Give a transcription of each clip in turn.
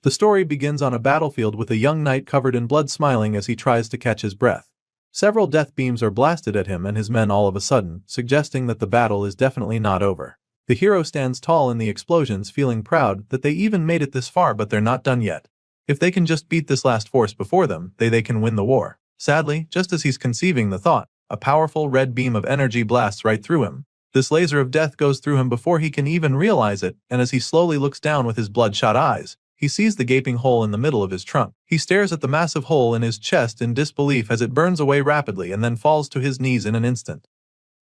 The story begins on a battlefield with a young knight covered in blood smiling as he tries to catch his breath. Several death beams are blasted at him and his men all of a sudden, suggesting that the battle is definitely not over. The hero stands tall in the explosions, feeling proud that they even made it this far, but they're not done yet. If they can just beat this last force before them, they can win the war. Sadly, just as he's conceiving the thought, a powerful red beam of energy blasts right through him. This laser of death goes through him before he can even realize it, and as he slowly looks down with his bloodshot eyes, he sees the gaping hole in the middle of his trunk. He stares at the massive hole in his chest in disbelief as it burns away rapidly and then falls to his knees in an instant.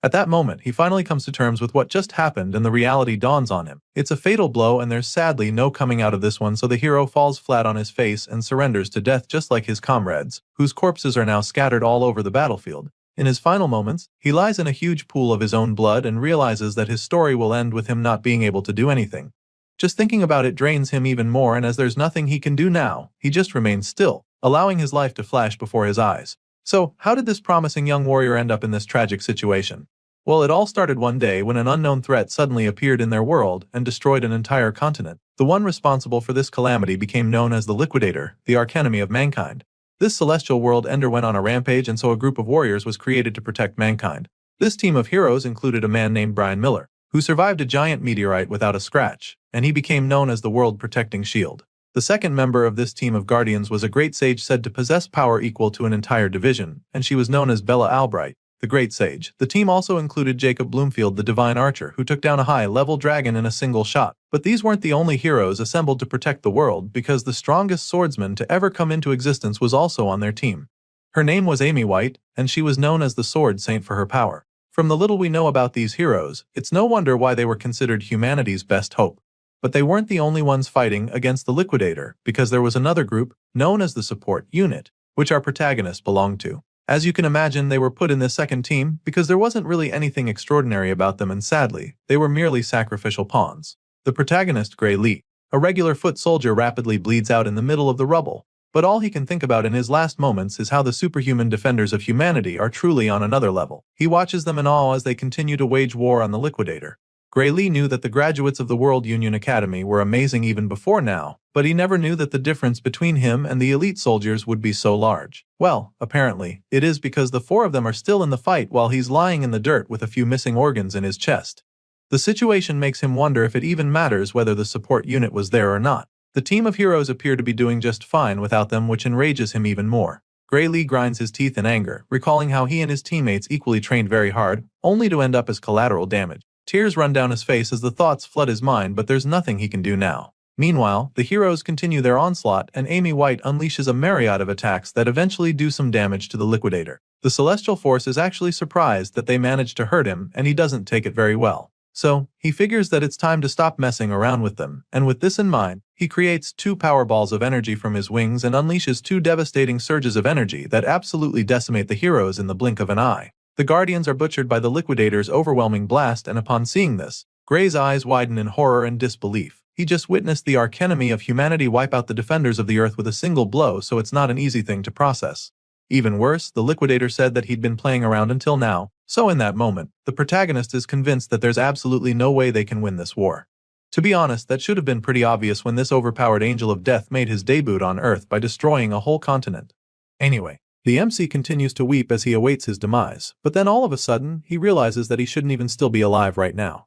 At that moment, he finally comes to terms with what just happened and the reality dawns on him. It's a fatal blow and there's sadly no coming out of this one, so the hero falls flat on his face and surrenders to death just like his comrades, whose corpses are now scattered all over the battlefield. In his final moments, he lies in a huge pool of his own blood and realizes that his story will end with him not being able to do anything. Just thinking about it drains him even more, and as there's nothing he can do now, he just remains still, allowing his life to flash before his eyes. So, how did this promising young warrior end up in this tragic situation? Well, it all started one day when an unknown threat suddenly appeared in their world and destroyed an entire continent. The one responsible for this calamity became known as the Liquidator, the archenemy of mankind. This celestial world ender went on a rampage, and so a group of warriors was created to protect mankind. This team of heroes included a man named Brian Miller, who survived a giant meteorite without a scratch, and he became known as the world-protecting shield. The second member of this team of guardians was a great sage said to possess power equal to an entire division, and she was known as Bella Albright, the great sage. The team also included Jacob Bloomfield, the divine archer, who took down a high-level dragon in a single shot. But these weren't the only heroes assembled to protect the world, because the strongest swordsman to ever come into existence was also on their team. Her name was Amy White, and she was known as the Sword Saint for her power. From the little we know about these heroes, it's no wonder why they were considered humanity's best hope. But they weren't the only ones fighting against the Liquidator, because there was another group, known as the Support Unit, which our protagonists belonged to. As you can imagine, they were put in this second team because there wasn't really anything extraordinary about them, and sadly, they were merely sacrificial pawns. The protagonist, Gray Lee, a regular foot soldier, rapidly bleeds out in the middle of the rubble. But all he can think about in his last moments is how the superhuman defenders of humanity are truly on another level. He watches them in awe as they continue to wage war on the Liquidator. Gray Lee knew that the graduates of the World Union Academy were amazing even before now, but he never knew that the difference between him and the elite soldiers would be so large. Well, apparently, it is because the four of them are still in the fight while he's lying in the dirt with a few missing organs in his chest. The situation makes him wonder if it even matters whether the support unit was there or not. The team of heroes appear to be doing just fine without them, which enrages him even more. Gray Lee grinds his teeth in anger, recalling how he and his teammates equally trained very hard, only to end up as collateral damage. Tears run down his face as the thoughts flood his mind, but there's nothing he can do now. Meanwhile, the heroes continue their onslaught, and Amy White unleashes a myriad of attacks that eventually do some damage to the Liquidator. The Celestial Force is actually surprised that they managed to hurt him, and he doesn't take it very well. So, he figures that it's time to stop messing around with them, and with this in mind, he creates 2 power balls of energy from his wings and unleashes 2 devastating surges of energy that absolutely decimate the heroes in the blink of an eye. The Guardians are butchered by the Liquidator's overwhelming blast, and upon seeing this, Gray's eyes widen in horror and disbelief. He just witnessed the archenemy of humanity wipe out the defenders of the Earth with a single blow, so it's not an easy thing to process. Even worse, the Liquidator said that he'd been playing around until now, so in that moment, the protagonist is convinced that there's absolutely no way they can win this war. To be honest, that should have been pretty obvious when this overpowered angel of death made his debut on Earth by destroying a whole continent. Anyway, the MC continues to weep as he awaits his demise, but then all of a sudden, he realizes that he shouldn't even still be alive right now.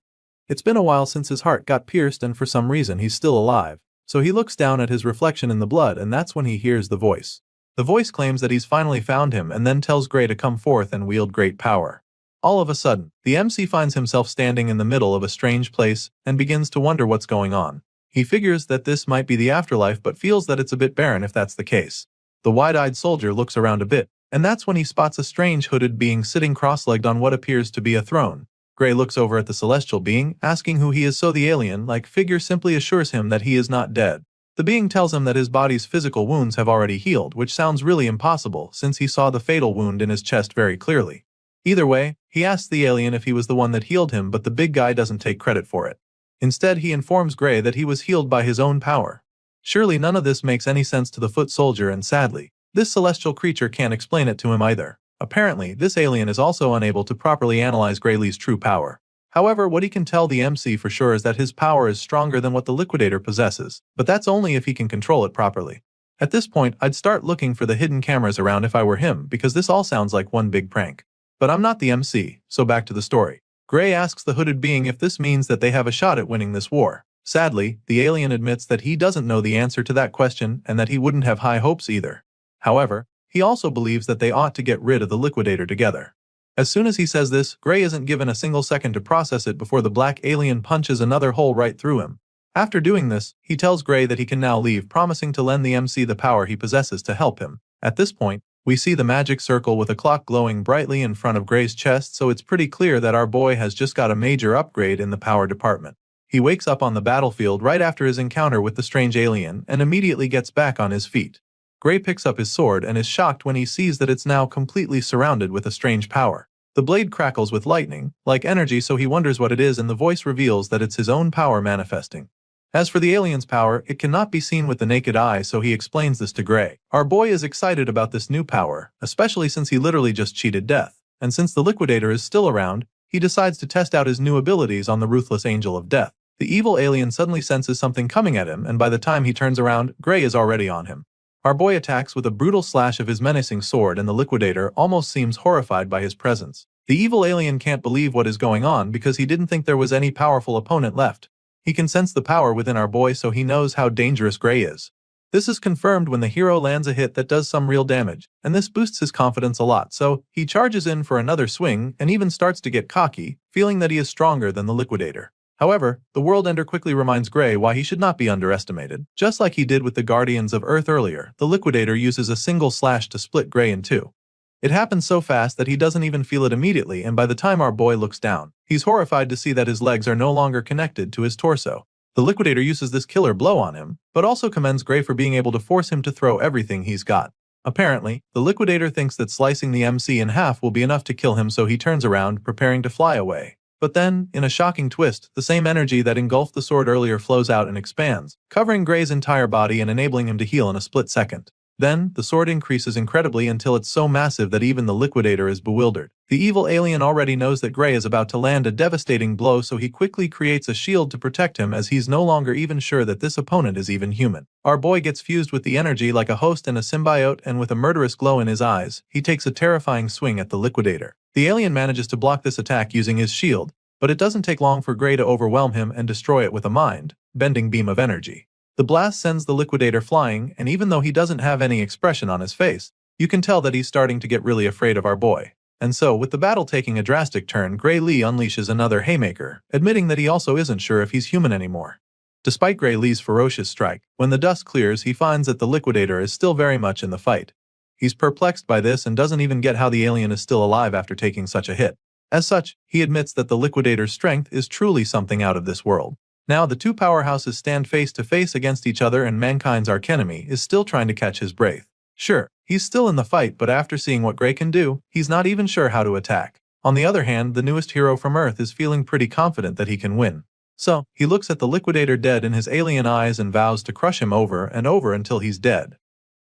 It's been a while since his heart got pierced, and for some reason he's still alive, so he looks down at his reflection in the blood, and that's when he hears the voice. The voice claims that he's finally found him and then tells Gray to come forth and wield great power. All of a sudden, the MC finds himself standing in the middle of a strange place and begins to wonder what's going on. He figures that this might be the afterlife, but feels that it's a bit barren if that's the case. The wide-eyed soldier looks around a bit, and that's when he spots a strange hooded being sitting cross-legged on what appears to be a throne. Gray looks over at the celestial being, asking who he is, so the alien-like figure simply assures him that he is not dead. The being tells him that his body's physical wounds have already healed, which sounds really impossible since he saw the fatal wound in his chest very clearly. Either way, he asks the alien if he was the one that healed him, but the big guy doesn't take credit for it. Instead, he informs Gray that he was healed by his own power. Surely none of this makes any sense to the foot soldier, and sadly, this celestial creature can't explain it to him either. Apparently, this alien is also unable to properly analyze Gray Lee's true power. However, what he can tell the MC for sure is that his power is stronger than what the Liquidator possesses, but that's only if he can control it properly. At this point, I'd start looking for the hidden cameras around if I were him, because this all sounds like one big prank. But I'm not the MC, so back to the story. Gray asks the hooded being if this means that they have a shot at winning this war. Sadly, the alien admits that he doesn't know the answer to that question and that he wouldn't have high hopes either. However, he also believes that they ought to get rid of the Liquidator together. As soon as he says this, Gray isn't given a single second to process it before the black alien punches another hole right through him. After doing this, he tells Gray that he can now leave, promising to lend the MC the power he possesses to help him. At this point, we see the magic circle with a clock glowing brightly in front of Gray's chest, so it's pretty clear that our boy has just got a major upgrade in the power department. He wakes up on the battlefield right after his encounter with the strange alien and immediately gets back on his feet. Gray picks up his sword and is shocked when he sees that it's now completely surrounded with a strange power. The blade crackles with lightning, like energy, so he wonders what it is, and the voice reveals that it's his own power manifesting. As for the alien's power, it cannot be seen with the naked eye, so he explains this to Gray. Our boy is excited about this new power, especially since he literally just cheated death, and since the Liquidator is still around, he decides to test out his new abilities on the ruthless Angel of Death. The evil alien suddenly senses something coming at him, and by the time he turns around, Gray is already on him. Our boy attacks with a brutal slash of his menacing sword, and the Liquidator almost seems horrified by his presence. The evil alien can't believe what is going on because he didn't think there was any powerful opponent left. He can sense the power within our boy, so he knows how dangerous Gray is. This is confirmed when the hero lands a hit that does some real damage, and this boosts his confidence a lot, so he charges in for another swing and even starts to get cocky, feeling that he is stronger than the Liquidator. However, the World Ender quickly reminds Gray why he should not be underestimated. Just like he did with the Guardians of Earth earlier, the Liquidator uses a single slash to split Gray in two. It happens so fast that he doesn't even feel it immediately, and by the time our boy looks down, he's horrified to see that his legs are no longer connected to his torso. The Liquidator uses this killer blow on him, but also commends Gray for being able to force him to throw everything he's got. Apparently, the Liquidator thinks that slicing the MC in half will be enough to kill him, so he turns around, preparing to fly away. But then, in a shocking twist, the same energy that engulfed the sword earlier flows out and expands, covering Gray's entire body and enabling him to heal in a split second. Then, the sword increases incredibly until it's so massive that even the Liquidator is bewildered. The evil alien already knows that Gray is about to land a devastating blow, so he quickly creates a shield to protect him, as he's no longer even sure that this opponent is even human. Our boy gets fused with the energy like a host and a symbiote, and with a murderous glow in his eyes, he takes a terrifying swing at the Liquidator. The alien manages to block this attack using his shield, but it doesn't take long for Gray to overwhelm him and destroy it with a mind-bending beam of energy. The blast sends the Liquidator flying, and even though he doesn't have any expression on his face, you can tell that he's starting to get really afraid of our boy. And so, with the battle taking a drastic turn, Gray Lee unleashes another haymaker, admitting that he also isn't sure if he's human anymore. Despite Gray Lee's ferocious strike, when the dust clears, he finds that the Liquidator is still very much in the fight. He's perplexed by this and doesn't even get how the alien is still alive after taking such a hit. As such, he admits that the Liquidator's strength is truly something out of this world. Now the two powerhouses stand face to face against each other, and mankind's archenemy is still trying to catch his breath. Sure, he's still in the fight, but after seeing what Gray can do, he's not even sure how to attack. On the other hand, the newest hero from Earth is feeling pretty confident that he can win. So, he looks at the Liquidator dead in his alien eyes and vows to crush him over and over until he's dead.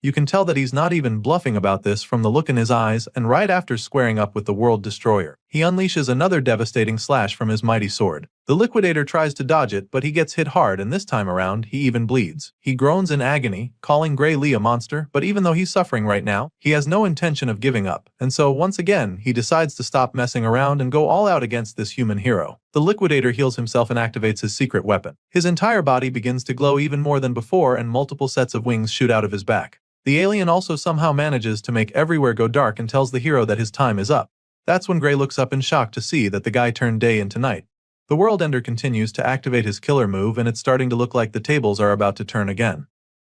You can tell that he's not even bluffing about this from the look in his eyes, and right after squaring up with the World Destroyer, he unleashes another devastating slash from his mighty sword. The Liquidator tries to dodge it, but he gets hit hard, and this time around, he even bleeds. He groans in agony, calling Gray Lee a monster, but even though he's suffering right now, he has no intention of giving up, and so once again, he decides to stop messing around and go all out against this human hero. The Liquidator heals himself and activates his secret weapon. His entire body begins to glow even more than before, and multiple sets of wings shoot out of his back. The alien also somehow manages to make everywhere go dark and tells the hero that his time is up. That's when Gray looks up in shock to see that the guy turned day into night. The World Ender continues to activate his killer move, and it's starting to look like the tables are about to turn again.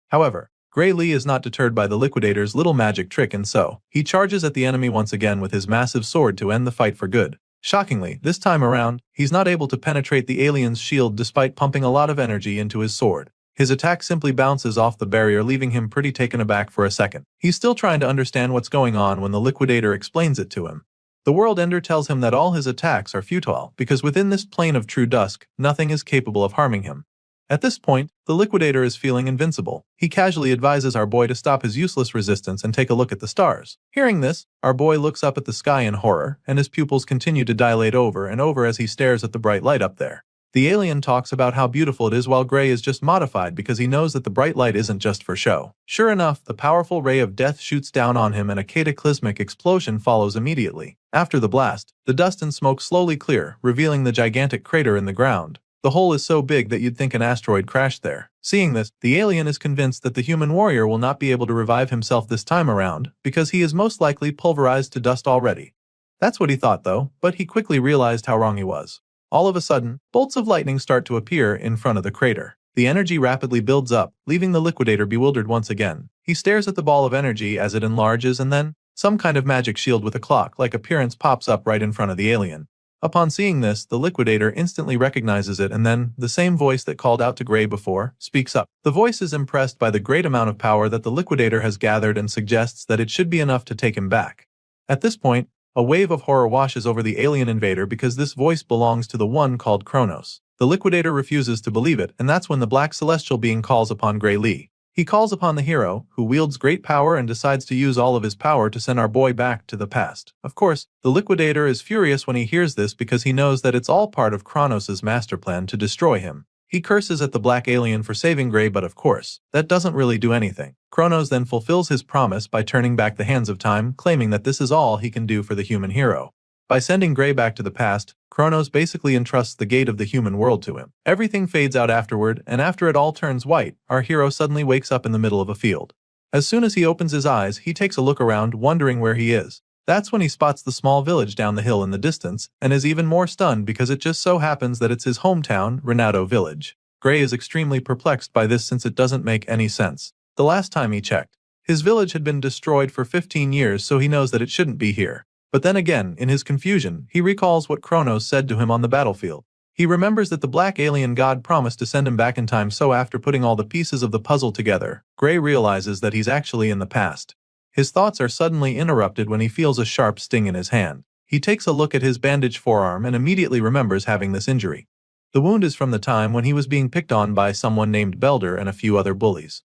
However, Gray Lee is not deterred by the Liquidator's little magic trick, and so he charges at the enemy once again with his massive sword to end the fight for good. Shockingly, this time around, he's not able to penetrate the alien's shield despite pumping a lot of energy into his sword. His attack simply bounces off the barrier, leaving him pretty taken aback for a second. He's still trying to understand what's going on when the Liquidator explains it to him. The World Ender tells him that all his attacks are futile because within this plane of true dusk, nothing is capable of harming him. At this point, the Liquidator is feeling invincible. He casually advises our boy to stop his useless resistance and take a look at the stars. Hearing this, our boy looks up at the sky in horror, and his pupils continue to dilate over and over as he stares at the bright light up there. The alien talks about how beautiful it is while Gray is just modified because he knows that the bright light isn't just for show. Sure enough, the powerful ray of death shoots down on him and a cataclysmic explosion follows immediately. After the blast, the dust and smoke slowly clear, revealing the gigantic crater in the ground. The hole is so big that you'd think an asteroid crashed there. Seeing this, the alien is convinced that the human warrior will not be able to revive himself this time around, because he is most likely pulverized to dust already. That's what he thought though, but he quickly realized how wrong he was. All of a sudden, bolts of lightning start to appear in front of the crater. The energy rapidly builds up, leaving the Liquidator bewildered once again. He stares at the ball of energy as it enlarges and then, some kind of magic shield with a clock-like appearance pops up right in front of the alien. Upon seeing this, the Liquidator instantly recognizes it and then, the same voice that called out to Gray before, speaks up. The voice is impressed by the great amount of power that the Liquidator has gathered and suggests that it should be enough to take him back. At this point, a wave of horror washes over the alien invader because this voice belongs to the one called Kronos. The Liquidator refuses to believe it, and that's when the black celestial being calls upon Gray Lee. He calls upon the hero, who wields great power and decides to use all of his power to send our boy back to the past. Of course, the Liquidator is furious when he hears this because he knows that it's all part of Kronos' master plan to destroy him. He curses at the black alien for saving Gray, but of course, that doesn't really do anything. Kronos then fulfills his promise by turning back the hands of time, claiming that this is all he can do for the human hero. By sending Gray back to the past, Kronos basically entrusts the gate of the human world to him. Everything fades out afterward, and after it all turns white, our hero suddenly wakes up in the middle of a field. As soon as he opens his eyes, he takes a look around, wondering where he is. That's when he spots the small village down the hill in the distance, and is even more stunned because it just so happens that it's his hometown, Renato Village. Gray is extremely perplexed by this since it doesn't make any sense. The last time he checked, his village had been destroyed for 15 years, so he knows that it shouldn't be here. But then again, in his confusion, he recalls what Kronos said to him on the battlefield. He remembers that the black alien god promised to send him back in time, so after putting all the pieces of the puzzle together, Gray realizes that he's actually in the past. His thoughts are suddenly interrupted when he feels a sharp sting in his hand. He takes a look at his bandaged forearm and immediately remembers having this injury. The wound is from the time when he was being picked on by someone named Belder and a few other bullies.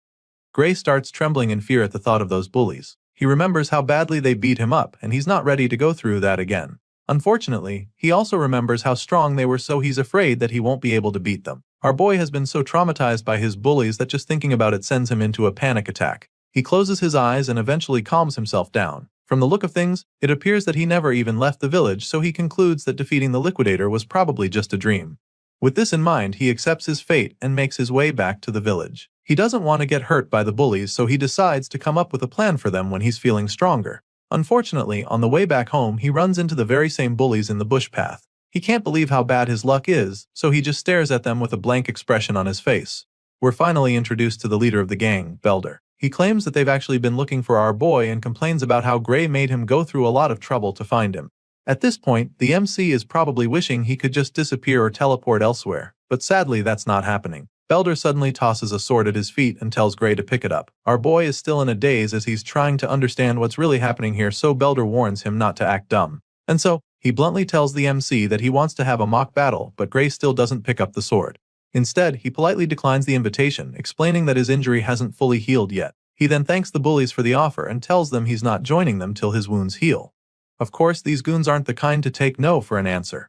Gray starts trembling in fear at the thought of those bullies. He remembers how badly they beat him up, and he's not ready to go through that again. Unfortunately, he also remembers how strong they were, so he's afraid that he won't be able to beat them. Our boy has been so traumatized by his bullies that just thinking about it sends him into a panic attack. He closes his eyes and eventually calms himself down. From the look of things, it appears that he never even left the village, so he concludes that defeating the Liquidator was probably just a dream. With this in mind, he accepts his fate and makes his way back to the village. He doesn't want to get hurt by the bullies, so he decides to come up with a plan for them when he's feeling stronger. Unfortunately, on the way back home, he runs into the very same bullies in the bush path. He can't believe how bad his luck is, so he just stares at them with a blank expression on his face. We're finally introduced to the leader of the gang, Belder. He claims that they've actually been looking for our boy and complains about how Gray made him go through a lot of trouble to find him. At this point, the MC is probably wishing he could just disappear or teleport elsewhere, but sadly that's not happening. Belder suddenly tosses a sword at his feet and tells Gray to pick it up. Our boy is still in a daze as he's trying to understand what's really happening here, so Belder warns him not to act dumb. And so, he bluntly tells the MC that he wants to have a mock battle, but Gray still doesn't pick up the sword. Instead, he politely declines the invitation, explaining that his injury hasn't fully healed yet. He then thanks the bullies for the offer and tells them he's not joining them till his wounds heal. Of course, these goons aren't the kind to take no for an answer.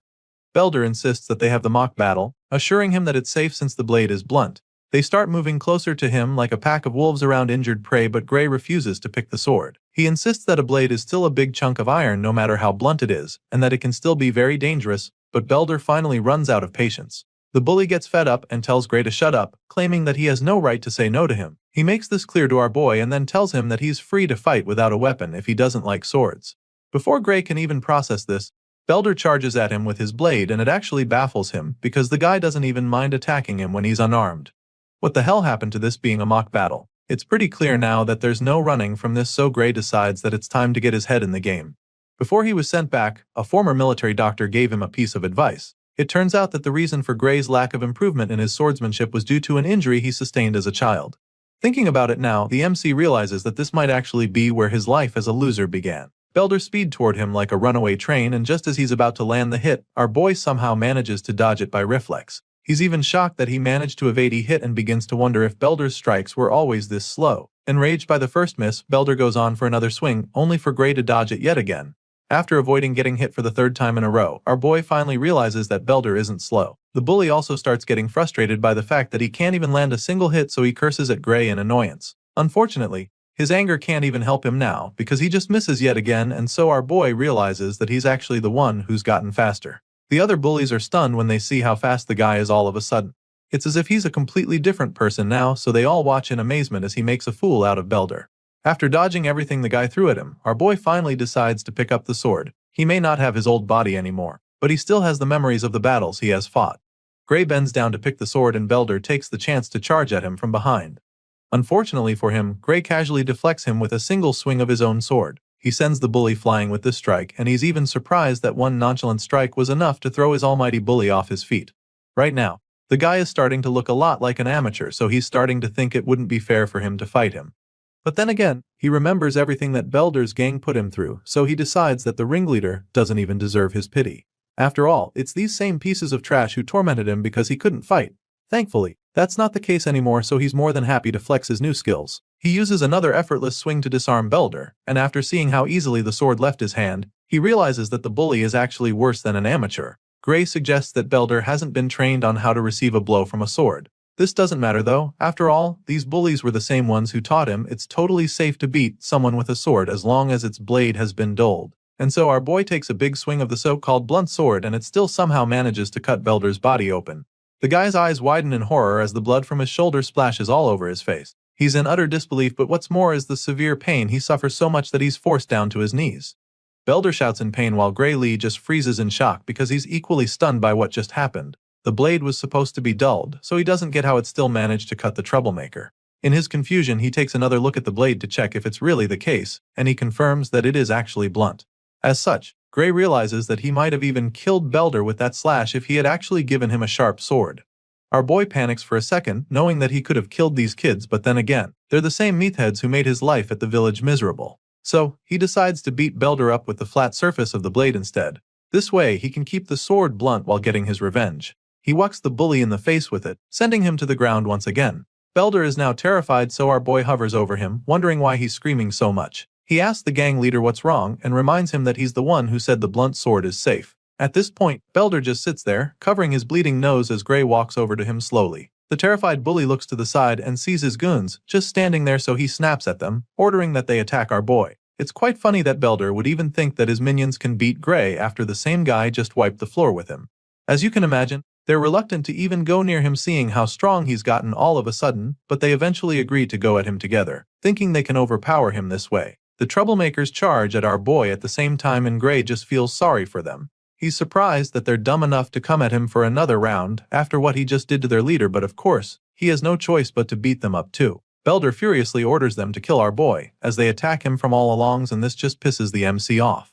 Belder insists that they have the mock battle, assuring him that it's safe since the blade is blunt. They start moving closer to him like a pack of wolves around injured prey, but Gray refuses to pick the sword. He insists that a blade is still a big chunk of iron no matter how blunt it is, and that it can still be very dangerous, but Belder finally runs out of patience. The bully gets fed up and tells Gray to shut up, claiming that he has no right to say no to him. He makes this clear to our boy and then tells him that he's free to fight without a weapon if he doesn't like swords. Before Gray can even process this, Belder charges at him with his blade, and it actually baffles him because the guy doesn't even mind attacking him when he's unarmed. What the hell happened to this being a mock battle? It's pretty clear now that there's no running from this, so Gray decides that it's time to get his head in the game. Before he was sent back, a former military doctor gave him a piece of advice. It turns out that the reason for Gray's lack of improvement in his swordsmanship was due to an injury he sustained as a child. Thinking about it now, the MC realizes that this might actually be where his life as a loser began. Belder speeds toward him like a runaway train, and just as he's about to land the hit, our boy somehow manages to dodge it by reflex. He's even shocked that he managed to evade a hit and begins to wonder if Belder's strikes were always this slow. Enraged by the first miss, Belder goes on for another swing, only for Gray to dodge it yet again. After avoiding getting hit for the third time in a row, our boy finally realizes that Belder isn't slow. The bully also starts getting frustrated by the fact that he can't even land a single hit, so he curses at Gray in annoyance. Unfortunately, his anger can't even help him now, because he just misses yet again, and so our boy realizes that he's actually the one who's gotten faster. The other bullies are stunned when they see how fast the guy is all of a sudden. It's as if he's a completely different person now, so they all watch in amazement as he makes a fool out of Belder. After dodging everything the guy threw at him, our boy finally decides to pick up the sword. He may not have his old body anymore, but he still has the memories of the battles he has fought. Gray bends down to pick the sword and Belder takes the chance to charge at him from behind. Unfortunately for him, Gray casually deflects him with a single swing of his own sword. He sends the bully flying with this strike, and he's even surprised that one nonchalant strike was enough to throw his almighty bully off his feet. Right now, the guy is starting to look a lot like an amateur, so he's starting to think it wouldn't be fair for him to fight him. But then again, he remembers everything that Belder's gang put him through, so he decides that the ringleader doesn't even deserve his pity. After all, it's these same pieces of trash who tormented him because he couldn't fight. Thankfully, that's not the case anymore, so he's more than happy to flex his new skills. He uses another effortless swing to disarm Belder, and after seeing how easily the sword left his hand, he realizes that the bully is actually worse than an amateur. Gray suggests that Belder hasn't been trained on how to receive a blow from a sword. This doesn't matter though. After all, these bullies were the same ones who taught him it's totally safe to beat someone with a sword as long as its blade has been dulled. And so our boy takes a big swing of the so-called blunt sword, and it still somehow manages to cut Belder's body open. The guy's eyes widen in horror as the blood from his shoulder splashes all over his face. He's in utter disbelief, but what's more is the severe pain. He suffers so much that he's forced down to his knees. Belder shouts in pain while Gray Lee just freezes in shock because he's equally stunned by what just happened. The blade was supposed to be dulled, so he doesn't get how it still managed to cut the troublemaker. In his confusion, he takes another look at the blade to check if it's really the case, and he confirms that it is actually blunt. As such, Gray realizes that he might have even killed Belder with that slash if he had actually given him a sharp sword. Our boy panics for a second, knowing that he could have killed these kids, but then again, they're the same meatheads who made his life at the village miserable. So, he decides to beat Belder up with the flat surface of the blade instead. This way, he can keep the sword blunt while getting his revenge. He whacks the bully in the face with it, sending him to the ground once again. Belder is now terrified, so our boy hovers over him, wondering why he's screaming so much. He asks the gang leader what's wrong and reminds him that he's the one who said the blunt sword is safe. At this point, Belder just sits there, covering his bleeding nose as Gray walks over to him slowly. The terrified bully looks to the side and sees his goons just standing there, so he snaps at them, ordering that they attack our boy. It's quite funny that Belder would even think that his minions can beat Gray after the same guy just wiped the floor with him. As you can imagine, they're reluctant to even go near him, seeing how strong he's gotten all of a sudden, but they eventually agree to go at him together, thinking they can overpower him this way. The troublemakers charge at our boy at the same time, and Gray just feels sorry for them. He's surprised that they're dumb enough to come at him for another round after what he just did to their leader, but of course, he has no choice but to beat them up too. Belder furiously orders them to kill our boy as they attack him from all alongs, and this just pisses the MC off.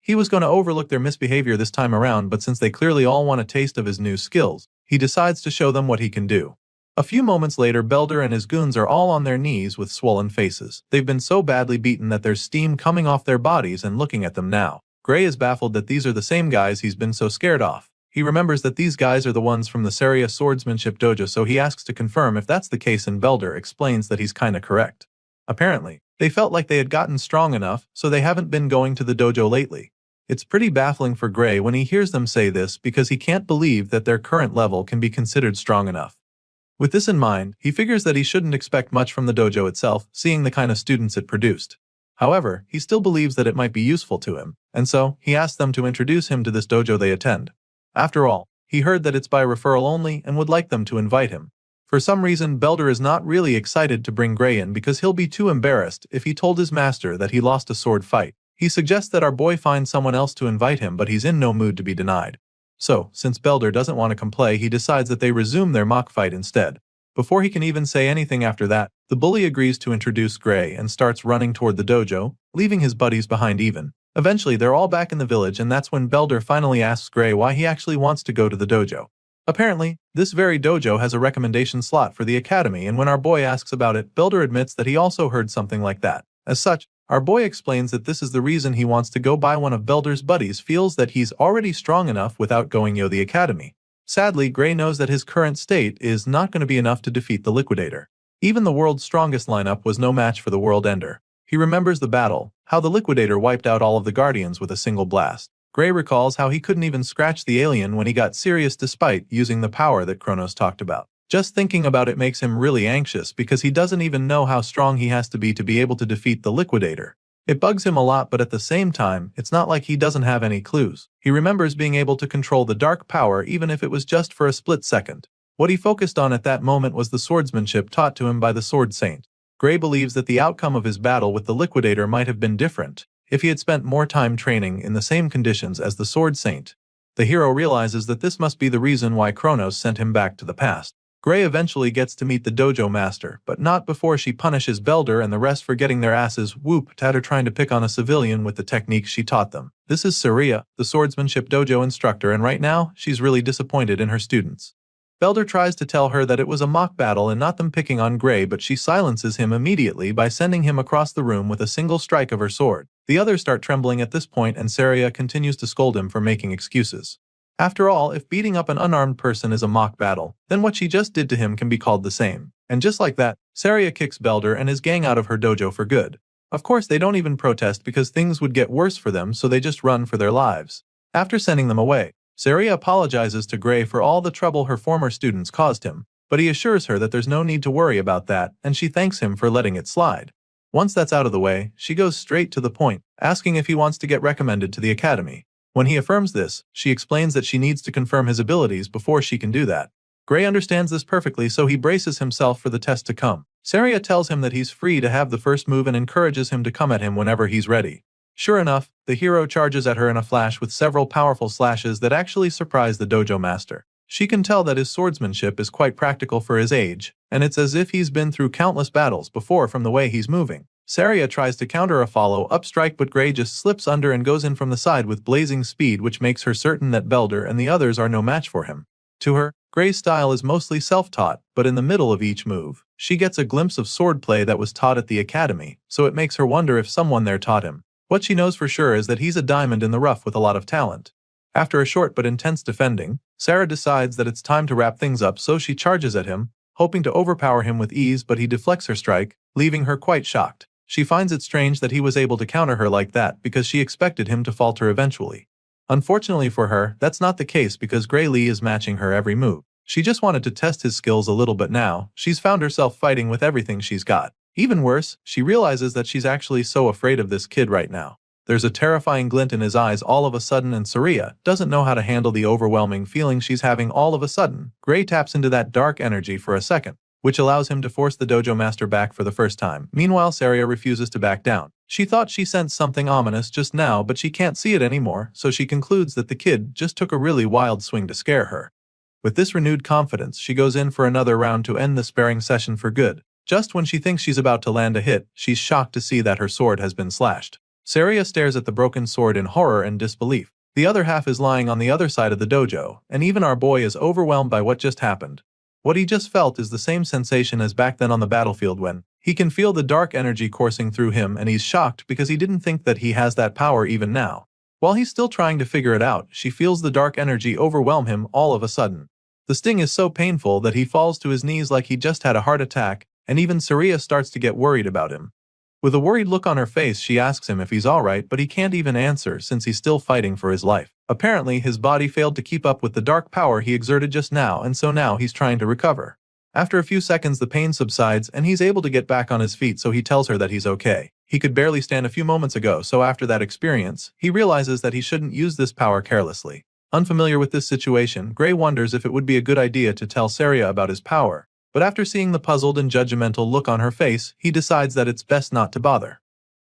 He was going to overlook their misbehavior this time around, but since they clearly all want a taste of his new skills, he decides to show them what he can do. A few moments later, Belder and his goons are all on their knees with swollen faces. They've been so badly beaten that there's steam coming off their bodies, and looking at them now, Gray is baffled that these are the same guys he's been so scared of. He remembers that these guys are the ones from the Saria swordsmanship dojo, so he asks to confirm if that's the case, and Belder explains that he's kinda correct. Apparently, they felt like they had gotten strong enough, so they haven't been going to the dojo lately. It's pretty baffling for Gray when he hears them say this, because he can't believe that their current level can be considered strong enough. With this in mind, he figures that he shouldn't expect much from the dojo itself, seeing the kind of students it produced. However, he still believes that it might be useful to him, and so he asks them to introduce him to this dojo they attend. After all, he heard that it's by referral only and would like them to invite him. For some reason, Belder is not really excited to bring Gray in because he'll be too embarrassed if he told his master that he lost a sword fight. He suggests that our boy find someone else to invite him, but he's in no mood to be denied. So, since Belder doesn't want to comply, he decides that they resume their mock fight instead. Before he can even say anything after that, the bully agrees to introduce Gray and starts running toward the dojo, leaving his buddies behind even. Eventually, they're all back in the village, and that's when Belder finally asks Gray why he actually wants to go to the dojo. Apparently, this very dojo has a recommendation slot for the academy, and when our boy asks about it, Belder admits that he also heard something like that. As such, our boy explains that this is the reason he wants to go, by one of Belder's buddies feels that he's already strong enough without going to the academy. Sadly, Gray knows that his current state is not going to be enough to defeat the Liquidator. Even the world's strongest lineup was no match for the World Ender. He remembers the battle, how the Liquidator wiped out all of the Guardians with a single blast. Gray recalls how he couldn't even scratch the alien when he got serious despite using the power that Kronos talked about. Just thinking about it makes him really anxious because he doesn't even know how strong he has to be able to defeat the Liquidator. It bugs him a lot, but at the same time, it's not like he doesn't have any clues. He remembers being able to control the dark power even if it was just for a split second. What he focused on at that moment was the swordsmanship taught to him by the Sword Saint. Gray believes that the outcome of his battle with the Liquidator might have been different if he had spent more time training in the same conditions as the Sword Saint. The hero realizes that this must be the reason why Kronos sent him back to the past. Gray eventually gets to meet the dojo master, but not before she punishes Belder and the rest for getting their asses whooped at her trying to pick on a civilian with the techniques she taught them. This is Saria, the swordsmanship dojo instructor, and right now, she's really disappointed in her students. Belder tries to tell her that it was a mock battle and not them picking on Gray, but she silences him immediately by sending him across the room with a single strike of her sword. The others start trembling at this point, and Saria continues to scold him for making excuses. After all, if beating up an unarmed person is a mock battle, then what she just did to him can be called the same. And just like that, Saria kicks Belder and his gang out of her dojo for good. Of course, they don't even protest because things would get worse for them, so they just run for their lives. After sending them away, Saria apologizes to Gray for all the trouble her former students caused him, but he assures her that there's no need to worry about that, and she thanks him for letting it slide. Once that's out of the way, she goes straight to the point, asking if he wants to get recommended to the academy. When he affirms this, she explains that she needs to confirm his abilities before she can do that. Gray understands this perfectly, so he braces himself for the test to come. Saria tells him that he's free to have the first move and encourages him to come at him whenever he's ready. Sure enough, the hero charges at her in a flash with several powerful slashes that actually surprise the dojo master. She can tell that his swordsmanship is quite practical for his age, and it's as if he's been through countless battles before from the way he's moving. Saria tries to counter a follow-up strike, but Gray just slips under and goes in from the side with blazing speed, which makes her certain that Belder and the others are no match for him. To her, Gray's style is mostly self-taught, but in the middle of each move, she gets a glimpse of swordplay that was taught at the academy, so it makes her wonder if someone there taught him. What she knows for sure is that he's a diamond in the rough with a lot of talent. After a short but intense defending, Sarah decides that it's time to wrap things up, so she charges at him, hoping to overpower him with ease, but he deflects her strike, leaving her quite shocked. She finds it strange that he was able to counter her like that because she expected him to falter eventually. Unfortunately for her, that's not the case because Gray Lee is matching her every move. She just wanted to test his skills a little, but now, she's found herself fighting with everything she's got. Even worse, she realizes that she's actually so afraid of this kid right now. There's a terrifying glint in his eyes all of a sudden, and Saria doesn't know how to handle the overwhelming feeling she's having all of a sudden. Gray taps into that dark energy for a second, which allows him to force the dojo master back for the first time. Meanwhile, Saria refuses to back down. She thought she sensed something ominous just now, but she can't see it anymore, so she concludes that the kid just took a really wild swing to scare her. With this renewed confidence, she goes in for another round to end the sparring session for good. Just when she thinks she's about to land a hit, she's shocked to see that her sword has been slashed. Saria stares at the broken sword in horror and disbelief. The other half is lying on the other side of the dojo, and even our boy is overwhelmed by what just happened. What he just felt is the same sensation as back then on the battlefield when he can feel the dark energy coursing through him, and he's shocked because he didn't think that he has that power even now. While he's still trying to figure it out, she feels the dark energy overwhelm him all of a sudden. The sting is so painful that he falls to his knees like he just had a heart attack, and even Saria starts to get worried about him. With a worried look on her face, she asks him if he's alright, but he can't even answer since he's still fighting for his life. Apparently, his body failed to keep up with the dark power he exerted just now, and so now he's trying to recover. After a few seconds, the pain subsides and he's able to get back on his feet, so he tells her that he's okay. He could barely stand a few moments ago, so after that experience, he realizes that he shouldn't use this power carelessly. Unfamiliar with this situation, Gray wonders if it would be a good idea to tell Saria about his power. But after seeing the puzzled and judgmental look on her face, he decides that it's best not to bother.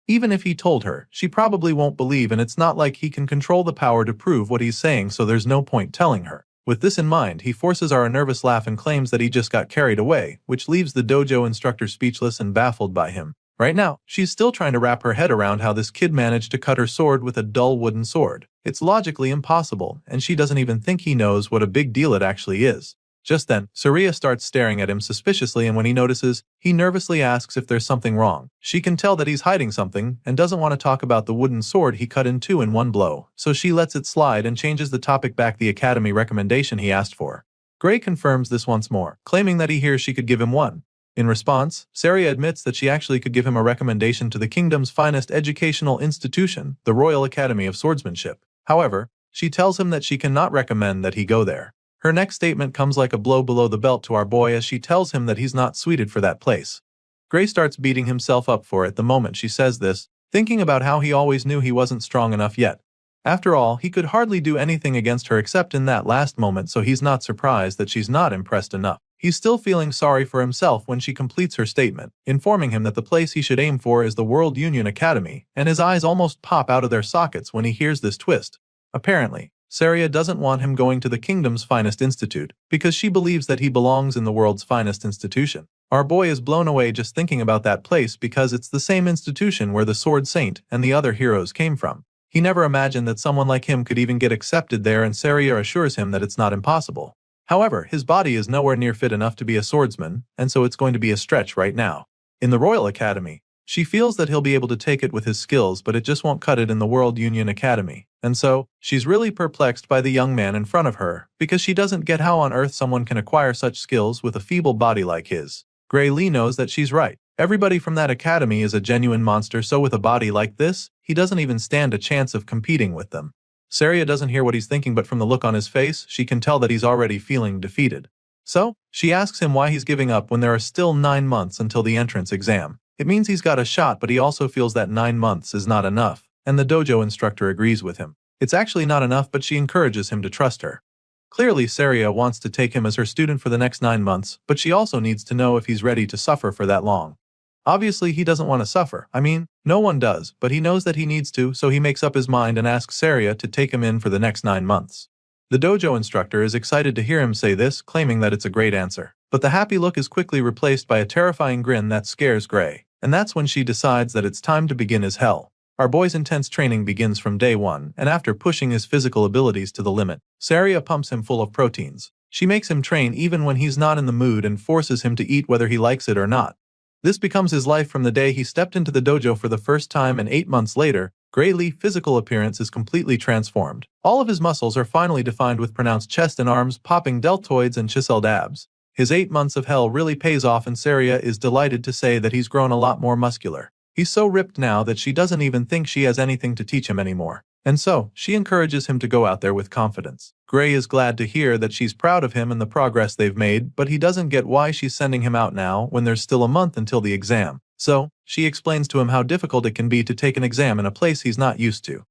Even if he told her, she probably won't believe, and it's not like he can control the power to prove what he's saying, so there's no point telling her. With this in mind, he forces a nervous laugh and claims that he just got carried away, which leaves the dojo instructor speechless and baffled by him. Right now, she's still trying to wrap her head around how this kid managed to cut her sword with a dull wooden sword. It's logically impossible, and she doesn't even think he knows what a big deal it actually is. Just then, Surya starts staring at him suspiciously, and when he notices, he nervously asks if there's something wrong. She can tell that he's hiding something and doesn't want to talk about the wooden sword he cut in two in one blow, so she lets it slide and changes the topic back to the academy recommendation he asked for. Gray confirms this once more, claiming that he hears she could give him one. In response, Surya admits that she actually could give him a recommendation to the kingdom's finest educational institution, the Royal Academy of Swordsmanship. However, she tells him that she cannot recommend that he go there. Her next statement comes like a blow below the belt to our boy as she tells him that he's not suited for that place. Gray starts beating himself up for it the moment she says this, thinking about how he always knew he wasn't strong enough yet. After all, he could hardly do anything against her except in that last moment, so he's not surprised that she's not impressed enough. He's still feeling sorry for himself when she completes her statement, informing him that the place he should aim for is the World Union Academy, and his eyes almost pop out of their sockets when he hears this twist. Apparently, Surya doesn't want him going to the kingdom's finest institute, because she believes that he belongs in the world's finest institution. Our boy is blown away just thinking about that place because it's the same institution where the Sword Saint and the other heroes came from. He never imagined that someone like him could even get accepted there, and Surya assures him that it's not impossible. However, his body is nowhere near fit enough to be a swordsman, and so it's going to be a stretch right now. In the Royal Academy, she feels that he'll be able to take it with his skills, but it just won't cut it in the World Union Academy. And so, she's really perplexed by the young man in front of her, because she doesn't get how on earth someone can acquire such skills with a feeble body like his. Gray Lee knows that she's right. Everybody from that academy is a genuine monster, so with a body like this, he doesn't even stand a chance of competing with them. Surya doesn't hear what he's thinking, but from the look on his face, she can tell that he's already feeling defeated. So, she asks him why he's giving up when there are still 9 months until the entrance exam. It means he's got a shot, but he also feels that 9 months is not enough, and the dojo instructor agrees with him. It's actually not enough, but she encourages him to trust her. Clearly, Surya wants to take him as her student for the next 9 months, but she also needs to know if he's ready to suffer for that long. Obviously, he doesn't want to suffer. I mean, no one does, but he knows that he needs to, so he makes up his mind and asks Surya to take him in for the next 9 months. The dojo instructor is excited to hear him say this, claiming that it's a great answer. But the happy look is quickly replaced by a terrifying grin that scares Gray, and that's when she decides that it's time to begin his hell. Our boy's intense training begins from day one, and after pushing his physical abilities to the limit, Surya pumps him full of proteins. She makes him train even when he's not in the mood and forces him to eat whether he likes it or not. This becomes his life from the day he stepped into the dojo for the first time, and 8 months later, Gray Lee's physical appearance is completely transformed. All of his muscles are finally defined with pronounced chest and arms, popping deltoids and chiseled abs. His 8 months of hell really pays off, and Surya is delighted to say that he's grown a lot more muscular. He's so ripped now that she doesn't even think she has anything to teach him anymore. And so, she encourages him to go out there with confidence. Gray is glad to hear that she's proud of him and the progress they've made, but he doesn't get why she's sending him out now when there's still a month until the exam. So, she explains to him how difficult it can be to take an exam in a place he's not used to.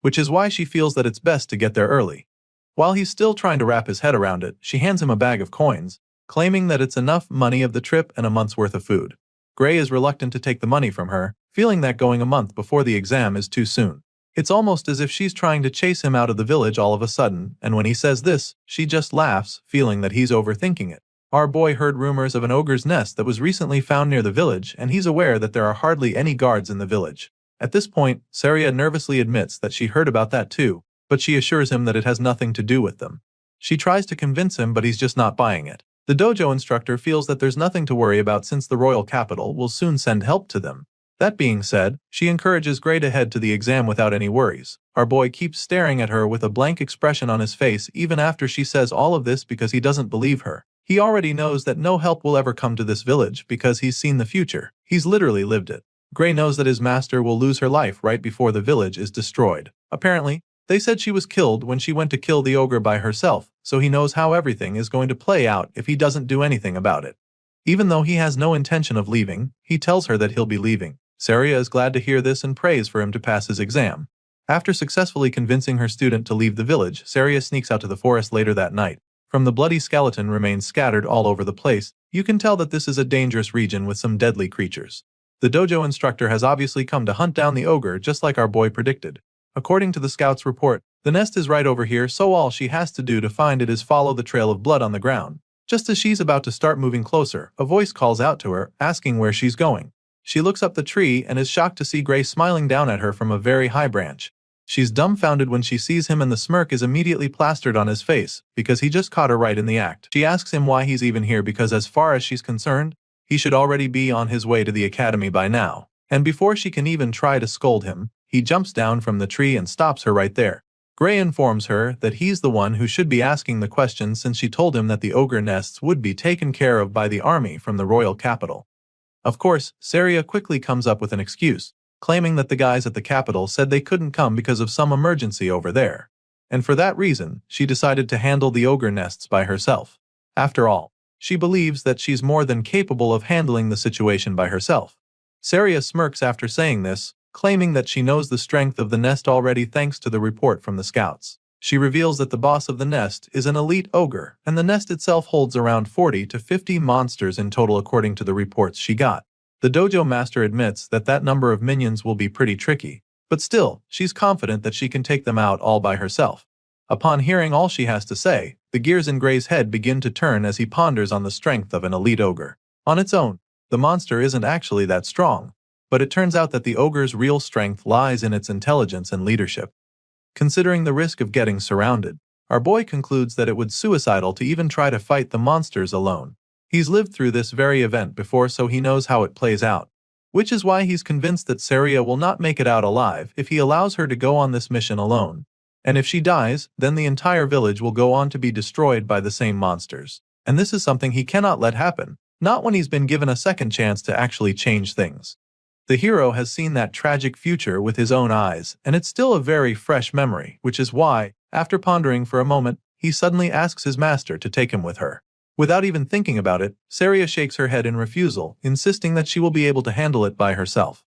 Which is why she feels that it's best to get there early. While he's still trying to wrap his head around it, she hands him a bag of coins, claiming that it's enough money of the trip and a month's worth of food. Gray is reluctant to take the money from her, feeling that going a month before the exam is too soon. It's almost as if she's trying to chase him out of the village all of a sudden, and when he says this, she just laughs, feeling that he's overthinking it. Our boy heard rumors of an ogre's nest that was recently found near the village, and he's aware that there are hardly any guards in the village. At this point, Surya nervously admits that she heard about that too, but she assures him that it has nothing to do with them. She tries to convince him, but he's just not buying it. The dojo instructor feels that there's nothing to worry about since the royal capital will soon send help to them. That being said, she encourages Gray to head to the exam without any worries. Our boy keeps staring at her with a blank expression on his face even after she says all of this because he doesn't believe her. He already knows that no help will ever come to this village because he's seen the future. He's literally lived it. Gray knows that his master will lose her life right before the village is destroyed. Apparently, they said she was killed when she went to kill the ogre by herself, so he knows how everything is going to play out if he doesn't do anything about it. Even though he has no intention of leaving, he tells her that he'll be leaving. Surya is glad to hear this and prays for him to pass his exam. After successfully convincing her student to leave the village, Surya sneaks out to the forest later that night. From the bloody skeleton remains scattered all over the place, you can tell that this is a dangerous region with some deadly creatures. The dojo instructor has obviously come to hunt down the ogre just like our boy predicted. According to the scout's report, the nest is right over here, so all she has to do to find it is follow the trail of blood on the ground. Just as she's about to start moving closer, a voice calls out to her, asking where she's going. She looks up the tree and is shocked to see Gray smiling down at her from a very high branch. She's dumbfounded when she sees him and the smirk is immediately plastered on his face because he just caught her right in the act. She asks him why he's even here because as far as she's concerned, he should already be on his way to the academy by now. And before she can even try to scold him, he jumps down from the tree and stops her right there. Gray informs her that he's the one who should be asking the questions since she told him that the ogre nests would be taken care of by the army from the royal capital. Of course, Saria quickly comes up with an excuse, claiming that the guys at the capital said they couldn't come because of some emergency over there. And for that reason, she decided to handle the ogre nests by herself. After all, she believes that she's more than capable of handling the situation by herself. Saria smirks after saying this, claiming that she knows the strength of the nest already thanks to the report from the scouts. She reveals that the boss of the nest is an elite ogre, and the nest itself holds around 40 to 50 monsters in total according to the reports she got. The dojo master admits that that number of minions will be pretty tricky, but still, she's confident that she can take them out all by herself. Upon hearing all she has to say, the gears in Gray's head begin to turn as he ponders on the strength of an elite ogre. On its own, the monster isn't actually that strong, but it turns out that the ogre's real strength lies in its intelligence and leadership. Considering the risk of getting surrounded, our boy concludes that it would be suicidal to even try to fight the monsters alone. He's lived through this very event before, so he knows how it plays out, which is why he's convinced that Saria will not make it out alive if he allows her to go on this mission alone. And if she dies, then the entire village will go on to be destroyed by the same monsters. And this is something he cannot let happen, not when he's been given a second chance to actually change things. The hero has seen that tragic future with his own eyes, and it's still a very fresh memory, which is why, after pondering for a moment, he suddenly asks his master to take him with her. Without even thinking about it, Saria shakes her head in refusal, insisting that she will be able to handle it by herself.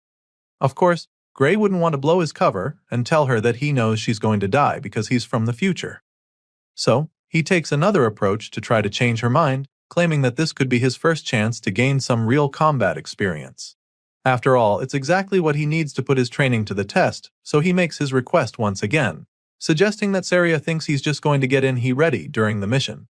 Of course, Gray wouldn't want to blow his cover and tell her that he knows she's going to die because he's from the future. So, he takes another approach to try to change her mind, claiming that this could be his first chance to gain some real combat experience. After all, it's exactly what he needs to put his training to the test, so he makes his request once again, suggesting that Saria thinks he's just going to get in ready during the mission.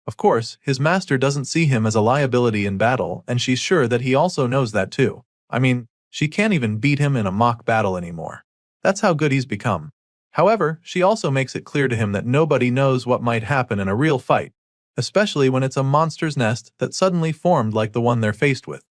Of course, his master doesn't see him as a liability in battle, and she's sure that he also knows that too. I mean, she can't even beat him in a mock battle anymore. That's how good he's become. However, she also makes it clear to him that nobody knows what might happen in a real fight, especially when it's a monster's nest that suddenly formed like the one they're faced with.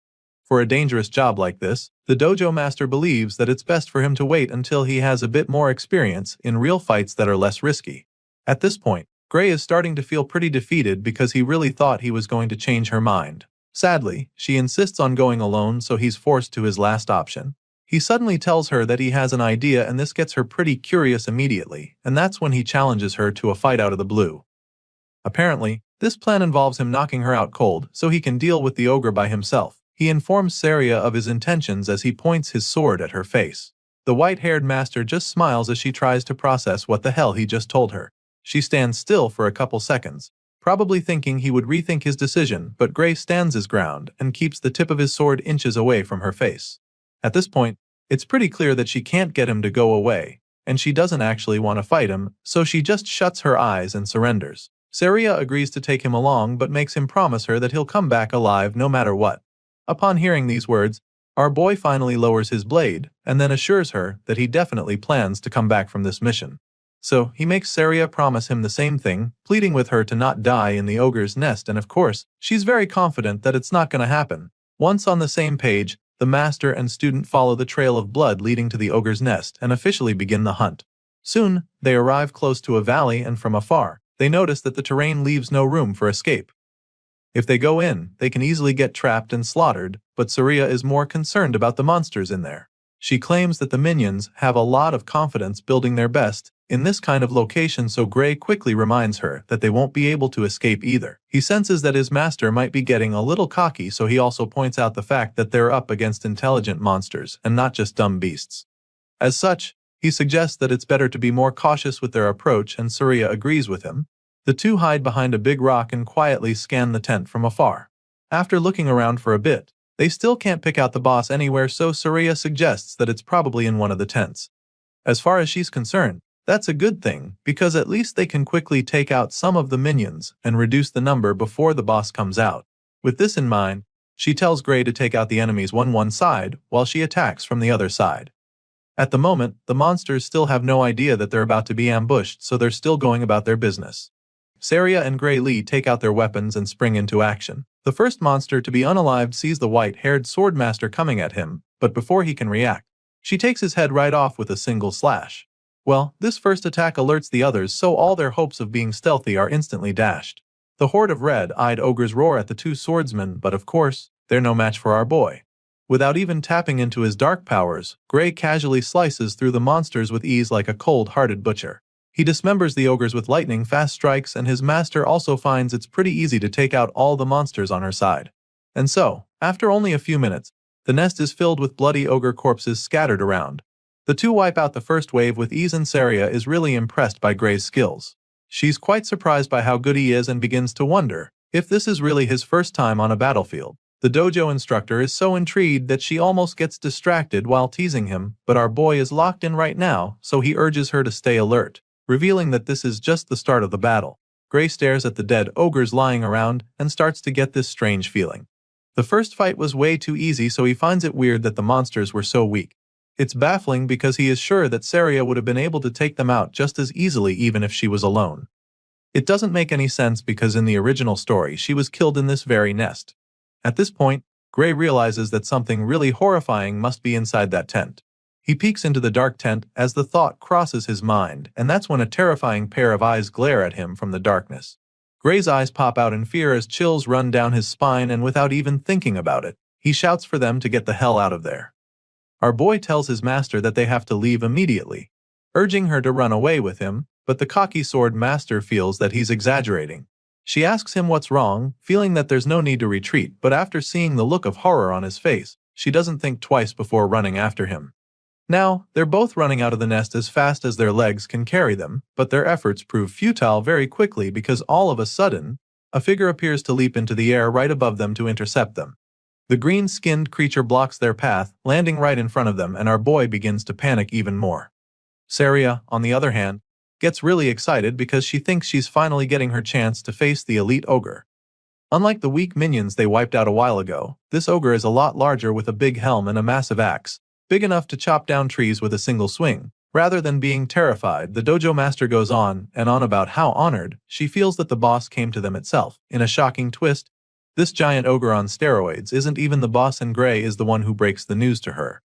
For a dangerous job like this, the dojo master believes that it's best for him to wait until he has a bit more experience in real fights that are less risky. At this point, Gray is starting to feel pretty defeated because he really thought he was going to change her mind. Sadly, she insists on going alone, so he's forced to his last option. He suddenly tells her that he has an idea, and this gets her pretty curious immediately, and that's when he challenges her to a fight out of the blue. Apparently, this plan involves him knocking her out cold so he can deal with the ogre by himself. He informs Saria of his intentions as he points his sword at her face. The white-haired master just smiles as she tries to process what the hell he just told her. She stands still for a couple seconds, probably thinking he would rethink his decision, but Gray stands his ground and keeps the tip of his sword inches away from her face. At this point, it's pretty clear that she can't get him to go away, and she doesn't actually want to fight him, so she just shuts her eyes and surrenders. Saria agrees to take him along but makes him promise her that he'll come back alive no matter what. Upon hearing these words, our boy finally lowers his blade and then assures her that he definitely plans to come back from this mission. So, he makes Saria promise him the same thing, pleading with her to not die in the ogre's nest, and of course, she's very confident that it's not going to happen. Once on the same page, the master and student follow the trail of blood leading to the ogre's nest and officially begin the hunt. Soon, they arrive close to a valley, and from afar, they notice that the terrain leaves no room for escape. If they go in, they can easily get trapped and slaughtered, but Saria is more concerned about the monsters in there. She claims that the minions have a lot of confidence building their best in this kind of location, so Gray quickly reminds her that they won't be able to escape either. He senses that his master might be getting a little cocky, so he also points out the fact that they're up against intelligent monsters and not just dumb beasts. As such, he suggests that it's better to be more cautious with their approach, and Saria agrees with him. The two hide behind a big rock and quietly scan the tent from afar. After looking around for a bit, they still can't pick out the boss anywhere, so Saria suggests that it's probably in one of the tents. As far as she's concerned, that's a good thing, because at least they can quickly take out some of the minions and reduce the number before the boss comes out. With this in mind, she tells Gray to take out the enemies on one side while she attacks from the other side. At the moment, the monsters still have no idea that they're about to be ambushed, so they're still going about their business. Saria and Gray Lee take out their weapons and spring into action. The first monster to be unalived sees the white-haired swordmaster coming at him, but before he can react, she takes his head right off with a single slash. Well, this first attack alerts the others, so all their hopes of being stealthy are instantly dashed. The horde of red-eyed ogres roar at the two swordsmen, but of course, they're no match for our boy. Without even tapping into his dark powers, Gray casually slices through the monsters with ease like a cold-hearted butcher. He dismembers the ogres with lightning-fast strikes, and his master also finds it's pretty easy to take out all the monsters on her side. And so, after only a few minutes, the nest is filled with bloody ogre corpses scattered around. The two wipe out the first wave with ease, and Saria is really impressed by Gray's skills. She's quite surprised by how good he is and begins to wonder if this is really his first time on a battlefield. The dojo instructor is so intrigued that she almost gets distracted while teasing him, but our boy is locked in right now, so he urges her to stay alert, revealing that this is just the start of the battle. Gray stares at the dead ogres lying around and starts to get this strange feeling. The first fight was way too easy, so he finds it weird that the monsters were so weak. It's baffling because he is sure that Saria would have been able to take them out just as easily even if she was alone. It doesn't make any sense because in the original story she was killed in this very nest. At this point, Gray realizes that something really horrifying must be inside that tent. He peeks into the dark tent as the thought crosses his mind, and that's when a terrifying pair of eyes glare at him from the darkness. Gray's eyes pop out in fear as chills run down his spine, and without even thinking about it, he shouts for them to get the hell out of there. Our boy tells his master that they have to leave immediately, urging her to run away with him, but the cocky sword master feels that he's exaggerating. She asks him what's wrong, feeling that there's no need to retreat, but after seeing the look of horror on his face, she doesn't think twice before running after him. Now, they're both running out of the nest as fast as their legs can carry them, but their efforts prove futile very quickly because all of a sudden, a figure appears to leap into the air right above them to intercept them. The green-skinned creature blocks their path, landing right in front of them, and our boy begins to panic even more. Saria, on the other hand, gets really excited because she thinks she's finally getting her chance to face the elite ogre. Unlike the weak minions they wiped out a while ago, this ogre is a lot larger with a big helm and a massive axe, big enough to chop down trees with a single swing. Rather than being terrified, the dojo master goes on and on about how honored she feels that the boss came to them itself. In a shocking twist, this giant ogre on steroids isn't even the boss, and Gray is the one who breaks the news to her.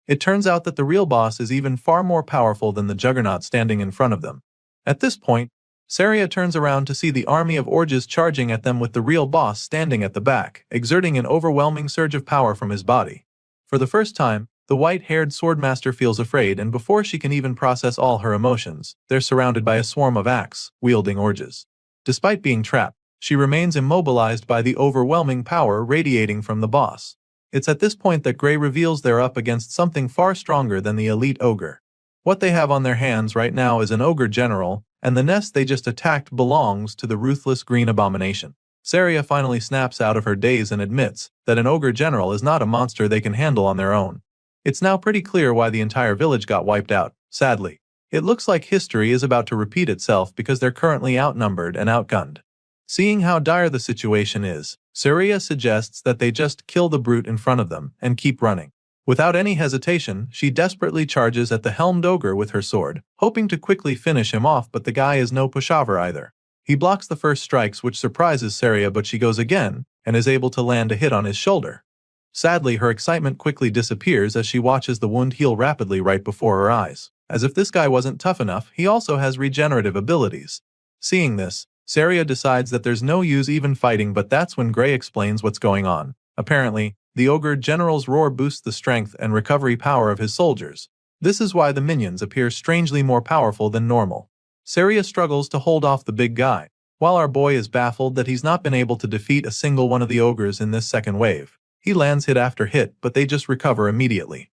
It turns out that the real boss is even far more powerful than the juggernaut standing in front of them. At this point, Saria turns around to see the army of orges charging at them with the real boss standing at the back, exerting an overwhelming surge of power from his body. For the first time, the white-haired swordmaster feels afraid, and before she can even process all her emotions, they're surrounded by a swarm of axe-wielding orges. Despite being trapped, she remains immobilized by the overwhelming power radiating from the boss. It's at this point that Gray reveals they're up against something far stronger than the elite ogre. What they have on their hands right now is an ogre general, and the nest they just attacked belongs to the ruthless green abomination. Saria finally snaps out of her daze and admits that an ogre general is not a monster they can handle on their own. It's now pretty clear why the entire village got wiped out, sadly. It looks like history is about to repeat itself because they're currently outnumbered and outgunned. Seeing how dire the situation is, Saria suggests that they just kill the brute in front of them and keep running. Without any hesitation, she desperately charges at the helmed ogre with her sword, hoping to quickly finish him off, but the guy is no pushover either. He blocks the first strikes, which surprises Saria, but she goes again and is able to land a hit on his shoulder. Sadly, her excitement quickly disappears as she watches the wound heal rapidly right before her eyes. As if this guy wasn't tough enough, he also has regenerative abilities. Seeing this, Saria decides that there's no use even fighting, but that's when Gray explains what's going on. Apparently, the ogre general's roar boosts the strength and recovery power of his soldiers. This is why the minions appear strangely more powerful than normal. Saria struggles to hold off the big guy, while our boy is baffled that he's not been able to defeat a single one of the ogres in this second wave. He lands hit after hit, but they just recover immediately.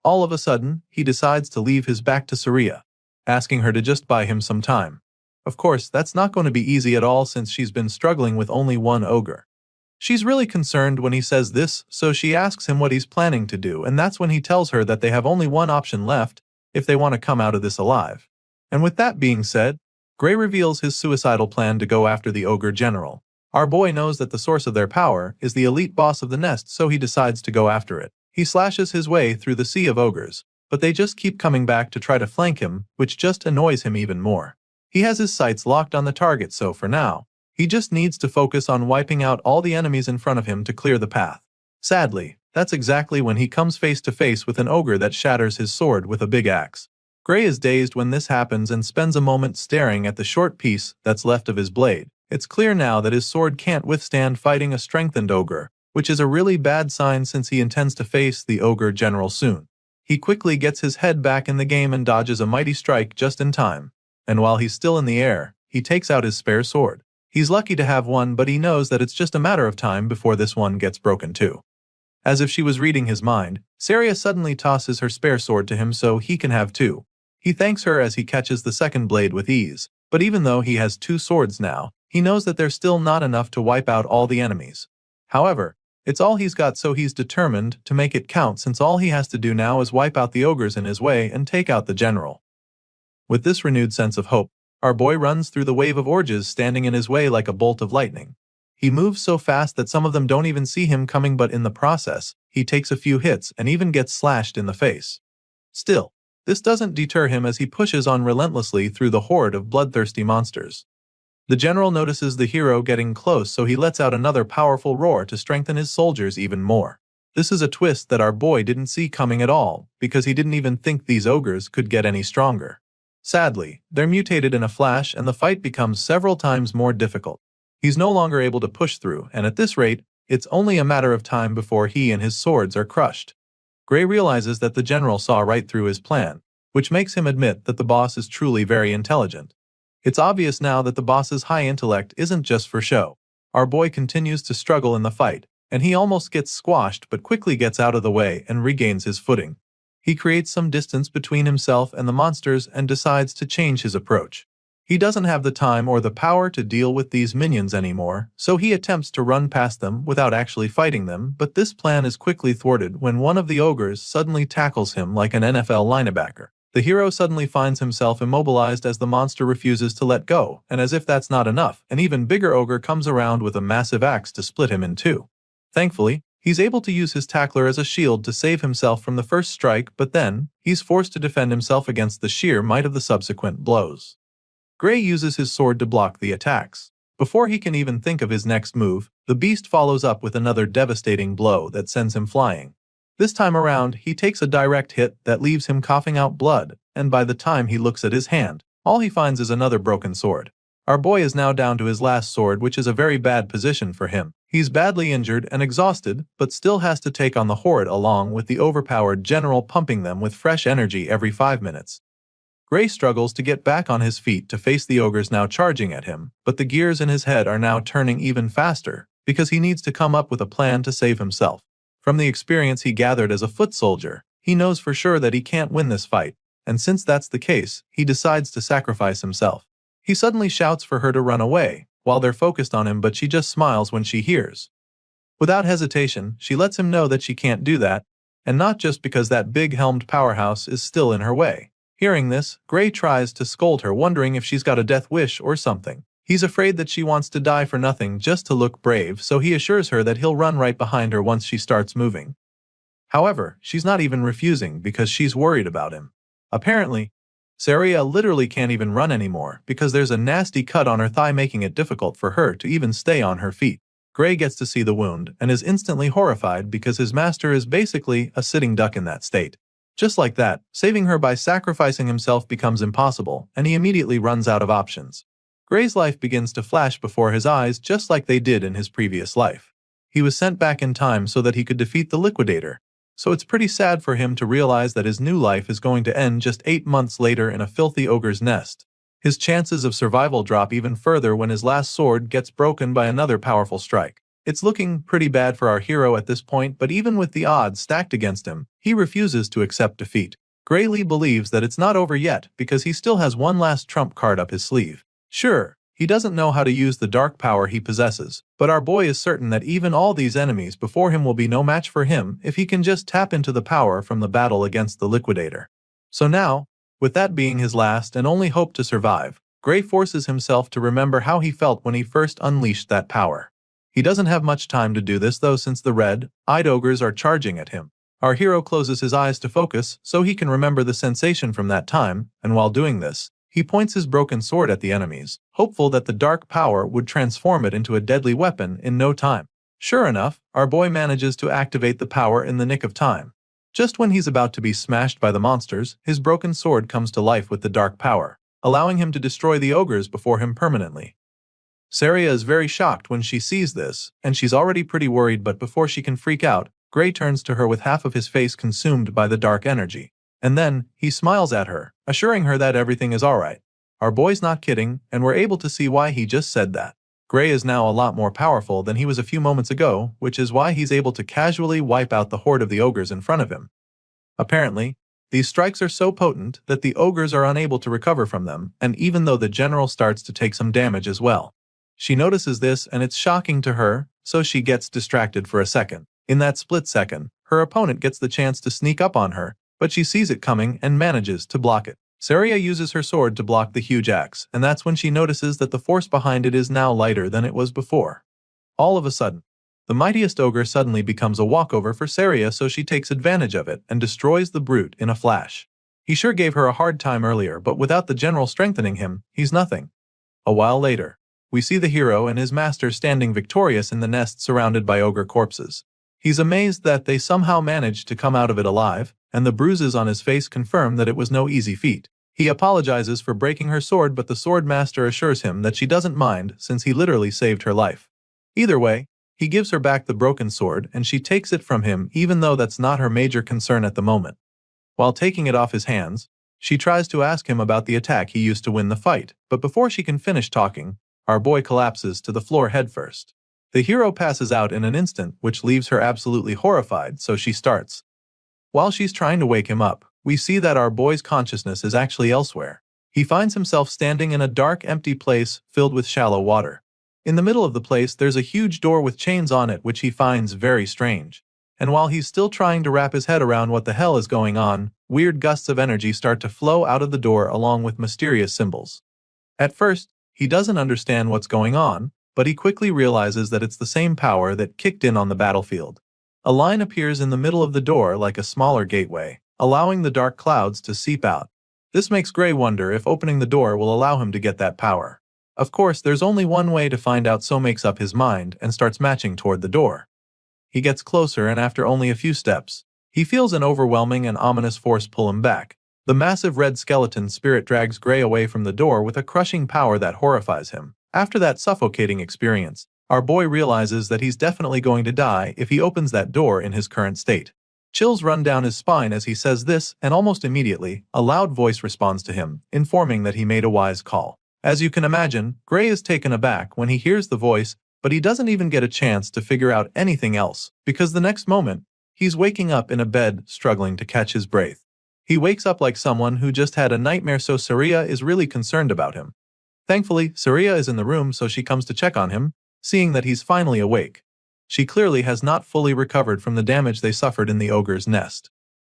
All of a sudden, he decides to leave his back to Saria, asking her to just buy him some time. Of course, that's not going to be easy at all since she's been struggling with only one ogre. She's really concerned when he says this, so she asks him what he's planning to do, and that's when he tells her that they have only one option left if they want to come out of this alive. And with that being said, Gray reveals his suicidal plan to go after the ogre general. Our boy knows that the source of their power is the elite boss of the nest, so he decides to go after it. He slashes his way through the sea of ogres, but they just keep coming back to try to flank him, which just annoys him even more. He has his sights locked on the target, so for now, he just needs to focus on wiping out all the enemies in front of him to clear the path. Sadly, that's exactly when he comes face to face with an ogre that shatters his sword with a big axe. Gray is dazed when this happens and spends a moment staring at the short piece that's left of his blade. It's clear now that his sword can't withstand fighting a strengthened ogre, which is a really bad sign since he intends to face the ogre general soon. He quickly gets his head back in the game and dodges a mighty strike just in time. And while he's still in the air, he takes out his spare sword. He's lucky to have one, but he knows that it's just a matter of time before this one gets broken too. As if she was reading his mind, Saria suddenly tosses her spare sword to him so he can have two. He thanks her as he catches the second blade with ease, but even though he has two swords now, he knows that there's still not enough to wipe out all the enemies. However, it's all he's got, so he's determined to make it count, since all he has to do now is wipe out the ogres in his way and take out the general. With this renewed sense of hope, our boy runs through the wave of orges standing in his way like a bolt of lightning. He moves so fast that some of them don't even see him coming, but in the process, he takes a few hits and even gets slashed in the face. Still, this doesn't deter him as he pushes on relentlessly through the horde of bloodthirsty monsters. The general notices the hero getting close, so he lets out another powerful roar to strengthen his soldiers even more. This is a twist that our boy didn't see coming at all, because he didn't even think these ogres could get any stronger. Sadly, they're mutated in a flash and the fight becomes several times more difficult. He's no longer able to push through, and at this rate, it's only a matter of time before he and his swords are crushed. Gray realizes that the general saw right through his plan, which makes him admit that the boss is truly very intelligent. It's obvious now that the boss's high intellect isn't just for show. Our boy continues to struggle in the fight, and he almost gets squashed but quickly gets out of the way and regains his footing. He creates some distance between himself and the monsters and decides to change his approach. He doesn't have the time or the power to deal with these minions anymore, so he attempts to run past them without actually fighting them, but this plan is quickly thwarted when one of the ogres suddenly tackles him like an NFL linebacker. The hero suddenly finds himself immobilized as the monster refuses to let go, and as if that's not enough, an even bigger ogre comes around with a massive axe to split him in two. Thankfully, he's able to use his tackler as a shield to save himself from the first strike, but then, he's forced to defend himself against the sheer might of the subsequent blows. Gray uses his sword to block the attacks. Before he can even think of his next move, the beast follows up with another devastating blow that sends him flying. This time around, he takes a direct hit that leaves him coughing out blood, and by the time he looks at his hand, all he finds is another broken sword. Our boy is now down to his last sword, which is a very bad position for him. He's badly injured and exhausted, but still has to take on the horde along with the overpowered general pumping them with fresh energy every 5 minutes. Gray struggles to get back on his feet to face the ogres now charging at him, but the gears in his head are now turning even faster, because he needs to come up with a plan to save himself. From the experience he gathered as a foot soldier, he knows for sure that he can't win this fight, and since that's the case, he decides to sacrifice himself. He suddenly shouts for her to run away, while they're focused on him, but she just smiles when she hears. Without hesitation, she lets him know that she can't do that, and not just because that big-helmed powerhouse is still in her way. Hearing this, Gray tries to scold her, wondering if she's got a death wish or something. He's afraid that she wants to die for nothing just to look brave, so he assures her that he'll run right behind her once she starts moving. However, she's not even refusing because she's worried about him. Apparently, Saria literally can't even run anymore because there's a nasty cut on her thigh, making it difficult for her to even stay on her feet. Gray gets to see the wound and is instantly horrified because his master is basically a sitting duck in that state. Just like that, saving her by sacrificing himself becomes impossible, and he immediately runs out of options. Gray's life begins to flash before his eyes just like they did in his previous life. He was sent back in time so that he could defeat the Liquidator, so it's pretty sad for him to realize that his new life is going to end just 8 months later in a filthy ogre's nest. His chances of survival drop even further when his last sword gets broken by another powerful strike. It's looking pretty bad for our hero at this point, but even with the odds stacked against him, he refuses to accept defeat. Gray Lee believes that it's not over yet because he still has one last trump card up his sleeve. Sure, he doesn't know how to use the dark power he possesses, but our boy is certain that even all these enemies before him will be no match for him if he can just tap into the power from the battle against the Liquidator. So now, with that being his last and only hope to survive, Gray forces himself to remember how he felt when he first unleashed that power. He doesn't have much time to do this though, since the red-eyed ogres are charging at him. Our hero closes his eyes to focus so he can remember the sensation from that time, and while doing this, he points his broken sword at the enemies, hopeful that the dark power would transform it into a deadly weapon in no time. Sure enough, our boy manages to activate the power in the nick of time. Just when he's about to be smashed by the monsters, his broken sword comes to life with the dark power, allowing him to destroy the ogres before him permanently. Saria is very shocked when she sees this, and she's already pretty worried, but before she can freak out, Gray turns to her with half of his face consumed by the dark energy. And then, he smiles at her, assuring her that everything is alright. Our boy's not kidding, and we're able to see why he just said that. Gray is now a lot more powerful than he was a few moments ago, which is why he's able to casually wipe out the horde of the ogres in front of him. Apparently, these strikes are so potent that the ogres are unable to recover from them, and even though the general starts to take some damage as well. She notices this and it's shocking to her, so she gets distracted for a second. In that split second, her opponent gets the chance to sneak up on her, but she sees it coming and manages to block it. Saria uses her sword to block the huge axe, and that's when she notices that the force behind it is now lighter than it was before. All of a sudden, the mightiest ogre suddenly becomes a walkover for Saria, so she takes advantage of it and destroys the brute in a flash. He sure gave her a hard time earlier, but without the general strengthening him, he's nothing. A while later, we see the hero and his master standing victorious in the nest surrounded by ogre corpses. He's amazed that they somehow managed to come out of it alive, and the bruises on his face confirm that it was no easy feat. He apologizes for breaking her sword, but the sword master assures him that she doesn't mind since he literally saved her life. Either way, he gives her back the broken sword and she takes it from him, even though that's not her major concern at the moment. While taking it off his hands, she tries to ask him about the attack he used to win the fight, but before she can finish talking, our boy collapses to the floor headfirst. The hero passes out in an instant, which leaves her absolutely horrified, so she starts. While she's trying to wake him up, we see that our boy's consciousness is actually elsewhere. He finds himself standing in a dark, empty place filled with shallow water. In the middle of the place, there's a huge door with chains on it, which he finds very strange. And while he's still trying to wrap his head around what the hell is going on, weird gusts of energy start to flow out of the door along with mysterious symbols. At first, he doesn't understand what's going on, but he quickly realizes that it's the same power that kicked in on the battlefield. A line appears in the middle of the door like a smaller gateway, allowing the dark clouds to seep out. This makes Gray wonder if opening the door will allow him to get that power. Of course, there's only one way to find out, so makes up his mind and starts marching toward the door. He gets closer, and after only a few steps, he feels an overwhelming and ominous force pull him back. The massive red skeleton spirit drags Gray away from the door with a crushing power that horrifies him. After that suffocating experience, our boy realizes that he's definitely going to die if he opens that door in his current state. Chills run down his spine as he says this, and almost immediately, a loud voice responds to him, informing that he made a wise call. As you can imagine, Gray is taken aback when he hears the voice, but he doesn't even get a chance to figure out anything else, because the next moment, he's waking up in a bed struggling to catch his breath. He wakes up like someone who just had a nightmare, so Saria is really concerned about him. Thankfully, Saria is in the room, so she comes to check on him, seeing that he's finally awake. She clearly has not fully recovered from the damage they suffered in the ogre's nest.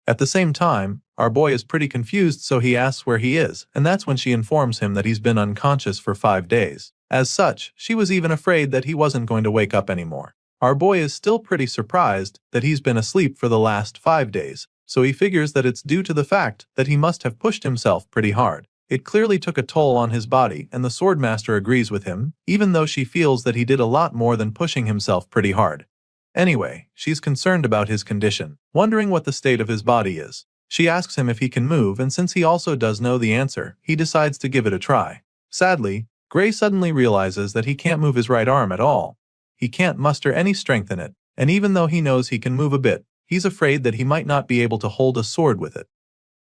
At the same time, our boy is pretty confused, so he asks where he is, and that's when she informs him that he's been unconscious for 5 days. As such, she was even afraid that he wasn't going to wake up anymore. Our boy is still pretty surprised that he's been asleep for the last 5 days, so he figures that it's due to the fact that he must have pushed himself pretty hard. It clearly took a toll on his body, and the Swordmaster agrees with him, even though she feels that he did a lot more than pushing himself pretty hard. Anyway, she's concerned about his condition, wondering what the state of his body is. She asks him if he can move, and since he also does know the answer, he decides to give it a try. Sadly, Gray suddenly realizes that he can't move his right arm at all. He can't muster any strength in it, and even though he knows he can move a bit, he's afraid that he might not be able to hold a sword with it.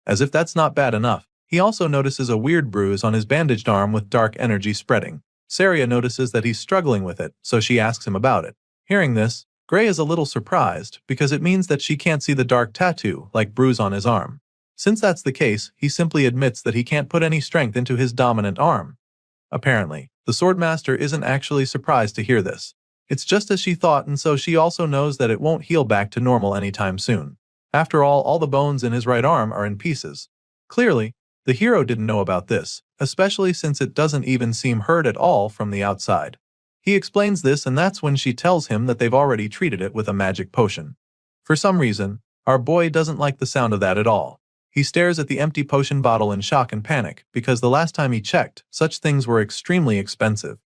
As if that's not bad enough, he also notices a weird bruise on his bandaged arm with dark energy spreading. Saria notices that he's struggling with it, so she asks him about it. Hearing this, Gray is a little surprised, because it means that she can't see the dark tattoo like bruise on his arm. Since that's the case, he simply admits that he can't put any strength into his dominant arm. Apparently, the Swordmaster isn't actually surprised to hear this. It's just as she thought, and so she also knows that it won't heal back to normal anytime soon. After all the bones in his right arm are in pieces. Clearly, the hero didn't know about this, especially since it doesn't even seem hurt at all from the outside. He explains this, and that's when she tells him that they've already treated it with a magic potion. For some reason, Our boy doesn't like the sound of that at all. He stares at the empty potion bottle in shock and panic because the last time he checked, such things were extremely expensive.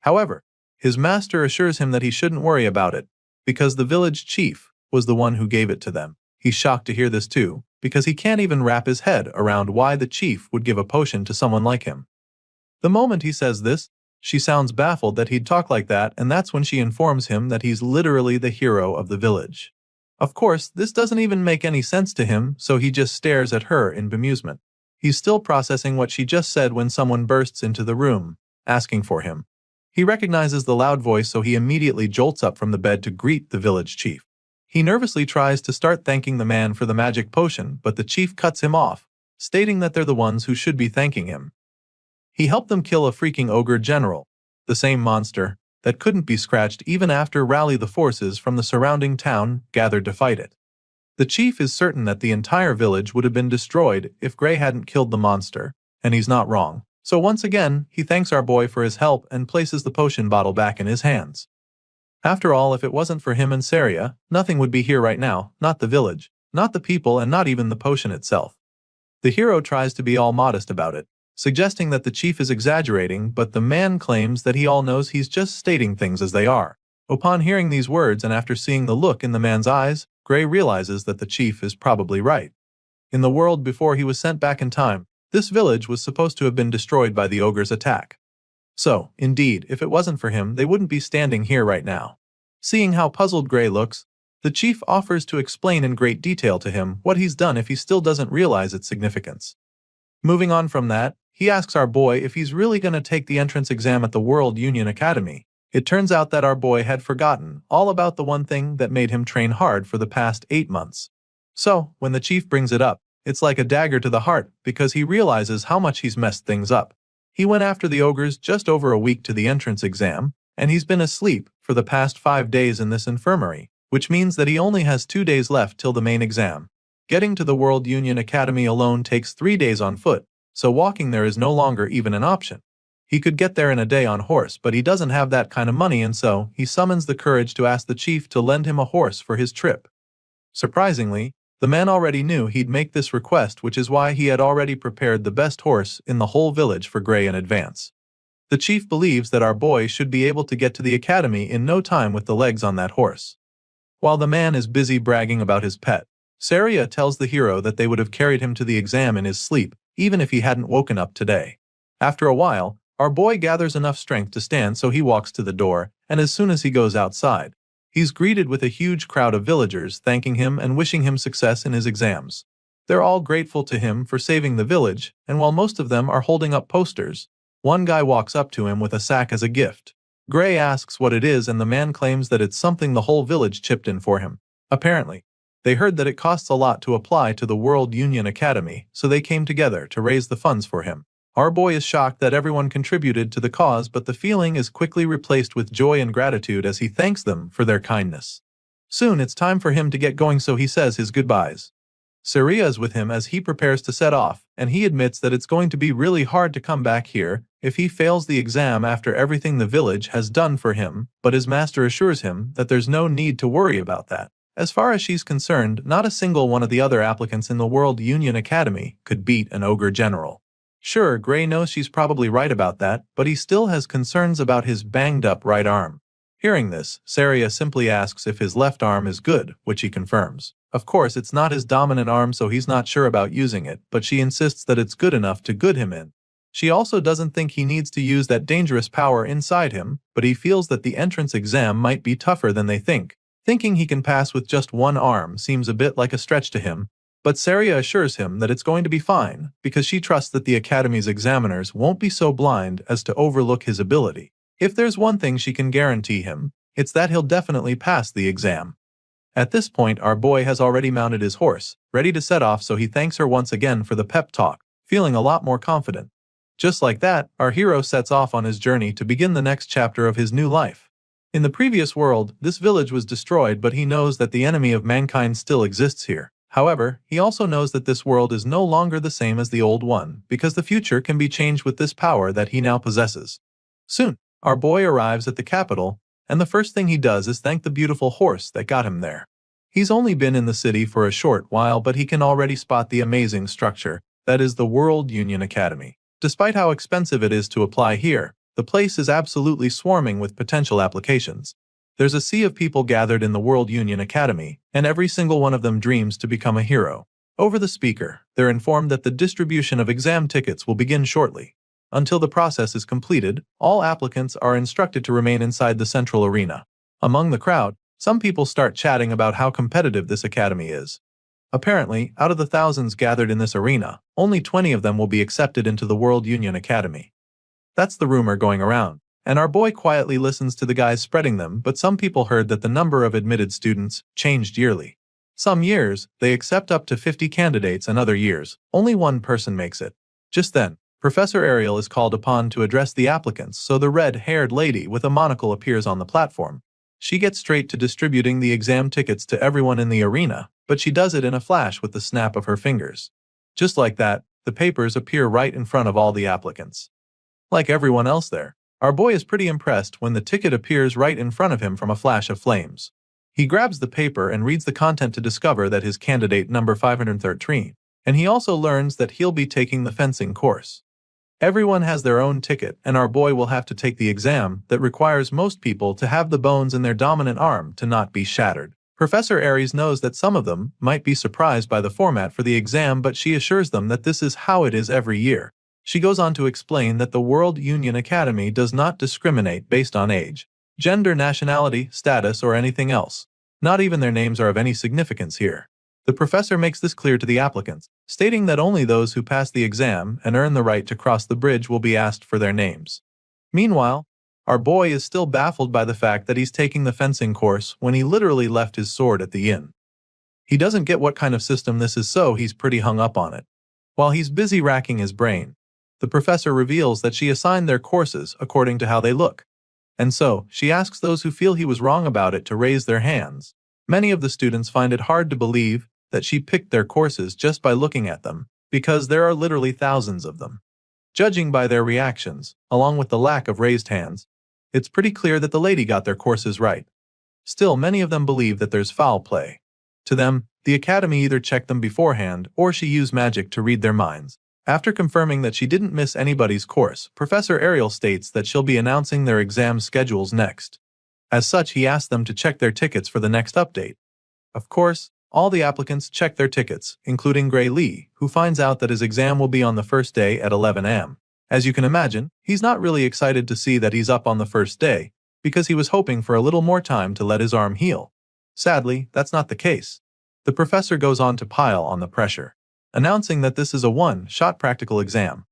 However, his master assures him that he shouldn't worry about it because the village chief was the one who gave it to them. He's shocked to hear this too, because he can't even wrap his head around why the chief would give a potion to someone like him. The moment he says this, she sounds baffled that he'd talk like that, and that's when she informs him that he's literally the hero of the village. Of course, this doesn't even make any sense to him, so he just stares at her in bemusement. He's still processing what she just said when someone bursts into the room, asking for him. He recognizes the loud voice, so he immediately jolts up from the bed to greet the village chief. He nervously tries to start thanking the man for the magic potion, but the chief cuts him off, stating that they're the ones who should be thanking him. He helped them kill a freaking ogre general, the same monster that couldn't be scratched even after rally the forces from the surrounding town gathered to fight it. The chief is certain that the entire village would have been destroyed if Gray hadn't killed the monster, and he's not wrong. So once again, he thanks our boy for his help and places the potion bottle back in his hands. After all, if it wasn't for him and Saria, nothing would be here right now, not the village, not the people, and not even the potion itself. The hero tries to be all modest about it, suggesting that the chief is exaggerating, but the man claims that he all knows he's just stating things as they are. Upon hearing these words and after seeing the look in the man's eyes, Gray realizes that the chief is probably right. In the world before he was sent back in time, this village was supposed to have been destroyed by the ogre's attack. So, indeed, if it wasn't for him, they wouldn't be standing here right now. Seeing how puzzled Gray looks, the chief offers to explain in great detail to him what he's done if he still doesn't realize its significance. Moving on from that, he asks our boy if he's really going to take the entrance exam at the World Union Academy. It turns out that our boy had forgotten all about the one thing that made him train hard for the past 8 months. So, when the chief brings it up, it's like a dagger to the heart because he realizes how much he's messed things up. He went after the ogres just over a week to the entrance exam, and he's been asleep for the past 5 days in this infirmary, which means that he only has 2 days left till the main exam. Getting to the World Union Academy alone takes 3 days on foot, so walking there is no longer even an option. He could get there in a day on horse, but he doesn't have that kind of money, and so he summons the courage to ask the chief to lend him a horse for his trip. Surprisingly, the man already knew he'd make this request, which is why he had already prepared the best horse in the whole village for Gray in advance. The chief believes that our boy should be able to get to the academy in no time with the legs on that horse. While the man is busy bragging about his pet, Saria tells the hero that they would have carried him to the exam in his sleep, even if he hadn't woken up today. After a while, our boy gathers enough strength to stand, so he walks to the door, and as soon as he goes outside, he's greeted with a huge crowd of villagers thanking him and wishing him success in his exams. They're all grateful to him for saving the village, and while most of them are holding up posters, one guy walks up to him with a sack as a gift. Gray asks what it is, and the man claims that it's something the whole village chipped in for him. Apparently, they heard that it costs a lot to apply to the World Union Academy, so they came together to raise the funds for him. Our boy is shocked that everyone contributed to the cause, but the feeling is quickly replaced with joy and gratitude as he thanks them for their kindness. Soon it's time for him to get going, so he says his goodbyes. Saria is with him as he prepares to set off, and he admits that it's going to be really hard to come back here if he fails the exam after everything the village has done for him, but his master assures him that there's no need to worry about that. As far as she's concerned, not a single one of the other applicants in the World Union Academy could beat an ogre general. Sure, Gray knows she's probably right about that, but he still has concerns about his banged-up right arm. Hearing this, Saria simply asks if his left arm is good, which he confirms. Of course, it's not his dominant arm, so he's not sure about using it, but she insists that it's good enough to good him in. She also doesn't think he needs to use that dangerous power inside him, but he feels that the entrance exam might be tougher than they think. Thinking he can pass with just one arm seems a bit like a stretch to him, but Saria assures him that it's going to be fine, because she trusts that the Academy's examiners won't be so blind as to overlook his ability. If there's one thing she can guarantee him, it's that he'll definitely pass the exam. At this point, our boy has already mounted his horse, ready to set off, so he thanks her once again for the pep talk, feeling a lot more confident. Just like that, our hero sets off on his journey to begin the next chapter of his new life. In the previous world, this village was destroyed, but he knows that the enemy of mankind still exists here. However, he also knows that this world is no longer the same as the old one, because the future can be changed with this power that he now possesses. Soon, our boy arrives at the capital, and the first thing he does is thank the beautiful horse that got him there. He's only been in the city for a short while, but he can already spot the amazing structure that is the World Union Academy. Despite how expensive it is to apply here, the place is absolutely swarming with potential applications. There's a sea of people gathered in the World Union Academy, and every single one of them dreams to become a hero. Over the speaker, they're informed that the distribution of exam tickets will begin shortly. Until the process is completed, all applicants are instructed to remain inside the central arena. Among the crowd, some people start chatting about how competitive this academy is. Apparently, out of the thousands gathered in this arena, only 20 of them will be accepted into the World Union Academy. That's the rumor going around, and our boy quietly listens to the guys spreading them, but some people heard that the number of admitted students changed yearly. Some years, they accept up to 50 candidates, and other years, only one person makes it. Just then, Professor Ariel is called upon to address the applicants, so the red-haired lady with a monocle appears on the platform. She gets straight to distributing the exam tickets to everyone in the arena, but she does it in a flash with the snap of her fingers. Just like that, the papers appear right in front of all the applicants. Like everyone else there, our boy is pretty impressed when the ticket appears right in front of him from a flash of flames. He grabs the paper and reads the content to discover that his candidate number 513, and he also learns that he'll be taking the fencing course. Everyone has their own ticket, and our boy will have to take the exam that requires most people to have the bones in their dominant arm to not be shattered. Professor Aries knows that some of them might be surprised by the format for the exam, but she assures them that this is how it is every year. She goes on to explain that the World Union Academy does not discriminate based on age, gender, nationality, status, or anything else. Not even their names are of any significance here. The professor makes this clear to the applicants, stating that only those who pass the exam and earn the right to cross the bridge will be asked for their names. Meanwhile, our boy is still baffled by the fact that he's taking the fencing course when he literally left his sword at the inn. He doesn't get what kind of system this is, so he's pretty hung up on it. While he's busy racking his brain, the professor reveals that she assigned their courses according to how they look. And so, she asks those who feel he was wrong about it to raise their hands. Many of the students find it hard to believe that she picked their courses just by looking at them, because there are literally thousands of them. Judging by their reactions, along with the lack of raised hands, it's pretty clear that the lady got their courses right. Still, many of them believe that there's foul play. To them, the academy either checked them beforehand or she used magic to read their minds. After confirming that she didn't miss anybody's course, Professor Ariel states that she'll be announcing their exam schedules next. As such, he asks them to check their tickets for the next update. Of course, all the applicants check their tickets, including Gray Lee, who finds out that his exam will be on the first day at 11 a.m. As you can imagine, he's not really excited to see that he's up on the first day, because he was hoping for a little more time to let his arm heal. Sadly, that's not the case. The professor goes on to pile on the pressure, announcing that this is a one-shot practical exam.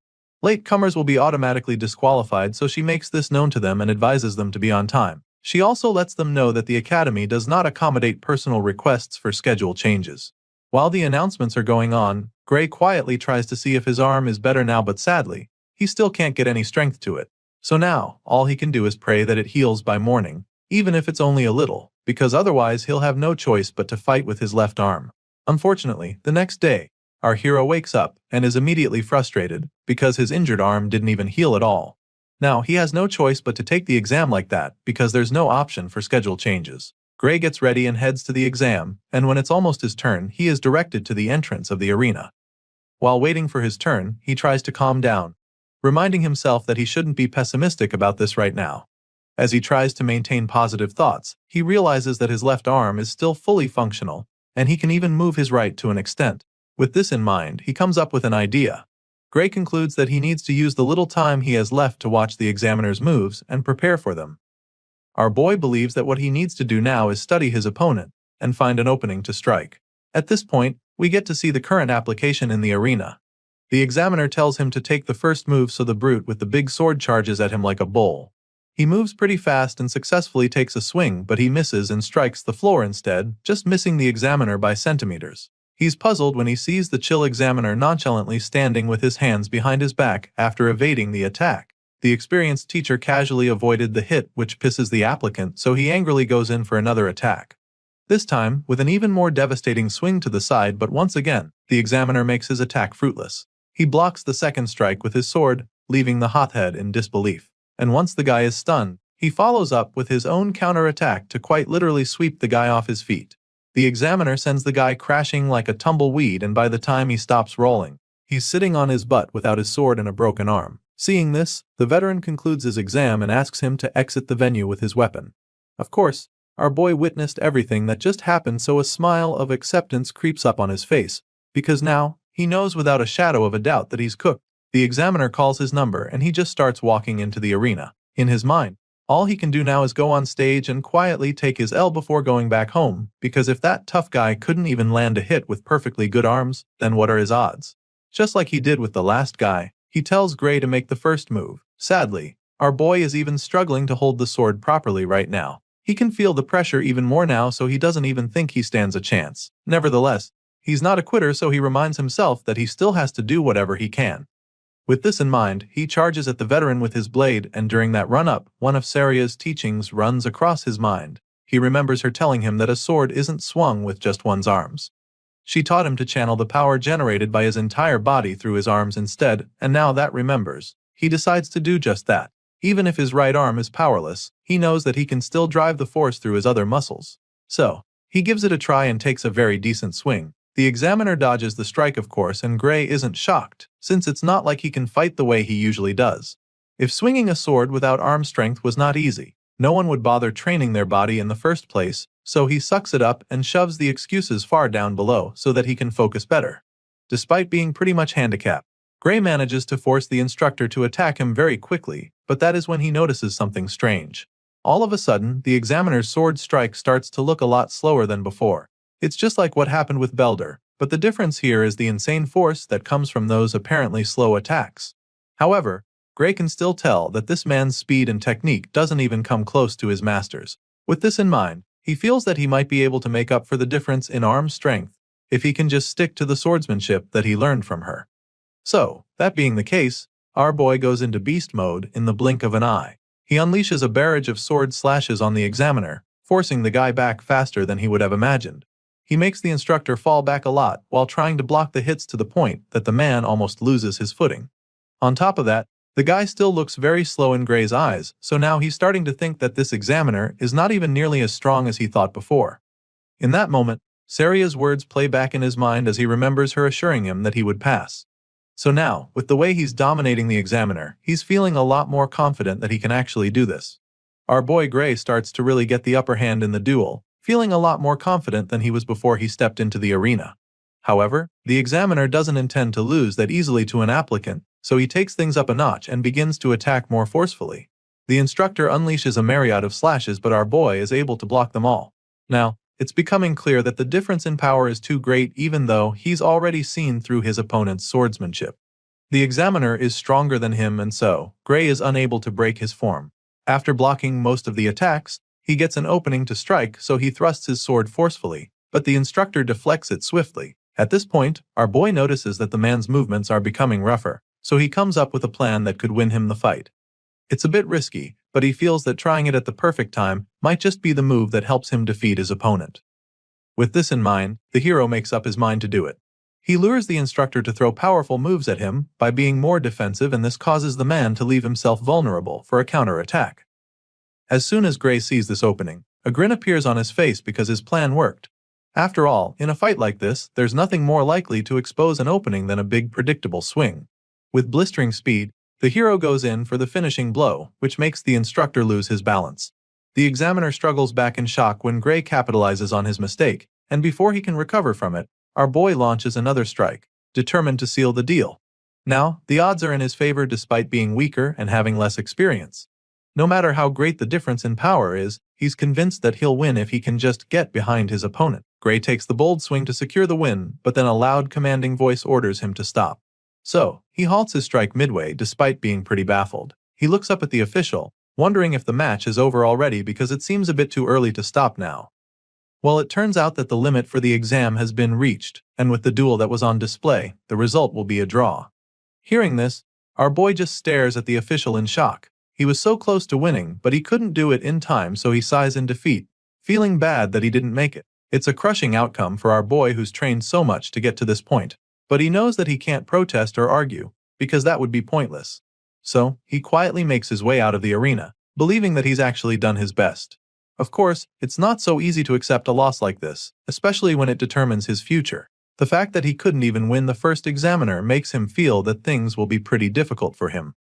Latecomers will be automatically disqualified, so she makes this known to them and advises them to be on time. She also lets them know that the academy does not accommodate personal requests for schedule changes. While the announcements are going on, Gray quietly tries to see if his arm is better now, but sadly, he still can't get any strength to it. So now, all he can do is pray that it heals by morning, even if it's only a little, because otherwise he'll have no choice but to fight with his left arm. Unfortunately, the next day, our hero wakes up and is immediately frustrated because his injured arm didn't even heal at all. Now, he has no choice but to take the exam like that because there's no option for schedule changes. Gray gets ready and heads to the exam, and when it's almost his turn, he is directed to the entrance of the arena. While waiting for his turn, he tries to calm down, reminding himself that he shouldn't be pessimistic about this right now. As he tries to maintain positive thoughts, he realizes that his left arm is still fully functional, and he can even move his right to an extent. With this in mind, he comes up with an idea. Gray concludes that he needs to use the little time he has left to watch the examiner's moves and prepare for them. Our boy believes that what he needs to do now is study his opponent and find an opening to strike. At this point, we get to see the current application in the arena. The examiner tells him to take the first move, so the brute with the big sword charges at him like a bull. He moves pretty fast and successfully takes a swing, but he misses and strikes the floor instead, just missing the examiner by centimeters. He's puzzled when he sees the chill examiner nonchalantly standing with his hands behind his back after evading the attack. The experienced teacher casually avoided the hit, which pisses the applicant, so he angrily goes in for another attack. This time, with an even more devastating swing to the side, but once again, the examiner makes his attack fruitless. He blocks the second strike with his sword, leaving the hothead in disbelief. And once the guy is stunned, he follows up with his own counterattack to quite literally sweep the guy off his feet. The examiner sends the guy crashing like a tumbleweed, and by the time he stops rolling, he's sitting on his butt without his sword and a broken arm. Seeing this, the veteran concludes his exam and asks him to exit the venue with his weapon. Of course, our boy witnessed everything that just happened, so a smile of acceptance creeps up on his face, because now, he knows without a shadow of a doubt that he's cooked. The examiner calls his number and he just starts walking into the arena. In his mind, all he can do now is go on stage and quietly take his L before going back home, because if that tough guy couldn't even land a hit with perfectly good arms, then what are his odds? Just like he did with the last guy, he tells Gray to make the first move. Sadly, our boy is even struggling to hold the sword properly right now. He can feel the pressure even more now, so he doesn't even think he stands a chance. Nevertheless, he's not a quitter, so he reminds himself that he still has to do whatever he can. With this in mind, he charges at the veteran with his blade, and during that run-up, one of Saria's teachings runs across his mind. He remembers her telling him that a sword isn't swung with just one's arms. She taught him to channel the power generated by his entire body through his arms instead, and now that remembers, he decides to do just that. Even if his right arm is powerless, he knows that he can still drive the force through his other muscles. So, he gives it a try and takes a very decent swing. The examiner dodges the strike, of course, and Gray isn't shocked, since it's not like he can fight the way he usually does. If swinging a sword without arm strength was not easy, no one would bother training their body in the first place, so he sucks it up and shoves the excuses far down below so that he can focus better. Despite being pretty much handicapped, Gray manages to force the instructor to attack him very quickly, but that is when he notices something strange. All of a sudden, the examiner's sword strike starts to look a lot slower than before. It's just like what happened with Belder, but the difference here is the insane force that comes from those apparently slow attacks. However, Gray can still tell that this man's speed and technique doesn't even come close to his master's. With this in mind, he feels that he might be able to make up for the difference in arm strength if he can just stick to the swordsmanship that he learned from her. So, that being the case, our boy goes into beast mode in the blink of an eye. He unleashes a barrage of sword slashes on the examiner, forcing the guy back faster than he would have imagined. He makes the instructor fall back a lot while trying to block the hits to the point that the man almost loses his footing. On top of that, the guy still looks very slow in Gray's eyes, so now he's starting to think that this examiner is not even nearly as strong as he thought before. In that moment, Saria's words play back in his mind as he remembers her assuring him that he would pass. So now, with the way he's dominating the examiner, he's feeling a lot more confident that he can actually do this. Our boy Gray starts to really get the upper hand in the duel, feeling a lot more confident than he was before he stepped into the arena. However, the examiner doesn't intend to lose that easily to an applicant, so he takes things up a notch and begins to attack more forcefully. The instructor unleashes a myriad of slashes, but our boy is able to block them all. Now, it's becoming clear that the difference in power is too great, even though he's already seen through his opponent's swordsmanship. The examiner is stronger than him, and so, Gray is unable to break his form. After blocking most of the attacks, he gets an opening to strike, so he thrusts his sword forcefully, but the instructor deflects it swiftly. At this point, our boy notices that the man's movements are becoming rougher, so he comes up with a plan that could win him the fight. It's a bit risky, but he feels that trying it at the perfect time might just be the move that helps him defeat his opponent. With this in mind, the hero makes up his mind to do it. He lures the instructor to throw powerful moves at him by being more defensive, and this causes the man to leave himself vulnerable for a counterattack. As soon as Gray sees this opening, a grin appears on his face because his plan worked. After all, in a fight like this, there's nothing more likely to expose an opening than a big predictable swing. With blistering speed, the hero goes in for the finishing blow, which makes the instructor lose his balance. The examiner struggles back in shock when Gray capitalizes on his mistake, and before he can recover from it, our boy launches another strike, determined to seal the deal. Now, the odds are in his favor despite being weaker and having less experience. No matter how great the difference in power is, he's convinced that he'll win if he can just get behind his opponent. Gray takes the bold swing to secure the win, but then a loud commanding voice orders him to stop. So, he halts his strike midway despite being pretty baffled. He looks up at the official, wondering if the match is over already because it seems a bit too early to stop now. Well, it turns out that the limit for the exam has been reached, and with the duel that was on display, the result will be a draw. Hearing this, our boy just stares at the official in shock. He was so close to winning, but he couldn't do it in time, so he sighs in defeat, feeling bad that he didn't make it. It's a crushing outcome for our boy who's trained so much to get to this point. But he knows that he can't protest or argue, because that would be pointless. So, he quietly makes his way out of the arena, believing that he's actually done his best. Of course, it's not so easy to accept a loss like this, especially when it determines his future. The fact that he couldn't even win the first examiner makes him feel that things will be pretty difficult for him.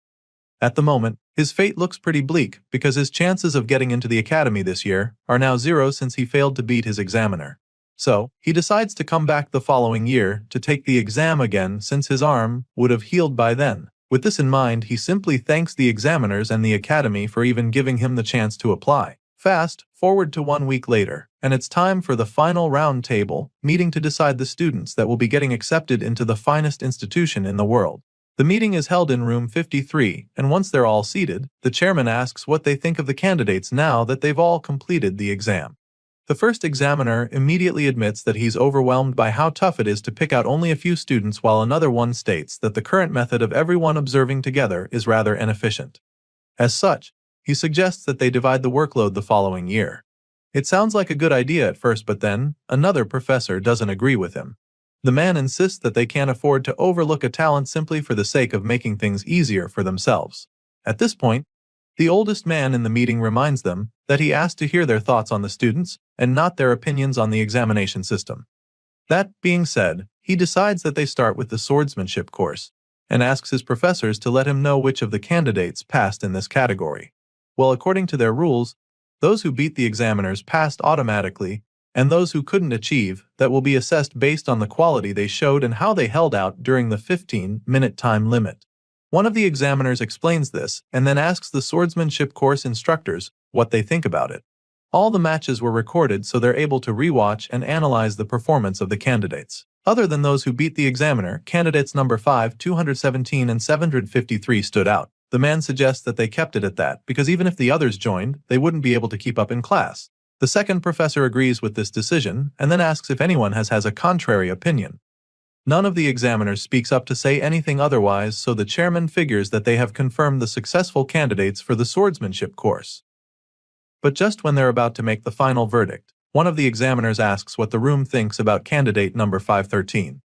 At the moment, his fate looks pretty bleak because his chances of getting into the academy this year are now zero since he failed to beat his examiner. So, he decides to come back the following year to take the exam again since his arm would have healed by then. With this in mind, he simply thanks the examiners and the academy for even giving him the chance to apply. Fast forward to 1 week later, and it's time for the final round table meeting to decide the students that will be getting accepted into the finest institution in the world. The meeting is held in room 53, and once they're all seated, the chairman asks what they think of the candidates now that they've all completed the exam. The first examiner immediately admits that he's overwhelmed by how tough it is to pick out only a few students, while another one states that the current method of everyone observing together is rather inefficient. As such, he suggests that they divide the workload the following year. It sounds like a good idea at first, but then, another professor doesn't agree with him. The man insists that they can't afford to overlook a talent simply for the sake of making things easier for themselves. At this point, the oldest man in the meeting reminds them that he asked to hear their thoughts on the students and not their opinions on the examination system. That being said, he decides that they start with the swordsmanship course and asks his professors to let him know which of the candidates passed in this category. Well, according to their rules, those who beat the examiners passed automatically, and those who couldn't achieve that will be assessed based on the quality they showed and how they held out during the 15-minute time limit. One of the examiners explains this and then asks the swordsmanship course instructors what they think about it. All the matches were recorded so they're able to rewatch and analyze the performance of the candidates. Other than those who beat the examiner, candidates number 5, 217 and 753 stood out. The man suggests that they kept it at that because even if the others joined, they wouldn't be able to keep up in class. The second professor agrees with this decision and then asks if anyone has a contrary opinion. None of the examiners speaks up to say anything otherwise, so the chairman figures that they have confirmed the successful candidates for the swordsmanship course. But just when they're about to make the final verdict, one of the examiners asks what the room thinks about candidate number 513.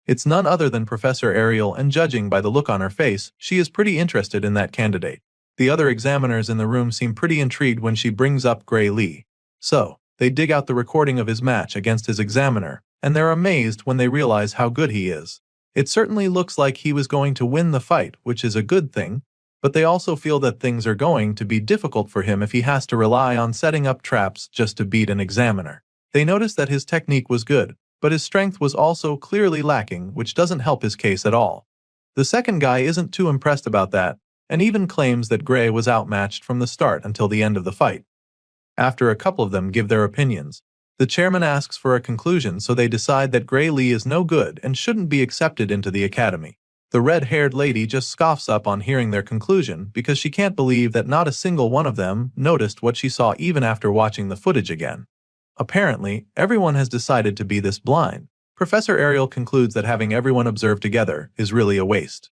It's none other than Professor Ariel, and judging by the look on her face, she is pretty interested in that candidate. The other examiners in the room seem pretty intrigued when she brings up Gray Lee. So, they dig out the recording of his match against his examiner, and they're amazed when they realize how good he is. It certainly looks like he was going to win the fight, which is a good thing, but they also feel that things are going to be difficult for him if he has to rely on setting up traps just to beat an examiner. They notice that his technique was good, but his strength was also clearly lacking, which doesn't help his case at all. The second guy isn't too impressed about that, and even claims that Gray was outmatched from the start until the end of the fight. After a couple of them give their opinions, the chairman asks for a conclusion, so they decide that Gray Lee is no good and shouldn't be accepted into the academy. The red-haired lady just scoffs up on hearing their conclusion because she can't believe that not a single one of them noticed what she saw even after watching the footage again. Apparently, everyone has decided to be this blind. Professor Ariel concludes that having everyone observe together is really a waste.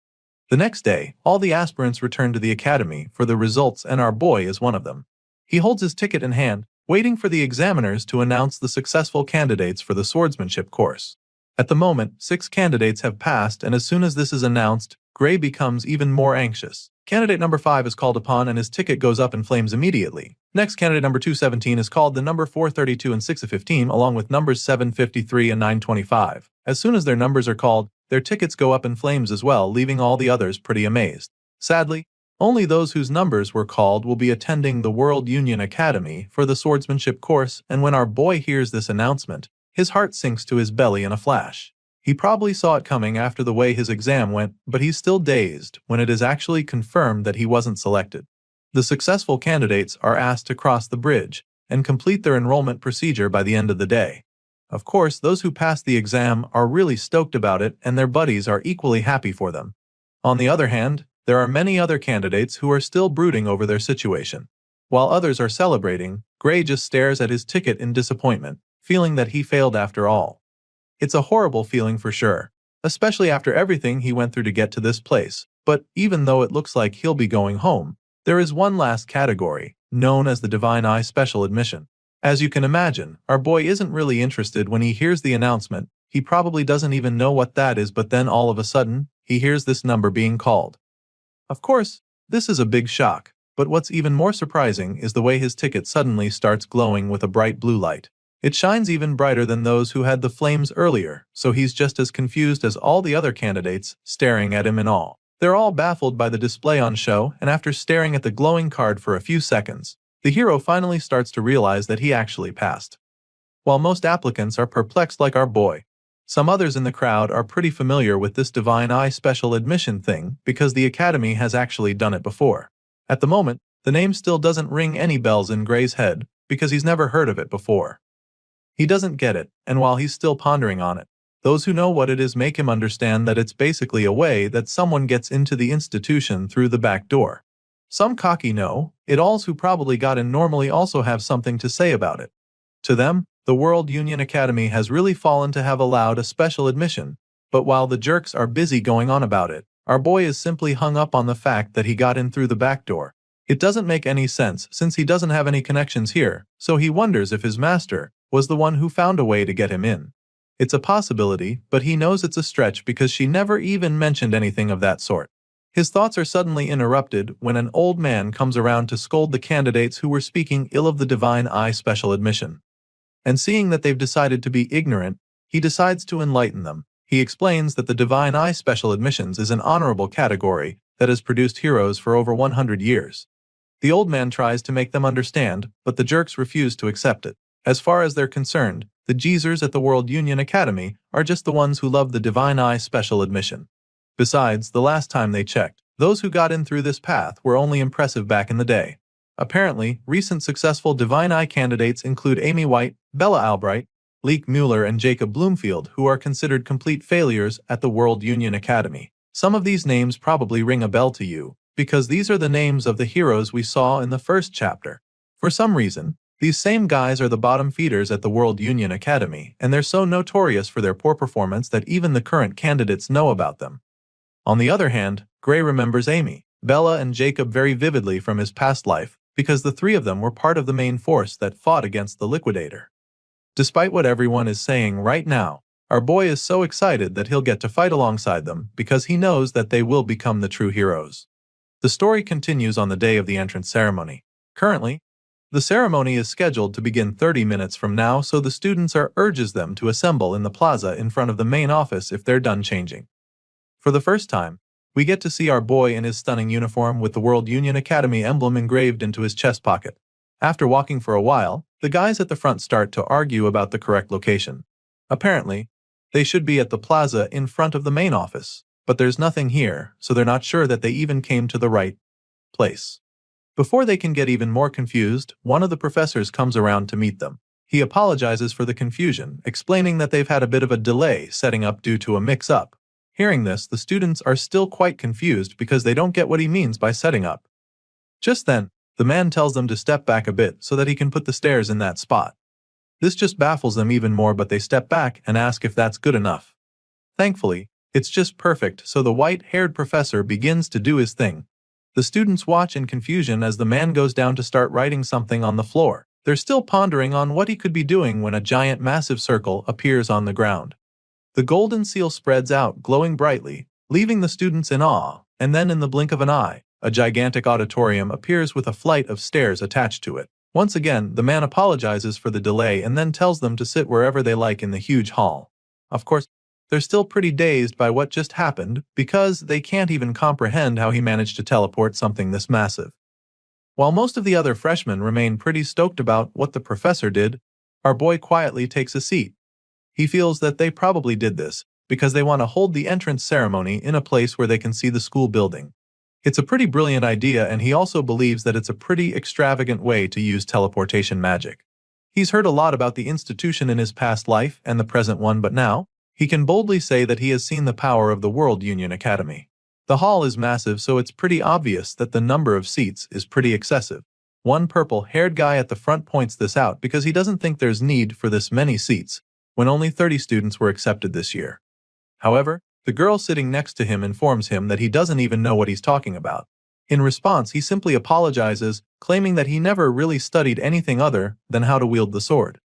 The next day, all the aspirants return to the academy for the results, and our boy is one of them. He holds his ticket in hand, waiting for the examiners to announce the successful candidates for the swordsmanship course. At the moment, 6 candidates have passed, and as soon as this is announced, Gray becomes even more anxious. Candidate number 5 is called upon and his ticket goes up in flames immediately. Next, candidate number 217 is called, the number 432 and 615 along with numbers 753 and 925. As soon as their numbers are called, their tickets go up in flames as well, leaving all the others pretty amazed. Sadly, only those whose numbers were called will be attending the World Union Academy for the swordsmanship course, and when our boy hears this announcement, his heart sinks to his belly in a flash. He probably saw it coming after the way his exam went, but he's still dazed when it is actually confirmed that he wasn't selected. The successful candidates are asked to cross the bridge and complete their enrollment procedure by the end of the day. Of course, those who passed the exam are really stoked about it, and their buddies are equally happy for them. On the other hand, there are many other candidates who are still brooding over their situation. While others are celebrating, Gray just stares at his ticket in disappointment, feeling that he failed after all. It's a horrible feeling for sure, especially after everything he went through to get to this place, but even though it looks like he'll be going home, there is one last category, known as the Divine Eye Special Admission. As you can imagine, our boy isn't really interested when he hears the announcement. He probably doesn't even know what that is, but then all of a sudden, he hears this number being called. Of course, this is a big shock. But what's even more surprising is the way his ticket suddenly starts glowing with a bright blue light. It shines even brighter than those who had the flames earlier, so he's just as confused as all the other candidates, staring at him in awe. They're all baffled by the display on show, and after staring at the glowing card for a few seconds, the hero finally starts to realize that he actually passed. While most applicants are perplexed like our boy, some others in the crowd are pretty familiar with this Divine Eye special admission thing because the Academy has actually done it before. At the moment, the name still doesn't ring any bells in Gray's head because he's never heard of it before. He doesn't get it, and while he's still pondering on it, those who know what it is make him understand that it's basically a way that someone gets into the institution through the back door. Some cocky know-it-alls who probably got in normally also have something to say about it. To them, the World Union Academy has really fallen to have allowed a special admission, but while the jerks are busy going on about it, our boy is simply hung up on the fact that he got in through the back door. It doesn't make any sense since he doesn't have any connections here, so he wonders if his master was the one who found a way to get him in. It's a possibility, but he knows it's a stretch because she never even mentioned anything of that sort. His thoughts are suddenly interrupted when an old man comes around to scold the candidates who were speaking ill of the Divine Eye special admission. And seeing that they've decided to be ignorant, he decides to enlighten them. He explains that the Divine Eye special admissions is an honorable category that has produced heroes for over 100 years. The old man tries to make them understand, but the jerks refuse to accept it. As far as they're concerned, the geezers at the World Union Academy are just the ones who love the Divine Eye special admission. Besides, the last time they checked, those who got in through this path were only impressive back in the day. Apparently, recent successful Divine Eye candidates include Amy White, Bella Albright, Leek Mueller and Jacob Bloomfield, who are considered complete failures at the World Union Academy. Some of these names probably ring a bell to you, because these are the names of the heroes we saw in the first chapter. For some reason, these same guys are the bottom feeders at the World Union Academy, and they're so notorious for their poor performance that even the current candidates know about them. On the other hand, Gray remembers Amy, Bella and Jacob very vividly from his past life, because the three of them were part of the main force that fought against the Liquidator. Despite what everyone is saying right now, our boy is so excited that he'll get to fight alongside them because he knows that they will become the true heroes. The story continues on the day of the entrance ceremony. Currently, the ceremony is scheduled to begin 30 minutes from now, so the students urges them to assemble in the plaza in front of the main office if they're done changing. For the first time, we get to see our boy in his stunning uniform with the World Union Academy emblem engraved into his chest pocket. After walking for a while, the guys at the front start to argue about the correct location. Apparently, they should be at the plaza in front of the main office, but there's nothing here, so they're not sure that they even came to the right place. Before they can get even more confused, one of the professors comes around to meet them. He apologizes for the confusion, explaining that they've had a bit of a delay setting up due to a mix-up. Hearing this, the students are still quite confused because they don't get what he means by setting up. Just then, the man tells them to step back a bit so that he can put the stairs in that spot. This just baffles them even more, but they step back and ask if that's good enough. Thankfully, it's just perfect, so the white-haired professor begins to do his thing. The students watch in confusion as the man goes down to start writing something on the floor. They're still pondering on what he could be doing when a giant massive circle appears on the ground. The golden seal spreads out, glowing brightly, leaving the students in awe, and then in the blink of an eye, a gigantic auditorium appears with a flight of stairs attached to it. Once again, the man apologizes for the delay and then tells them to sit wherever they like in the huge hall. Of course, they're still pretty dazed by what just happened because they can't even comprehend how he managed to teleport something this massive. While most of the other freshmen remain pretty stoked about what the professor did, our boy quietly takes a seat. He feels that they probably did this because they want to hold the entrance ceremony in a place where they can see the school building. It's a pretty brilliant idea, and he also believes that it's a pretty extravagant way to use teleportation magic. He's heard a lot about the institution in his past life and the present one, but now, he can boldly say that he has seen the power of the World Union Academy. The hall is massive, so it's pretty obvious that the number of seats is pretty excessive. One purple-haired guy at the front points this out because he doesn't think there's need for this many seats, when only 30 students were accepted this year. However, the girl sitting next to him informs him that he doesn't even know what he's talking about. In response, he simply apologizes, claiming that he never really studied anything other than how to wield the sword.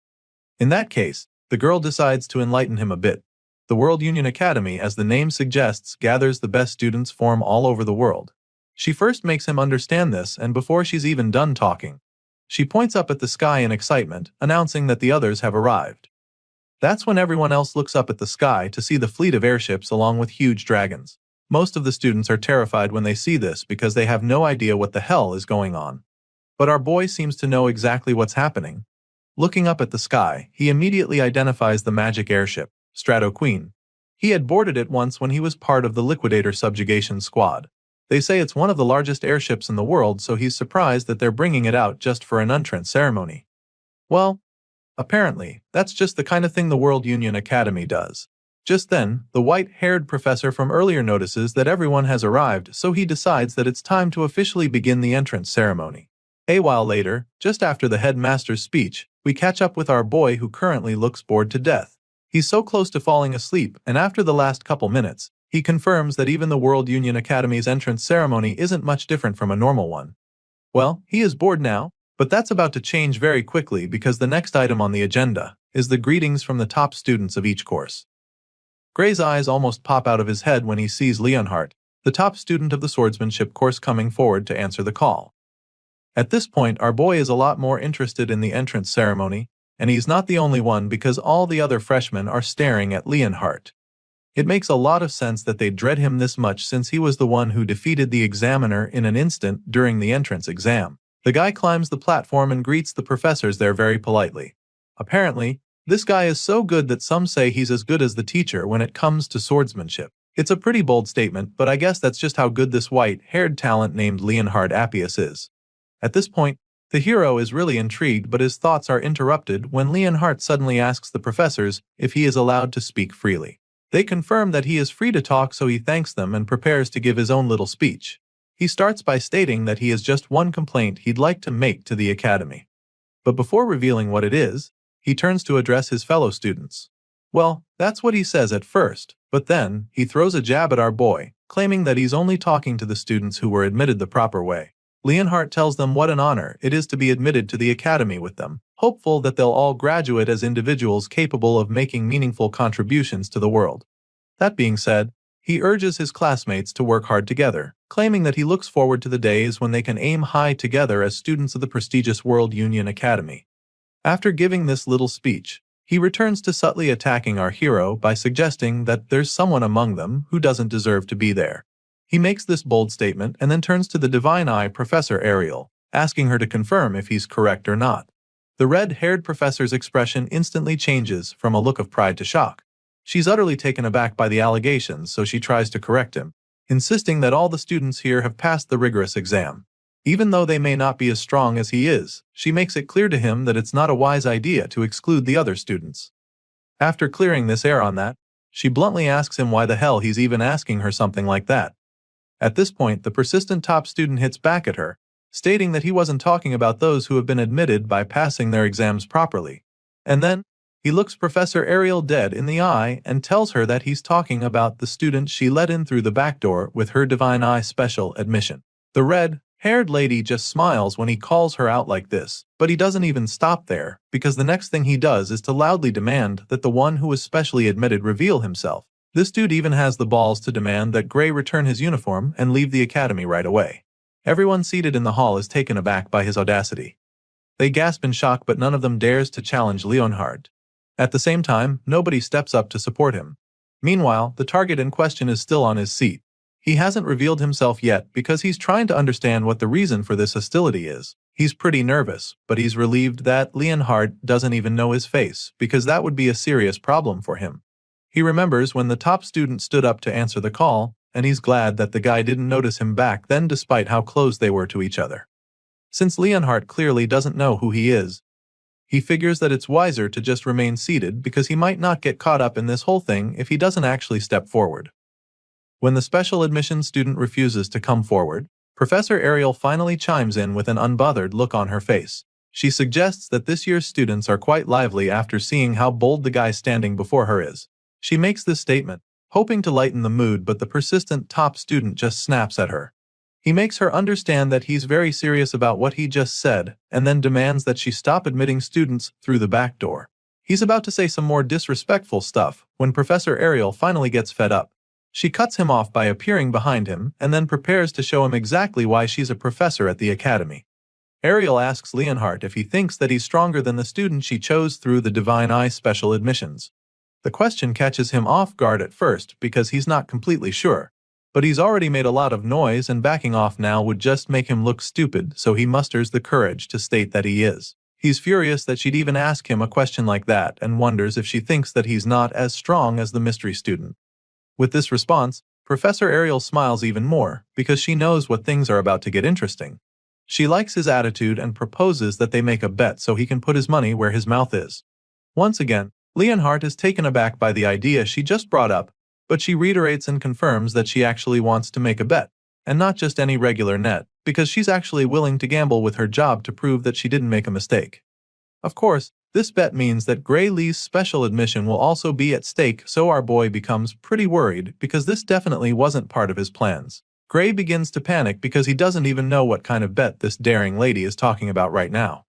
In that case, the girl decides to enlighten him a bit. The World Union Academy, as the name suggests, gathers the best students from all over the world. She first makes him understand this, and before she's even done talking, she points up at the sky in excitement, announcing that the others have arrived. That's when everyone else looks up at the sky to see the fleet of airships along with huge dragons. Most of the students are terrified when they see this because they have no idea what the hell is going on. But our boy seems to know exactly what's happening. Looking up at the sky, he immediately identifies the magic airship, Strato Queen. He had boarded it once when he was part of the Liquidator subjugation squad. They say it's one of the largest airships in the world, so he's surprised that they're bringing it out just for an entrance ceremony. Well, apparently, that's just the kind of thing the World Union Academy does. Just then, the white-haired professor from earlier notices that everyone has arrived, so he decides that it's time to officially begin the entrance ceremony. A while later, just after the headmaster's speech, we catch up with our boy who currently looks bored to death. He's so close to falling asleep, and after the last couple minutes, he confirms that even the World Union Academy's entrance ceremony isn't much different from a normal one. Well, he is bored now, but that's about to change very quickly because the next item on the agenda is the greetings from the top students of each course. Gray's eyes almost pop out of his head when he sees Leonhardt, the top student of the swordsmanship course, coming forward to answer the call. At this point, our boy is a lot more interested in the entrance ceremony, and he's not the only one because all the other freshmen are staring at Leonhardt. It makes a lot of sense that they dread him this much since he was the one who defeated the examiner in an instant during the entrance exam. The guy climbs the platform and greets the professors there very politely. Apparently, this guy is so good that some say he's as good as the teacher when it comes to swordsmanship. It's a pretty bold statement, but I guess that's just how good this white-haired talent named Leonhard Appius is. At this point, the hero is really intrigued, but his thoughts are interrupted when Leonhardt suddenly asks the professors if he is allowed to speak freely. They confirm that he is free to talk, so he thanks them and prepares to give his own little speech. He starts by stating that he has just one complaint he'd like to make to the academy. But before revealing what it is, he turns to address his fellow students. Well, that's what he says at first, but then he throws a jab at our boy, claiming that he's only talking to the students who were admitted the proper way. Leonhardt tells them what an honor it is to be admitted to the academy with them, hopeful that they'll all graduate as individuals capable of making meaningful contributions to the world. That being said, he urges his classmates to work hard together, claiming that he looks forward to the days when they can aim high together as students of the prestigious World Union Academy. After giving this little speech, he returns to subtly attacking our hero by suggesting that there's someone among them who doesn't deserve to be there. He makes this bold statement and then turns to the divine eye Professor Ariel, asking her to confirm if he's correct or not. The red-haired professor's expression instantly changes from a look of pride to shock. She's utterly taken aback by the allegations, so she tries to correct him, insisting that all the students here have passed the rigorous exam. Even though they may not be as strong as he is, she makes it clear to him that it's not a wise idea to exclude the other students. After clearing this air on that, she bluntly asks him why the hell he's even asking her something like that. At this point, the persistent top student hits back at her, stating that he wasn't talking about those who have been admitted by passing their exams properly. And then, he looks Professor Ariel dead in the eye and tells her that he's talking about the student she let in through the back door with her divine eye special admission. The red-haired lady just smiles when he calls her out like this, but he doesn't even stop there, because the next thing he does is to loudly demand that the one who was specially admitted reveal himself. This dude even has the balls to demand that Gray return his uniform and leave the academy right away. Everyone seated in the hall is taken aback by his audacity. They gasp in shock, but none of them dares to challenge Leonhardt. At the same time, nobody steps up to support him. Meanwhile, the target in question is still on his seat. He hasn't revealed himself yet because he's trying to understand what the reason for this hostility is. He's pretty nervous, but he's relieved that Leonhardt doesn't even know his face, because that would be a serious problem for him. He remembers when the top student stood up to answer the call, and he's glad that the guy didn't notice him back then despite how close they were to each other. Since Leonhardt clearly doesn't know who he is, he figures that it's wiser to just remain seated because he might not get caught up in this whole thing if he doesn't actually step forward. When the special admissions student refuses to come forward, Professor Ariel finally chimes in with an unbothered look on her face. She suggests that this year's students are quite lively after seeing how bold the guy standing before her is. She makes this statement, hoping to lighten the mood, but the persistent top student just snaps at her. He makes her understand that he's very serious about what he just said, and then demands that she stop admitting students through the back door. He's about to say some more disrespectful stuff when Professor Ariel finally gets fed up. She cuts him off by appearing behind him and then prepares to show him exactly why she's a professor at the academy. Ariel asks Leonhardt if he thinks that he's stronger than the student she chose through the Divine Eye special admissions. The question catches him off guard at first because he's not completely sure. But he's already made a lot of noise and backing off now would just make him look stupid, so he musters the courage to state that he is. He's furious that she'd even ask him a question like that and wonders if she thinks that he's not as strong as the mystery student. With this response, Professor Ariel smiles even more because she knows what things are about to get interesting. She likes his attitude and proposes that they make a bet so he can put his money where his mouth is. Once again, Leonhardt is taken aback by the idea she just brought up, but she reiterates and confirms that she actually wants to make a bet, and not just any regular net, because she's actually willing to gamble with her job to prove that she didn't make a mistake. Of course, this bet means that Gray Lee's special admission will also be at stake, so our boy becomes pretty worried because this definitely wasn't part of his plans. Gray begins to panic because he doesn't even know what kind of bet this daring lady is talking about right now.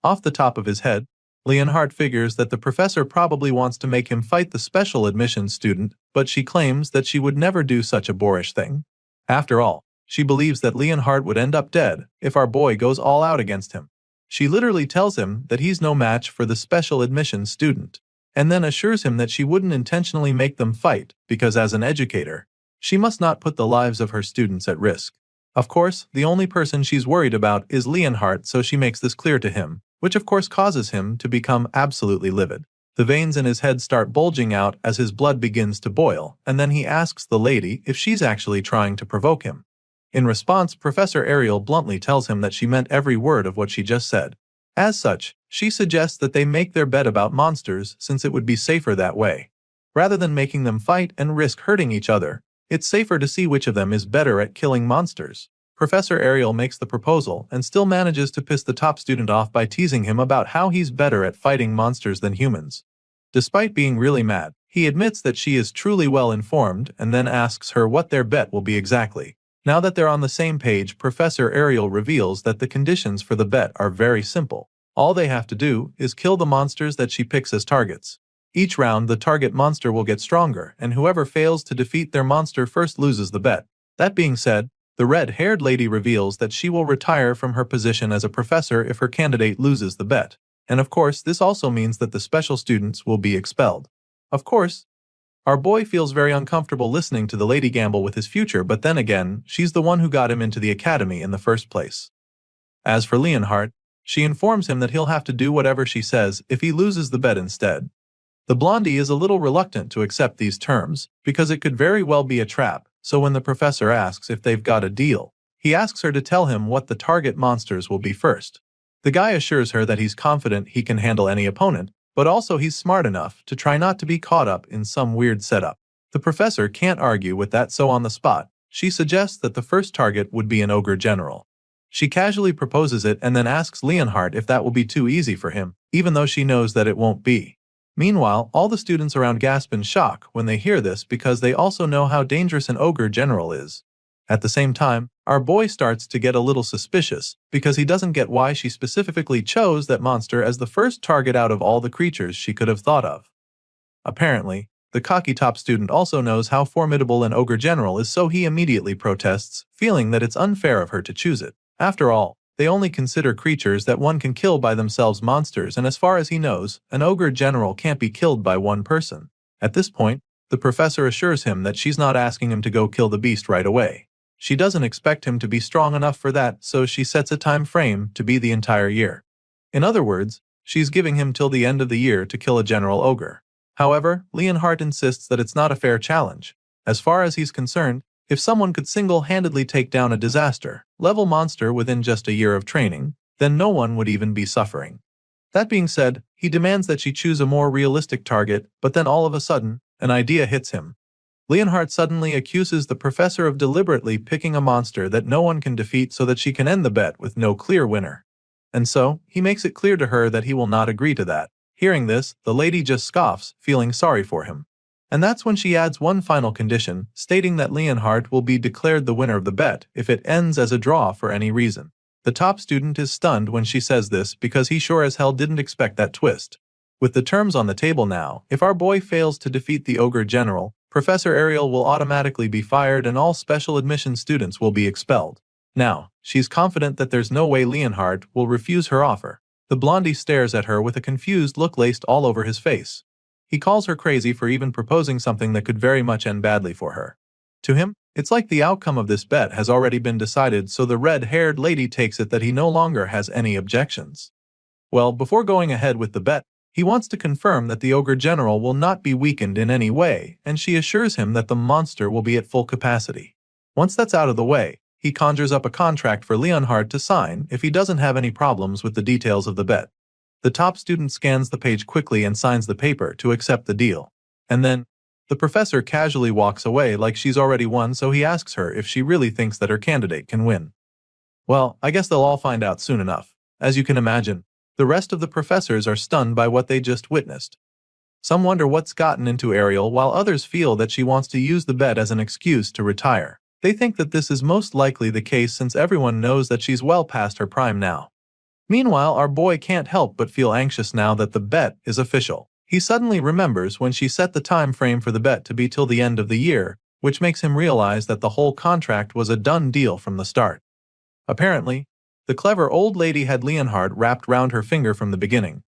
Off the top of his head, Leonhardt figures that the professor probably wants to make him fight the special admissions student, but she claims that she would never do such a boorish thing. After all, she believes that Leonhardt would end up dead if our boy goes all out against him. She literally tells him that he's no match for the special admissions student, and then assures him that she wouldn't intentionally make them fight because as an educator, she must not put the lives of her students at risk. Of course, the only person she's worried about is Leonhardt, so she makes this clear to him, which of course causes him to become absolutely livid. The veins in his head start bulging out as his blood begins to boil, and then he asks the lady if she's actually trying to provoke him. In response, Professor Ariel bluntly tells him that she meant every word of what she just said. As such, she suggests that they make their bet about monsters since it would be safer that way. Rather than making them fight and risk hurting each other, it's safer to see which of them is better at killing monsters. Professor Ariel makes the proposal and still manages to piss the top student off by teasing him about how he's better at fighting monsters than humans. Despite being really mad, he admits that she is truly well informed and then asks her what their bet will be exactly. Now that they're on the same page, Professor Ariel reveals that the conditions for the bet are very simple. All they have to do is kill the monsters that she picks as targets. Each round, the target monster will get stronger, and whoever fails to defeat their monster first loses the bet. That being said, the red-haired lady reveals that she will retire from her position as a professor if her candidate loses the bet. And of course, this also means that the special students will be expelled. Of course, our boy feels very uncomfortable listening to the lady gamble with his future, but then again, she's the one who got him into the academy in the first place. As for Leonhardt, she informs him that he'll have to do whatever she says if he loses the bet instead. The blondie is a little reluctant to accept these terms, because it could very well be a trap, so when the professor asks if they've got a deal, he asks her to tell him what the target monsters will be first. The guy assures her that he's confident he can handle any opponent, but also he's smart enough to try not to be caught up in some weird setup. The professor can't argue with that, so on the spot, she suggests that the first target would be an ogre general. She casually proposes it and then asks Leonhardt if that will be too easy for him, even though she knows that it won't be. Meanwhile, all the students around gasp in shock when they hear this because they also know how dangerous an ogre general is. At the same time, our boy starts to get a little suspicious because he doesn't get why she specifically chose that monster as the first target out of all the creatures she could have thought of. Apparently, the cocky top student also knows how formidable an ogre general is, so he immediately protests, feeling that it's unfair of her to choose it. After all, they only consider creatures that one can kill by themselves monsters, and as far as he knows, an ogre general can't be killed by one person. At this point, the professor assures him that she's not asking him to go kill the beast right away. She doesn't expect him to be strong enough for that, so she sets a time frame to be the entire year. In other words, she's giving him till the end of the year to kill a general ogre. However, Leonhardt insists that it's not a fair challenge. As far as he's concerned, if someone could single-handedly take down a disaster-level monster within just a year of training, then no one would even be suffering. That being said, he demands that she choose a more realistic target, but then all of a sudden, an idea hits him. Leonhardt suddenly accuses the professor of deliberately picking a monster that no one can defeat so that she can end the bet with no clear winner. And so, he makes it clear to her that he will not agree to that. Hearing this, the lady just scoffs, feeling sorry for him. And that's when she adds one final condition, stating that Leonhardt will be declared the winner of the bet if it ends as a draw for any reason. The top student is stunned when she says this because he sure as hell didn't expect that twist. With the terms on the table now, if our boy fails to defeat the ogre general, Professor Ariel will automatically be fired and all special admission students will be expelled. Now, she's confident that there's no way Leonhard will refuse her offer. The blondie stares at her with a confused look laced all over his face. He calls her crazy for even proposing something that could very much end badly for her. To him, it's like the outcome of this bet has already been decided, so the red-haired lady takes it that he no longer has any objections. Well, before going ahead with the bet, he wants to confirm that the Ogre General will not be weakened in any way, and she assures him that the monster will be at full capacity. Once that's out of the way, he conjures up a contract for Leonhard to sign if he doesn't have any problems with the details of the bet. The top student scans the page quickly and signs the paper to accept the deal. And then, the professor casually walks away like she's already won, so he asks her if she really thinks that her candidate can win. Well, I guess they'll all find out soon enough. As you can imagine, the rest of the professors are stunned by what they just witnessed. Some wonder what's gotten into Ariel, while others feel that she wants to use the bet as an excuse to retire. They think that this is most likely the case since everyone knows that she's well past her prime now. Meanwhile, our boy can't help but feel anxious now that the bet is official. He suddenly remembers when she set the time frame for the bet to be till the end of the year, which makes him realize that the whole contract was a done deal from the start. Apparently, the clever old lady had Leonhard wrapped round her finger from the beginning.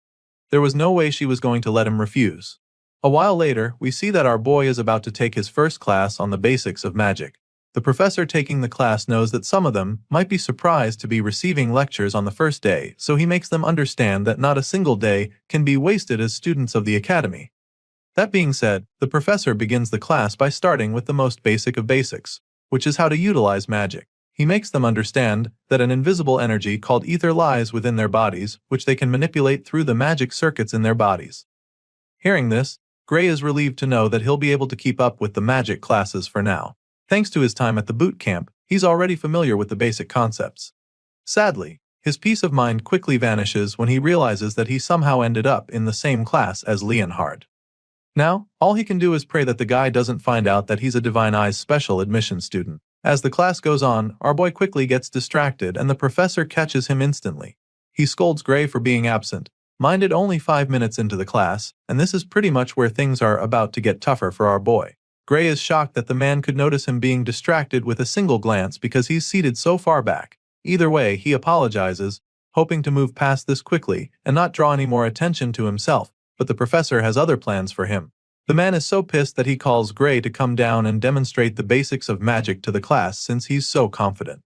There was no way she was going to let him refuse. A while later, we see that our boy is about to take his first class on the basics of magic. The professor taking the class knows that some of them might be surprised to be receiving lectures on the first day, so he makes them understand that not a single day can be wasted as students of the academy. That being said, the professor begins the class by starting with the most basic of basics, which is how to utilize magic. He makes them understand that an invisible energy called ether lies within their bodies, which they can manipulate through the magic circuits in their bodies. Hearing this, Gray is relieved to know that he'll be able to keep up with the magic classes for now. Thanks to his time at the boot camp, he's already familiar with the basic concepts. Sadly, his peace of mind quickly vanishes when he realizes that he somehow ended up in the same class as Leonhard. Now, all he can do is pray that the guy doesn't find out that he's a Divine Eyes special admission student. As the class goes on, our boy quickly gets distracted and the professor catches him instantly. He scolds Gray for being absent, minded only 5 minutes into the class, and this is pretty much where things are about to get tougher for our boy. Gray is shocked that the man could notice him being distracted with a single glance because he's seated so far back. Either way, he apologizes, hoping to move past this quickly and not draw any more attention to himself, but the professor has other plans for him. The man is so pissed that he calls Gray to come down and demonstrate the basics of magic to the class since he's so confident.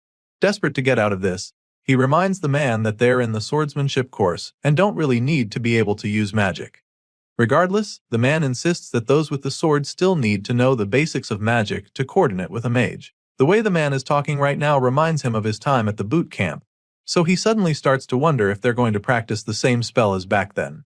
Desperate to get out of this, he reminds the man that they're in the swordsmanship course and don't really need to be able to use magic. Regardless, the man insists that those with the sword still need to know the basics of magic to coordinate with a mage. The way the man is talking right now reminds him of his time at the boot camp, so he suddenly starts to wonder if they're going to practice the same spell as back then.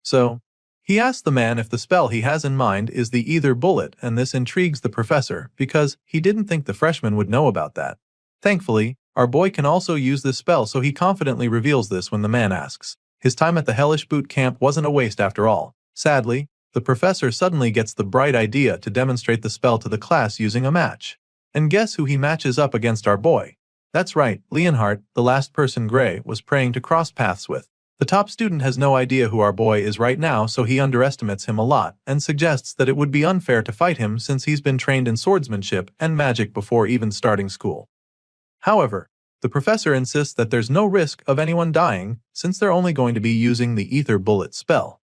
So, he asks the man if the spell he has in mind is the Ether Bullet, and this intrigues the professor because he didn't think the freshman would know about that. Thankfully, our boy can also use this spell, so he confidently reveals this when the man asks. His time at the hellish boot camp wasn't a waste after all. Sadly, the professor suddenly gets the bright idea to demonstrate the spell to the class using a match. And guess who he matches up against our boy? That's right, Leonhard, the last person Gray was praying to cross paths with. The top student has no idea who our boy is right now, so he underestimates him a lot and suggests that it would be unfair to fight him since he's been trained in swordsmanship and magic before even starting school. However, the professor insists that there's no risk of anyone dying since they're only going to be using the Ether Bullet spell.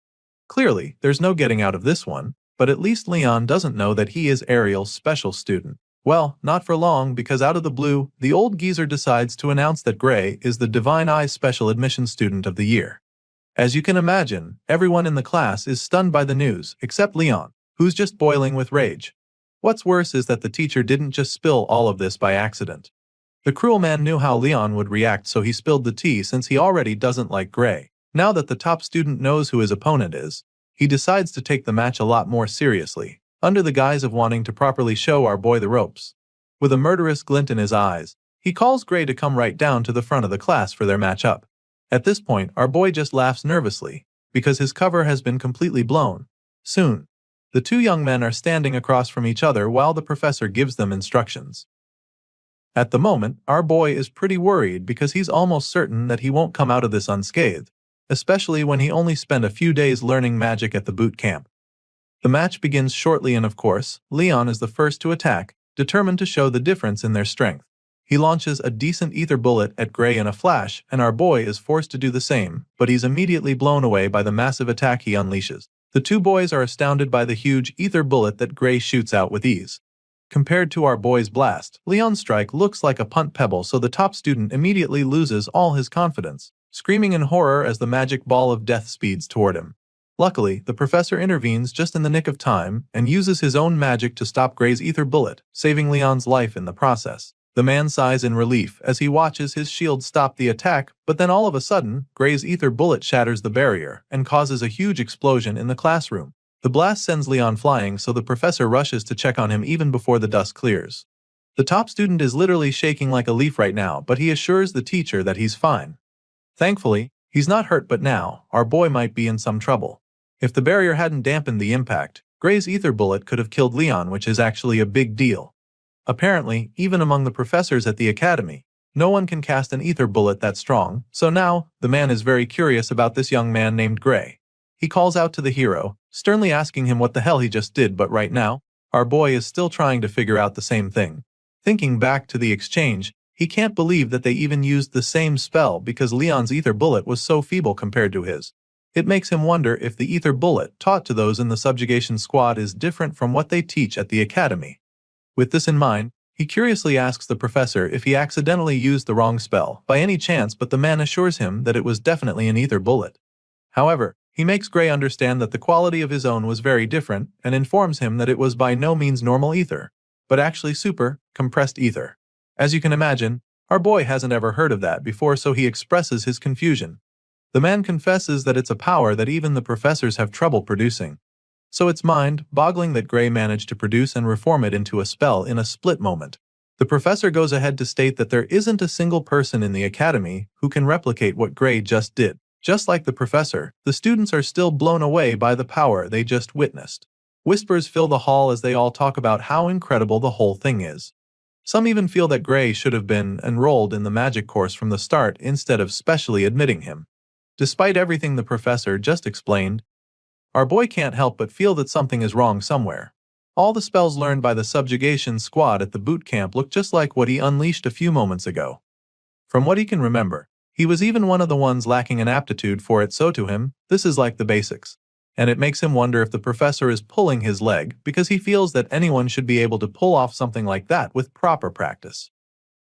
Clearly, there's no getting out of this one, but at least Leon doesn't know that he is Ariel's special student. Well, not for long, because out of the blue, the old geezer decides to announce that Gray is the Divine Eyes Special Admission Student of the Year. As you can imagine, everyone in the class is stunned by the news, except Leon, who's just boiling with rage. What's worse is that the teacher didn't just spill all of this by accident. The cruel man knew how Leon would react, so he spilled the tea since he already doesn't like Gray. Now that the top student knows who his opponent is, he decides to take the match a lot more seriously, under the guise of wanting to properly show our boy the ropes. With a murderous glint in his eyes, he calls Gray to come right down to the front of the class for their match-up. At this point, our boy just laughs nervously, because his cover has been completely blown. Soon, the two young men are standing across from each other while the professor gives them instructions. At the moment, our boy is pretty worried because he's almost certain that he won't come out of this unscathed, especially when he only spent a few days learning magic at the boot camp. The match begins shortly and of course, Leon is the first to attack, determined to show the difference in their strength. He launches a decent ether bullet at Gray in a flash, and our boy is forced to do the same, but he's immediately blown away by the massive attack he unleashes. The two boys are astounded by the huge ether bullet that Gray shoots out with ease. Compared to our boy's blast, Leon's strike looks like a punt pebble, so the top student immediately loses all his confidence, screaming in horror as the magic ball of death speeds toward him. Luckily, the professor intervenes just in the nick of time and uses his own magic to stop Gray's ether bullet, saving Leon's life in the process. The man sighs in relief as he watches his shield stop the attack, but then all of a sudden, Gray's ether bullet shatters the barrier and causes a huge explosion in the classroom. The blast sends Leon flying, so the professor rushes to check on him even before the dust clears. The top student is literally shaking like a leaf right now, but he assures the teacher that he's fine. Thankfully, he's not hurt, but now, our boy might be in some trouble. If the barrier hadn't dampened the impact, Gray's ether bullet could have killed Leon, which is actually a big deal. Apparently, even among the professors at the academy, no one can cast an ether bullet that strong, so now, the man is very curious about this young man named Gray. He calls out to the hero, sternly asking him what the hell he just did, but right now, our boy is still trying to figure out the same thing. Thinking back to the exchange, he can't believe that they even used the same spell because Leon's ether bullet was so feeble compared to his. It makes him wonder if the ether bullet taught to those in the subjugation squad is different from what they teach at the academy. With this in mind, he curiously asks the professor if he accidentally used the wrong spell by any chance, but the man assures him that it was definitely an ether bullet. However, he makes Gray understand that the quality of his own was very different and informs him that it was by no means normal ether, but actually super, compressed ether. As you can imagine, our boy hasn't ever heard of that before, so he expresses his confusion. The man confesses that it's a power that even the professors have trouble producing. So it's mind-boggling that Gray managed to produce and reform it into a spell in a split moment. The professor goes ahead to state that there isn't a single person in the academy who can replicate what Gray just did. Just like the professor, the students are still blown away by the power they just witnessed. Whispers fill the hall as they all talk about how incredible the whole thing is. Some even feel that Gray should have been enrolled in the magic course from the start instead of specially admitting him. Despite everything the professor just explained, our boy can't help but feel that something is wrong somewhere. All the spells learned by the subjugation squad at the boot camp look just like what he unleashed a few moments ago. From what he can remember, he was even one of the ones lacking an aptitude for it, so to him, this is like the basics. And it makes him wonder if the professor is pulling his leg because he feels that anyone should be able to pull off something like that with proper practice.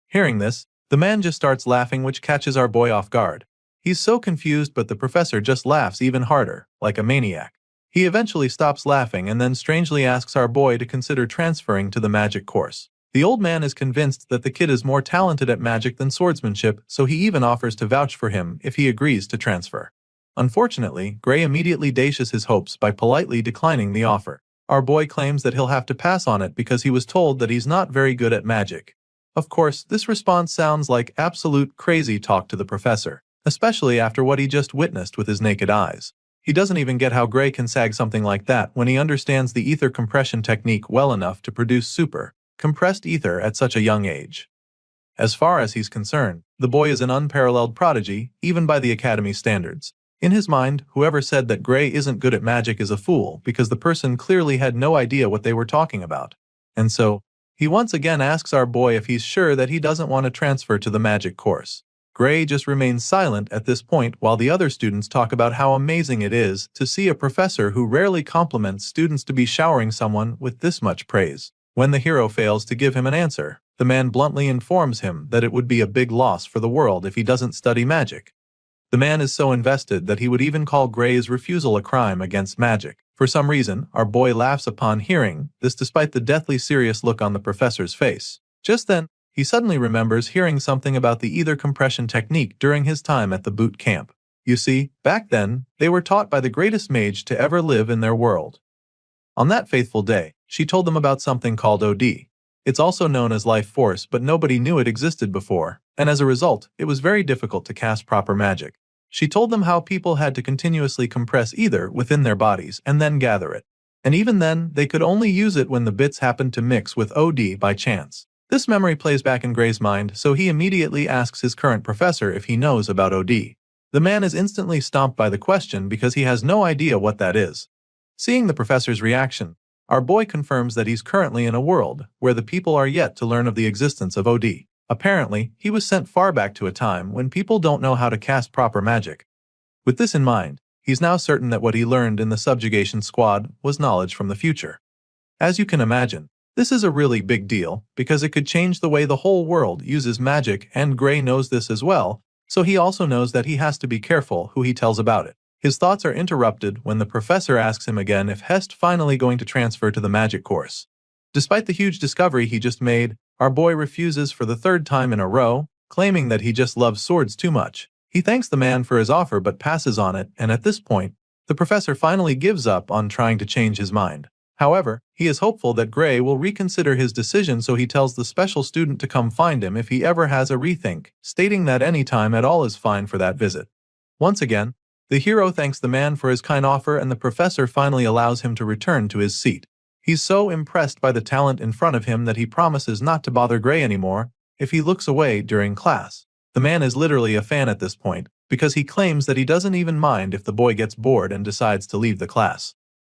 Hearing this, the man just starts laughing, which catches our boy off guard. He's so confused, but the professor just laughs even harder, like a maniac. He eventually stops laughing and then strangely asks our boy to consider transferring to the magic course. The old man is convinced that the kid is more talented at magic than swordsmanship, so he even offers to vouch for him if he agrees to transfer. Unfortunately, Gray immediately dashes his hopes by politely declining the offer. Our boy claims that he'll have to pass on it because he was told that he's not very good at magic. Of course, this response sounds like absolute crazy talk to the professor, especially after what he just witnessed with his naked eyes. He doesn't even get how Gray can sag something like that when he understands the ether compression technique well enough to produce super, compressed ether at such a young age. As far as he's concerned, the boy is an unparalleled prodigy, even by the academy standards. In his mind, whoever said that Gray isn't good at magic is a fool because the person clearly had no idea what they were talking about. And so, he once again asks our boy if he's sure that he doesn't want to transfer to the magic course. Gray just remains silent at this point while the other students talk about how amazing it is to see a professor who rarely compliments students to be showering someone with this much praise. When the hero fails to give him an answer, the man bluntly informs him that it would be a big loss for the world if he doesn't study magic. The man is so invested that he would even call Gray's refusal a crime against magic. For some reason, our boy laughs upon hearing this despite the deathly serious look on the professor's face. Just then, he suddenly remembers hearing something about the ether compression technique during his time at the boot camp. You see, back then, they were taught by the greatest mage to ever live in their world. On that faithful day, she told them about something called OD. It's also known as life force, but nobody knew it existed before, and as a result, it was very difficult to cast proper magic. She told them how people had to continuously compress ether within their bodies and then gather it. And even then, they could only use it when the bits happened to mix with OD by chance. This memory plays back in Gray's mind, so he immediately asks his current professor if he knows about OD. The man is instantly stumped by the question because he has no idea what that is. Seeing the professor's reaction, our boy confirms that he's currently in a world where the people are yet to learn of the existence of OD. Apparently, he was sent far back to a time when people don't know how to cast proper magic. With this in mind, he's now certain that what he learned in the subjugation squad was knowledge from the future. As you can imagine, this is a really big deal because it could change the way the whole world uses magic, and Gray knows this as well, so he also knows that he has to be careful who he tells about it. His thoughts are interrupted when the professor asks him again if Hest finally going to transfer to the magic course. Despite the huge discovery he just made, our boy refuses for the third time in a row, claiming that he just loves swords too much. He thanks the man for his offer but passes on it, and at this point, the professor finally gives up on trying to change his mind. However, he is hopeful that Gray will reconsider his decision, so he tells the special student to come find him if he ever has a rethink, stating that any time at all is fine for that visit. Once again, the hero thanks the man for his kind offer, and the professor finally allows him to return to his seat. He's so impressed by the talent in front of him that he promises not to bother Gray anymore if he looks away during class. The man is literally a fan at this point, because he claims that he doesn't even mind if the boy gets bored and decides to leave the class.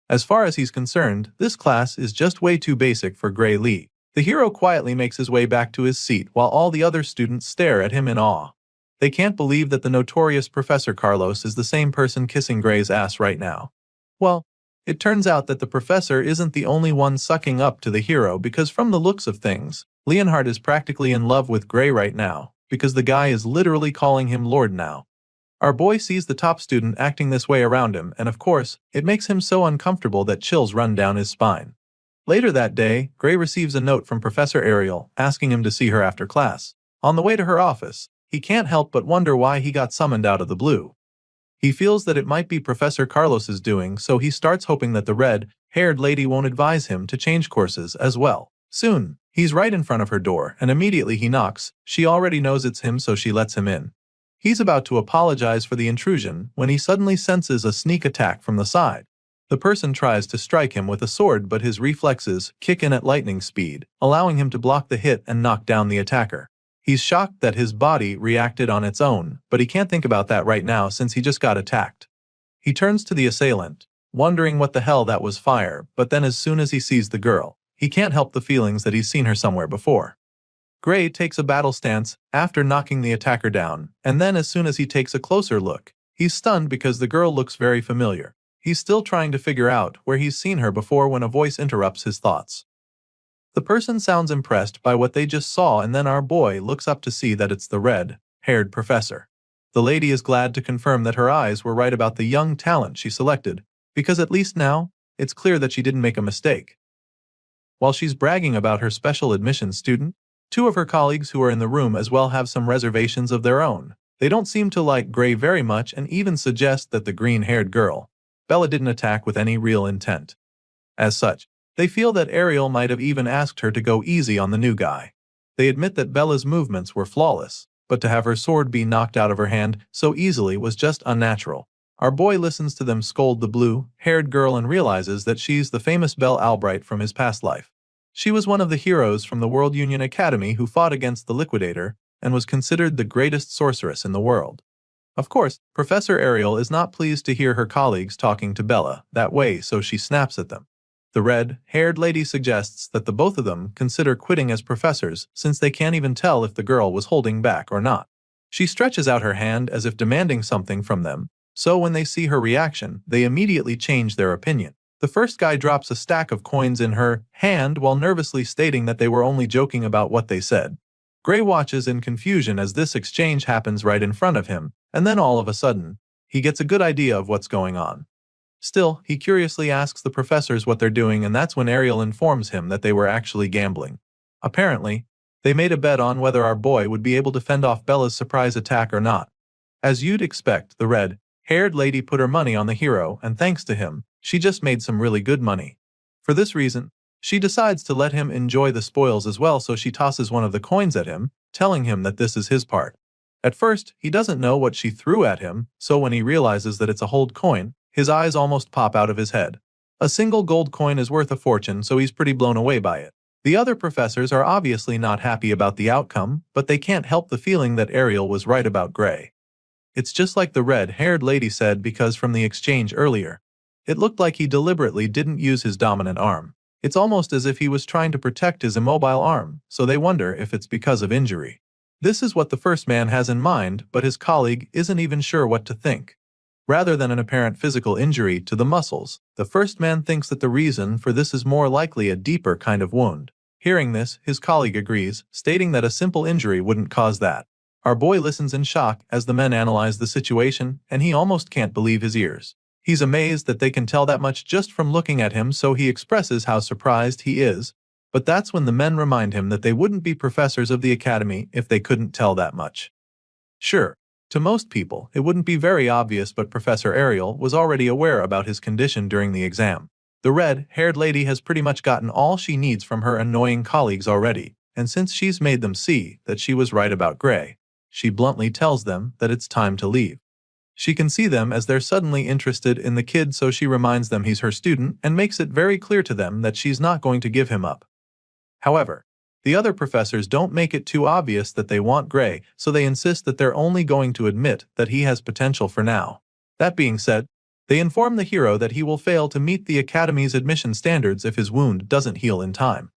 As far as he's concerned, this class is just way too basic for Gray Lee. The hero quietly makes his way back to his seat while all the other students stare at him in awe. They can't believe that the notorious Professor Carlos is the same person kissing Gray's ass right now. Well, it turns out that the professor isn't the only one sucking up to the hero, because from the looks of things, Leonhard is practically in love with Gray right now, because the guy is literally calling him Lord now. Our boy sees the top student acting this way around him, and of course, it makes him so uncomfortable that chills run down his spine. Later that day, Gray receives a note from Professor Ariel asking him to see her after class. On the way to her office, he can't help but wonder why he got summoned out of the blue. He feels that it might be Professor Carlos's doing, so he starts hoping that the red-haired lady won't advise him to change courses as well. Soon, he's right in front of her door, and immediately he knocks. She already knows it's him, so she lets him in. He's about to apologize for the intrusion when he suddenly senses a sneak attack from the side. The person tries to strike him with a sword, but his reflexes kick in at lightning speed, allowing him to block the hit and knock down the attacker. He's shocked that his body reacted on its own, but he can't think about that right now since he just got attacked. He turns to the assailant, wondering what the hell that was fire, but then as soon as he sees the girl, he can't help the feelings that he's seen her somewhere before. Gray takes a battle stance after knocking the attacker down, and then as soon as he takes a closer look, he's stunned because the girl looks very familiar. He's still trying to figure out where he's seen her before when a voice interrupts his thoughts. The person sounds impressed by what they just saw, and then our boy looks up to see that it's the red-haired professor. The lady is glad to confirm that her eyes were right about the young talent she selected, because at least now, it's clear that she didn't make a mistake. While she's bragging about her special admission student, two of her colleagues who are in the room as well have some reservations of their own. They don't seem to like Gray very much and even suggest that the green-haired girl, Bella, didn't attack with any real intent. As such, they feel that Ariel might have even asked her to go easy on the new guy. They admit that Bella's movements were flawless, but to have her sword be knocked out of her hand so easily was just unnatural. Our boy listens to them scold the blue-haired girl and realizes that she's the famous Belle Albright from his past life. She was one of the heroes from the World Union Academy who fought against the Liquidator and was considered the greatest sorceress in the world. Of course, Professor Ariel is not pleased to hear her colleagues talking to Bella that way, so she snaps at them. The red-haired lady suggests that the both of them consider quitting as professors since they can't even tell if the girl was holding back or not. She stretches out her hand as if demanding something from them, so when they see her reaction, they immediately change their opinion. The first guy drops a stack of coins in her hand while nervously stating that they were only joking about what they said. Gray watches in confusion as this exchange happens right in front of him, and then all of a sudden, he gets a good idea of what's going on. Still, he curiously asks the professors what they're doing, and that's when Ariel informs him that they were actually gambling. Apparently, they made a bet on whether our boy would be able to fend off Bella's surprise attack or not. As you'd expect, the red-haired lady put her money on the hero, and thanks to him, she just made some really good money. For this reason, she decides to let him enjoy the spoils as well, so she tosses one of the coins at him, telling him that this is his part. At first, he doesn't know what she threw at him, so when he realizes that it's a hold coin, his eyes almost pop out of his head. A single gold coin is worth a fortune, so he's pretty blown away by it. The other professors are obviously not happy about the outcome, but they can't help the feeling that Ariel was right about Gray. It's just like the red-haired lady said, because from the exchange earlier, It looked like he deliberately didn't use his dominant arm. It's almost as if he was trying to protect his immobile arm, so they wonder if it's because of injury. This is what the first man has in mind, but his colleague isn't even sure what to think. Rather than an apparent physical injury to the muscles, the first man thinks that the reason for this is more likely a deeper kind of wound. Hearing this, his colleague agrees, stating that a simple injury wouldn't cause that. Our boy listens in shock as the men analyze the situation, and he almost can't believe his ears. He's amazed that they can tell that much just from looking at him, so he expresses how surprised he is. But that's when the men remind him that they wouldn't be professors of the academy if they couldn't tell that much. Sure, to most people, it wouldn't be very obvious, but Professor Ariel was already aware about his condition during the exam. The red-haired lady has pretty much gotten all she needs from her annoying colleagues already, and since she's made them see that she was right about Gray, she bluntly tells them that it's time to leave. She can see them as they're suddenly interested in the kid, so she reminds them he's her student and makes it very clear to them that she's not going to give him up. However, the other professors don't make it too obvious that they want Gray, so they insist that they're only going to admit that he has potential for now. That being said, they inform the hero that he will fail to meet the Academy's admission standards if his wound doesn't heal in time.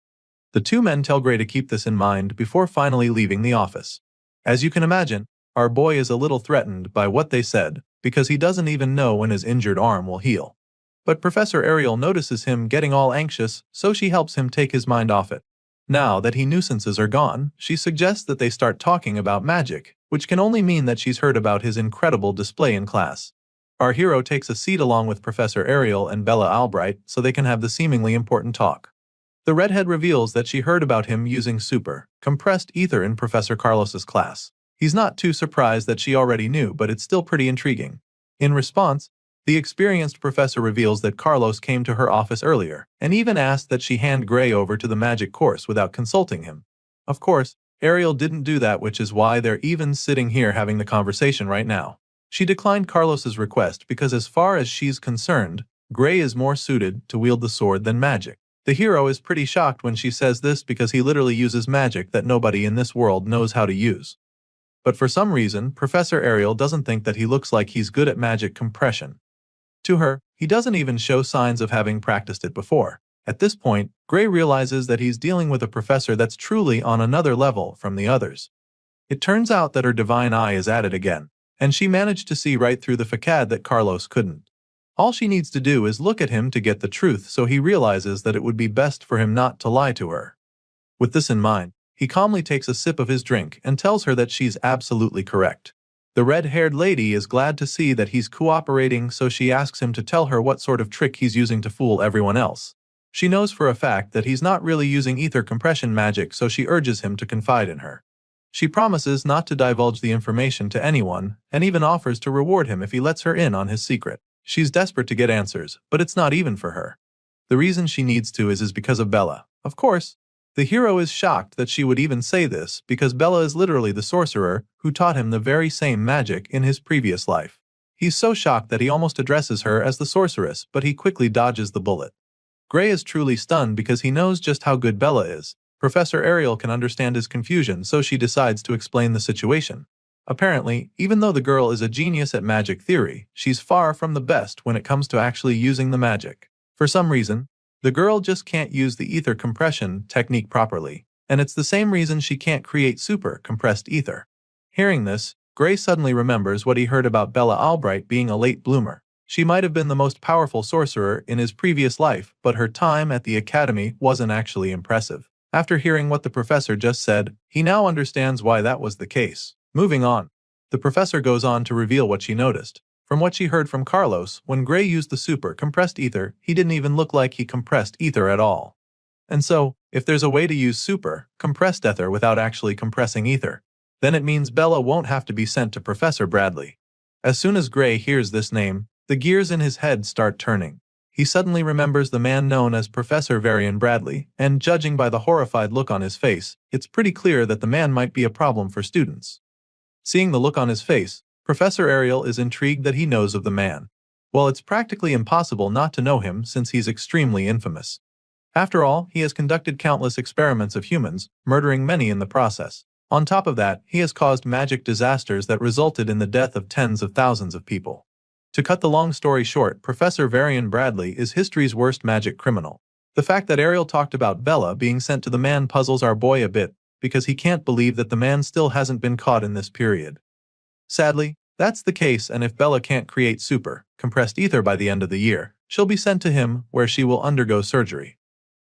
The two men tell Gray to keep this in mind before finally leaving the office. As you can imagine, our boy is a little threatened by what they said, because he doesn't even know when his injured arm will heal. But Professor Ariel notices him getting all anxious, so she helps him take his mind off it. Now that he nuisances are gone, she suggests that they start talking about magic, which can only mean that she's heard about his incredible display in class. Our hero takes a seat along with Professor Ariel and Bella Albright so they can have the seemingly important talk. The redhead reveals that she heard about him using compressed ether in Professor Carlos's class. He's not too surprised that she already knew, but it's still pretty intriguing. In response, the experienced professor reveals that Carlos came to her office earlier, and even asked that she hand Gray over to the magic course without consulting him. Of course, Ariel didn't do that, which is why they're even sitting here having the conversation right now. She declined Carlos's request because as far as she's concerned, Gray is more suited to wield the sword than magic. The hero is pretty shocked when she says this because he literally uses magic that nobody in this world knows how to use. But for some reason, Professor Ariel doesn't think that he looks like he's good at magic compression. To her, he doesn't even show signs of having practiced it before. At this point, Gray realizes that he's dealing with a professor that's truly on another level from the others. It turns out that her divine eye is at it again, and she managed to see right through the facade that Carlos couldn't. All she needs to do is look at him to get the truth, so he realizes that it would be best for him not to lie to her. With this in mind, he calmly takes a sip of his drink and tells her that she's absolutely correct. The red-haired lady is glad to see that he's cooperating, so she asks him to tell her what sort of trick he's using to fool everyone else. She knows for a fact that he's not really using ether compression magic, so she urges him to confide in her. She promises not to divulge the information to anyone, and even offers to reward him if he lets her in on his secret. She's desperate to get answers, but it's not even for her. The reason she needs to is because of Bella. Of course, the hero is shocked that she would even say this because Bella is literally the sorcerer who taught him the very same magic in his previous life. He's so shocked that he almost addresses her as the sorceress, but he quickly dodges the bullet. Gray is truly stunned because he knows just how good Bella is. Professor Ariel can understand his confusion, so she decides to explain the situation. Apparently, even though the girl is a genius at magic theory, she's far from the best when it comes to actually using the magic. For some reason, the girl just can't use the ether compression technique properly, and it's the same reason she can't create super compressed ether. Hearing this, Gray suddenly remembers what he heard about Bella Albright being a late bloomer. She might have been the most powerful sorcerer in his previous life, but her time at the academy wasn't actually impressive. After hearing what the professor just said, he now understands why that was the case. Moving on, the professor goes on to reveal what she noticed. From what she heard from Carlos, when Gray used the super compressed ether, he didn't even look like he compressed ether at all. And so, if there's a way to use super compressed ether without actually compressing ether, then it means Bella won't have to be sent to Professor Bradley. As soon as Gray hears this name, the gears in his head start turning. He suddenly remembers the man known as Professor Varian Bradley, and judging by the horrified look on his face, it's pretty clear that the man might be a problem for students. Seeing the look on his face, Professor Ariel is intrigued that he knows of the man. Well, it's practically impossible not to know him since he's extremely infamous. After all, he has conducted countless experiments of humans, murdering many in the process. On top of that, he has caused magic disasters that resulted in the death of tens of thousands of people. To cut the long story short, Professor Varian Bradley is history's worst magic criminal. The fact that Ariel talked about Bella being sent to the man puzzles our boy a bit, because he can't believe that the man still hasn't been caught in this period. Sadly, that's the case, and if Bella can't create super, compressed ether by the end of the year, she'll be sent to him, where she will undergo surgery.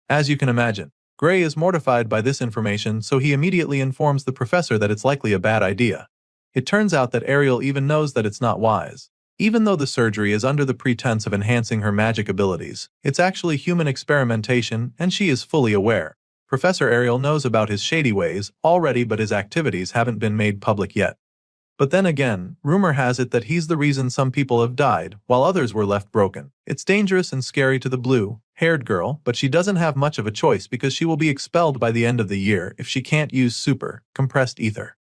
As you can imagine, Gray is mortified by this information, so he immediately informs the professor that it's likely a bad idea. It turns out that Ariel even knows that it's not wise. Even though the surgery is under the pretense of enhancing her magic abilities, it's actually human experimentation, and she is fully aware. Professor Ariel knows about his shady ways already, but his activities haven't been made public yet. But then again, rumor has it that he's the reason some people have died, while others were left broken. It's dangerous and scary to the blue-haired girl, but she doesn't have much of a choice because she will be expelled by the end of the year if she can't use super, compressed ether.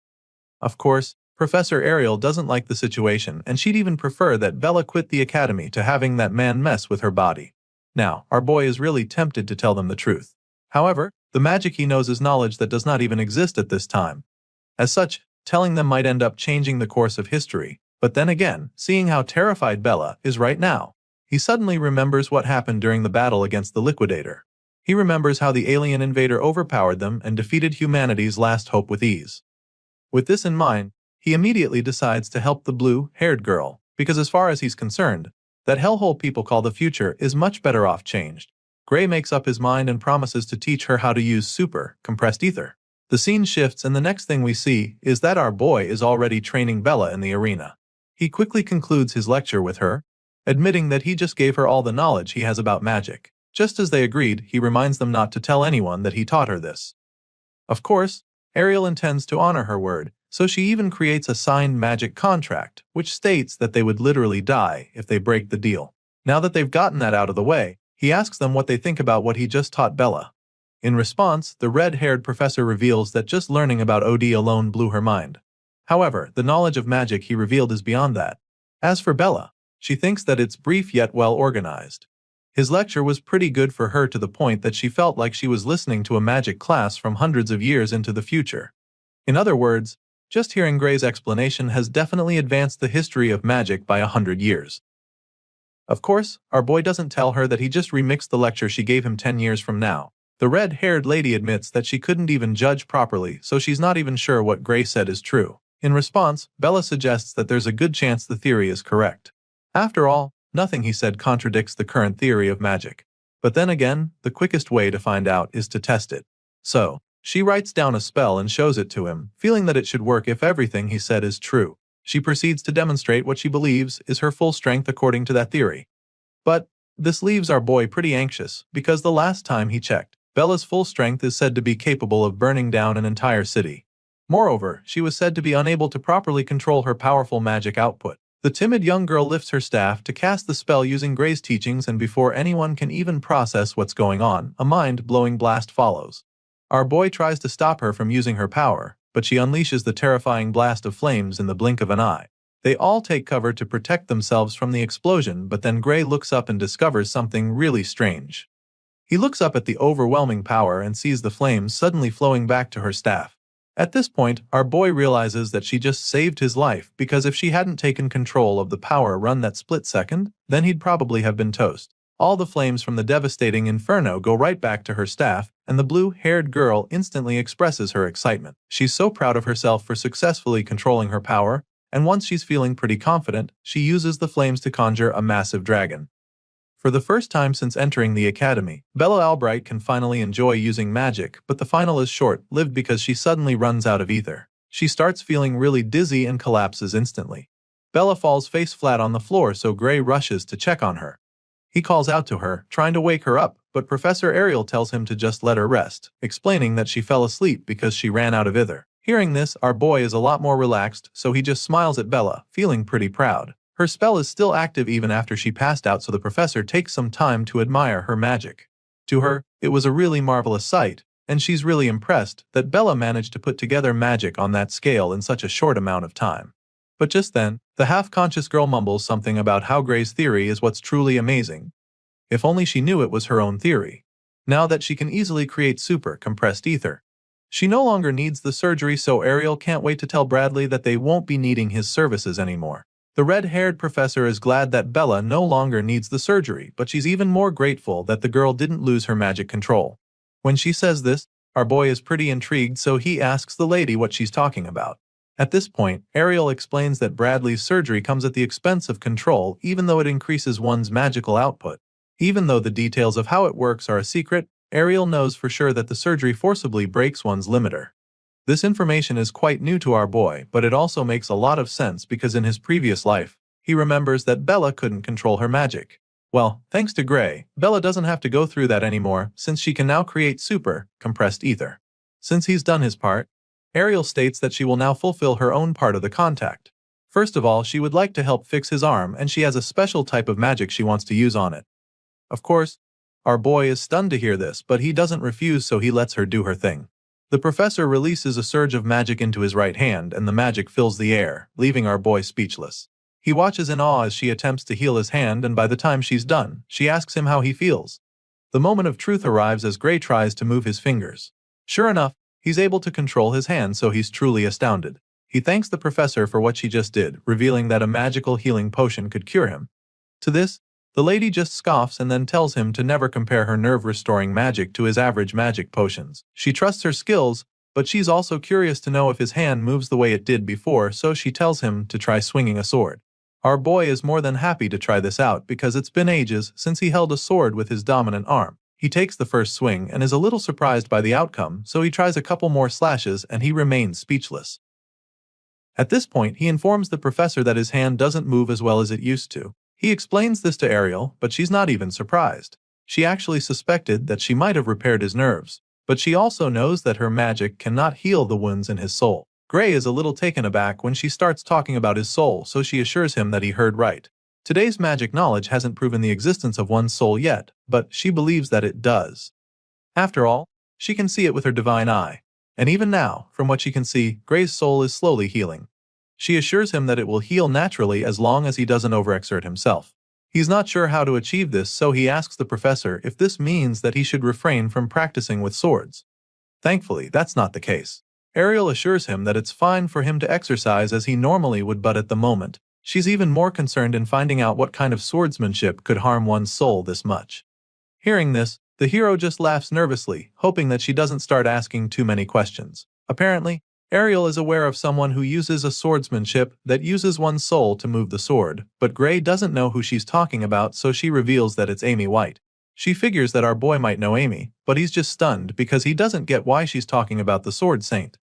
Of course, Professor Ariel doesn't like the situation, and she'd even prefer that Bella quit the academy to having that man mess with her body. Now, our boy is really tempted to tell them the truth. However, the magic he knows is knowledge that does not even exist at this time. As such, telling them might end up changing the course of history, but then again, seeing how terrified Bella is right now, he suddenly remembers what happened during the battle against the Liquidator. He remembers how the alien invader overpowered them and defeated humanity's last hope with ease. With this in mind, he immediately decides to help the blue-haired girl, because as far as he's concerned, that hellhole people call the future is much better off changed. Gray makes up his mind and promises to teach her how to use super, compressed ether. The scene shifts, and the next thing we see is that our boy is already training Bella in the arena. He quickly concludes his lecture with her, admitting that he just gave her all the knowledge he has about magic. Just as they agreed, he reminds them not to tell anyone that he taught her this. Of course, Ariel intends to honor her word, so she even creates a signed magic contract, which states that they would literally die if they break the deal. Now that they've gotten that out of the way, he asks them what they think about what he just taught Bella. In response, the red-haired professor reveals that just learning about OD alone blew her mind. However, the knowledge of magic he revealed is beyond that. As for Bella, she thinks that it's brief yet well organized. His lecture was pretty good for her, to the point that she felt like she was listening to a magic class from hundreds of years into the future. In other words, just hearing Gray's explanation has definitely advanced the history of magic by 100 years. Of course, our boy doesn't tell her that he just remixed the lecture she gave him 10 years from now. The red-haired lady admits that she couldn't even judge properly, so she's not even sure what Gray said is true. In response, Bella suggests that there's a good chance the theory is correct. After all, nothing he said contradicts the current theory of magic. But then again, the quickest way to find out is to test it. So, she writes down a spell and shows it to him, feeling that it should work if everything he said is true. She proceeds to demonstrate what she believes is her full strength according to that theory. But this leaves our boy pretty anxious, because the last time he checked, Bella's full strength is said to be capable of burning down an entire city. Moreover, she was said to be unable to properly control her powerful magic output. The timid young girl lifts her staff to cast the spell using Gray's teachings, and before anyone can even process what's going on, a mind-blowing blast follows. Our boy tries to stop her from using her power, but she unleashes the terrifying blast of flames in the blink of an eye. They all take cover to protect themselves from the explosion, but then Gray looks up and discovers something really strange. He looks up at the overwhelming power and sees the flames suddenly flowing back to her staff. At this point, our boy realizes that she just saved his life, because if she hadn't taken control of the power run that split second, then he'd probably have been toast. All the flames from the devastating inferno go right back to her staff, and the blue-haired girl instantly expresses her excitement. She's so proud of herself for successfully controlling her power, and once she's feeling pretty confident, she uses the flames to conjure a massive dragon. For the first time since entering the academy, Bella Albright can finally enjoy using magic, but the final is short-lived because she suddenly runs out of ether. She starts feeling really dizzy and collapses instantly. Bella falls face flat on the floor, so Gray rushes to check on her. He calls out to her, trying to wake her up, but Professor Ariel tells him to just let her rest, explaining that she fell asleep because she ran out of ether. Hearing this, our boy is a lot more relaxed, so he just smiles at Bella, feeling pretty proud. Her spell is still active even after she passed out, so the professor takes some time to admire her magic. To her, it was a really marvelous sight, and she's really impressed that Bella managed to put together magic on that scale in such a short amount of time. But just then, the half-conscious girl mumbles something about how Gray's theory is what's truly amazing. If only she knew it was her own theory. Now that she can easily create super compressed ether, she no longer needs the surgery, so Ariel can't wait to tell Bradley that they won't be needing his services anymore. The red-haired professor is glad that Bella no longer needs the surgery, but she's even more grateful that the girl didn't lose her magic control. When she says this, our boy is pretty intrigued, so he asks the lady what she's talking about. At this point, Ariel explains that Bradley's surgery comes at the expense of control, even though it increases one's magical output. Even though the details of how it works are a secret, Ariel knows for sure that the surgery forcibly breaks one's limiter. This information is quite new to our boy, but it also makes a lot of sense because in his previous life, he remembers that Bella couldn't control her magic. Well, thanks to Gray, Bella doesn't have to go through that anymore since she can now create super, compressed ether. Since he's done his part, Ariel states that she will now fulfill her own part of the contact. First of all, she would like to help fix his arm, and she has a special type of magic she wants to use on it. Of course, our boy is stunned to hear this, but he doesn't refuse, so he lets her do her thing. The professor releases a surge of magic into his right hand, and the magic fills the air, leaving our boy speechless. He watches in awe as she attempts to heal his hand, and by the time she's done, she asks him how he feels. The moment of truth arrives as Gray tries to move his fingers. Sure enough, he's able to control his hand, so he's truly astounded. He thanks the professor for what she just did, revealing that a magical healing potion could cure him. To this, the lady just scoffs and then tells him to never compare her nerve-restoring magic to his average magic potions. She trusts her skills, but she's also curious to know if his hand moves the way it did before, so she tells him to try swinging a sword. Our boy is more than happy to try this out because it's been ages since he held a sword with his dominant arm. He takes the first swing and is a little surprised by the outcome, so he tries a couple more slashes and he remains speechless. At this point, he informs the professor that his hand doesn't move as well as it used to. He explains this to Ariel, but she's not even surprised. She actually suspected that she might have repaired his nerves, but she also knows that her magic cannot heal the wounds in his soul. Gray is a little taken aback when she starts talking about his soul, so she assures him that he heard right. Today's magic knowledge hasn't proven the existence of one's soul yet, but she believes that it does. After all, she can see it with her divine eye. And even now, from what she can see, Gray's soul is slowly healing. She assures him that it will heal naturally as long as he doesn't overexert himself. He's not sure how to achieve this, so he asks the professor if this means that he should refrain from practicing with swords. Thankfully, that's not the case. Ariel assures him that it's fine for him to exercise as he normally would, but at the moment, she's even more concerned in finding out what kind of swordsmanship could harm one's soul this much. Hearing this, the hero just laughs nervously, hoping that she doesn't start asking too many questions. Apparently, Ariel is aware of someone who uses a swordsmanship that uses one's soul to move the sword, but Gray doesn't know who she's talking about, so she reveals that it's Amy White. She figures that our boy might know Amy, but he's just stunned because he doesn't get why she's talking about the Sword Saint.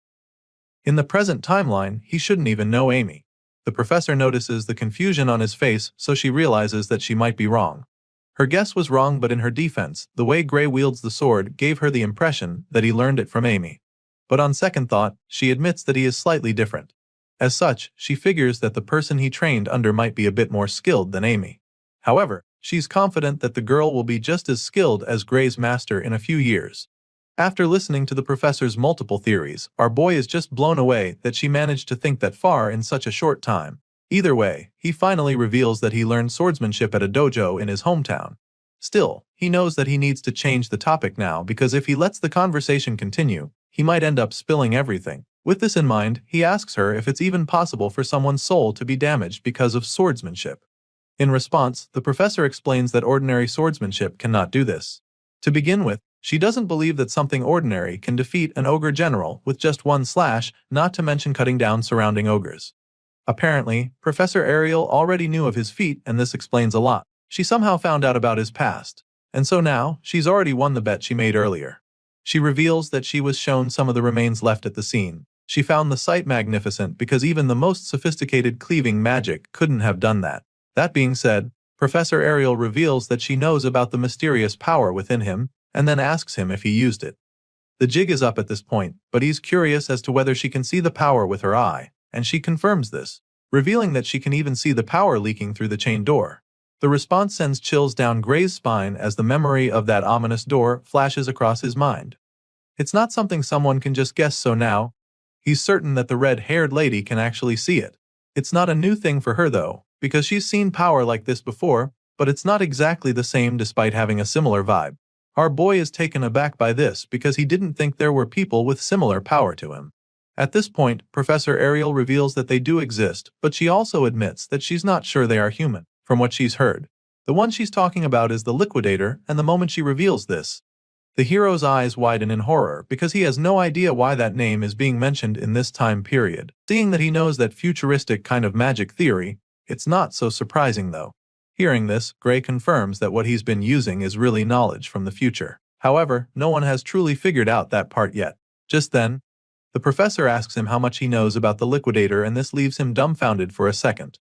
In the present timeline, he shouldn't even know Amy. The professor notices the confusion on his face, so she realizes that she might be wrong. Her guess was wrong, but in her defense, the way Gray wields the sword gave her the impression that he learned it from Amy. But on second thought, she admits that he is slightly different. As such, she figures that the person he trained under might be a bit more skilled than Amy. However, she's confident that the girl will be just as skilled as Gray's master in a few years. After listening to the professor's multiple theories, our boy is just blown away that she managed to think that far in such a short time. Either way, he finally reveals that he learned swordsmanship at a dojo in his hometown. Still, he knows that he needs to change the topic now because if he lets the conversation continue, he might end up spilling everything. With this in mind, he asks her if it's even possible for someone's soul to be damaged because of swordsmanship. In response, the professor explains that ordinary swordsmanship cannot do this. To begin with, she doesn't believe that something ordinary can defeat an ogre general with just one slash, not to mention cutting down surrounding ogres. Apparently, Professor Ariel already knew of his feat, and this explains a lot. She somehow found out about his past, and so now, she's already won the bet she made earlier. She reveals that she was shown some of the remains left at the scene. She found the sight magnificent because even the most sophisticated cleaving magic couldn't have done that. That being said, Professor Ariel reveals that she knows about the mysterious power within him, and then asks him if he used it. The jig is up at this point, but he's curious as to whether she can see the power with her eye, and she confirms this, revealing that she can even see the power leaking through the chain door. The response sends chills down Gray's spine as the memory of that ominous door flashes across his mind. It's not something someone can just guess, so now, he's certain that the red-haired lady can actually see it. It's not a new thing for her though, because she's seen power like this before, but it's not exactly the same despite having a similar vibe. Our boy is taken aback by this because he didn't think there were people with similar power to him. At this point, Professor Ariel reveals that they do exist, but she also admits that she's not sure they are human, from what she's heard. The one she's talking about is the Liquidator, and the moment she reveals this, the hero's eyes widen in horror because he has no idea why that name is being mentioned in this time period. Seeing that he knows that futuristic kind of magic theory, it's not so surprising though. Hearing this, Gray confirms that what he's been using is really knowledge from the future. However, no one has truly figured out that part yet. Just then, the professor asks him how much he knows about the Liquidator, and this leaves him dumbfounded for a second.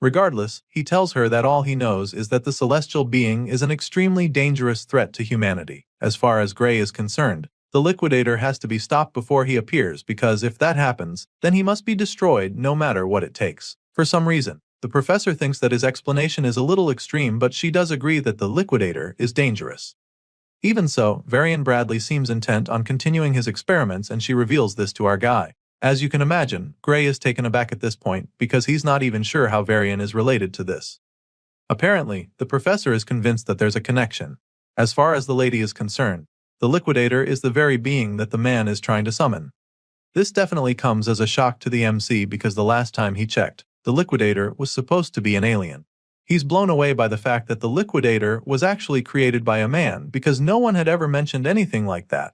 Regardless, he tells her that all he knows is that the celestial being is an extremely dangerous threat to humanity. As far as Gray is concerned, the Liquidator has to be stopped before he appears, because if that happens, then he must be destroyed no matter what it takes. For some reason, the professor thinks that his explanation is a little extreme, but she does agree that the Liquidator is dangerous. Even so, Varian Bradley seems intent on continuing his experiments, and she reveals this to our guy. As you can imagine, Gray is taken aback at this point because he's not even sure how Varian is related to this. Apparently, the professor is convinced that there's a connection. As far as the lady is concerned, the Liquidator is the very being that the man is trying to summon. This definitely comes as a shock to the MC because the last time he checked, the Liquidator was supposed to be an alien. He's blown away by the fact that the Liquidator was actually created by a man because no one had ever mentioned anything like that.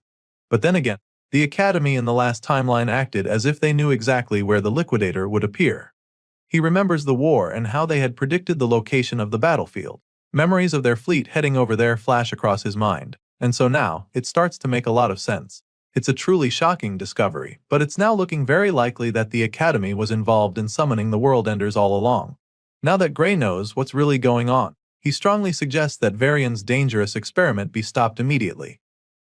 But then again, the Academy in the last timeline acted as if they knew exactly where the Liquidator would appear. He remembers the war and how they had predicted the location of the battlefield. Memories of their fleet heading over there flash across his mind, and so now, it starts to make a lot of sense. It's a truly shocking discovery, but it's now looking very likely that the Academy was involved in summoning the World Enders all along. Now that Gray knows what's really going on, he strongly suggests that Varian's dangerous experiment be stopped immediately.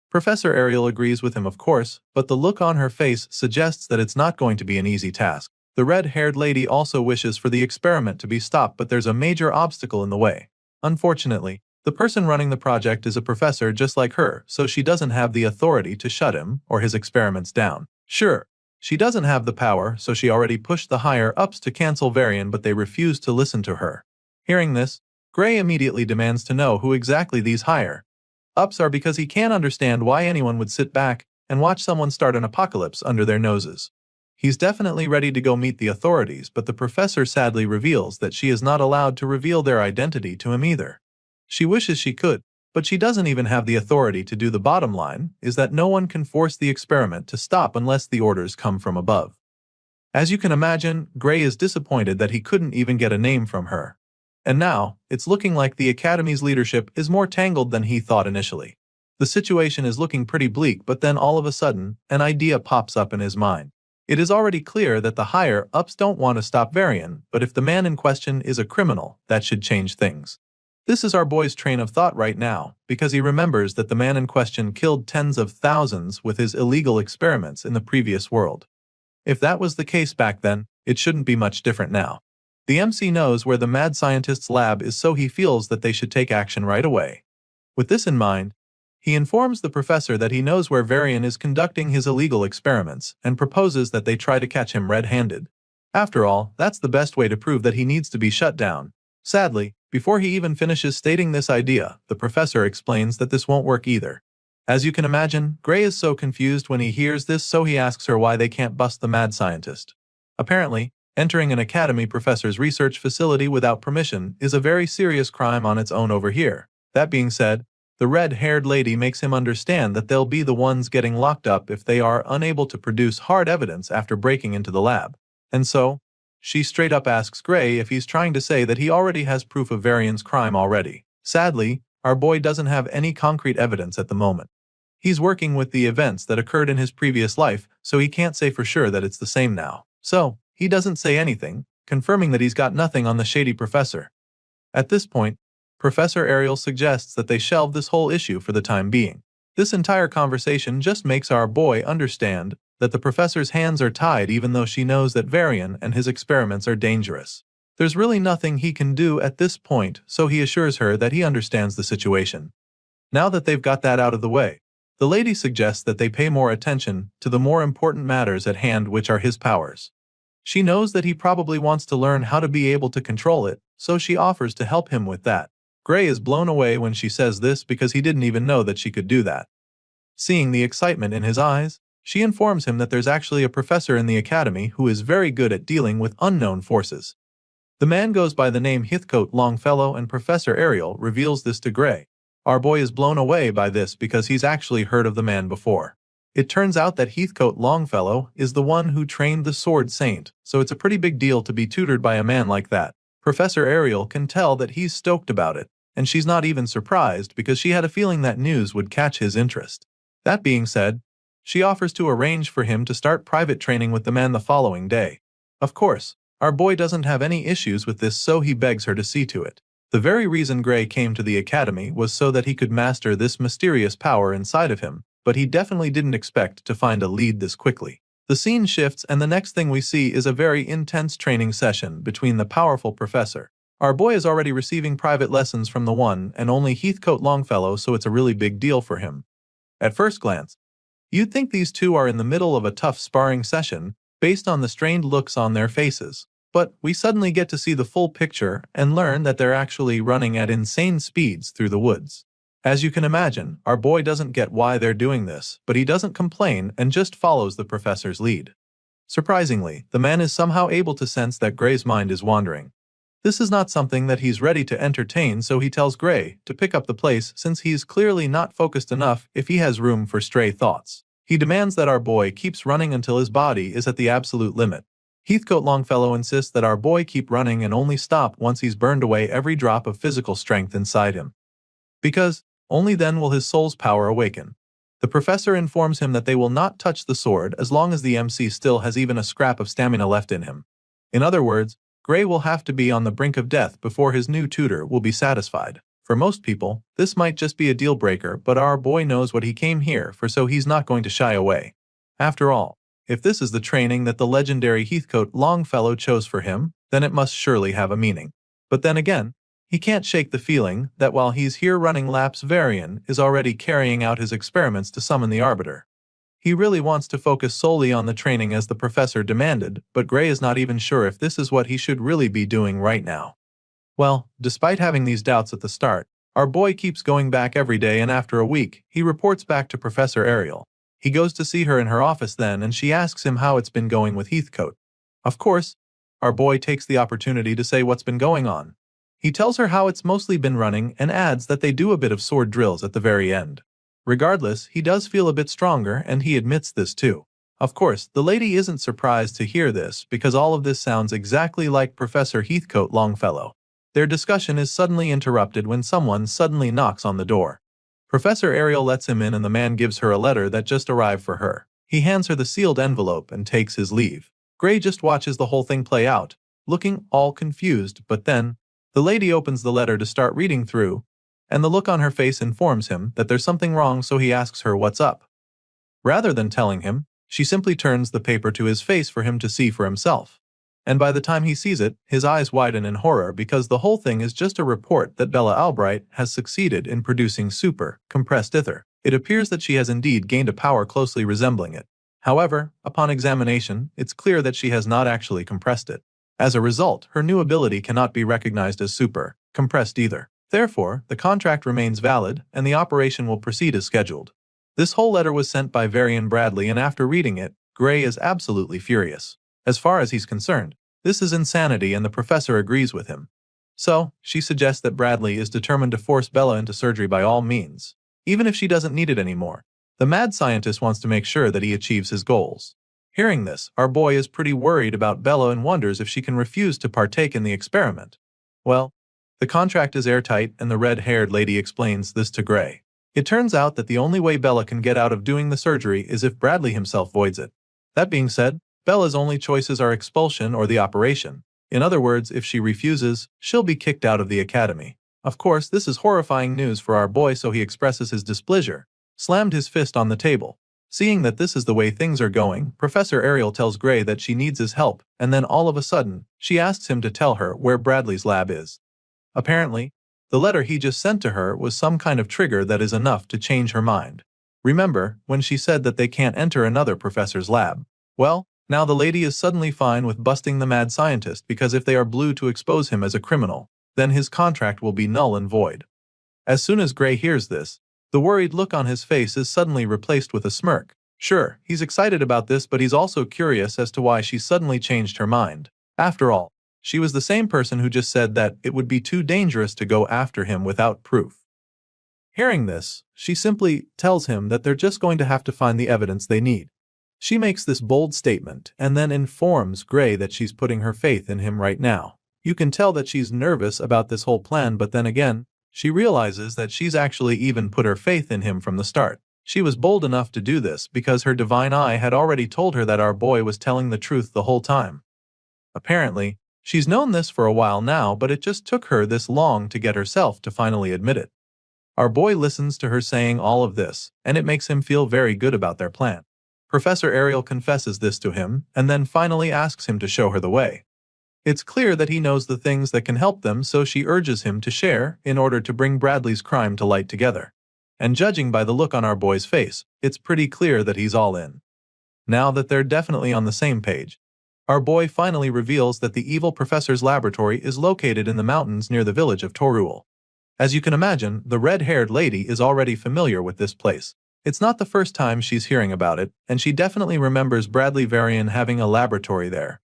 Professor Ariel agrees with him, of course, but the look on her face suggests that it's not going to be an easy task. The red-haired lady also wishes for the experiment to be stopped, but there's a major obstacle in the way. Unfortunately, the person running the project is a professor just like her, so she doesn't have the authority to shut him or his experiments down. Sure, she doesn't have the power, so she already pushed the higher-ups to cancel Varian, but they refuse to listen to her. Hearing this, Gray immediately demands to know who exactly these higher-ups are because he can't understand why anyone would sit back and watch someone start an apocalypse under their noses. He's definitely ready to go meet the authorities, but the professor sadly reveals that she is not allowed to reveal their identity to him either. She wishes she could, but she doesn't even have the authority to do. The bottom line is that no one can force the experiment to stop unless the orders come from above. As you can imagine, Gray is disappointed that he couldn't even get a name from her. And now, it's looking like the Academy's leadership is more tangled than he thought initially. The situation is looking pretty bleak, but then all of a sudden, an idea pops up in his mind. It is already clear that the higher-ups don't want to stop Varian, but if the man in question is a criminal, that should change things. This is our boy's train of thought right now, because he remembers that the man in question killed tens of thousands with his illegal experiments in the previous world. If that was the case back then, it shouldn't be much different now. The MC knows where the mad scientist's lab is, so he feels that they should take action right away. With this in mind, he informs the professor that he knows where Varian is conducting his illegal experiments and proposes that they try to catch him red-handed. After all, that's the best way to prove that he needs to be shut down. Sadly, before he even finishes stating this idea, the professor explains that this won't work either. As you can imagine, Gray is so confused when he hears this, so he asks her why they can't bust the mad scientist. Apparently, entering an academy professor's research facility without permission is a very serious crime on its own over here. That being said, the red-haired lady makes him understand that they'll be the ones getting locked up if they are unable to produce hard evidence after breaking into the lab. And so, she straight up asks Gray if he's trying to say that he already has proof of Varian's crime already. Sadly, our boy doesn't have any concrete evidence at the moment. He's working with the events that occurred in his previous life, so he can't say for sure that it's the same now. So, he doesn't say anything, confirming that he's got nothing on the shady professor. At this point, Professor Ariel suggests that they shelve this whole issue for the time being. This entire conversation just makes our boy understand that the professor's hands are tied, even though she knows that Varian and his experiments are dangerous. There's really nothing he can do at this point, so he assures her that he understands the situation. Now that they've got that out of the way, the lady suggests that they pay more attention to the more important matters at hand, which are his powers. She knows that he probably wants to learn how to be able to control it, so she offers to help him with that. Gray is blown away when she says this because he didn't even know that she could do that. Seeing the excitement in his eyes, She informs him that there's actually a professor in the academy who is very good at dealing with unknown forces. The man goes by the name Heathcote Longfellow, and Professor Ariel reveals this to Gray. Our boy is blown away by this because he's actually heard of the man before. It turns out that Heathcote Longfellow is the one who trained the Sword Saint, so it's a pretty big deal to be tutored by a man like that. Professor Ariel can tell that he's stoked about it, and she's not even surprised because she had a feeling that news would catch his interest. That being said, she offers to arrange for him to start private training with the man the following day. Of course, our boy doesn't have any issues with this, so he begs her to see to it. The very reason Gray came to the academy was so that he could master this mysterious power inside of him, but he definitely didn't expect to find a lead this quickly. The scene shifts, and the next thing we see is a very intense training session between the powerful professor. Our boy is already receiving private lessons from the one and only Heathcote Longfellow, so it's a really big deal for him. At first glance, you'd think these two are in the middle of a tough sparring session based on the strained looks on their faces. But we suddenly get to see the full picture and learn that they're actually running at insane speeds through the woods. As you can imagine, our boy doesn't get why they're doing this, but he doesn't complain and just follows the professor's lead. Surprisingly, the man is somehow able to sense that Gray's mind is wandering. This is not something that he's ready to entertain, so he tells Gray to pick up the pace since he's clearly not focused enough if he has room for stray thoughts. He demands that our boy keeps running until his body is at the absolute limit. Heathcote Longfellow insists that our boy keep running and only stop once he's burned away every drop of physical strength inside him. Because only then will his soul's power awaken. The professor informs him that they will not touch the sword as long as the MC still has even a scrap of stamina left in him. In other words, Gray will have to be on the brink of death before his new tutor will be satisfied. For most people, this might just be a deal breaker, but our boy knows what he came here for, so he's not going to shy away. After all, if this is the training that the legendary Heathcote Longfellow chose for him, then it must surely have a meaning. But then again, he can't shake the feeling that while he's here running laps, Varian is already carrying out his experiments to summon the Arbiter. He really wants to focus solely on the training as the professor demanded, but Gray is not even sure if this is what he should really be doing right now. Well, despite having these doubts at the start, our boy keeps going back every day, and after a week, he reports back to Professor Ariel. He goes to see her in her office then, and she asks him how it's been going with Heathcote. Of course, our boy takes the opportunity to say what's been going on. He tells her how it's mostly been running and adds that they do a bit of sword drills at the very end. Regardless, he does feel a bit stronger, and he admits this too. Of course, the lady isn't surprised to hear this because all of this sounds exactly like Professor Heathcote Longfellow. Their discussion is suddenly interrupted when someone suddenly knocks on the door. Professor Ariel lets him in, and the man gives her a letter that just arrived for her. He hands her the sealed envelope and takes his leave. Gray just watches the whole thing play out, looking all confused, but then the lady opens the letter to start reading through, and the look on her face informs him that there's something wrong, so he asks her what's up. Rather than telling him, she simply turns the paper to his face for him to see for himself. And by the time he sees it, his eyes widen in horror because the whole thing is just a report that Bella Albright has succeeded in producing super compressed ether. It appears that she has indeed gained a power closely resembling it. However, upon examination, it's clear that she has not actually compressed it. As a result, her new ability cannot be recognized as super compressed either. Therefore, the contract remains valid, and the operation will proceed as scheduled. This whole letter was sent by Varian Bradley, and after reading it, Gray is absolutely furious. As far as he's concerned, this is insanity, and the professor agrees with him. So, she suggests that Bradley is determined to force Bella into surgery by all means, even if she doesn't need it anymore. The mad scientist wants to make sure that he achieves his goals. Hearing this, our boy is pretty worried about Bella and wonders if she can refuse to partake in the experiment. Well, the contract is airtight, and the red-haired lady explains this to Gray. It turns out that the only way Bella can get out of doing the surgery is if Bradley himself voids it. That being said, Bella's only choices are expulsion or the operation. In other words, if she refuses, she'll be kicked out of the academy. Of course, this is horrifying news for our boy, so he expresses his displeasure, slammed his fist on the table. Seeing that this is the way things are going, Professor Ariel tells Gray that she needs his help, and then all of a sudden, she asks him to tell her where Bradley's lab is. Apparently, the letter he just sent to her was some kind of trigger that is enough to change her mind. Remember when she said that they can't enter another professor's lab? Well, now the lady is suddenly fine with busting the mad scientist because if they are blue to expose him as a criminal, then his contract will be null and void. As soon as Gray hears this, the worried look on his face is suddenly replaced with a smirk. Sure, he's excited about this, but he's also curious as to why she suddenly changed her mind. After all, she was the same person who just said that it would be too dangerous to go after him without proof. Hearing this, she simply tells him that they're just going to have to find the evidence they need. She makes this bold statement and then informs Gray that she's putting her faith in him right now. You can tell that she's nervous about this whole plan, but then again, she realizes that she's actually even put her faith in him from the start. She was bold enough to do this because her divine eye had already told her that our boy was telling the truth the whole time. Apparently, she's known this for a while now, but it just took her this long to get herself to finally admit it. Our boy listens to her saying all of this, and it makes him feel very good about their plan. Professor Ariel confesses this to him, and then finally asks him to show her the way. It's clear that he knows the things that can help them, so she urges him to share in order to bring Bradley's crime to light together. And judging by the look on our boy's face, it's pretty clear that he's all in. Now that they're definitely on the same page, our boy finally reveals that the evil professor's laboratory is located in the mountains near the village of Torul. As you can imagine, the red-haired lady is already familiar with this place. It's not the first time she's hearing about it, and she definitely remembers Bradley Varian having a laboratory there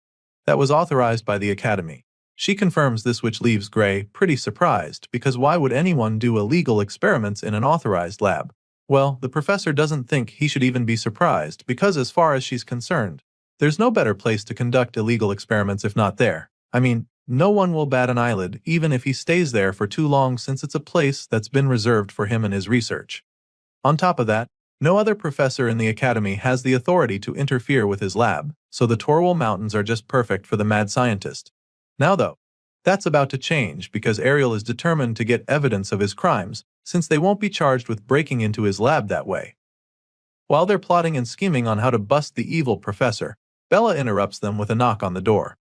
that was authorized by the Academy. She confirms this, which leaves Gray pretty surprised, because why would anyone do illegal experiments in an authorized lab? Well, the professor doesn't think he should even be surprised, because as far as she's concerned, there's no better place to conduct illegal experiments if not there. I mean, no one will bat an eyelid even if he stays there for too long, since it's a place that's been reserved for him and his research. On top of that, no other professor in the Academy has the authority to interfere with his lab, so the Torwal Mountains are just perfect for the mad scientist. Now though, that's about to change, because Ariel is determined to get evidence of his crimes, since they won't be charged with breaking into his lab that way. While they're plotting and scheming on how to bust the evil professor, Bella interrupts them with a knock on the door.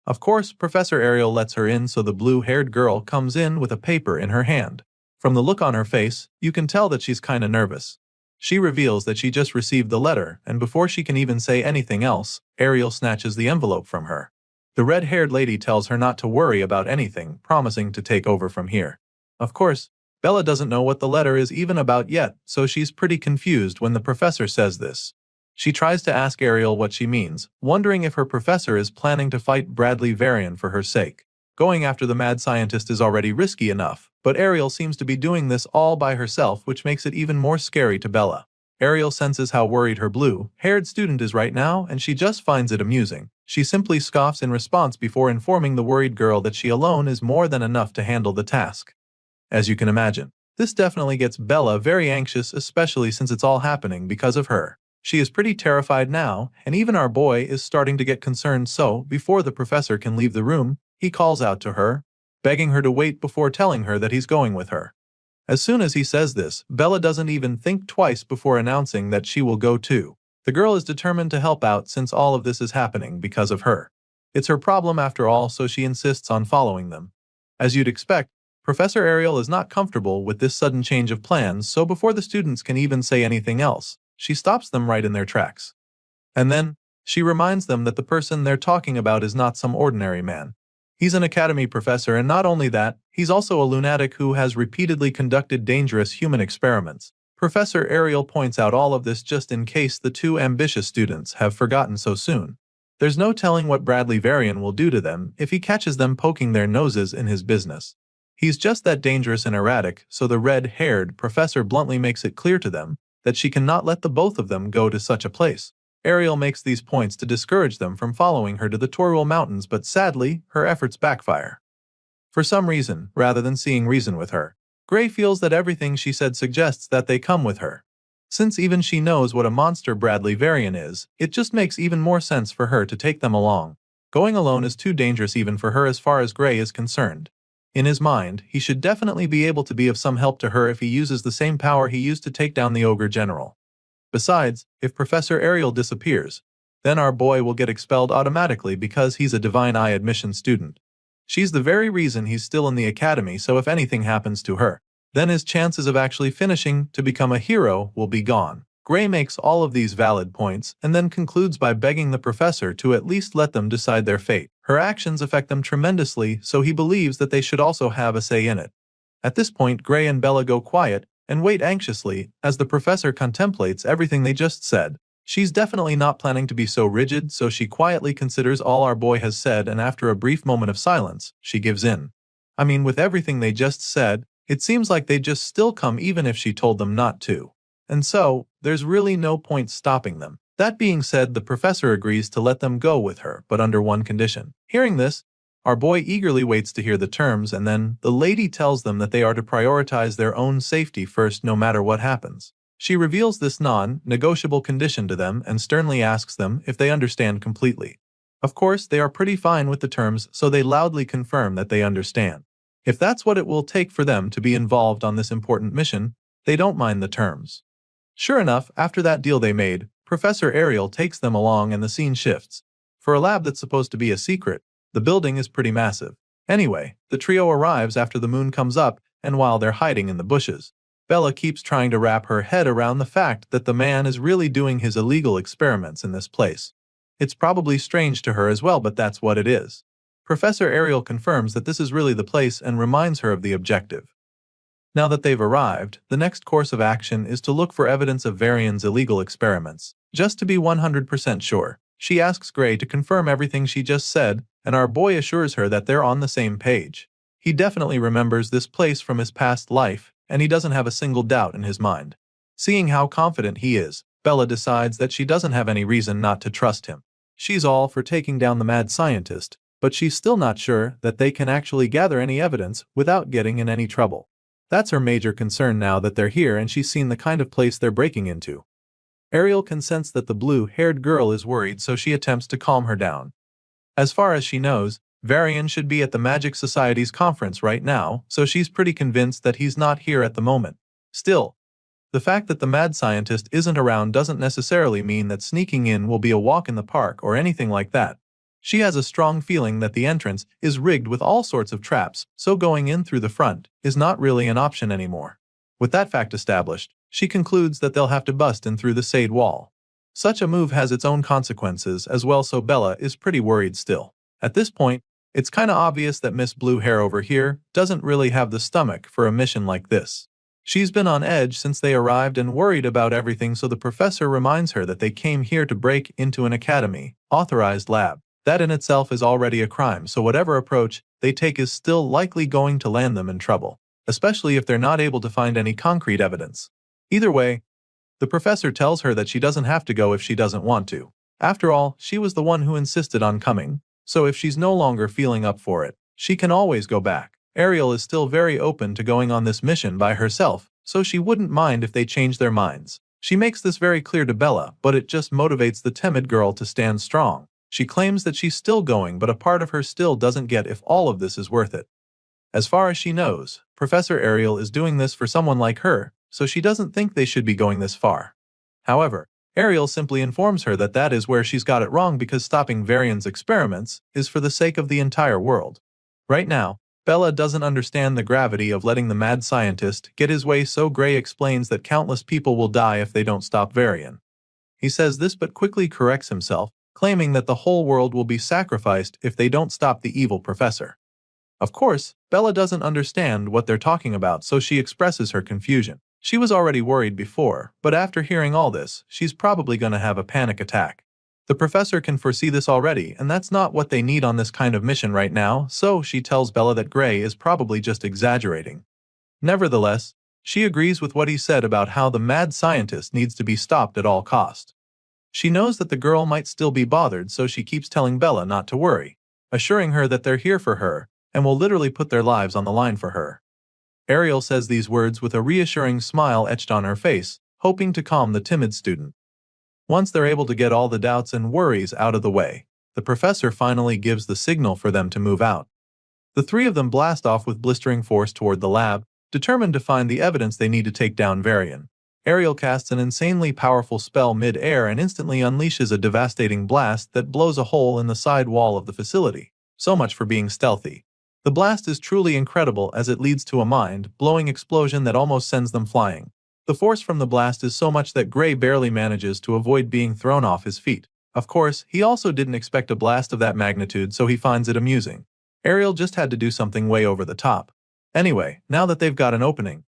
Of course, Professor Ariel lets her in, so the blue-haired girl comes in with a paper in her hand. From the look on her face, you can tell that she's kinda nervous. She reveals that she just received the letter, and before she can even say anything else, Ariel snatches the envelope from her. The red-haired lady tells her not to worry about anything, promising to take over from here. Of course, Bella doesn't know what the letter is even about yet, so she's pretty confused when the professor says this. She tries to ask Ariel what she means, wondering if her professor is planning to fight Bradley Varian for her sake. Going after the mad scientist is already risky enough, but Ariel seems to be doing this all by herself, which makes it even more scary to Bella. Ariel senses how worried her blue-haired student is right now, and she just finds it amusing. She simply scoffs in response before informing the worried girl that she alone is more than enough to handle the task. As you can imagine, this definitely gets Bella very anxious, especially since it's all happening because of her. She is pretty terrified now, and even our boy is starting to get concerned, so before the professor can leave the room, he calls out to her, begging her to wait before telling her that he's going with her. As soon as he says this, Bella doesn't even think twice before announcing that she will go too. The girl is determined to help out since all of this is happening because of her. It's her problem after all, so she insists on following them. As you'd expect, Professor Ariel is not comfortable with this sudden change of plans, so before the students can even say anything else, she stops them right in their tracks. And then, she reminds them that the person they're talking about is not some ordinary man. He's an academy professor, and not only that, he's also a lunatic who has repeatedly conducted dangerous human experiments. Professor Ariel points out all of this just in case the two ambitious students have forgotten so soon. There's no telling what Bradley Varian will do to them if he catches them poking their noses in his business. He's just that dangerous and erratic, so the red-haired professor bluntly makes it clear to them that she cannot let the both of them go to such a place. Ariel makes these points to discourage them from following her to the Torul Mountains, but sadly, her efforts backfire. For some reason, rather than seeing reason with her, Gray feels that everything she said suggests that they come with her. Since even she knows what a monster Bradley Varian is, it just makes even more sense for her to take them along. Going alone is too dangerous even for her as far as Gray is concerned. In his mind, he should definitely be able to be of some help to her if he uses the same power he used to take down the ogre general. Besides, if Professor Ariel disappears, then our boy will get expelled automatically because he's a Divine Eye admission student. She's the very reason he's still in the academy, so if anything happens to her, then his chances of actually finishing to become a hero will be gone. Gray makes all of these valid points and then concludes by begging the professor to at least let them decide their fate. Her actions affect them tremendously, so he believes that they should also have a say in it. At this point, Gray and Bella go quiet and wait anxiously as the professor contemplates everything they just said. She's definitely not planning to be so rigid, so she quietly considers all our boy has said, and after a brief moment of silence, she gives in. I mean, with everything they just said, it seems like they'd just still come even if she told them not to. And so, there's really no point stopping them. That being said, the professor agrees to let them go with her, but under one condition. Hearing this, our boy eagerly waits to hear the terms, and then the lady tells them that they are to prioritize their own safety first no matter what happens. She reveals this non-negotiable condition to them and sternly asks them if they understand completely. Of course, they are pretty fine with the terms, so they loudly confirm that they understand. If that's what it will take for them to be involved on this important mission, they don't mind the terms. Sure enough, after that deal they made, Professor Ariel takes them along and the scene shifts. For a lab that's supposed to be a secret, the building is pretty massive. Anyway, the trio arrives after the moon comes up, and while they're hiding in the bushes, Bella keeps trying to wrap her head around the fact that the man is really doing his illegal experiments in this place. It's probably strange to her as well, but that's what it is. Professor Ariel confirms that this is really the place and reminds her of the objective. Now that they've arrived, the next course of action is to look for evidence of Varian's illegal experiments. Just to be 100% sure, she asks Gray to confirm everything she just said, and our boy assures her that they're on the same page. He definitely remembers this place from his past life, and he doesn't have a single doubt in his mind. Seeing how confident he is, Bella decides that she doesn't have any reason not to trust him. She's all for taking down the mad scientist, but she's still not sure that they can actually gather any evidence without getting in any trouble. That's her major concern now that they're here and she's seen the kind of place they're breaking into. Ariel can sense that the blue-haired girl is worried, so she attempts to calm her down. As far as she knows, Varian should be at the Magic Society's conference right now, so she's pretty convinced that he's not here at the moment. Still, the fact that the mad scientist isn't around doesn't necessarily mean that sneaking in will be a walk in the park or anything like that. She has a strong feeling that the entrance is rigged with all sorts of traps, so going in through the front is not really an option anymore. With that fact established, she concludes that they'll have to bust in through the side wall. Such a move has its own consequences as well, so Bella is pretty worried still. At this point, it's kinda obvious that Miss Blue Hair over here doesn't really have the stomach for a mission like this. She's been on edge since they arrived and worried about everything, so the professor reminds her that they came here to break into an academy-authorized lab. That in itself is already a crime, so whatever approach they take is still likely going to land them in trouble, especially if they're not able to find any concrete evidence. Either way, the professor tells her that she doesn't have to go if she doesn't want to. After all, she was the one who insisted on coming, so if she's no longer feeling up for it, she can always go back. Ariel is still very open to going on this mission by herself, so she wouldn't mind if they change their minds. She makes this very clear to Bella, but it just motivates the timid girl to stand strong. She claims that she's still going, but a part of her still doesn't get if all of this is worth it. As far as she knows, Professor Ariel is doing this for someone like her, so she doesn't think they should be going this far. However, Ariel simply informs her that that is where she's got it wrong, because stopping Varian's experiments is for the sake of the entire world. Right now, Bella doesn't understand the gravity of letting the mad scientist get his way, so Gray explains that countless people will die if they don't stop Varian. He says this but quickly corrects himself, claiming that the whole world will be sacrificed if they don't stop the evil professor. Of course, Bella doesn't understand what they're talking about, so she expresses her confusion. She was already worried before, but after hearing all this, she's probably gonna have a panic attack. The professor can foresee this already, and that's not what they need on this kind of mission right now, so she tells Bella that Gray is probably just exaggerating. Nevertheless, she agrees with what he said about how the mad scientist needs to be stopped at all cost. She knows that the girl might still be bothered, so she keeps telling Bella not to worry, assuring her that they're here for her and will literally put their lives on the line for her. Ariel says these words with a reassuring smile etched on her face, hoping to calm the timid student. Once they're able to get all the doubts and worries out of the way, the professor finally gives the signal for them to move out. The three of them blast off with blistering force toward the lab, determined to find the evidence they need to take down Varian. Ariel casts an insanely powerful spell mid-air and instantly unleashes a devastating blast that blows a hole in the side wall of the facility. So much for being stealthy. The blast is truly incredible as it leads to a mind-blowing explosion that almost sends them flying. The force from the blast is so much that Gray barely manages to avoid being thrown off his feet. Of course, he also didn't expect a blast of that magnitude, so he finds it amusing. Ariel just had to do something way over the top. Anyway, now that they've got an opening,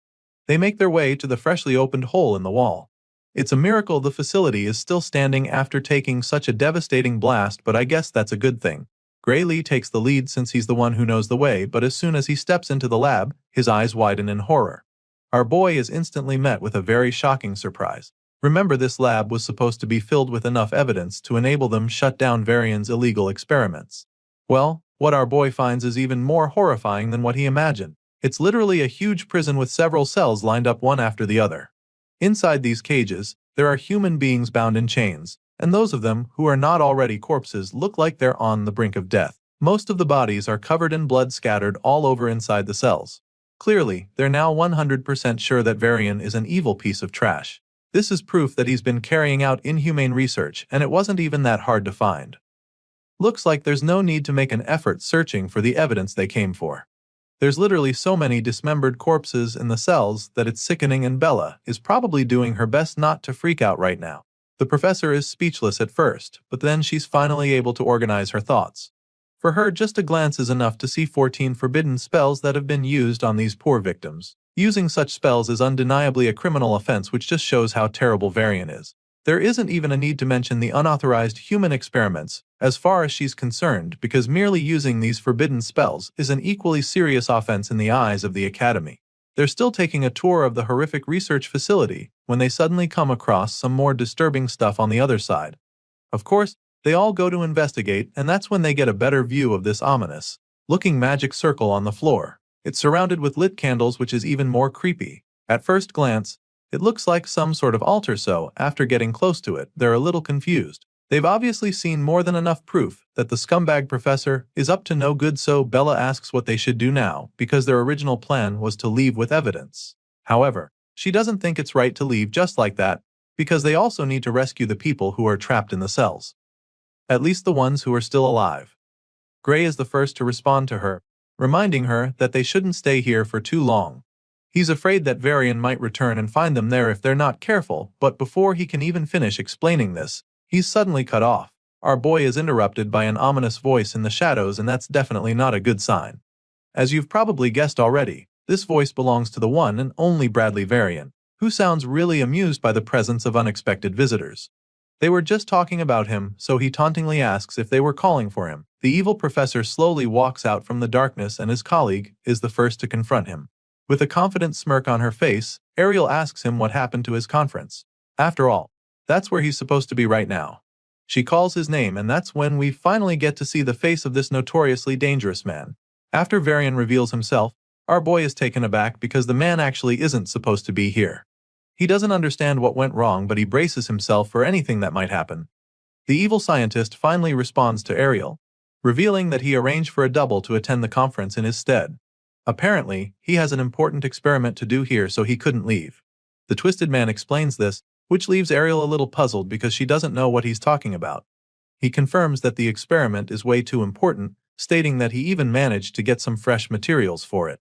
they make their way to the freshly opened hole in the wall. It's a miracle the facility is still standing after taking such a devastating blast, but I guess that's a good thing. Gray Lee takes the lead since he's the one who knows the way, but as soon as he steps into the lab, his eyes widen in horror. Our boy is instantly met with a very shocking surprise. Remember, this lab was supposed to be filled with enough evidence to enable them shut down Varian's illegal experiments. Well, what our boy finds is even more horrifying than what he imagined. It's literally a huge prison with several cells lined up one after the other. Inside these cages, there are human beings bound in chains, and those of them who are not already corpses look like they're on the brink of death. Most of the bodies are covered in blood scattered all over inside the cells. Clearly, they're now 100% sure that Varian is an evil piece of trash. This is proof that he's been carrying out inhumane research, and it wasn't even that hard to find. Looks like there's no need to make an effort searching for the evidence they came for. There's literally so many dismembered corpses in the cells that it's sickening, and Bella is probably doing her best not to freak out right now. The professor is speechless at first, but then she's finally able to organize her thoughts. For her, just a glance is enough to see 14 forbidden spells that have been used on these poor victims. Using such spells is undeniably a criminal offense, which just shows how terrible Varian is. There isn't even a need to mention the unauthorized human experiments, as far as she's concerned, because merely using these forbidden spells is an equally serious offense in the eyes of the Academy. They're still taking a tour of the horrific research facility when they suddenly come across some more disturbing stuff on the other side. Of course, they all go to investigate, and that's when they get a better view of this ominous-looking magic circle on the floor. It's surrounded with lit candles, which is even more creepy. At first glance, it looks like some sort of altar, so after getting close to it, they're a little confused. They've obviously seen more than enough proof that the scumbag professor is up to no good, so Bella asks what they should do now, because their original plan was to leave with evidence. However, she doesn't think it's right to leave just like that, because they also need to rescue the people who are trapped in the cells. At least the ones who are still alive. Gray is the first to respond to her, reminding her that they shouldn't stay here for too long. He's afraid that Varian might return and find them there if they're not careful, but before he can even finish explaining this, he's suddenly cut off. Our boy is interrupted by an ominous voice in the shadows, and that's definitely not a good sign. As you've probably guessed already, this voice belongs to the one and only Bradley Varian, who sounds really amused by the presence of unexpected visitors. They were just talking about him, so he tauntingly asks if they were calling for him. The evil professor slowly walks out from the darkness, and his colleague is the first to confront him. With a confident smirk on her face, Ariel asks him what happened to his conference. After all, that's where he's supposed to be right now. She calls his name, and that's when we finally get to see the face of this notoriously dangerous man. After Varian reveals himself, our boy is taken aback because the man actually isn't supposed to be here. He doesn't understand what went wrong, but he braces himself for anything that might happen. The evil scientist finally responds to Ariel, revealing that he arranged for a double to attend the conference in his stead. Apparently, he has an important experiment to do here, so he couldn't leave. The Twisted Man explains this, which leaves Ariel a little puzzled because she doesn't know what he's talking about. He confirms that the experiment is way too important, stating that he even managed to get some fresh materials for it.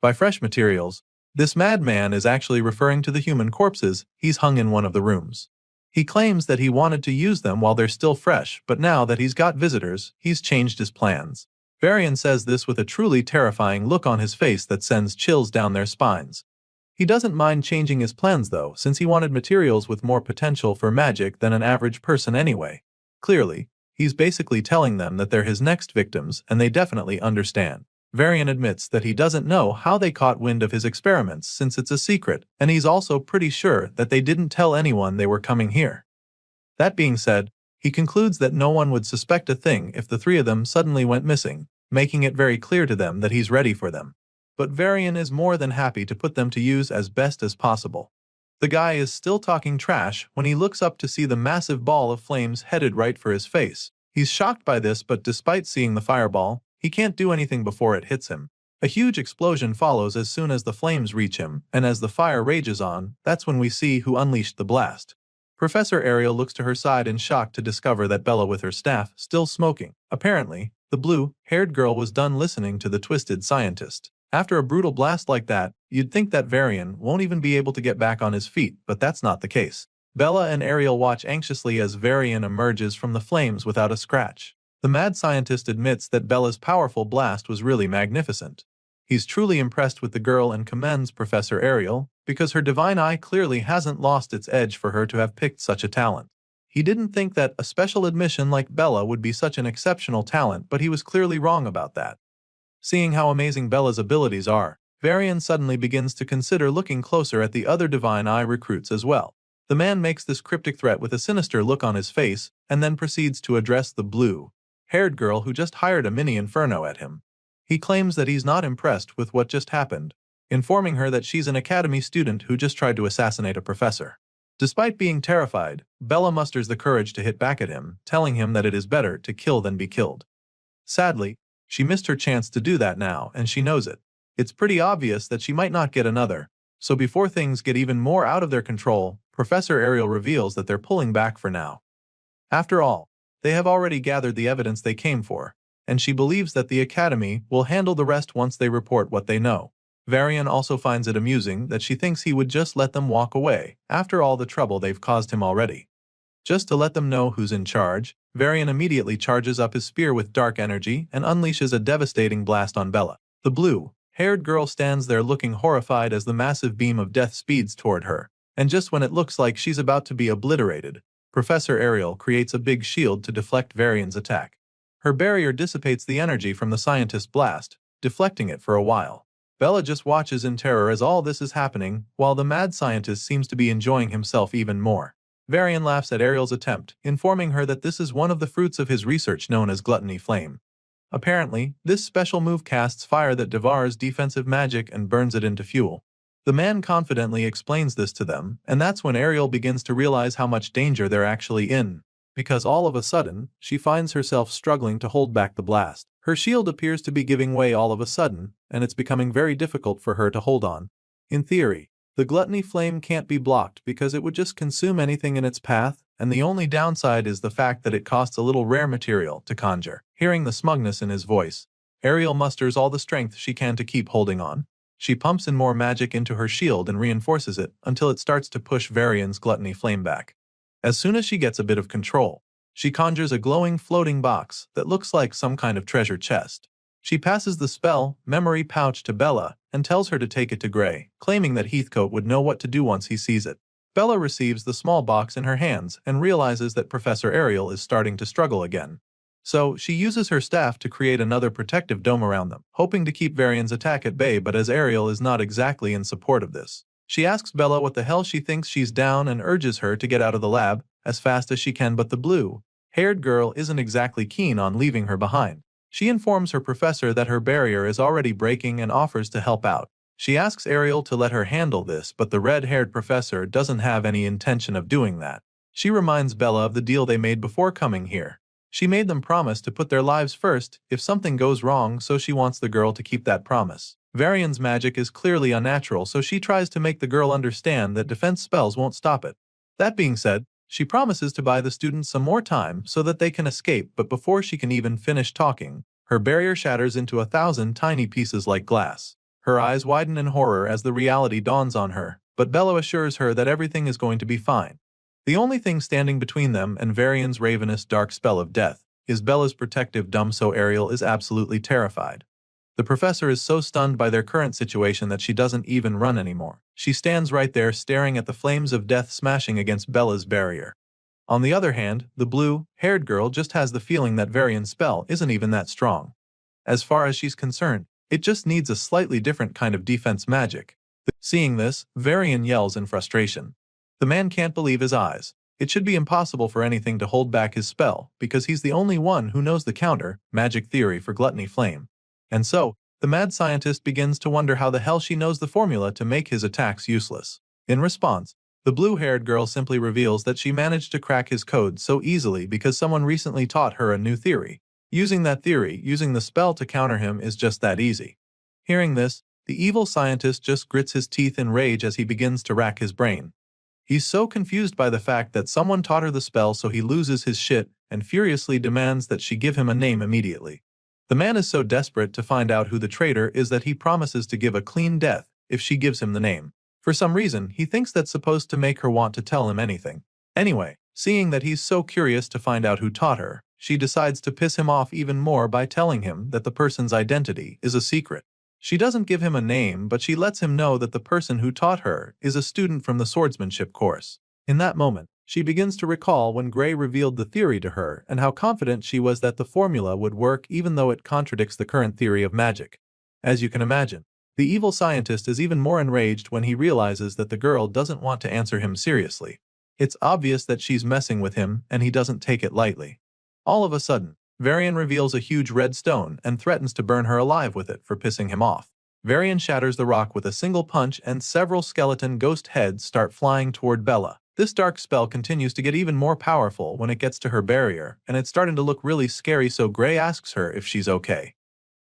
By fresh materials, this madman is actually referring to the human corpses he's hung in one of the rooms. He claims that he wanted to use them while they're still fresh, but now that he's got visitors, he's changed his plans. Varian says this with a truly terrifying look on his face that sends chills down their spines. He doesn't mind changing his plans though, since he wanted materials with more potential for magic than an average person anyway. Clearly, he's basically telling them that they're his next victims, and they definitely understand. Varian admits that he doesn't know how they caught wind of his experiments since it's a secret, and he's also pretty sure that they didn't tell anyone they were coming here. That being said, he concludes that no one would suspect a thing if the three of them suddenly went missing, making it very clear to them that he's ready for them. But Varian is more than happy to put them to use as best as possible. The guy is still talking trash when he looks up to see the massive ball of flames headed right for his face. He's shocked by this, but despite seeing the fireball, he can't do anything before it hits him. A huge explosion follows as soon as the flames reach him, and as the fire rages on, that's when we see who unleashed the blast. Professor Ariel looks to her side in shock to discover that Bella with her staff still smoking. Apparently, the blue-haired girl was done listening to the twisted scientist. After a brutal blast like that, you'd think that Varian won't even be able to get back on his feet, but that's not the case. Bella and Ariel watch anxiously as Varian emerges from the flames without a scratch. The mad scientist admits that Bella's powerful blast was really magnificent. He's truly impressed with the girl and commends Professor Ariel, because her divine eye clearly hasn't lost its edge for her to have picked such a talent. He didn't think that a special admission like Bella would be such an exceptional talent, but he was clearly wrong about that. Seeing how amazing Bella's abilities are, Varian suddenly begins to consider looking closer at the other Divine Eye recruits as well. The man makes this cryptic threat with a sinister look on his face, and then proceeds to address the blue-haired girl who just hired a mini inferno at him. He claims that he's not impressed with what just happened, informing her that she's an academy student who just tried to assassinate a professor. Despite being terrified, Bella musters the courage to hit back at him, telling him that it is better to kill than be killed. Sadly, she missed her chance to do that now, and she knows it. It's pretty obvious that she might not get another, so before things get even more out of their control, Professor Ariel reveals that they're pulling back for now. After all, they have already gathered the evidence they came for, and she believes that the Academy will handle the rest once they report what they know. Varian also finds it amusing that she thinks he would just let them walk away, after all the trouble they've caused him already. Just to let them know who's in charge, Varian immediately charges up his spear with dark energy and unleashes a devastating blast on Bella. The blue-haired girl stands there looking horrified as the massive beam of death speeds toward her, and just when it looks like she's about to be obliterated, Professor Ariel creates a big shield to deflect Varian's attack. Her barrier dissipates the energy from the scientist's blast, deflecting it for a while. Bella just watches in terror as all this is happening, while the mad scientist seems to be enjoying himself even more. Varian laughs at Ariel's attempt, informing her that this is one of the fruits of his research known as gluttony flame. Apparently, this special move casts fire that devours defensive magic and burns it into fuel. The man confidently explains this to them, and that's when Ariel begins to realize how much danger they're actually in, because all of a sudden, she finds herself struggling to hold back the blast. Her shield appears to be giving way all of a sudden, and it's becoming very difficult for her to hold on. In theory, the gluttony flame can't be blocked because it would just consume anything in its path, and the only downside is the fact that it costs a little rare material to conjure. Hearing the smugness in his voice, Ariel musters all the strength she can to keep holding on. She pumps in more magic into her shield and reinforces it until it starts to push Varian's gluttony flame back. As soon as she gets a bit of control, she conjures a glowing floating box that looks like some kind of treasure chest. She passes the spell memory pouch to Bella and tells her to take it to Gray, claiming that Heathcote would know what to do once he sees it. Bella receives the small box in her hands and realizes that Professor Ariel is starting to struggle again. So, she uses her staff to create another protective dome around them, hoping to keep Varian's attack at bay, but as Ariel is not exactly in support of this, she asks Bella what the hell she thinks she's down and urges her to get out of the lab as fast as she can, but the blue-haired girl isn't exactly keen on leaving her behind. She informs her professor that her barrier is already breaking and offers to help out. She asks Ariel to let her handle this, but the red-haired professor doesn't have any intention of doing that. She reminds Bella of the deal they made before coming here. She made them promise to put their lives first if something goes wrong, so she wants the girl to keep that promise. Varian's magic is clearly unnatural, so she tries to make the girl understand that defense spells won't stop it. That being said, she promises to buy the students some more time so that they can escape, but before she can even finish talking, her barrier shatters into 1,000 tiny pieces like glass. Her eyes widen in horror as the reality dawns on her, but Bella assures her that everything is going to be fine. The only thing standing between them and Varian's ravenous dark spell of death is Bella's protective dome, so Ariel is absolutely terrified. The professor is so stunned by their current situation that she doesn't even run anymore. She stands right there staring at the flames of death smashing against Bella's barrier. On the other hand, the blue-haired girl just has the feeling that Varian's spell isn't even that strong. As far as she's concerned, it just needs a slightly different kind of defense magic. Seeing this, Varian yells in frustration. The man can't believe his eyes. It should be impossible for anything to hold back his spell, because he's the only one who knows the counter-magic theory for gluttony flame. And so, the mad scientist begins to wonder how the hell she knows the formula to make his attacks useless. In response, the blue-haired girl simply reveals that she managed to crack his code so easily because someone recently taught her a new theory. Using that theory, using the spell to counter him is just that easy. Hearing this, the evil scientist just grits his teeth in rage as he begins to rack his brain. He's so confused by the fact that someone taught her the spell, so he loses his shit and furiously demands that she give him a name immediately. The man is so desperate to find out who the traitor is that he promises to give a clean death if she gives him the name. For some reason, he thinks that's supposed to make her want to tell him anything. Anyway, seeing that he's so curious to find out who taught her, she decides to piss him off even more by telling him that the person's identity is a secret. She doesn't give him a name, but she lets him know that the person who taught her is a student from the swordsmanship course. In that moment, she begins to recall when Gray revealed the theory to her and how confident she was that the formula would work even though it contradicts the current theory of magic. As you can imagine, the evil scientist is even more enraged when he realizes that the girl doesn't want to answer him seriously. It's obvious that she's messing with him and he doesn't take it lightly. All of a sudden, Varian reveals a huge red stone and threatens to burn her alive with it for pissing him off. Varian shatters the rock with a single punch and several skeleton ghost heads start flying toward Bella. This dark spell continues to get even more powerful when it gets to her barrier, and it's starting to look really scary, so Gray asks her if she's okay.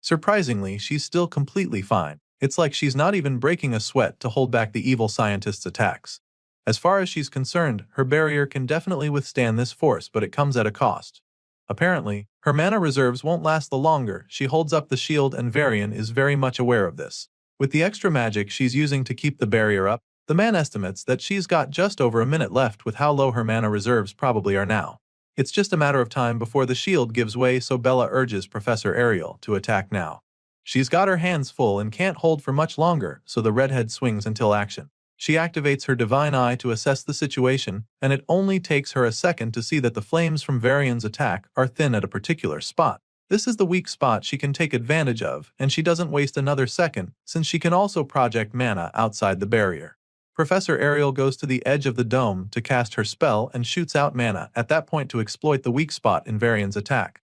Surprisingly, she's still completely fine. It's like she's not even breaking a sweat to hold back the evil scientist's attacks. As far as she's concerned, her barrier can definitely withstand this force, but it comes at a cost. Apparently, her mana reserves won't last the longer. She holds up the shield and Varian is very much aware of this. With the extra magic she's using to keep the barrier up, the man estimates that she's got just over a minute left with how low her mana reserves probably are now. It's just a matter of time before the shield gives way, so Bella urges Professor Ariel to attack now. She's got her hands full and can't hold for much longer, so the redhead swings until action. She activates her divine eye to assess the situation, and it only takes her a second to see that the flames from Varian's attack are thin at a particular spot. This is the weak spot she can take advantage of, and she doesn't waste another second, since she can also project mana outside the barrier. Professor Ariel goes to the edge of the dome to cast her spell and shoots out mana at that point to exploit the weak spot in Varian's attack.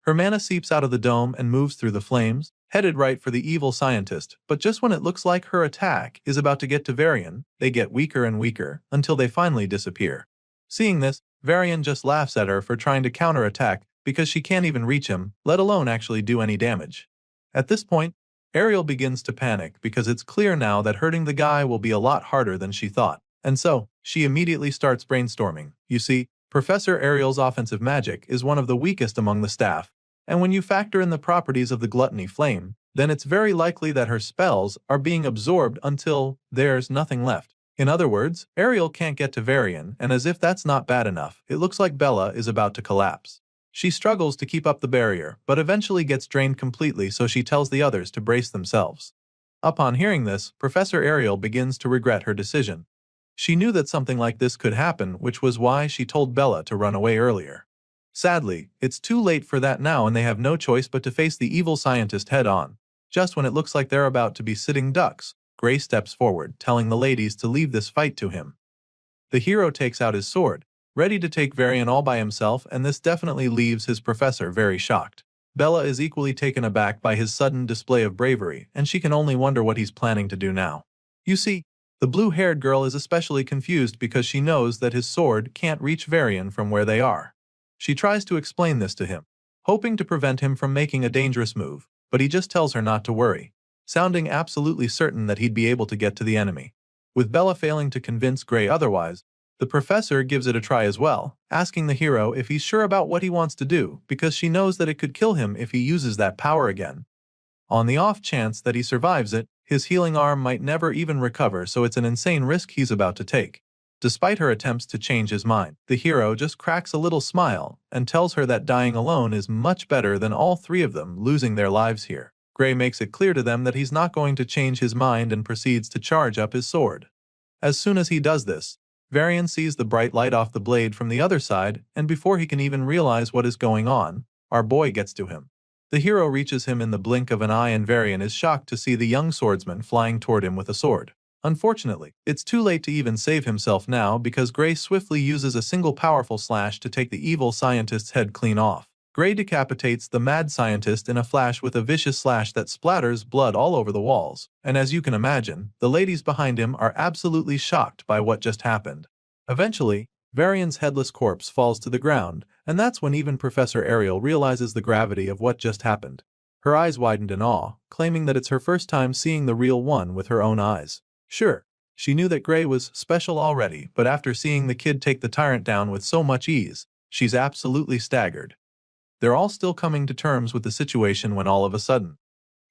Her mana seeps out of the dome and moves through the flames, headed right for the evil scientist, but just when it looks like her attack is about to get to Varian, they get weaker and weaker until they finally disappear. Seeing this, Varian just laughs at her for trying to counterattack because she can't even reach him, let alone actually do any damage. At this point, Ariel begins to panic because it's clear now that hurting the guy will be a lot harder than she thought, and so she immediately starts brainstorming. You see, Professor Ariel's offensive magic is one of the weakest among the staff, and when you factor in the properties of the gluttony flame, then it's very likely that her spells are being absorbed until there's nothing left. In other words, Ariel can't get to Varian, and as if that's not bad enough, it looks like Bella is about to collapse. She struggles to keep up the barrier, but eventually gets drained completely, so she tells the others to brace themselves. Upon hearing this, Professor Ariel begins to regret her decision. She knew that something like this could happen, which was why she told Bella to run away earlier. Sadly, it's too late for that now, and they have no choice but to face the evil scientist head-on. Just when it looks like they're about to be sitting ducks, Gray steps forward, telling the ladies to leave this fight to him. The hero takes out his sword, ready to take Varian all by himself, and this definitely leaves his professor very shocked. Bella is equally taken aback by his sudden display of bravery, and she can only wonder what he's planning to do now. You see, the blue-haired girl is especially confused because she knows that his sword can't reach Varian from where they are. She tries to explain this to him, hoping to prevent him from making a dangerous move, but he just tells her not to worry, sounding absolutely certain that he'd be able to get to the enemy. With Bella failing to convince Gray otherwise, the professor gives it a try as well, asking the hero if he's sure about what he wants to do, because she knows that it could kill him if he uses that power again. On the off chance that he survives it, his healing arm might never even recover, so it's an insane risk he's about to take. Despite her attempts to change his mind, the hero just cracks a little smile and tells her that dying alone is much better than all three of them losing their lives here. Gray makes it clear to them that he's not going to change his mind and proceeds to charge up his sword. As soon as he does this, Varian sees the bright light off the blade from the other side, and before he can even realize what is going on, our boy gets to him. The hero reaches him in the blink of an eye, and Varian is shocked to see the young swordsman flying toward him with a sword. Unfortunately, it's too late to even save himself now because Gray swiftly uses a single powerful slash to take the evil scientist's head clean off. Gray decapitates the mad scientist in a flash with a vicious slash that splatters blood all over the walls, and as you can imagine, the ladies behind him are absolutely shocked by what just happened. Eventually, Varian's headless corpse falls to the ground, and that's when even Professor Ariel realizes the gravity of what just happened. Her eyes widened in awe, claiming that it's her first time seeing the real one with her own eyes. Sure, she knew that Gray was special already, but after seeing the kid take the tyrant down with so much ease, she's absolutely staggered. They're all still coming to terms with the situation when all of a sudden,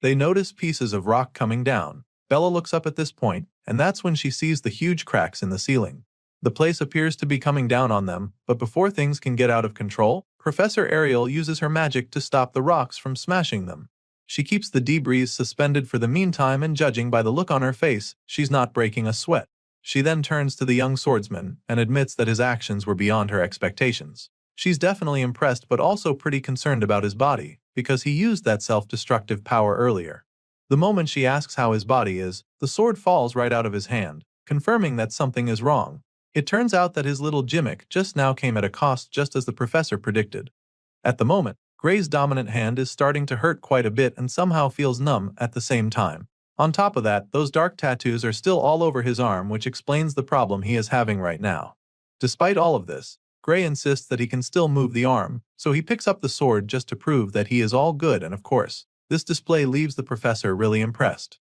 they notice pieces of rock coming down. Bella looks up at this point, and that's when she sees the huge cracks in the ceiling. The place appears to be coming down on them, but before things can get out of control, Professor Ariel uses her magic to stop the rocks from smashing them. She keeps the debris suspended for the meantime, and judging by the look on her face, she's not breaking a sweat. She then turns to the young swordsman and admits that his actions were beyond her expectations. She's definitely impressed but also pretty concerned about his body, because he used that self-destructive power earlier. The moment she asks how his body is, the sword falls right out of his hand, confirming that something is wrong. It turns out that his little gimmick just now came at a cost, just as the professor predicted. At the moment, Gray's dominant hand is starting to hurt quite a bit and somehow feels numb at the same time. On top of that, those dark tattoos are still all over his arm, which explains the problem he is having right now. Despite all of this, Gray insists that he can still move the arm, so he picks up the sword just to prove that he is all good, and of course, this display leaves the professor really impressed.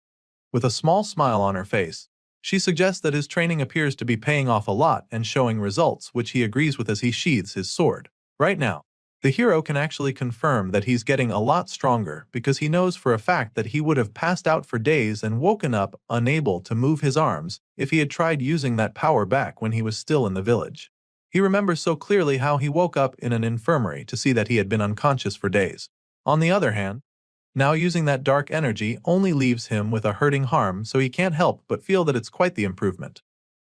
With a small smile on her face, she suggests that his training appears to be paying off a lot and showing results, which he agrees with as he sheathes his sword. Right now, the hero can actually confirm that he's getting a lot stronger, because he knows for a fact that he would have passed out for days and woken up unable to move his arms if he had tried using that power back when he was still in the village. He remembers so clearly how he woke up in an infirmary to see that he had been unconscious for days. On the other hand, now using that dark energy only leaves him with a hurting harm, so he can't help but feel that it's quite the improvement.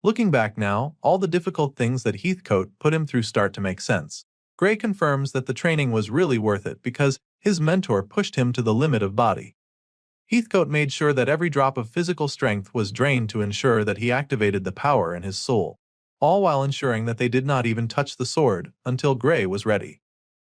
Looking back now, all the difficult things that Heathcote put him through start to make sense. Gray confirms that the training was really worth it because his mentor pushed him to the limit of body. Heathcote made sure that every drop of physical strength was drained to ensure that he activated the power in his soul, all while ensuring that they did not even touch the sword until Gray was ready.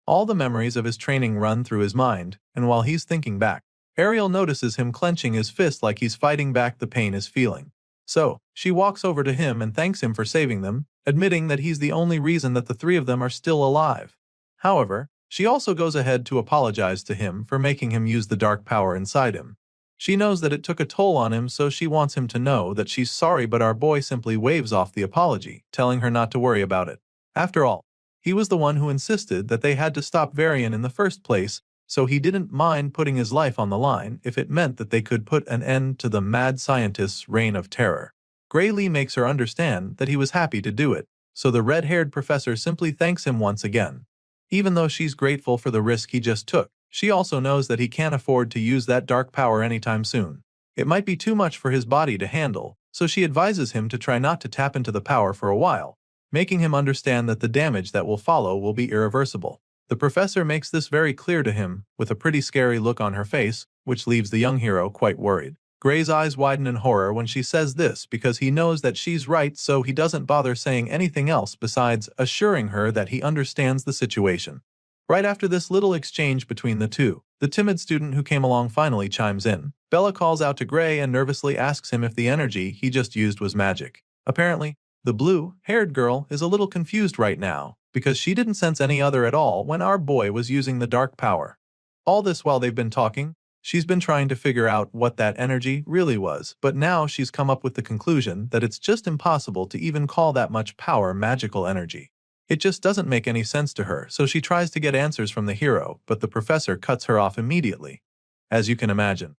All the memories of his training run through his mind, and while he's thinking back, Ariel notices him clenching his fist like he's fighting back the pain he's feeling. So, she walks over to him and thanks him for saving them, admitting that he's the only reason that the three of them are still alive. However, she also goes ahead to apologize to him for making him use the dark power inside him. She knows that it took a toll on him, so she wants him to know that she's sorry, but our boy simply waves off the apology, telling her not to worry about it. After all, he was the one who insisted that they had to stop Varian in the first place, so he didn't mind putting his life on the line if it meant that they could put an end to the mad scientist's reign of terror. Gray Lee makes her understand that he was happy to do it, so the red-haired professor simply thanks him once again. Even though she's grateful for the risk he just took, she also knows that he can't afford to use that dark power anytime soon. It might be too much for his body to handle, so she advises him to try not to tap into the power for a while, making him understand that the damage that will follow will be irreversible. The professor makes this very clear to him, with a pretty scary look on her face, which leaves the young hero quite worried. Gray's eyes widen in horror when she says this because he knows that she's right, so he doesn't bother saying anything else besides assuring her that he understands the situation. Right after this little exchange between the two, the timid student who came along finally chimes in. Bella calls out to Gray and nervously asks him if the energy he just used was magic. Apparently, the blue-haired girl is a little confused right now, because she didn't sense any other at all when our boy was using the dark power. All this while they've been talking, she's been trying to figure out what that energy really was, but now she's come up with the conclusion that it's just impossible to even call that much power magical energy. It just doesn't make any sense to her, so she tries to get answers from the hero, but the professor cuts her off immediately. As you can imagine,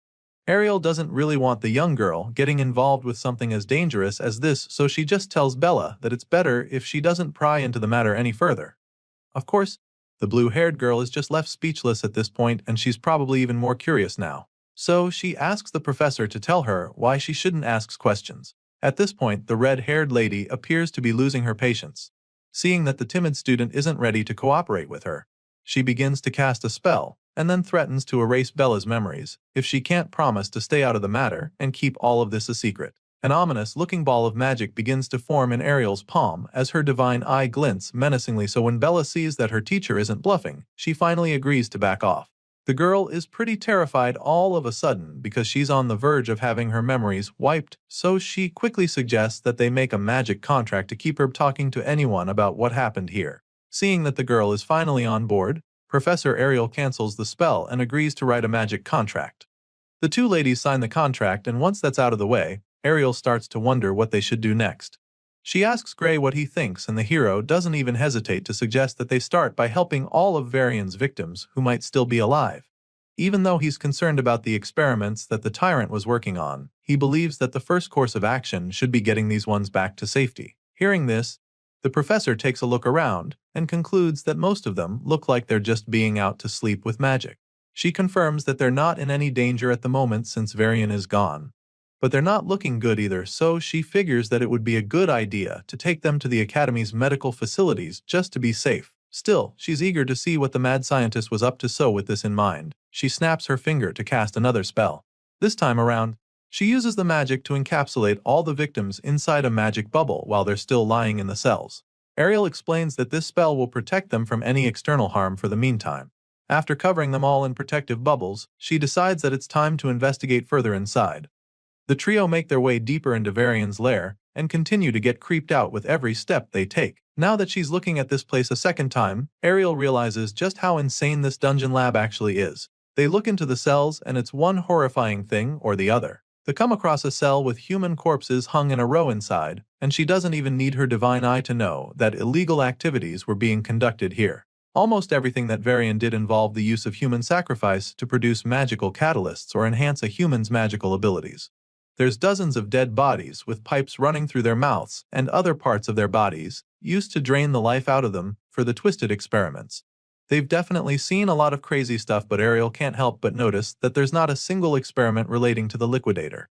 Ariel doesn't really want the young girl getting involved with something as dangerous as this, so she just tells Bella that it's better if she doesn't pry into the matter any further. Of course, the blue-haired girl is just left speechless at this point, and she's probably even more curious now. So she asks the professor to tell her why she shouldn't ask questions. At this point, the red-haired lady appears to be losing her patience. Seeing that the timid student isn't ready to cooperate with her, she begins to cast a spell, and then threatens to erase Bella's memories if she can't promise to stay out of the matter and keep all of this a secret. An ominous-looking ball of magic begins to form in Ariel's palm as her divine eye glints menacingly, so when Bella sees that her teacher isn't bluffing, she finally agrees to back off. The girl is pretty terrified all of a sudden because she's on the verge of having her memories wiped, so she quickly suggests that they make a magic contract to keep her talking to anyone about what happened here. Seeing that the girl is finally on board, Professor Ariel cancels the spell and agrees to write a magic contract. The two ladies sign the contract, and once that's out of the way, Ariel starts to wonder what they should do next. She asks Gray what he thinks, and the hero doesn't even hesitate to suggest that they start by helping all of Varian's victims who might still be alive. Even though he's concerned about the experiments that the tyrant was working on, he believes that the first course of action should be getting these ones back to safety. Hearing this, the professor takes a look around and concludes that most of them look like they're just being out to sleep with magic. She confirms that they're not in any danger at the moment since Varian is gone. But they're not looking good either, so she figures that it would be a good idea to take them to the Academy's medical facilities just to be safe. Still, she's eager to see what the mad scientist was up to, so with this in mind, she snaps her finger to cast another spell. This time around, she uses the magic to encapsulate all the victims inside a magic bubble while they're still lying in the cells. Ariel explains that this spell will protect them from any external harm for the meantime. After covering them all in protective bubbles, she decides that it's time to investigate further inside. The trio make their way deeper into Varian's lair and continue to get creeped out with every step they take. Now that she's looking at this place a second time, Ariel realizes just how insane this dungeon lab actually is. They look into the cells and it's one horrifying thing or the other. They come across a cell with human corpses hung in a row inside, and she doesn't even need her divine eye to know that illegal activities were being conducted here. Almost everything that Varian did involved the use of human sacrifice to produce magical catalysts or enhance a human's magical abilities. There's dozens of dead bodies with pipes running through their mouths and other parts of their bodies, used to drain the life out of them for the twisted experiments. They've definitely seen a lot of crazy stuff, but Ariel can't help but notice that there's not a single experiment relating to the liquidator.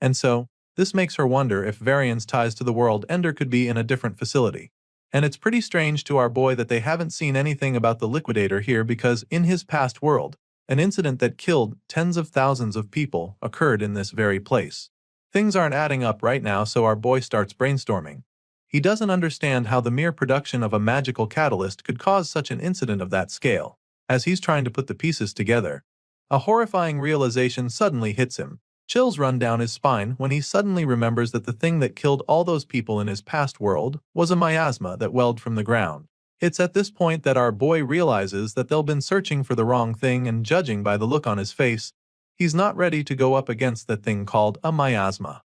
And so, this makes her wonder if Varian's ties to the world ender could be in a different facility. And it's pretty strange to our boy that they haven't seen anything about the liquidator here, because in his past world, an incident that killed tens of thousands of people occurred in this very place. Things aren't adding up right now, so our boy starts brainstorming. He doesn't understand how the mere production of a magical catalyst could cause such an incident of that scale. As he's trying to put the pieces together, a horrifying realization suddenly hits him. Chills run down his spine when he suddenly remembers that the thing that killed all those people in his past world was a miasma that welled from the ground. It's at this point that our boy realizes that they've been searching for the wrong thing, and judging by the look on his face, he's not ready to go up against that thing called a miasma.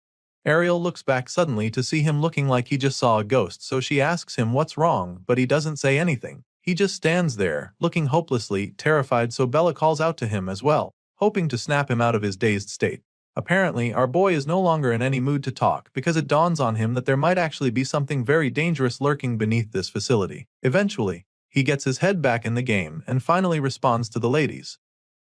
Ariel looks back suddenly to see him looking like he just saw a ghost, so she asks him what's wrong, but he doesn't say anything. He just stands there, looking hopelessly terrified, so Bella calls out to him as well, hoping to snap him out of his dazed state. Apparently, our boy is no longer in any mood to talk, because it dawns on him that there might actually be something very dangerous lurking beneath this facility. Eventually, he gets his head back in the game and finally responds to the ladies,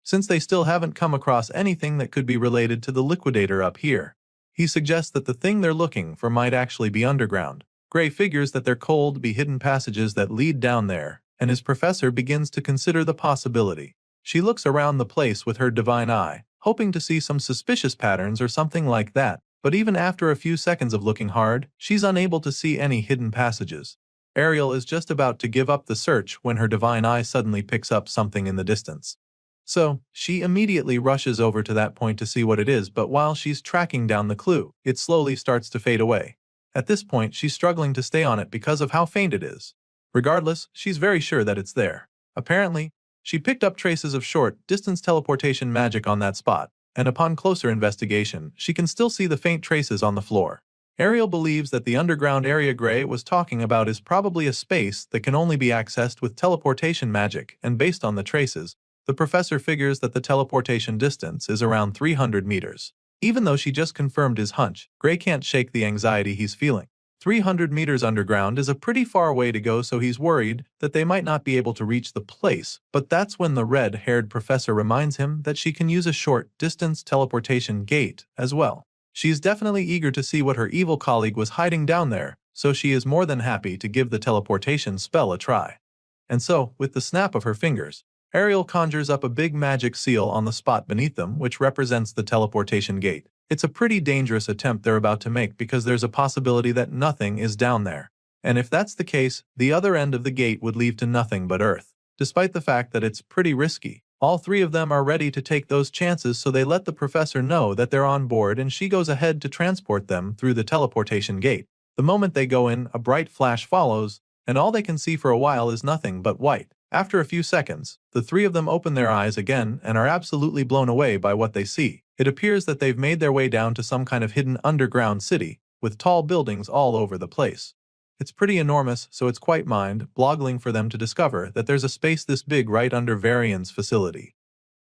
since they still haven't come across anything that could be related to the liquidator up here. He suggests that the thing they're looking for might actually be underground. Gray figures that there could be hidden passages that lead down there, and his professor begins to consider the possibility. She looks around the place with her divine eye, hoping to see some suspicious patterns or something like that, but even after a few seconds of looking hard, she's unable to see any hidden passages. Ariel is just about to give up the search when her divine eye suddenly picks up something in the distance. So, she immediately rushes over to that point to see what it is, but while she's tracking down the clue, it slowly starts to fade away. At this point, she's struggling to stay on it because of how faint it is. Regardless, she's very sure that it's there. Apparently, she picked up traces of short-distance teleportation magic on that spot, and upon closer investigation, she can still see the faint traces on the floor. Ariel believes that the underground area Gray was talking about is probably a space that can only be accessed with teleportation magic, and based on the traces, the professor figures that the teleportation distance is around 300 meters. Even though she just confirmed his hunch, Gray can't shake the anxiety he's feeling. 300 meters underground is a pretty far way to go, so he's worried that they might not be able to reach the place, but that's when the red-haired professor reminds him that she can use a short-distance teleportation gate as well. She's definitely eager to see what her evil colleague was hiding down there, so she is more than happy to give the teleportation spell a try. And so, with the snap of her fingers, Ariel conjures up a big magic seal on the spot beneath them, which represents the teleportation gate. It's a pretty dangerous attempt they're about to make because there's a possibility that nothing is down there. And if that's the case, the other end of the gate would lead to nothing but Earth. Despite the fact that it's pretty risky, all three of them are ready to take those chances, so they let the professor know that they're on board, and she goes ahead to transport them through the teleportation gate. The moment they go in, a bright flash follows, and all they can see for a while is nothing but white. After a few seconds, the three of them open their eyes again and are absolutely blown away by what they see. It appears that they've made their way down to some kind of hidden underground city, with tall buildings all over the place. It's pretty enormous, so it's quite mind-boggling for them to discover that there's a space this big right under Varian's facility.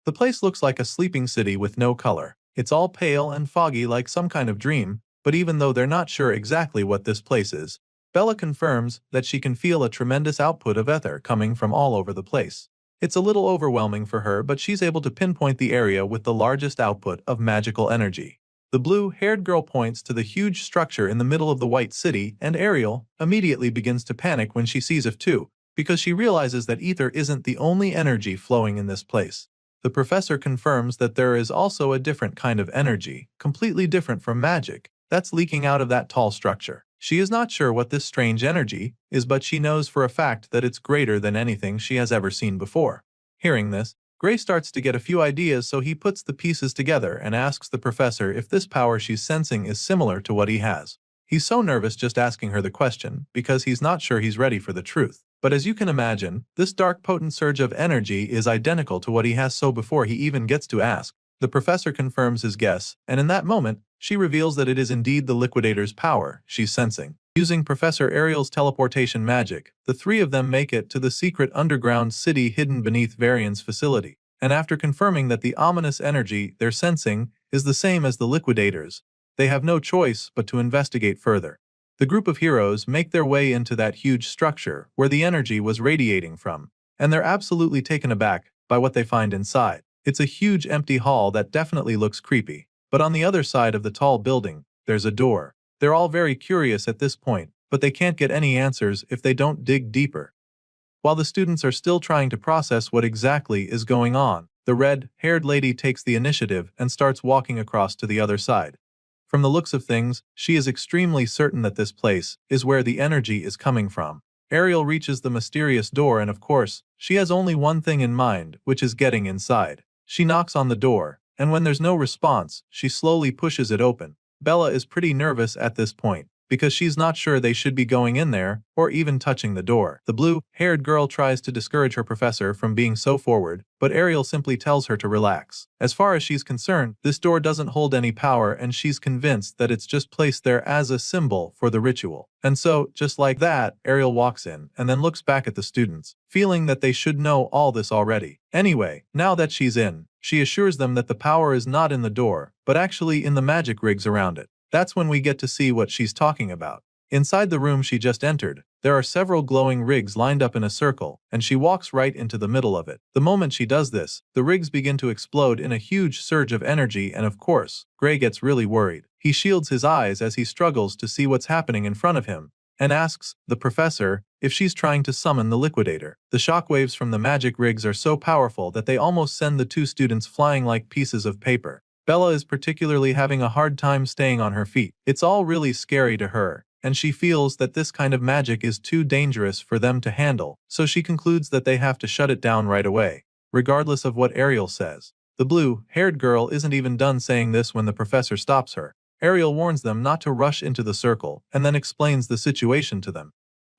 The place looks like a sleeping city with no color. It's all pale and foggy like some kind of dream, but even though they're not sure exactly what this place is, Bella confirms that she can feel a tremendous output of ether coming from all over the place. It's a little overwhelming for her, but she's able to pinpoint the area with the largest output of magical energy. The blue-haired girl points to the huge structure in the middle of the white city, and Ariel immediately begins to panic when she sees it too, because she realizes that ether isn't the only energy flowing in this place. The professor confirms that there is also a different kind of energy, completely different from magic, that's leaking out of that tall structure. She is not sure what this strange energy is, but she knows for a fact that it's greater than anything she has ever seen before. Hearing this, Gray starts to get a few ideas, so he puts the pieces together and asks the professor if this power she's sensing is similar to what he has. He's so nervous just asking her the question because he's not sure he's ready for the truth. But as you can imagine, this dark potent surge of energy is identical to what he has, so before he even gets to ask, the professor confirms his guess, and in that moment, she reveals that it is indeed the Liquidator's power she's sensing. Using Professor Ariel's teleportation magic, the three of them make it to the secret underground city hidden beneath Varian's facility. And after confirming that the ominous energy they're sensing is the same as the Liquidator's, they have no choice but to investigate further. The group of heroes make their way into that huge structure where the energy was radiating from, and they're absolutely taken aback by what they find inside. It's a huge empty hall that definitely looks creepy, but on the other side of the tall building, there's a door. They're all very curious at this point, but they can't get any answers if they don't dig deeper. While the students are still trying to process what exactly is going on, the red-haired lady takes the initiative and starts walking across to the other side. From the looks of things, she is extremely certain that this place is where the energy is coming from. Ariel reaches the mysterious door, and of course, she has only one thing in mind, which is getting inside. She knocks on the door, and when there's no response, she slowly pushes it open. Bella is pretty nervous at this point, because she's not sure they should be going in there, or even touching the door. The blue-haired girl tries to discourage her professor from being so forward, but Ariel simply tells her to relax. As far as she's concerned, this door doesn't hold any power, and she's convinced that it's just placed there as a symbol for the ritual. And so, just like that, Ariel walks in, and then looks back at the students, feeling that they should know all this already. Anyway, now that she's in, she assures them that the power is not in the door, but actually in the magic rigs around it. That's when we get to see what she's talking about. Inside the room she just entered, there are several glowing rigs lined up in a circle, and she walks right into the middle of it. The moment she does this, the rigs begin to explode in a huge surge of energy, and of course, Gray gets really worried. He shields his eyes as he struggles to see what's happening in front of him, and asks the professor if she's trying to summon the Liquidator. The shockwaves from the magic rigs are so powerful that they almost send the two students flying like pieces of paper. Bella is particularly having a hard time staying on her feet. It's all really scary to her, and she feels that this kind of magic is too dangerous for them to handle, so she concludes that they have to shut it down right away, regardless of what Ariel says. The blue-haired girl isn't even done saying this when the professor stops her. Ariel warns them not to rush into the circle, and then explains the situation to them.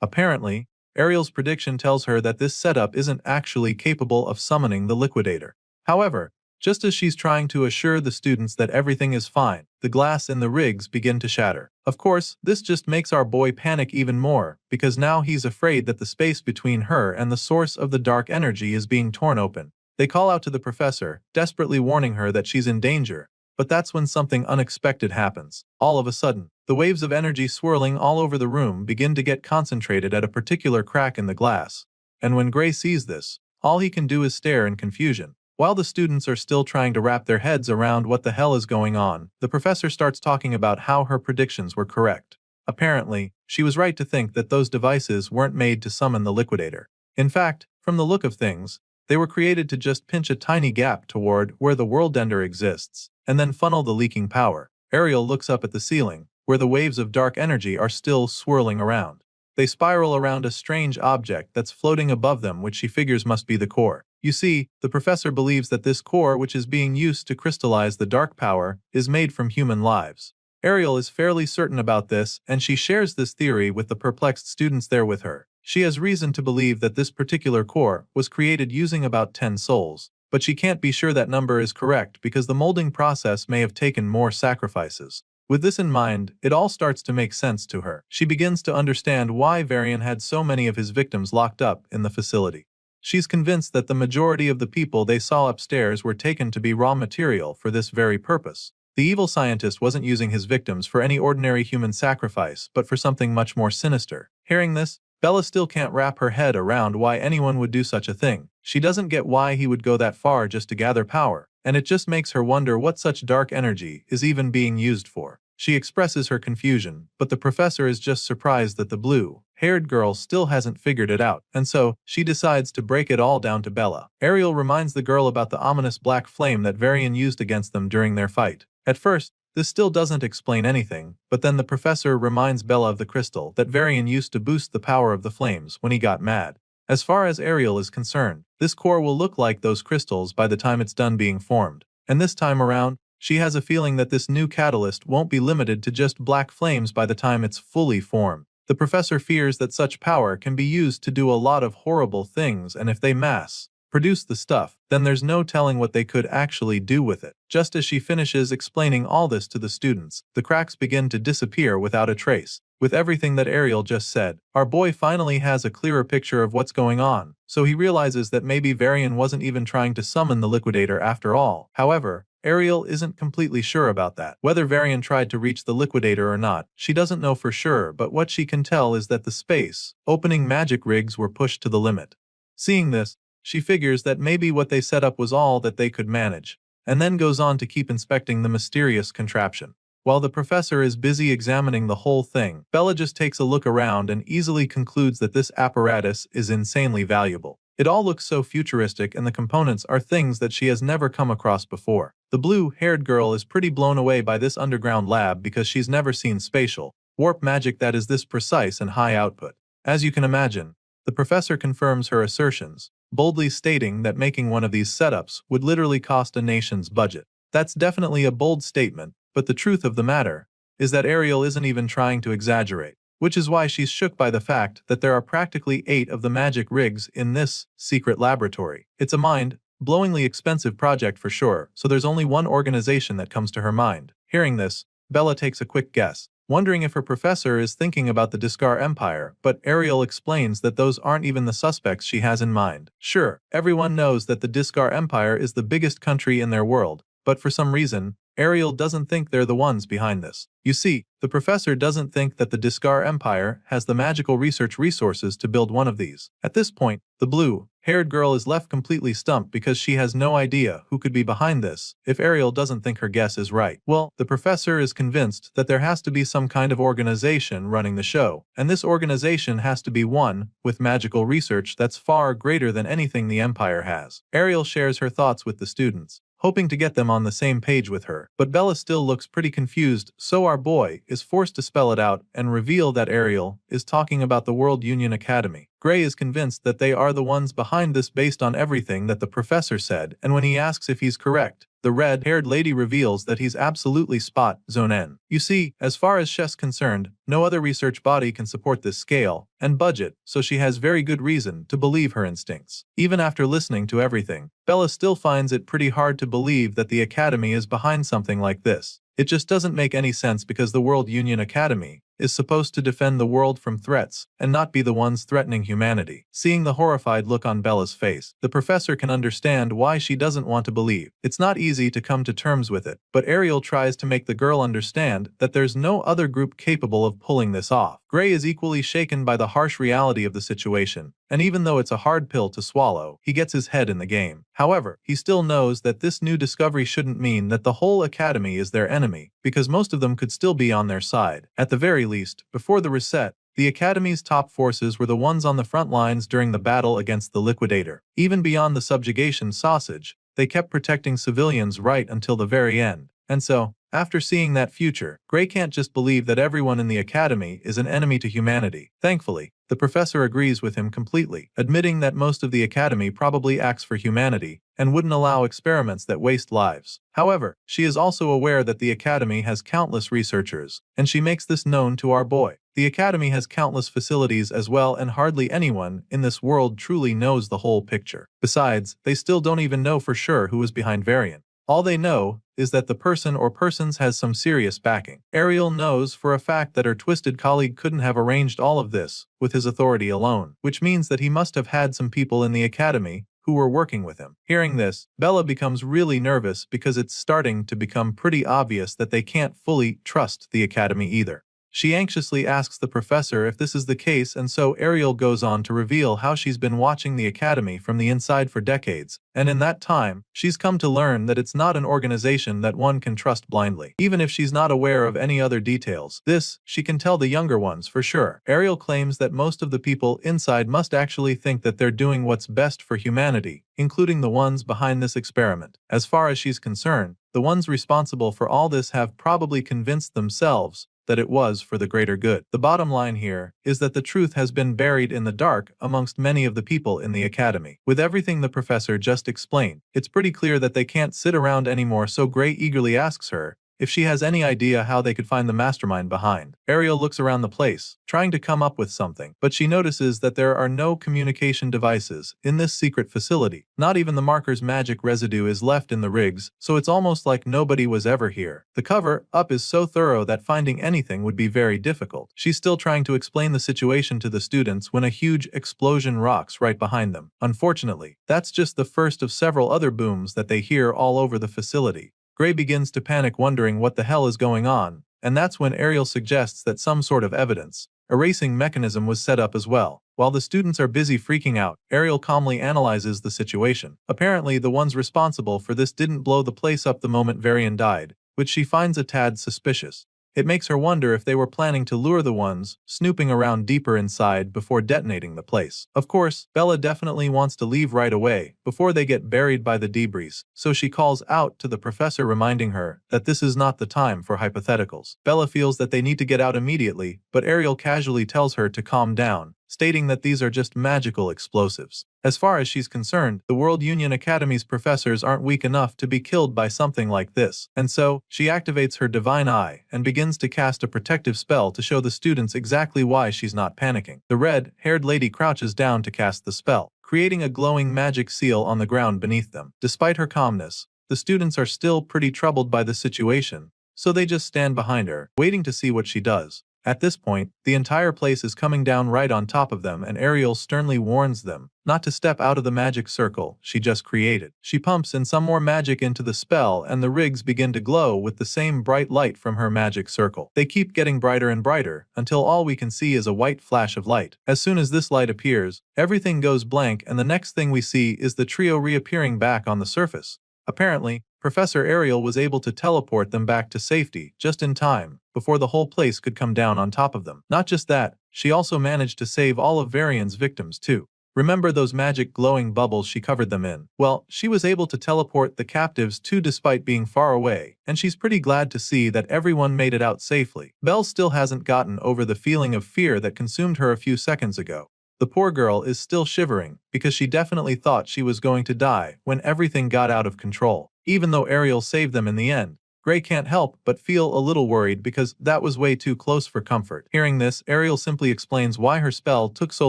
Apparently, Ariel's prediction tells her that this setup isn't actually capable of summoning the Liquidator. However, just as she's trying to assure the students that everything is fine, the glass in the rigs begin to shatter. Of course, this just makes our boy panic even more, because now he's afraid that the space between her and the source of the dark energy is being torn open. They call out to the professor, desperately warning her that she's in danger, but that's when something unexpected happens. All of a sudden, the waves of energy swirling all over the room begin to get concentrated at a particular crack in the glass. And when Gray sees this, all he can do is stare in confusion. While the students are still trying to wrap their heads around what the hell is going on, the professor starts talking about how her predictions were correct. Apparently, she was right to think that those devices weren't made to summon the Liquidator. In fact, from the look of things, they were created to just pinch a tiny gap toward where the world ender exists, and then funnel the leaking power. Ariel looks up at the ceiling, where the waves of dark energy are still swirling around. They spiral around a strange object that's floating above them, which she figures must be the core. You see, the professor believes that this core, which is being used to crystallize the dark power, is made from human lives. Ariel is fairly certain about this, and she shares this theory with the perplexed students there with her. She has reason to believe that this particular core was created using about 10 souls, but she can't be sure that number is correct because the molding process may have taken more sacrifices. With this in mind, it all starts to make sense to her. She begins to understand why Varian had so many of his victims locked up in the facility. She's convinced that the majority of the people they saw upstairs were taken to be raw material for this very purpose. The evil scientist wasn't using his victims for any ordinary human sacrifice, but for something much more sinister. Hearing this, Bella still can't wrap her head around why anyone would do such a thing. She doesn't get why he would go that far just to gather power, and it just makes her wonder what such dark energy is even being used for. She expresses her confusion, but the professor is just surprised that the blue-haired girl still hasn't figured it out, and so she decides to break it all down to Bella. Ariel reminds the girl about the ominous black flame that Varian used against them during their fight. At first, this still doesn't explain anything, but then the professor reminds Bella of the crystal that Varian used to boost the power of the flames when he got mad. As far as Ariel is concerned, this core will look like those crystals by the time it's done being formed. And this time around, she has a feeling that this new catalyst won't be limited to just black flames by the time it's fully formed. The professor fears that such power can be used to do a lot of horrible things, and if they mass-produce the stuff, then there's no telling what they could actually do with it. Just as she finishes explaining all this to the students, the cracks begin to disappear without a trace. With everything that Ariel just said, our boy finally has a clearer picture of what's going on, so he realizes that maybe Varian wasn't even trying to summon the liquidator after all. However, Ariel isn't completely sure about that. Whether Varian tried to reach the liquidator or not, she doesn't know for sure, but what she can tell is that the space-opening magic rigs were pushed to the limit. Seeing this, she figures that maybe what they set up was all that they could manage, and then goes on to keep inspecting the mysterious contraption. While the professor is busy examining the whole thing, Bella just takes a look around and easily concludes that this apparatus is insanely valuable. It all looks so futuristic, and the components are things that she has never come across before. The blue-haired girl is pretty blown away by this underground lab because she's never seen spatial warp magic that is this precise and high output. As you can imagine, the professor confirms her assertions, boldly stating that making one of these setups would literally cost a nation's budget. That's definitely a bold statement, but the truth of the matter is that Ariel isn't even trying to exaggerate, which is why she's shook by the fact that there are practically 8 of the magic rigs in this secret laboratory. It's a mind-blowingly expensive project for sure, so there's only one organization that comes to her mind. Hearing this, Bella takes a quick guess, wondering if her professor is thinking about the Discar Empire, but Ariel explains that those aren't even the suspects she has in mind. Sure, everyone knows that the Discar Empire is the biggest country in their world, but for some reason, Ariel doesn't think they're the ones behind this. You see, the professor doesn't think that the Discar Empire has the magical research resources to build one of these. At this point, the blue-haired girl is left completely stumped because she has no idea who could be behind this if Ariel doesn't think her guess is right. Well, the professor is convinced that there has to be some kind of organization running the show, and this organization has to be one with magical research that's far greater than anything the Empire has. Ariel shares her thoughts with the students, hoping to get them on the same page with her. But Bella still looks pretty confused, so our boy is forced to spell it out and reveal that Ariel is talking about the World Union Academy. Gray is convinced that they are the ones behind this based on everything that the professor said, and when he asks if he's correct, the red-haired lady reveals that he's absolutely spot on. You see, as far as she's concerned, no other research body can support this scale and budget, so she has very good reason to believe her instincts. Even after listening to everything, Bella still finds it pretty hard to believe that the Academy is behind something like this. It just doesn't make any sense because the World Union Academy is supposed to defend the world from threats and not be the ones threatening humanity. Seeing the horrified look on Bella's face, the professor can understand why she doesn't want to believe. It's not easy to come to terms with it, but Ariel tries to make the girl understand that there's no other group capable of pulling this off. Gray is equally shaken by the harsh reality of the situation, and even though it's a hard pill to swallow, he gets his head in the game. However, he still knows that this new discovery shouldn't mean that the whole academy is their enemy, because most of them could still be on their side. At the very least, before the reset, the Academy's top forces were the ones on the front lines during the battle against the Liquidator. Even beyond the subjugation sausage, they kept protecting civilians right until the very end. And so, after seeing that future, Gray can't just believe that everyone in the Academy is an enemy to humanity. Thankfully, the professor agrees with him completely, admitting that most of the Academy probably acts for humanity and wouldn't allow experiments that waste lives. However, she is also aware that the Academy has countless researchers, and she makes this known to our boy. The Academy has countless facilities as well, and hardly anyone in this world truly knows the whole picture. Besides, they still don't even know for sure who is behind Varian. All they know is that the person or persons has some serious backing. Ariel knows for a fact that her twisted colleague couldn't have arranged all of this with his authority alone, which means that he must have had some people in the Academy who were working with him. Hearing this, Bella becomes really nervous because it's starting to become pretty obvious that they can't fully trust the Academy either. She anxiously asks the professor if this is the case, and so Ariel goes on to reveal how she's been watching the academy from the inside for decades, and in that time, she's come to learn that it's not an organization that one can trust blindly. Even if she's not aware of any other details, this, she can tell the younger ones for sure. Ariel claims that most of the people inside must actually think that they're doing what's best for humanity, including the ones behind this experiment. As far as she's concerned, the ones responsible for all this have probably convinced themselves that it was for the greater good. The bottom line here is that the truth has been buried in the dark amongst many of the people in the academy. With everything the professor just explained, it's pretty clear that they can't sit around anymore, so Gray eagerly asks her if she has any idea how they could find the mastermind behind. Ariel looks around the place, trying to come up with something, but she notices that there are no communication devices in this secret facility. Not even the marker's magic residue is left in the rigs, so it's almost like nobody was ever here. The cover-up is so thorough that finding anything would be very difficult. She's still trying to explain the situation to the students when a huge explosion rocks right behind them. Unfortunately, that's just the first of several other booms that they hear all over the facility. Gray begins to panic, wondering what the hell is going on, and that's when Ariel suggests that some sort of evidence erasing mechanism was set up as well. While the students are busy freaking out, Ariel calmly analyzes the situation. Apparently, the ones responsible for this didn't blow the place up the moment Varian died, which she finds a tad suspicious. It makes her wonder if they were planning to lure the ones snooping around deeper inside before detonating the place. Of course, Bella definitely wants to leave right away before they get buried by the debris, so she calls out to the professor, reminding her that this is not the time for hypotheticals. Bella feels that they need to get out immediately, but Ariel casually tells her to calm down, stating that these are just magical explosives. As far as she's concerned, the World Union Academy's professors aren't weak enough to be killed by something like this, and so, she activates her divine eye and begins to cast a protective spell to show the students exactly why she's not panicking. The red-haired lady crouches down to cast the spell, creating a glowing magic seal on the ground beneath them. Despite her calmness, the students are still pretty troubled by the situation, so they just stand behind her, waiting to see what she does. At this point, the entire place is coming down right on top of them, and Ariel sternly warns them not to step out of the magic circle she just created. She pumps in some more magic into the spell, and the rigs begin to glow with the same bright light from her magic circle. They keep getting brighter and brighter, until all we can see is a white flash of light. As soon as this light appears, everything goes blank, and the next thing we see is the trio reappearing back on the surface. Apparently, Professor Ariel was able to teleport them back to safety just in time, before the whole place could come down on top of them. Not just that, she also managed to save all of Varian's victims too. Remember those magic glowing bubbles she covered them in? Well, she was able to teleport the captives too despite being far away, and she's pretty glad to see that everyone made it out safely. Belle still hasn't gotten over the feeling of fear that consumed her a few seconds ago. The poor girl is still shivering, because she definitely thought she was going to die when everything got out of control. Even though Ariel saved them in the end, Gray can't help but feel a little worried because that was way too close for comfort. Hearing this, Ariel simply explains why her spell took so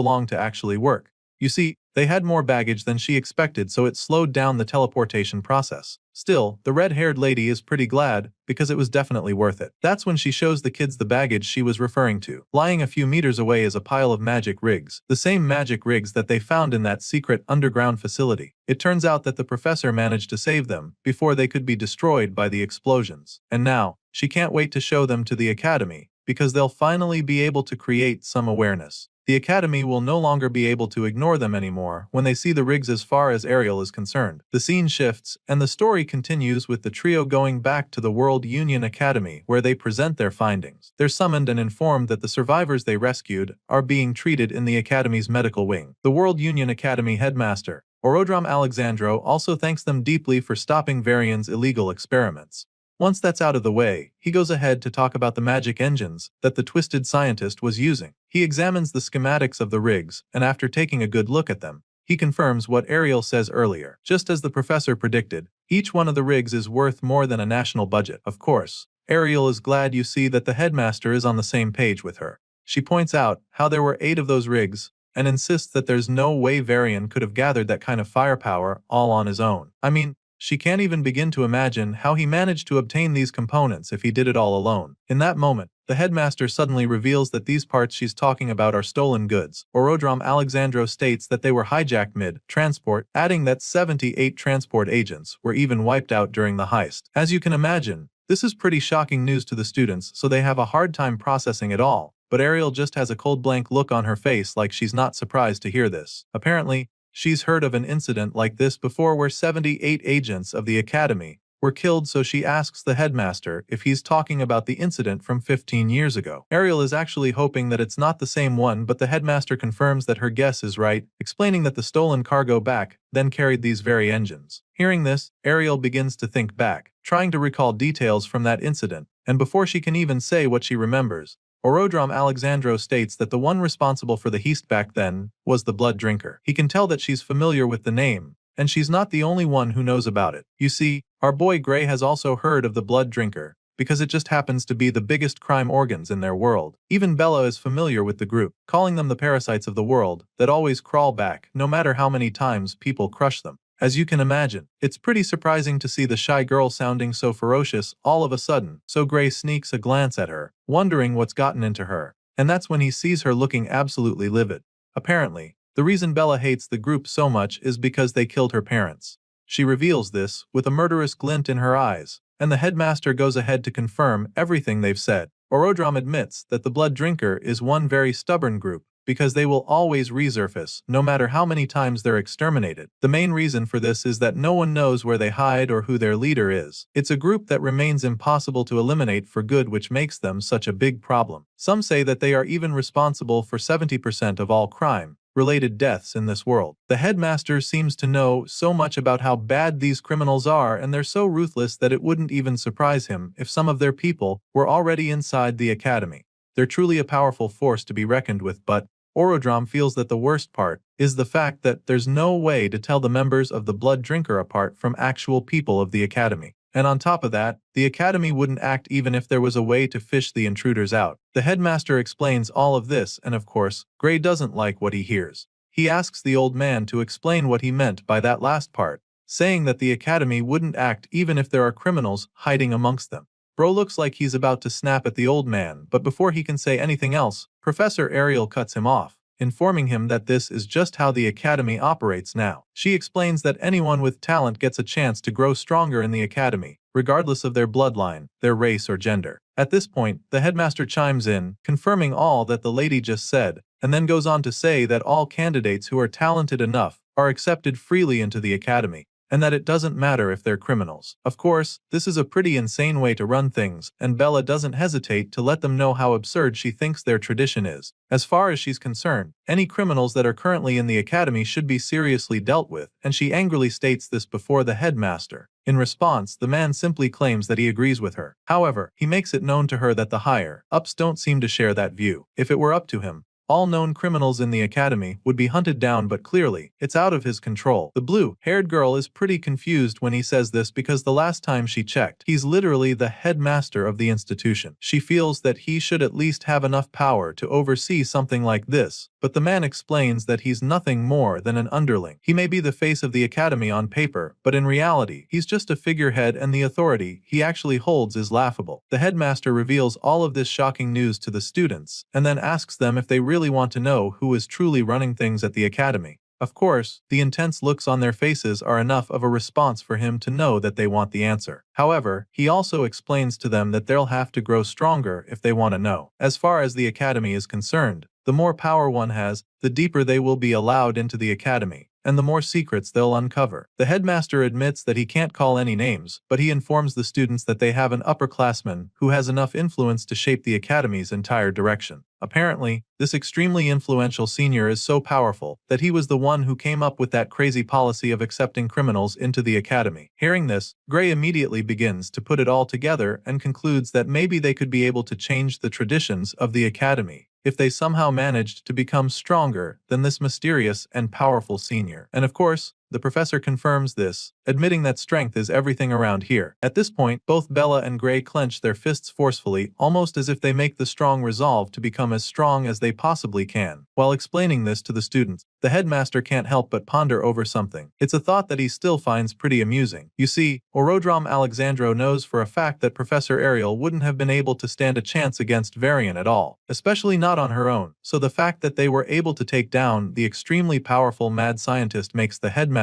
long to actually work. You see, they had more baggage than she expected, so it slowed down the teleportation process. Still, the red-haired lady is pretty glad, because it was definitely worth it. That's when she shows the kids the baggage she was referring to. Lying a few meters away is a pile of magic rigs, the same magic rigs that they found in that secret underground facility. It turns out that the professor managed to save them before they could be destroyed by the explosions. And now, she can't wait to show them to the academy, because they'll finally be able to create some awareness. The Academy will no longer be able to ignore them anymore when they see the rigs as far as Ariel is concerned. The scene shifts, and the story continues with the trio going back to the World Union Academy where they present their findings. They're summoned and informed that the survivors they rescued are being treated in the Academy's medical wing. The World Union Academy headmaster, Orodrom Alexandro, also thanks them deeply for stopping Varian's illegal experiments. Once that's out of the way, he goes ahead to talk about the magic engines that the twisted scientist was using. He examines the schematics of the rigs, and after taking a good look at them, he confirms what Ariel says earlier. Just as the professor predicted, each one of the rigs is worth more than a national budget. Of course, Ariel is glad you see that the headmaster is on the same page with her. She points out how there were 8 of those rigs, and insists that there's no way Varian could have gathered that kind of firepower all on his own. I mean, she can't even begin to imagine how he managed to obtain these components if he did it all alone. In that moment, the headmaster suddenly reveals that these parts she's talking about are stolen goods. Orodrom Alexandro states that they were hijacked mid-transport, adding that 78 transport agents were even wiped out during the heist. As you can imagine, This is pretty shocking news to the students, so they have a hard time processing it all, but Ariel just has a cold blank look on her face like she's not surprised to hear this. Apparently, she's heard of an incident like this before where 78 agents of the academy were killed, so she asks the headmaster if he's talking about the incident from 15 years ago. Ariel is actually hoping that it's not the same one, but the headmaster confirms that her guess is right, explaining that the stolen cargo back then carried these very engines. Hearing this, Ariel begins to think back, trying to recall details from that incident, and before she can even say what she remembers, Orodrom Alexandro states that the one responsible for the heist back then was the blood drinker. He can tell that she's familiar with the name, and she's not the only one who knows about it. You see, our boy Gray has also heard of the blood drinker, because it just happens to be the biggest crime organs in their world. Even Bella is familiar with the group, calling them the parasites of the world that always crawl back no matter how many times people crush them. As you can imagine, it's pretty surprising to see the shy girl sounding so ferocious all of a sudden, so Gray sneaks a glance at her, wondering what's gotten into her, and that's when he sees her looking absolutely livid. Apparently, the reason Bella hates the group so much is because they killed her parents. She reveals this with a murderous glint in her eyes, and the headmaster goes ahead to confirm everything they've said. Orodrom admits that the blood drinker is one very stubborn group, because they will always resurface, no matter how many times they're exterminated. The main reason for this is that no one knows where they hide or who their leader is. It's a group that remains impossible to eliminate for good, which makes them such a big problem. Some say that they are even responsible for 70% of all crime-related deaths in this world. The headmaster seems to know so much about how bad these criminals are, and they're so ruthless that it wouldn't even surprise him if some of their people were already inside the academy. They're truly a powerful force to be reckoned with, but Orodrom feels that the worst part is the fact that there's no way to tell the members of the blood drinker apart from actual people of the academy. And on top of that, the academy wouldn't act even if there was a way to fish the intruders out. The headmaster explains all of this, and of course, Gray doesn't like what he hears. He asks the old man to explain what he meant by that last part, saying that the academy wouldn't act even if there are criminals hiding amongst them. Bro looks like he's about to snap at the old man, but before he can say anything else, Professor Ariel cuts him off, informing him that this is just how the academy operates now. She explains that anyone with talent gets a chance to grow stronger in the academy, regardless of their bloodline, their race, or gender. At this point, the headmaster chimes in, confirming all that the lady just said, and then goes on to say that all candidates who are talented enough are accepted freely into the academy, and that it doesn't matter if they're criminals. Of course, this is a pretty insane way to run things, and Bella doesn't hesitate to let them know how absurd she thinks their tradition is. As far as she's concerned, any criminals that are currently in the academy should be seriously dealt with, and she angrily states this before the headmaster. In response, the man simply claims that he agrees with her. However, he makes it known to her that the higher-ups don't seem to share that view. If it were up to him, all known criminals in the academy would be hunted down, but clearly, it's out of his control. The blue-haired girl is pretty confused when he says this because the last time she checked, he's literally the headmaster of the institution. She feels that he should at least have enough power to oversee something like this, but the man explains that he's nothing more than an underling. He may be the face of the academy on paper, but in reality, he's just a figurehead, and the authority he actually holds is laughable. The headmaster reveals all of this shocking news to the students, and then asks them if they really want to know who is truly running things at the academy. Of course, the intense looks on their faces are enough of a response for him to know that they want the answer. However, he also explains to them that they'll have to grow stronger if they want to know. As far as the academy is concerned, the more power one has, the deeper they will be allowed into the academy, and the more secrets they'll uncover. The headmaster admits that he can't call any names, but he informs the students that they have an upperclassman who has enough influence to shape the academy's entire direction. Apparently, this extremely influential senior is so powerful that he was the one who came up with that crazy policy of accepting criminals into the academy. Hearing this, Gray immediately begins to put it all together and concludes that maybe they could be able to change the traditions of the academy if they somehow managed to become stronger than this mysterious and powerful senior. And of course, the professor confirms this, admitting that strength is everything around here. At this point, both Bella and Gray clench their fists forcefully, almost as if they make the strong resolve to become as strong as they possibly can. While explaining this to the students, the headmaster can't help but ponder over something. It's a thought that he still finds pretty amusing. You see, Orodrom Alexandro knows for a fact that Professor Ariel wouldn't have been able to stand a chance against Varian at all, especially not on her own. So the fact that they were able to take down the extremely powerful mad scientist makes the headmaster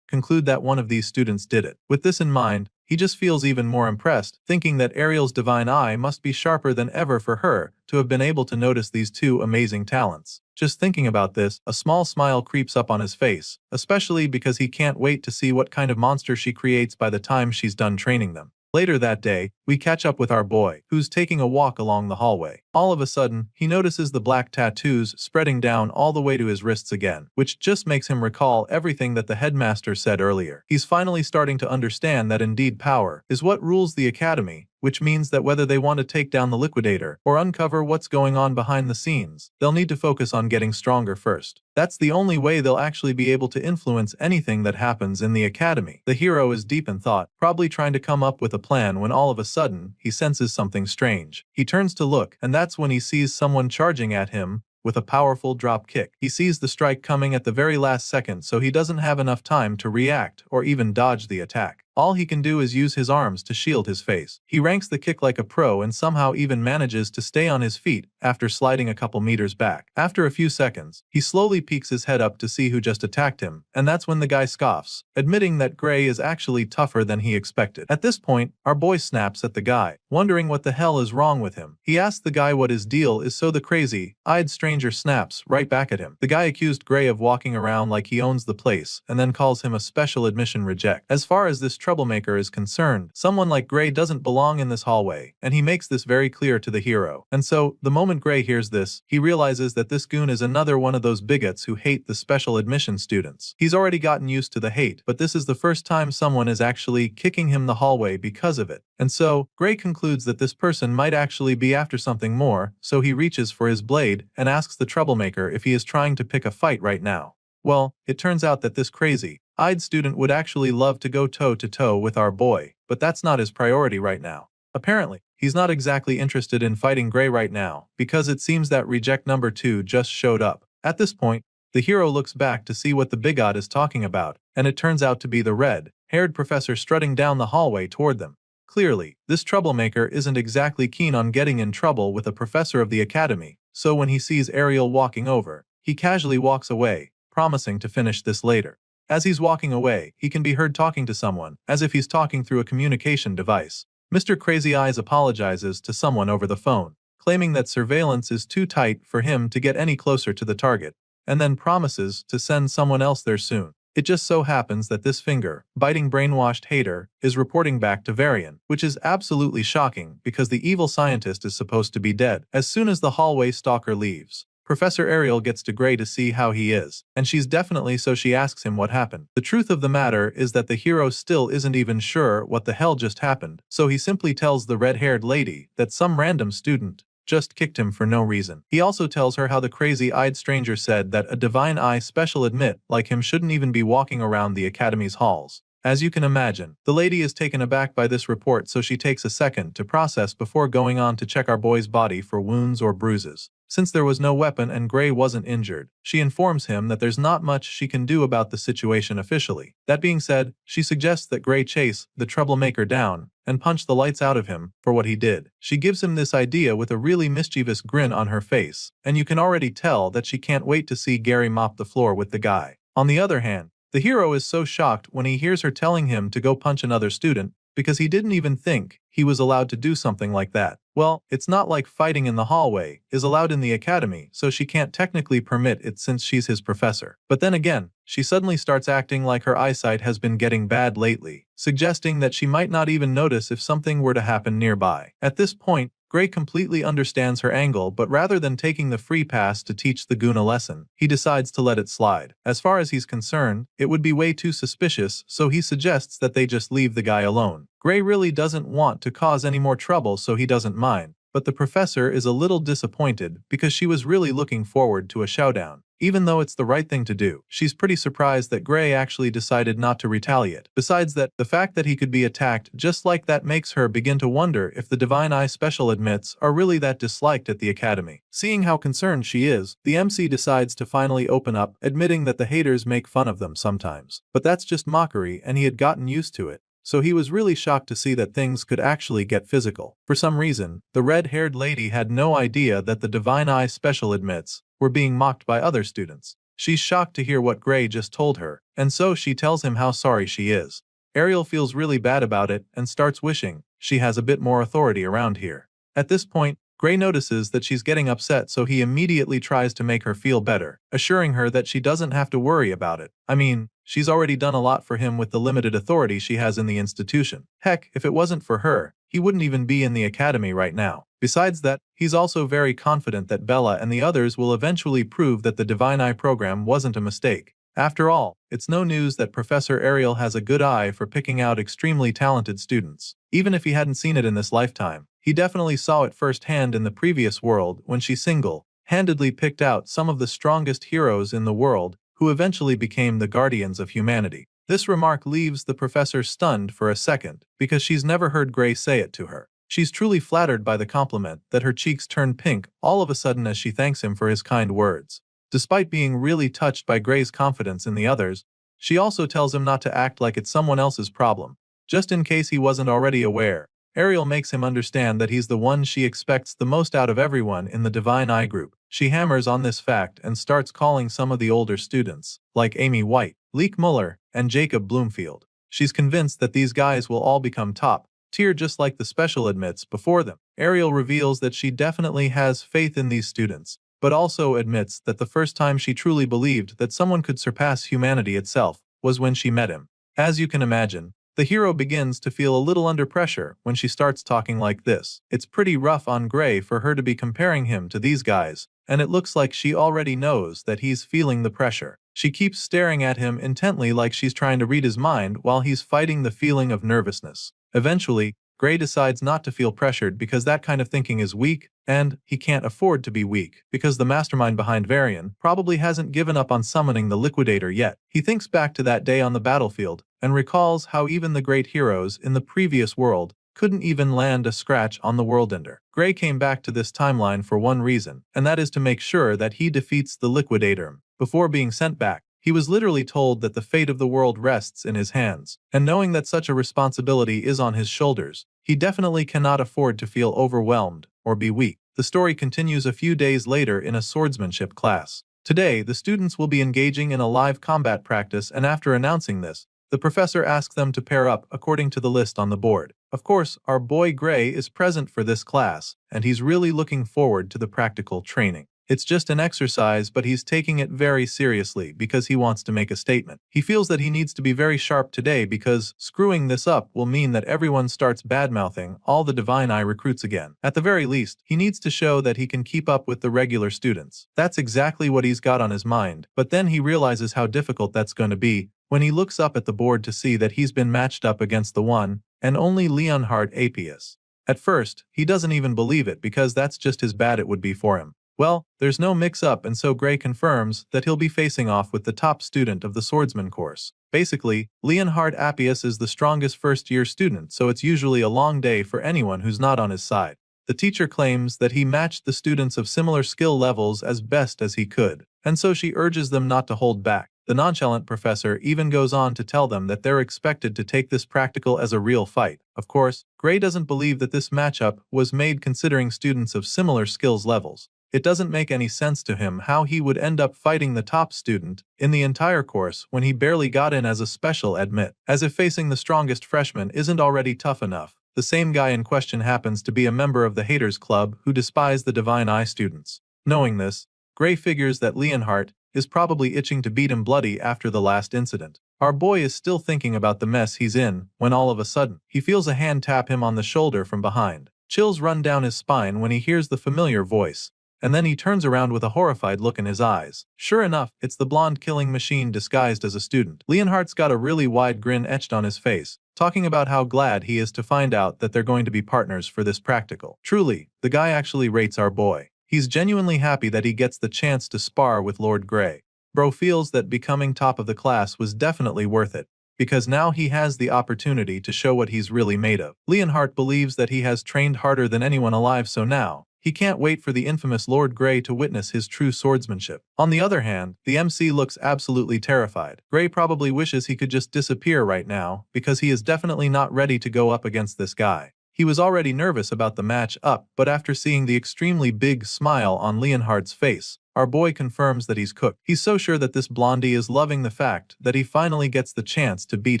conclude that one of these students did it. With this in mind, he just feels even more impressed, thinking that Ariel's divine eye must be sharper than ever for her to have been able to notice these two amazing talents. Just thinking about this, a small smile creeps up on his face, especially because he can't wait to see what kind of monster she creates by the time she's done training them. Later that day, we catch up with our boy, who's taking a walk along the hallway. All of a sudden, he notices the black tattoos spreading down all the way to his wrists again, which just makes him recall everything that the headmaster said earlier. He's finally starting to understand that indeed power is what rules the academy, which means that whether they want to take down the liquidator or uncover what's going on behind the scenes, they'll need to focus on getting stronger first. That's the only way they'll actually be able to influence anything that happens in the academy. The hero is deep in thought, probably trying to come up with a plan when all of a sudden, he senses something strange. He turns to look, and that's when he sees someone charging at him with a powerful drop kick. He sees the strike coming at the very last second, so he doesn't have enough time to react or even dodge the attack. All he can do is use his arms to shield his face. He ranks the kick like a pro and somehow even manages to stay on his feet after sliding a couple meters back. After a few seconds, he slowly peeks his head up to see who just attacked him, and that's when the guy scoffs, admitting that Gray is actually tougher than he expected. At this point, our boy snaps at the guy, wondering what the hell is wrong with him. He asks the guy what his deal is, so the crazy-eyed stranger snaps right back at him. The guy accused Gray of walking around like he owns the place and then calls him a special admission reject. As far as this troublemaker is concerned, someone like Gray doesn't belong in this hallway, and he makes this very clear to the hero. And so, the moment Gray hears this, he realizes that this goon is another one of those bigots who hate the special admission students. He's already gotten used to the hate, but this is the first time someone is actually kicking him the hallway because of it. And so, Gray concludes that this person might actually be after something more, so he reaches for his blade and asks the troublemaker if he is trying to pick a fight right now. Well, it turns out that this crazy-eyed student would actually love to go toe-to-toe with our boy, but that's not his priority right now. Apparently, he's not exactly interested in fighting Gray right now, because it seems that reject number 2 just showed up. At this point, the hero looks back to see what the bigot is talking about, and it turns out to be the red-haired professor strutting down the hallway toward them. Clearly, this troublemaker isn't exactly keen on getting in trouble with a professor of the academy, so when he sees Ariel walking over, he casually walks away, promising to finish this later. As he's walking away, he can be heard talking to someone, as if he's talking through a communication device. Mr. Crazy Eyes apologizes to someone over the phone, claiming that surveillance is too tight for him to get any closer to the target, and then promises to send someone else there soon. It just so happens that this finger-biting brainwashed hater is reporting back to Varian, which is absolutely shocking because the evil scientist is supposed to be dead. As soon as the hallway stalker leaves, Professor Ariel gets to Gray to see how he is, and she's definitely so she asks him what happened. The truth of the matter is that the hero still isn't even sure what the hell just happened, so he simply tells the red-haired lady that some random student just kicked him for no reason. He also tells her how the crazy-eyed stranger said that a divine eye special admit like him shouldn't even be walking around the academy's halls. As you can imagine, the lady is taken aback by this report, so she takes a second to process before going on to check our boy's body for wounds or bruises. Since there was no weapon and Gray wasn't injured, she informs him that there's not much she can do about the situation officially. That being said, she suggests that Gray chase the troublemaker down and punch the lights out of him for what he did. She gives him this idea with a really mischievous grin on her face, and you can already tell that she can't wait to see Gary mop the floor with the guy. On the other hand, the hero is so shocked when he hears her telling him to go punch another student, because he didn't even think he was allowed to do something like that. Well, it's not like fighting in the hallway is allowed in the academy, so she can't technically permit it since she's his professor. But then again, she suddenly starts acting like her eyesight has been getting bad lately, suggesting that she might not even notice if something were to happen nearby. At this point, Gray completely understands her angle, but rather than taking the free pass to teach the goon a lesson, he decides to let it slide. As far as he's concerned, it would be way too suspicious, so he suggests that they just leave the guy alone. Gray really doesn't want to cause any more trouble, so he doesn't mind, but the professor is a little disappointed because she was really looking forward to a showdown. Even though it's the right thing to do, she's pretty surprised that Gray actually decided not to retaliate. Besides that, the fact that he could be attacked just like that makes her begin to wonder if the Divine Eye special admits are really that disliked at the academy. Seeing how concerned she is, the MC decides to finally open up, admitting that the haters make fun of them sometimes. But that's just mockery, and he had gotten used to it. So he was really shocked to see that things could actually get physical. For some reason, the red-haired lady had no idea that the Divine Eye special admits were being mocked by other students. She's shocked to hear what Gray just told her, and so she tells him how sorry she is. Ariel feels really bad about it and starts wishing she has a bit more authority around here. At this point, Gray notices that she's getting upset, so he immediately tries to make her feel better, assuring her that she doesn't have to worry about it. I mean, she's already done a lot for him with the limited authority she has in the institution. Heck, if it wasn't for her, he wouldn't even be in the academy right now. Besides that, he's also very confident that Bella and the others will eventually prove that the Divine Eye program wasn't a mistake. After all, it's no news that Professor Ariel has a good eye for picking out extremely talented students. Even if he hadn't seen it in this lifetime, he definitely saw it firsthand in the previous world when she single-handedly picked out some of the strongest heroes in the world who eventually became the guardians of humanity. This remark leaves the professor stunned for a second because she's never heard Gray say it to her. She's truly flattered by the compliment that her cheeks turn pink all of a sudden as she thanks him for his kind words. Despite being really touched by Gray's confidence in the others, she also tells him not to act like it's someone else's problem, just in case he wasn't already aware. Ariel makes him understand that he's the one she expects the most out of everyone in the Divine Eye group. She hammers on this fact and starts calling some of the older students, like Amy White, Leek Muller, and Jacob Bloomfield. She's convinced that these guys will all become top tier just like the special admits before them. Ariel reveals that she definitely has faith in these students, but also admits that the first time she truly believed that someone could surpass humanity itself was when she met him. As you can imagine, the hero begins to feel a little under pressure when she starts talking like this. It's pretty rough on Gray for her to be comparing him to these guys, and it looks like she already knows that he's feeling the pressure. She keeps staring at him intently like she's trying to read his mind while he's fighting the feeling of nervousness. Eventually, Gray decides not to feel pressured because that kind of thinking is weak, and he can't afford to be weak because the mastermind behind Varian probably hasn't given up on summoning the Liquidator yet. He thinks back to that day on the battlefield and recalls how even the great heroes in the previous world couldn't even land a scratch on the Worldender. Gray came back to this timeline for one reason, and that is to make sure that he defeats the Liquidator. Before being sent back, he was literally told that the fate of the world rests in his hands, and knowing that such a responsibility is on his shoulders, he definitely cannot afford to feel overwhelmed or be weak. The story continues a few days later in a swordsmanship class. Today, the students will be engaging in a live combat practice, and after announcing this, the professor asks them to pair up according to the list on the board. Of course, our boy Gray is present for this class, and he's really looking forward to the practical training. It's just an exercise, but he's taking it very seriously because he wants to make a statement. He feels that he needs to be very sharp today because screwing this up will mean that everyone starts badmouthing all the Divine Eye recruits again. At the very least, he needs to show that he can keep up with the regular students. That's exactly what he's got on his mind, but then he realizes how difficult that's going to be when he looks up at the board to see that he's been matched up against the one and only Leonhard Apius. At first, he doesn't even believe it because that's just as bad it would be for him. Well, there's no mix-up, and so Gray confirms that he'll be facing off with the top student of the Swordsman course. Basically, Leonhard Appius is the strongest first-year student, so it's usually a long day for anyone who's not on his side. The teacher claims that he matched the students of similar skill levels as best as he could, and so she urges them not to hold back. The nonchalant professor even goes on to tell them that they're expected to take this practical as a real fight. Of course, Gray doesn't believe that this matchup was made considering students of similar skills levels. It doesn't make any sense to him how he would end up fighting the top student in the entire course when he barely got in as a special admit. As if facing the strongest freshman isn't already tough enough, the same guy in question happens to be a member of the Haters Club who despise the Divine Eye students. Knowing this, Gray figures that Leonhardt is probably itching to beat him bloody after the last incident. Our boy is still thinking about the mess he's in when all of a sudden, he feels a hand tap him on the shoulder from behind. Chills run down his spine when he hears the familiar voice, and then he turns around with a horrified look in his eyes. Sure enough, it's the blonde killing machine disguised as a student. Leonhardt's got a really wide grin etched on his face, talking about how glad he is to find out that they're going to be partners for this practical. Truly, the guy actually rates our boy. He's genuinely happy that he gets the chance to spar with Lord Gray. Bro feels that becoming top of the class was definitely worth it, because now he has the opportunity to show what he's really made of. Leonhardt believes that he has trained harder than anyone alive, so now he can't wait for the infamous Lord Gray to witness his true swordsmanship. On the other hand, the MC looks absolutely terrified. Gray probably wishes he could just disappear right now, because he is definitely not ready to go up against this guy. He was already nervous about the match up, but after seeing the extremely big smile on Leonhardt's face, our boy confirms that he's cooked. He's so sure that this blondie is loving the fact that he finally gets the chance to beat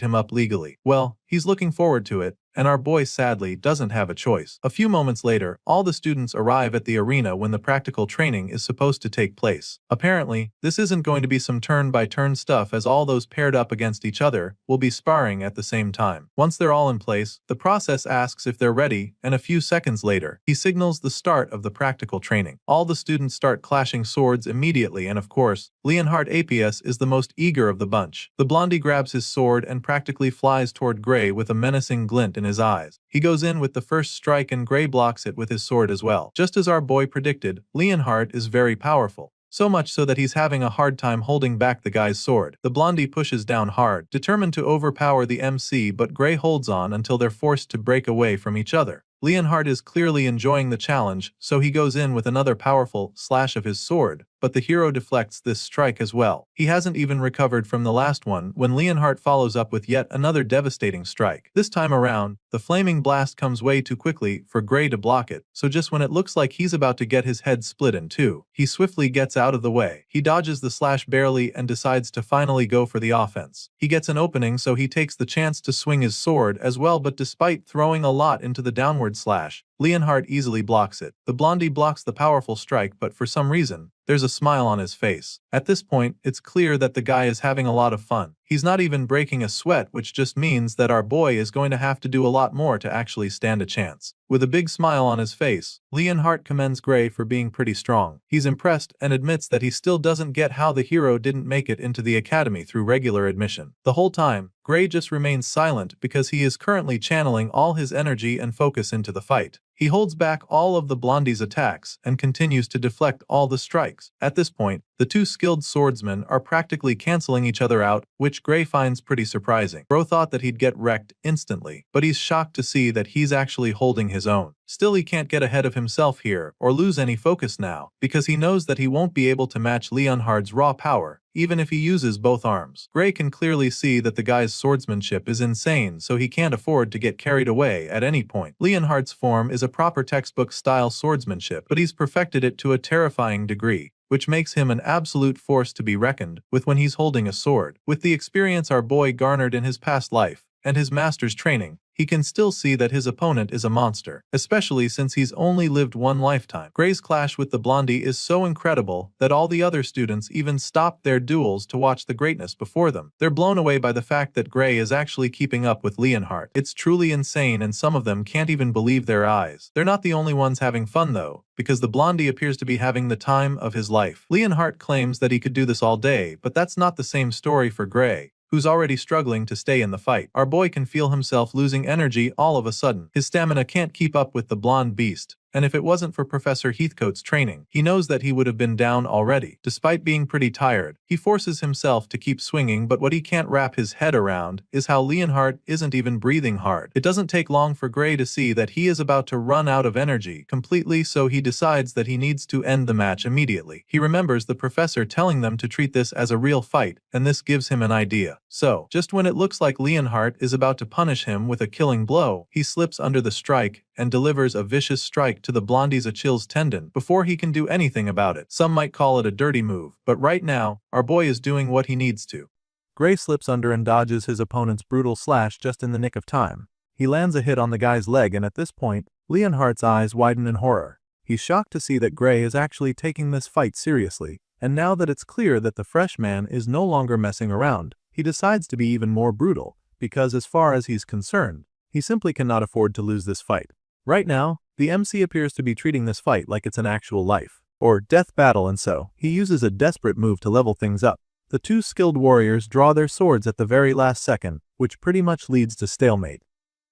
him up legally. Well, he's looking forward to it, and our boy sadly doesn't have a choice. A few moments later, all the students arrive at the arena when the practical training is supposed to take place. Apparently, this isn't going to be some turn-by-turn stuff, as all those paired up against each other will be sparring at the same time. Once they're all in place, the process asks if they're ready, and a few seconds later, he signals the start of the practical training. All the students start clashing swords immediately, and of course, Leonhardt APS is the most eager of the bunch. The blondie grabs his sword and practically flies toward Gray with a menacing glint in his eyes. He goes in with the first strike and Gray blocks it with his sword as well. Just as our boy predicted, Leonhardt is very powerful. So much so that he's having a hard time holding back the guy's sword. The blondie pushes down hard, determined to overpower the MC, but Gray holds on until they're forced to break away from each other. Leonhardt is clearly enjoying the challenge, so he goes in with another powerful slash of his sword, but the hero deflects this strike as well. He hasn't even recovered from the last one when Leonhardt follows up with yet another devastating strike. This time around, the flaming blast comes way too quickly for Gray to block it, so just when it looks like he's about to get his head split in two, he swiftly gets out of the way. He dodges the slash barely and decides to finally go for the offense. He gets an opening, so he takes the chance to swing his sword as well, but despite throwing a lot into the downward slash, Leonhardt easily blocks it. The blondie blocks the powerful strike, but for some reason, there's a smile on his face. At this point, it's clear that the guy is having a lot of fun. He's not even breaking a sweat, which just means that our boy is going to have to do a lot more to actually stand a chance. With a big smile on his face, Leonhardt commends Gray for being pretty strong. He's impressed and admits that he still doesn't get how the hero didn't make it into the academy through regular admission. The whole time, Gray just remains silent because he is currently channeling all his energy and focus into the fight. He holds back all of the blondie's attacks and continues to deflect all the strikes. At this point, the two skilled swordsmen are practically canceling each other out, which Gray finds pretty surprising. Bro thought that he'd get wrecked instantly, but he's shocked to see that he's actually holding his own. Still, he can't get ahead of himself here or lose any focus now, because he knows that he won't be able to match Leonhardt's raw power, even if he uses both arms. Gray can clearly see that the guy's swordsmanship is insane, so he can't afford to get carried away at any point. Leonhardt's form is a proper textbook-style swordsmanship, but he's perfected it to a terrifying degree, which makes him an absolute force to be reckoned with when he's holding a sword. With the experience our boy garnered in his past life, and his master's training, he can still see that his opponent is a monster, especially since he's only lived one lifetime. Gray's clash with the blondie is so incredible that all the other students even stop their duels to watch the greatness before them. They're blown away by the fact that Gray is actually keeping up with Leonhardt. It's truly insane, and some of them can't even believe their eyes. They're not the only ones having fun though, because the blondie appears to be having the time of his life. Leonhardt claims that he could do this all day, but that's not the same story for Gray, who's already struggling to stay in the fight. Our boy can feel himself losing energy all of a sudden. His stamina can't keep up with the blonde beast, and if it wasn't for Professor Heathcote's training, he knows that he would have been down already. Despite being pretty tired, he forces himself to keep swinging, but what he can't wrap his head around is how Leonhardt isn't even breathing hard. It doesn't take long for Gray to see that he is about to run out of energy completely, so he decides that he needs to end the match immediately. He remembers the professor telling them to treat this as a real fight, and this gives him an idea. So, just when it looks like Leonhardt is about to punish him with a killing blow, he slips under the strike and delivers a vicious strike to the blondie's Achilles tendon before he can do anything about it. Some might call it a dirty move, but right now, our boy is doing what he needs to. Gray slips under and dodges his opponent's brutal slash just in the nick of time. He lands a hit on the guy's leg, and at this point, Leonhardt's eyes widen in horror. He's shocked to see that Gray is actually taking this fight seriously, and now that it's clear that the fresh man is no longer messing around, he decides to be even more brutal, because as far as he's concerned, he simply cannot afford to lose this fight. Right now, the MC appears to be treating this fight like it's an actual life or death battle, and so he uses a desperate move to level things up. The two skilled warriors draw their swords at the very last second, which pretty much leads to stalemate.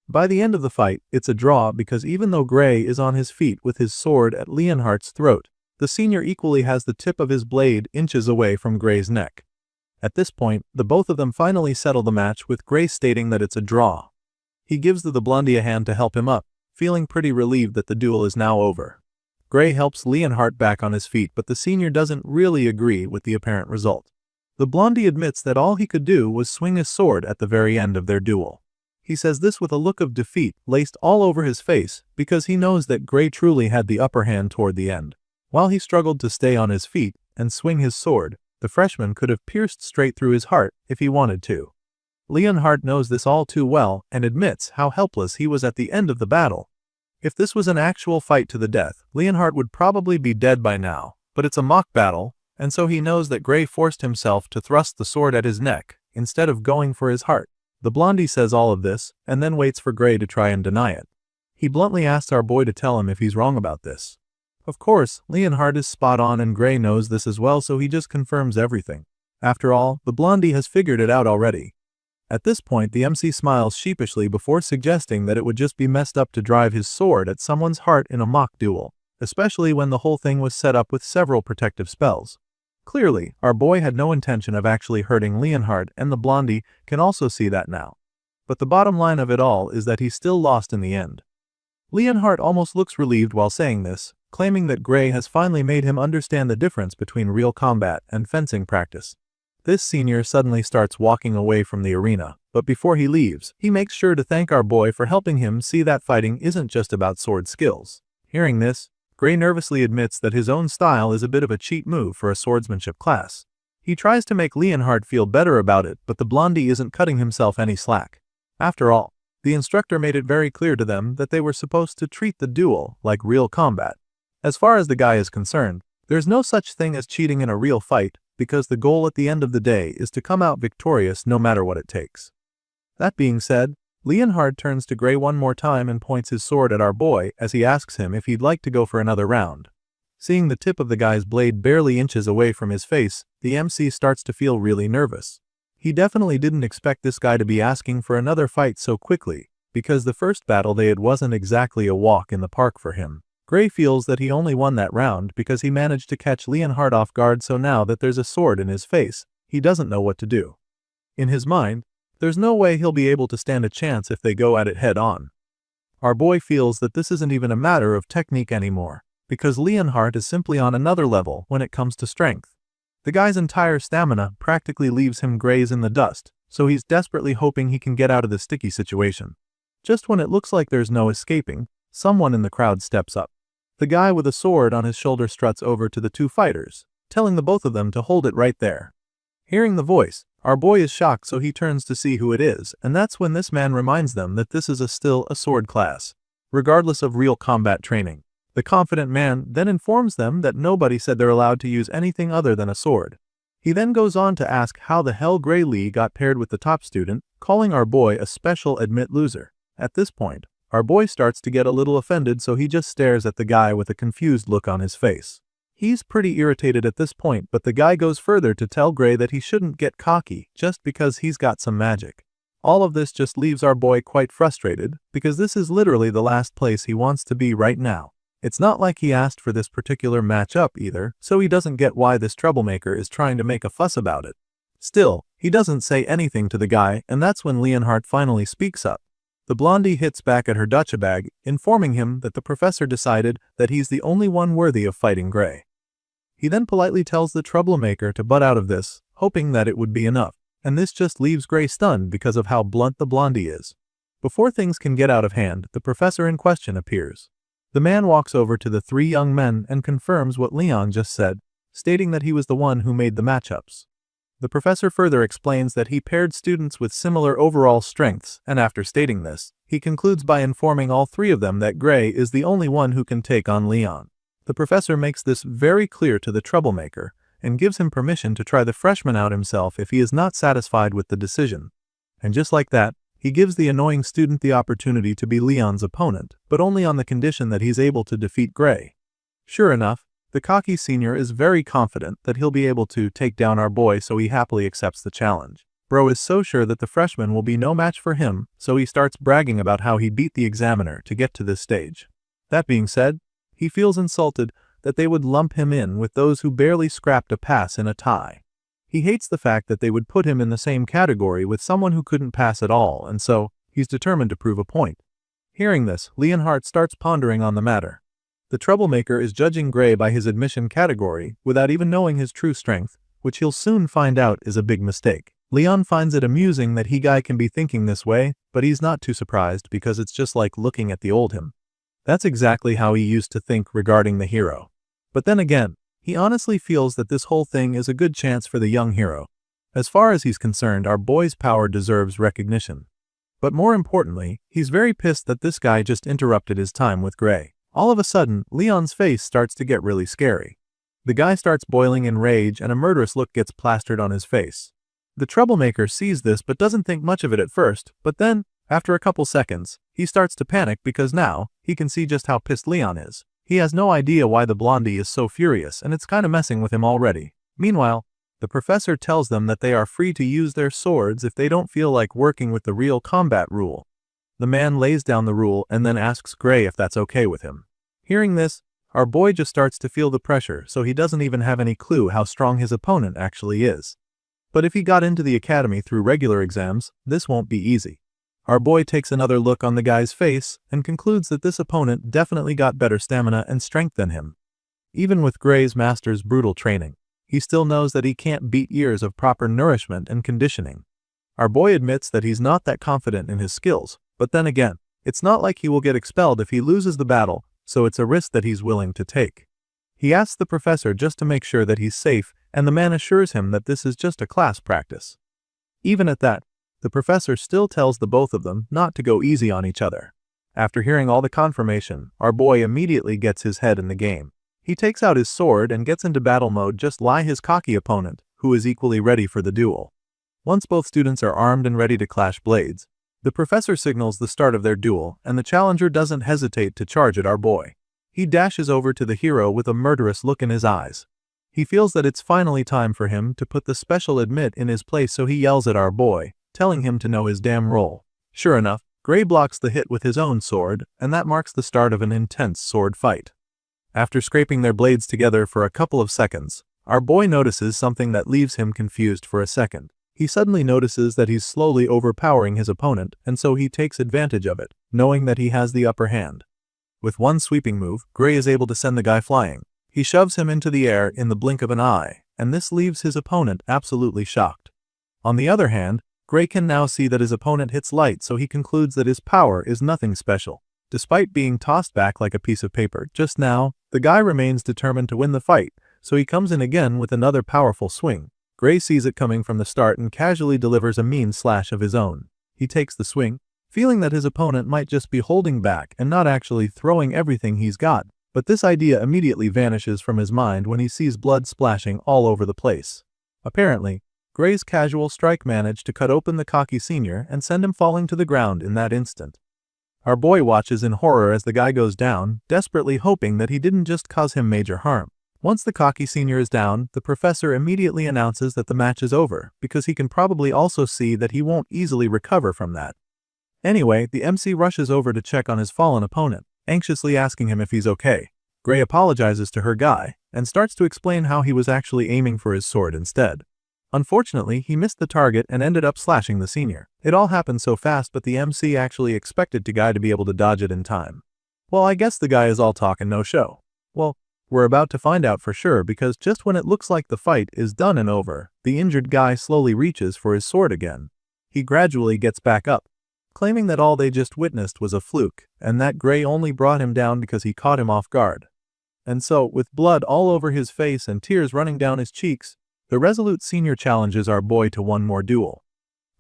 By the end of the fight, it's a draw because even though Gray is on his feet with his sword at Leonhardt's throat, the senior equally has the tip of his blade inches away from Gray's neck. At this point, the both of them finally settle the match, with Gray stating that it's a draw. He gives the blondie a hand to help him up, feeling pretty relieved that the duel is now over. Gray helps Leonhardt back on his feet, but the senior doesn't really agree with the apparent result. The blondie admits that all he could do was swing his sword at the very end of their duel. He says this with a look of defeat laced all over his face because he knows that Gray truly had the upper hand toward the end. While he struggled to stay on his feet, and swing his sword, the freshman could have pierced straight through his heart if he wanted to. Leonhardt knows this all too well and admits how helpless he was at the end of the battle. If this was an actual fight to the death, Leonhardt would probably be dead by now, but it's a mock battle, and so he knows that Gray forced himself to thrust the sword at his neck, instead of going for his heart. The blondie says all of this, and then waits for Gray to try and deny it. He bluntly asks our boy to tell him if he's wrong about this. Of course, Leonhardt is spot on and Gray knows this as well, so he just confirms everything. After all, the blondie has figured it out already. At this point, the MC smiles sheepishly before suggesting that it would just be messed up to drive his sword at someone's heart in a mock duel, especially when the whole thing was set up with several protective spells. Clearly, our boy had no intention of actually hurting Leonhardt, and the blondie can also see that now. But the bottom line of it all is that he still lost in the end. Leonhardt almost looks relieved while saying this, claiming that Gray has finally made him understand the difference between real combat and fencing practice. This senior suddenly starts walking away from the arena, but before he leaves, he makes sure to thank our boy for helping him see that fighting isn't just about sword skills. Hearing this, Gray nervously admits that his own style is a bit of a cheat move for a swordsmanship class. He tries to make Leonhardt feel better about it, but the blondie isn't cutting himself any slack. After all, the instructor made it very clear to them that they were supposed to treat the duel like real combat. As far as the guy is concerned, there's no such thing as cheating in a real fight, because the goal at the end of the day is to come out victorious no matter what it takes. That being said, Leonhardt turns to Gray one more time and points his sword at our boy as he asks him if he'd like to go for another round. Seeing the tip of the guy's blade barely inches away from his face, the MC starts to feel really nervous. He definitely didn't expect this guy to be asking for another fight so quickly, because the first battle they had wasn't exactly a walk in the park for him. Gray feels that he only won that round because he managed to catch Leonhardt off guard, so now that there's a sword in his face, he doesn't know what to do. In his mind, there's no way he'll be able to stand a chance if they go at it head on. Our boy feels that this isn't even a matter of technique anymore, because Leonhardt is simply on another level when it comes to strength. The guy's entire stamina practically leaves him graze in the dust, so he's desperately hoping he can get out of this sticky situation. Just when it looks like there's no escaping, someone in the crowd steps up. The guy with a sword on his shoulder struts over to the two fighters, telling the both of them to hold it right there. Hearing the voice, our boy is shocked, so he turns to see who it is, and that's when this man reminds them that this is still a sword class, regardless of real combat training. The confident man then informs them that nobody said they're allowed to use anything other than a sword. He then goes on to ask how the hell Gray Lee got paired with the top student, calling our boy a special admit loser. At this point, our boy starts to get a little offended, so he just stares at the guy with a confused look on his face. He's pretty irritated at this point, but the guy goes further to tell Gray that he shouldn't get cocky just because he's got some magic. All of this just leaves our boy quite frustrated, because this is literally the last place he wants to be right now. It's not like he asked for this particular matchup either, so he doesn't get why this troublemaker is trying to make a fuss about it. Still, he doesn't say anything to the guy, and that's when Leonhardt finally speaks up. The blondie hits back at her ducha bag, informing him that the professor decided that he's the only one worthy of fighting Gray. He then politely tells the troublemaker to butt out of this, hoping that it would be enough, and this just leaves Gray stunned because of how blunt the blondie is. Before things can get out of hand, the professor in question appears. The man walks over to the three young men and confirms what Leon just said, stating that he was the one who made the matchups. The professor further explains that he paired students with similar overall strengths, and after stating this, he concludes by informing all three of them that Gray is the only one who can take on Leon. The professor makes this very clear to the troublemaker, and gives him permission to try the freshman out himself if he is not satisfied with the decision. And just like that, he gives the annoying student the opportunity to be Leon's opponent, but only on the condition that he's able to defeat Gray. Sure enough, the cocky senior is very confident that he'll be able to take down our boy, so he happily accepts the challenge. Bro is so sure that the freshman will be no match for him, so he starts bragging about how he beat the examiner to get to this stage. That being said, he feels insulted that they would lump him in with those who barely scrapped a pass in a tie. He hates the fact that they would put him in the same category with someone who couldn't pass at all, and so he's determined to prove a point. Hearing this, Leonhardt starts pondering on the matter. The troublemaker is judging Gray by his admission category without even knowing his true strength, which he'll soon find out is a big mistake. Leon finds it amusing that he guy can be thinking this way, but he's not too surprised because it's just like looking at the old him. That's exactly how he used to think regarding the hero. But then again, He honestly feels that this whole thing is a good chance for the young hero. As far as he's concerned, our boy's power deserves recognition. But more importantly, he's very pissed that this guy just interrupted his time with Gray. All of a sudden, Leon's face starts to get really scary. The guy starts boiling in rage and a murderous look gets plastered on his face. The troublemaker sees this but doesn't think much of it at first, but then, after a couple seconds, he starts to panic because now, he can see just how pissed Leon is. He has no idea why the blondie is so furious and it's kinda messing with him already. Meanwhile, the professor tells them that they are free to use their swords if they don't feel like working with the real combat rule. The man lays down the rule and then asks Gray if that's okay with him. Hearing this, our boy just starts to feel the pressure, so he doesn't even have any clue how strong his opponent actually is. But if he got into the academy through regular exams, this won't be easy. Our boy takes another look on the guy's face and concludes that this opponent definitely got better stamina and strength than him. Even with Gray's master's brutal training, he still knows that he can't beat years of proper nourishment and conditioning. Our boy admits that he's not that confident in his skills, but then again, it's not like he will get expelled if he loses the battle, so it's a risk that he's willing to take. He asks the professor just to make sure that he's safe, and the man assures him that this is just a class practice. Even at that, the professor still tells the both of them not to go easy on each other. After hearing all the confirmation, our boy immediately gets his head in the game. He takes out his sword and gets into battle mode just like his cocky opponent, who is equally ready for the duel. Once both students are armed and ready to clash blades, the professor signals the start of their duel, and the challenger doesn't hesitate to charge at our boy. He dashes over to the hero with a murderous look in his eyes. He feels that it's finally time for him to put the special admit in his place, so he yells at our boy, telling him to know his damn role. Sure enough, Gray blocks the hit with his own sword, and that marks the start of an intense sword fight. After scraping their blades together for a couple of seconds, our boy notices something that leaves him confused for a second. He suddenly notices that he's slowly overpowering his opponent, and so he takes advantage of it, knowing that he has the upper hand. With one sweeping move, Gray is able to send the guy flying. He shoves him into the air in the blink of an eye, and this leaves his opponent absolutely shocked. On the other hand, Gray can now see that his opponent hits light, so he concludes that his power is nothing special. Despite being tossed back like a piece of paper just now, the guy remains determined to win the fight, so he comes in again with another powerful swing. Gray sees it coming from the start and casually delivers a mean slash of his own. He takes the swing, feeling that his opponent might just be holding back and not actually throwing everything he's got, but this idea immediately vanishes from his mind when he sees blood splashing all over the place. Apparently, Gray's casual strike managed to cut open the cocky senior and send him falling to the ground in that instant. Our boy watches in horror as the guy goes down, desperately hoping that he didn't just cause him major harm. Once the cocky senior is down, the professor immediately announces that the match is over, because he can probably also see that he won't easily recover from that. Anyway, the MC rushes over to check on his fallen opponent, anxiously asking him if he's okay. Gray apologizes to her guy, and starts to explain how he was actually aiming for his sword instead. Unfortunately, he missed the target and ended up slashing the senior. It all happened so fast, but the MC actually expected the guy to be able to dodge it in time. Well, I guess the guy is all talk and no show. Well, we're about to find out for sure, because just when it looks like the fight is done and over, the injured guy slowly reaches for his sword again. He gradually gets back up, claiming that all they just witnessed was a fluke, and that Gray only brought him down because he caught him off guard. And so, with blood all over his face and tears running down his cheeks, the resolute senior challenges our boy to one more duel.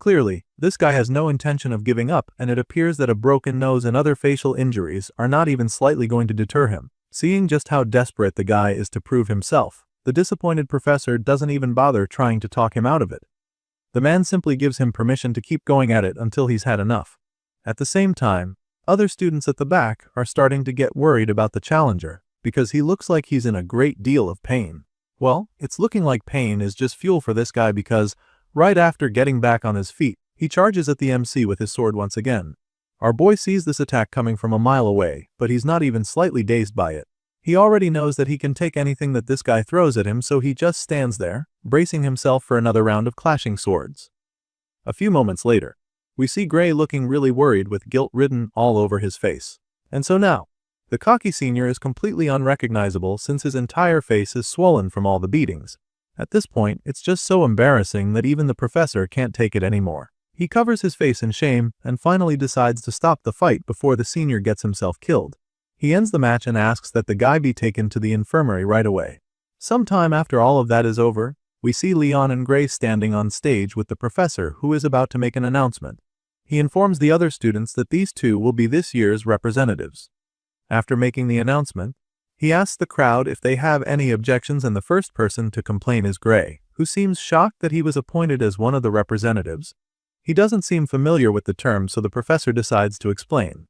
Clearly, this guy has no intention of giving up, and it appears that a broken nose and other facial injuries are not even slightly going to deter him. Seeing just how desperate the guy is to prove himself, the disappointed professor doesn't even bother trying to talk him out of it. The man simply gives him permission to keep going at it until he's had enough. At the same time, other students at the back are starting to get worried about the challenger, because he looks like he's in a great deal of pain. Well, it's looking like pain is just fuel for this guy, because, right after getting back on his feet, he charges at the MC with his sword once again. Our boy sees this attack coming from a mile away, but he's not even slightly dazed by it. He already knows that he can take anything that this guy throws at him, so he just stands there, bracing himself for another round of clashing swords. A few moments later, we see Gray looking really worried with guilt written all over his face. And so now, the cocky senior is completely unrecognizable since his entire face is swollen from all the beatings. At this point, it's just so embarrassing that even the professor can't take it anymore. He covers his face in shame and finally decides to stop the fight before the senior gets himself killed. He ends the match and asks that the guy be taken to the infirmary right away. Sometime after all of that is over, we see Leon and Gray standing on stage with the professor who is about to make an announcement. He informs the other students that these two will be this year's representatives. After making the announcement, he asks the crowd if they have any objections, and the first person to complain is Gray, who seems shocked that he was appointed as one of the representatives. He doesn't seem familiar with the term, so the professor decides to explain.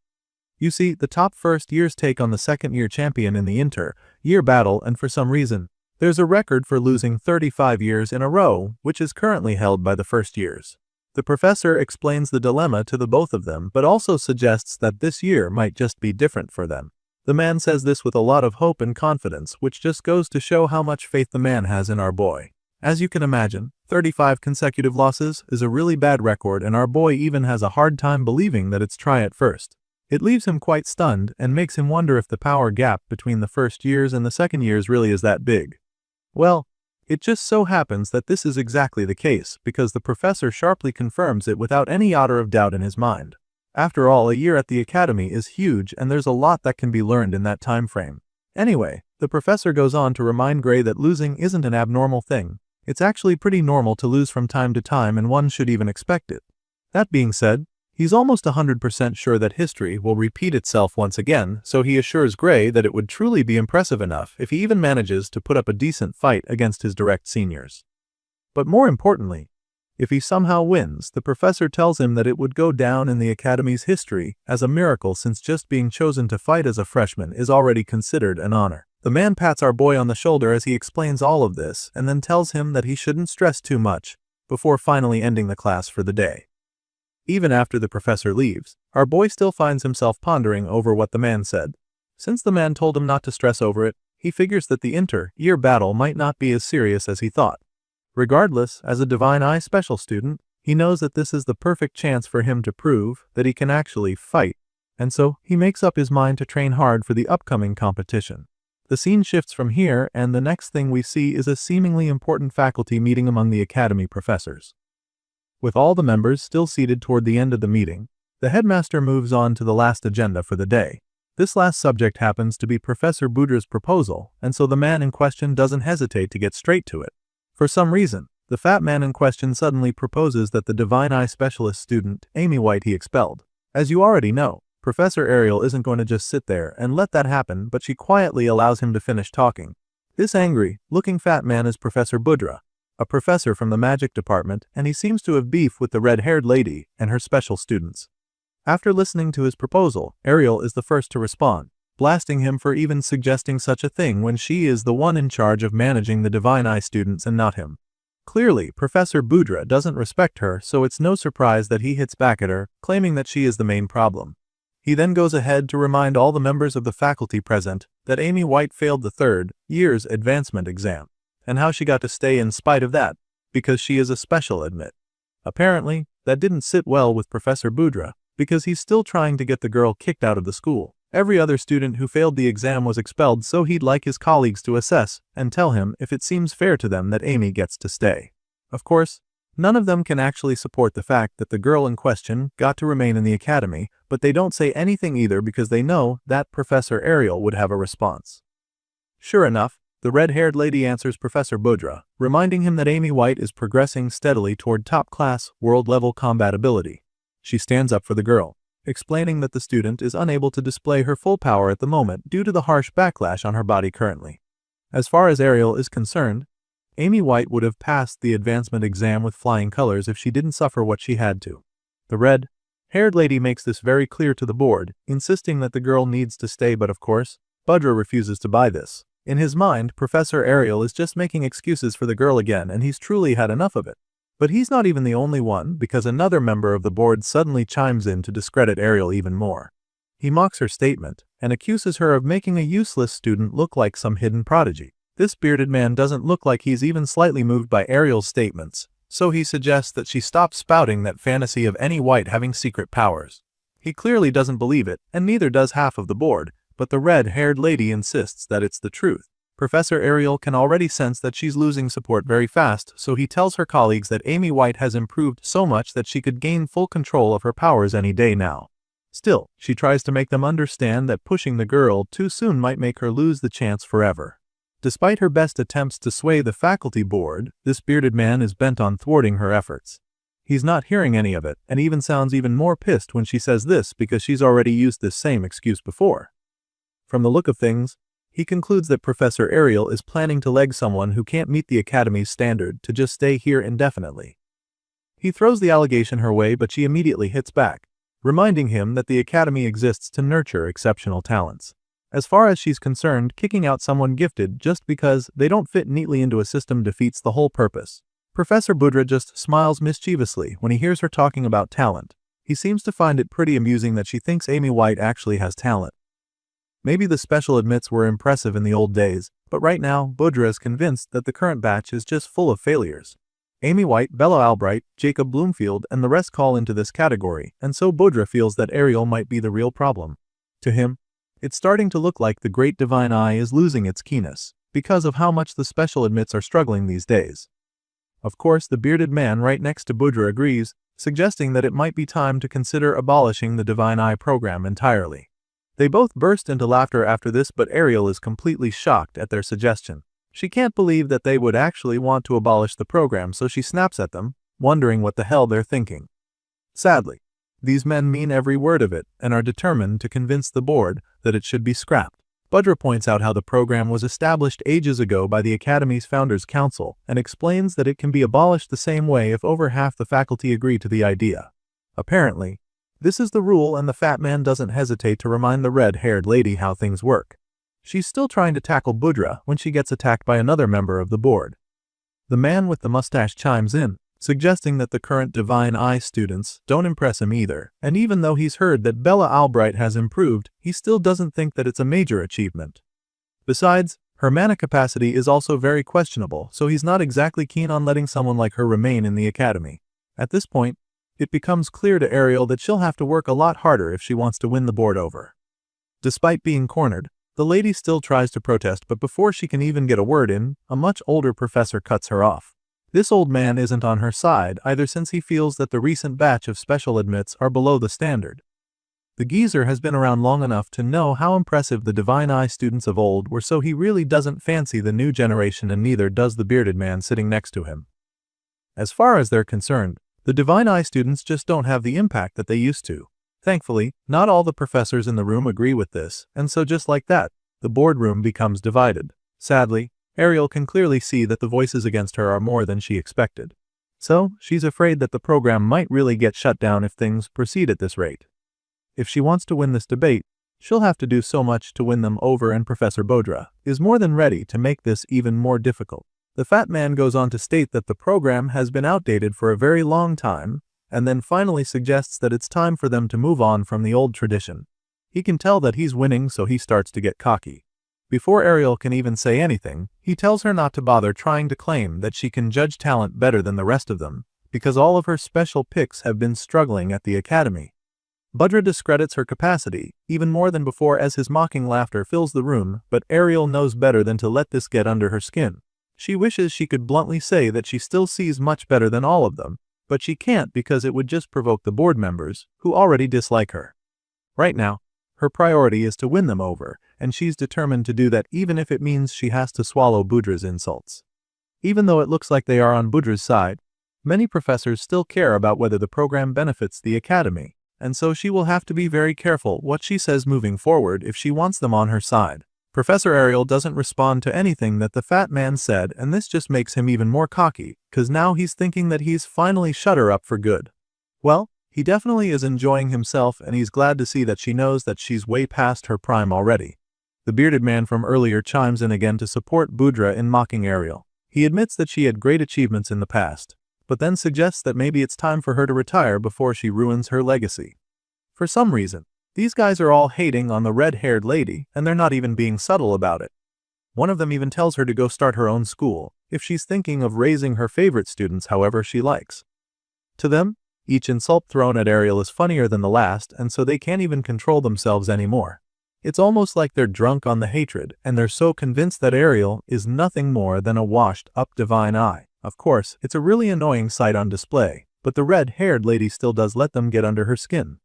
You see, the top first year's take on the second-year champion in the inter-year battle, and for some reason, there's a record for losing 35 years in a row, which is currently held by the first years. The professor explains the dilemma to the both of them, but also suggests that this year might just be different for them. The man says this with a lot of hope and confidence, which just goes to show how much faith the man has in our boy. As you can imagine, 35 consecutive losses is a really bad record, and our boy even has a hard time believing that it's try at first. It leaves him quite stunned and makes him wonder if the power gap between the first years and the second years really is that big. Well, it just so happens that this is exactly the case, because the professor sharply confirms it without any iota of doubt in his mind. After all, a year at the academy is huge, and there's a lot that can be learned in that time frame. Anyway, the professor goes on to remind Gray that losing isn't an abnormal thing. It's actually pretty normal to lose from time to time, and one should even expect it. That being said, he's almost 100% sure that history will repeat itself once again, so he assures Gray that it would truly be impressive enough if he even manages to put up a decent fight against his direct seniors. But more importantly, if he somehow wins, the professor tells him that it would go down in the academy's history as a miracle, since just being chosen to fight as a freshman is already considered an honor. The man pats our boy on the shoulder as he explains all of this, and then tells him that he shouldn't stress too much, before finally ending the class for the day. Even after the professor leaves, our boy still finds himself pondering over what the man said. Since the man told him not to stress over it, he figures that the inter-year battle might not be as serious as he thought. Regardless, as a Divine Eye special student, he knows that this is the perfect chance for him to prove that he can actually fight, and so he makes up his mind to train hard for the upcoming competition. The scene shifts from here, and the next thing we see is a seemingly important faculty meeting among the academy professors. With all the members still seated toward the end of the meeting, the headmaster moves on to the last agenda for the day. This last subject happens to be Professor Budra's proposal, and so the man in question doesn't hesitate to get straight to it. For some reason, the fat man in question suddenly proposes that the Divine Eye specialist student, Amy White, he expelled. As you already know, Professor Ariel isn't going to just sit there and let that happen, but she quietly allows him to finish talking. This angry-looking fat man is Professor Budra, a professor from the magic department, and he seems to have beef with the red-haired lady and her special students. After listening to his proposal, Ariel is the first to respond, blasting him for even suggesting such a thing when she is the one in charge of managing the Divine Eye students and not him. Clearly, Professor Budra doesn't respect her, so it's no surprise that he hits back at her, claiming that she is the main problem. He then goes ahead to remind all the members of the faculty present that Amy White failed the third year's advancement exam, and how she got to stay in spite of that, because she is a special admit. Apparently, that didn't sit well with Professor Budra, because he's still trying to get the girl kicked out of the school. Every other student who failed the exam was expelled, so he'd like his colleagues to assess and tell him if it seems fair to them that Amy gets to stay. Of course, none of them can actually support the fact that the girl in question got to remain in the academy, but they don't say anything either because they know that Professor Ariel would have a response. Sure enough, the red-haired lady answers Professor Budra, reminding him that Amy White is progressing steadily toward top-class, world-level combat ability. She stands up for the girl, explaining that the student is unable to display her full power at the moment due to the harsh backlash on her body currently. As far as Ariel is concerned, Amy White would have passed the advancement exam with flying colors if she didn't suffer what she had to. The red-haired lady makes this very clear to the board, insisting that the girl needs to stay, but of course, Budra refuses to buy this. In his mind, Professor Ariel is just making excuses for the girl again, and he's truly had enough of it. But he's not even the only one, because another member of the board suddenly chimes in to discredit Ariel even more. He mocks her statement and accuses her of making a useless student look like some hidden prodigy. This bearded man doesn't look like he's even slightly moved by Ariel's statements, so he suggests that she stop spouting that fantasy of any White having secret powers. He clearly doesn't believe it, and neither does half of the board, but the red-haired lady insists that it's the truth. Professor Ariel can already sense that she's losing support very fast, so he tells her colleagues that Amy White has improved so much that she could gain full control of her powers any day now. Still, she tries to make them understand that pushing the girl too soon might make her lose the chance forever. Despite her best attempts to sway the faculty board, this bearded man is bent on thwarting her efforts. He's not hearing any of it, and even sounds even more pissed when she says this because she's already used this same excuse before. From the look of things, he concludes that Professor Ariel is planning to leg someone who can't meet the Academy's standard to just stay here indefinitely. He throws the allegation her way, but she immediately hits back, reminding him that the Academy exists to nurture exceptional talents. As far as she's concerned, kicking out someone gifted just because they don't fit neatly into a system defeats the whole purpose. Professor Budra just smiles mischievously when he hears her talking about talent. He seems to find it pretty amusing that she thinks Amy White actually has talent. Maybe the special admits were impressive in the old days, but right now, Budra is convinced that the current batch is just full of failures. Amy White, Bella Albright, Jacob Bloomfield, and the rest call into this category, and so Budra feels that Ariel might be the real problem. To him, it's starting to look like the Great Divine Eye is losing its keenness, because of how much the special admits are struggling these days. Of course, the bearded man right next to Budra agrees, suggesting that it might be time to consider abolishing the Divine Eye program entirely. They both burst into laughter after this, but Ariel is completely shocked at their suggestion. She can't believe that they would actually want to abolish the program, so she snaps at them, wondering what the hell they're thinking. Sadly, these men mean every word of it and are determined to convince the board that it should be scrapped. Budra points out how the program was established ages ago by the Academy's Founders Council and explains that it can be abolished the same way if over half the faculty agree to the idea. Apparently, this is the rule, and the fat man doesn't hesitate to remind the red-haired lady how things work. She's still trying to tackle Budra when she gets attacked by another member of the board. The man with the mustache chimes in, suggesting that the current Divine Eye students don't impress him either, and even though he's heard that Bella Albright has improved, he still doesn't think that it's a major achievement. Besides, her mana capacity is also very questionable, so he's not exactly keen on letting someone like her remain in the Academy. At this point, it becomes clear to Ariel that she'll have to work a lot harder if she wants to win the board over. Despite being cornered, the lady still tries to protest, but before she can even get a word in, a much older professor cuts her off. This old man isn't on her side either, since he feels that the recent batch of special admits are below the standard. The geezer has been around long enough to know how impressive the Divine Eye students of old were, so he really doesn't fancy the new generation, and neither does the bearded man sitting next to him. As far as they're concerned, the Divine Eye students just don't have the impact that they used to. Thankfully, not all the professors in the room agree with this, and so just like that, the boardroom becomes divided. Sadly, Ariel can clearly see that the voices against her are more than she expected. So, she's afraid that the program might really get shut down if things proceed at this rate. If she wants to win this debate, she'll have to do so much to win them over, and Professor Budra is more than ready to make this even more difficult. The fat man goes on to state that the program has been outdated for a very long time, and then finally suggests that it's time for them to move on from the old tradition. He can tell that he's winning, so he starts to get cocky. Before Ariel can even say anything, he tells her not to bother trying to claim that she can judge talent better than the rest of them, because all of her special picks have been struggling at the Academy. Budra discredits her capacity, even more than before, as his mocking laughter fills the room, but Ariel knows better than to let this get under her skin. She wishes she could bluntly say that she still sees much better than all of them, but she can't because it would just provoke the board members, who already dislike her. Right now, her priority is to win them over, and she's determined to do that even if it means she has to swallow Budra's insults. Even though it looks like they are on Budra's side, many professors still care about whether the program benefits the Academy, and so she will have to be very careful what she says moving forward if she wants them on her side. Professor Ariel doesn't respond to anything that the fat man said, and this just makes him even more cocky, cause now he's thinking that he's finally shut her up for good. Well, he definitely is enjoying himself, and he's glad to see that she knows that she's way past her prime already. The bearded man from earlier chimes in again to support Budra in mocking Ariel. He admits that she had great achievements in the past, but then suggests that maybe it's time for her to retire before she ruins her legacy. For some reason, these guys are all hating on the red-haired lady, and they're not even being subtle about it. One of them even tells her to go start her own school, if she's thinking of raising her favorite students however she likes. To them, each insult thrown at Ariel is funnier than the last, and so they can't even control themselves anymore. It's almost like they're drunk on the hatred, and they're so convinced that Ariel is nothing more than a washed-up Divine Eye. Of course, it's a really annoying sight on display, but the red-haired lady still does let them get under her skin.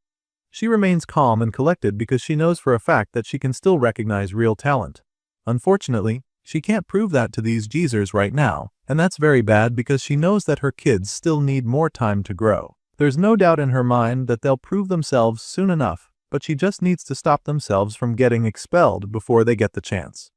She remains calm and collected because she knows for a fact that she can still recognize real talent. Unfortunately, She can't prove that to these geezers right now, and that's very bad because she knows that her kids still need more time to grow. There's no doubt in her mind that they'll prove themselves soon enough, but she just needs to stop themselves from getting expelled before they get the chance.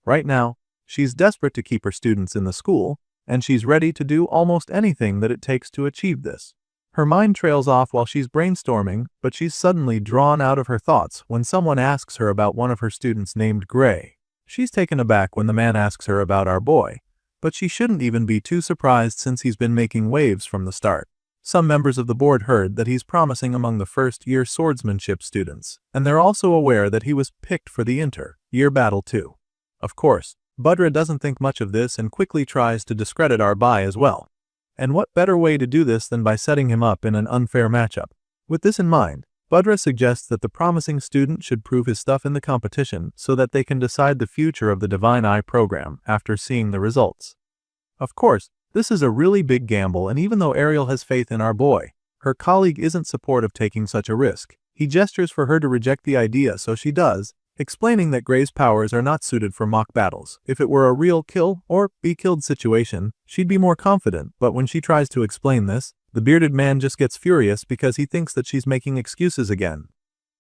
Right now, she's desperate to keep her students in the school, and she's ready to do almost anything that it takes to achieve this. Her mind trails off while she's brainstorming, but she's suddenly drawn out of her thoughts when someone asks her about one of her students named Gray. She's taken aback when the man asks her about our boy, but she shouldn't even be too surprised since he's been making waves from the start. Some members of the board heard that he's promising among the first-year swordsmanship students, and they're also aware that he was picked for the inter-year battle too. Of course, Budra doesn't think much of this and quickly tries to discredit our boy as well. And what better way to do this than by setting him up in an unfair matchup? With this in mind, Budra suggests that the promising student should prove his stuff in the competition so that they can decide the future of the Divine Eye program after seeing the results. Of course, this is a really big gamble, and even though Ariel has faith in our boy, her colleague isn't supportive of taking such a risk. He gestures for her to reject the idea, so she does, explaining that Gray's powers are not suited for mock battles. If it were a real kill or be killed situation, she'd be more confident, but when she tries to explain this, the bearded man just gets furious because he thinks that she's making excuses again.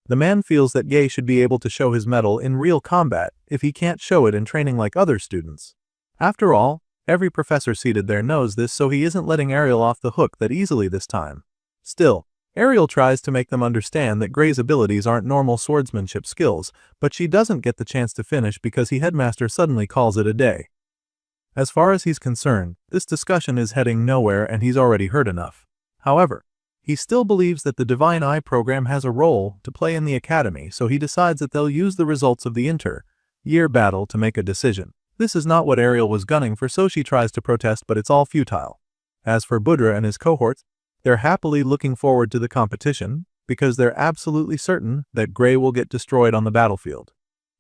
The man feels that Gay should be able to show his mettle in real combat if he can't show it in training like other students. After all, every professor seated there knows this, so he isn't letting Ariel off the hook that easily this time. Still, Ariel tries to make them understand that Gray's abilities aren't normal swordsmanship skills, but she doesn't get the chance to finish because the headmaster suddenly calls it a day. As far as he's concerned, this discussion is heading nowhere and he's already heard enough. However, he still believes that the Divine Eye program has a role to play in the academy, so he decides that they'll use the results of the inter-year battle to make a decision. This is not what Ariel was gunning for, so she tries to protest, but it's all futile. As for Budra and his cohorts, they're happily looking forward to the competition because they're absolutely certain that Gray will get destroyed on the battlefield.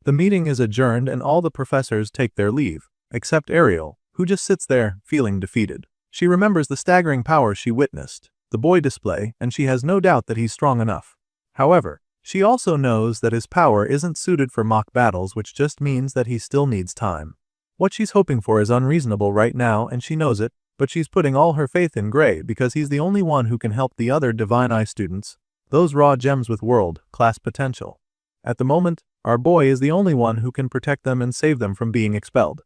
The meeting is adjourned and all the professors take their leave, except Ariel, who just sits there, feeling defeated. She remembers the staggering power she witnessed the boy display, and she has no doubt that he's strong enough. However, she also knows that his power isn't suited for mock battles, which just means that he still needs time. What she's hoping for is unreasonable right now, and she knows it, but she's putting all her faith in Gray because he's the only one who can help the other Divine Eye students, those raw gems with world-class potential. At the moment, our boy is the only one who can protect them and save them from being expelled.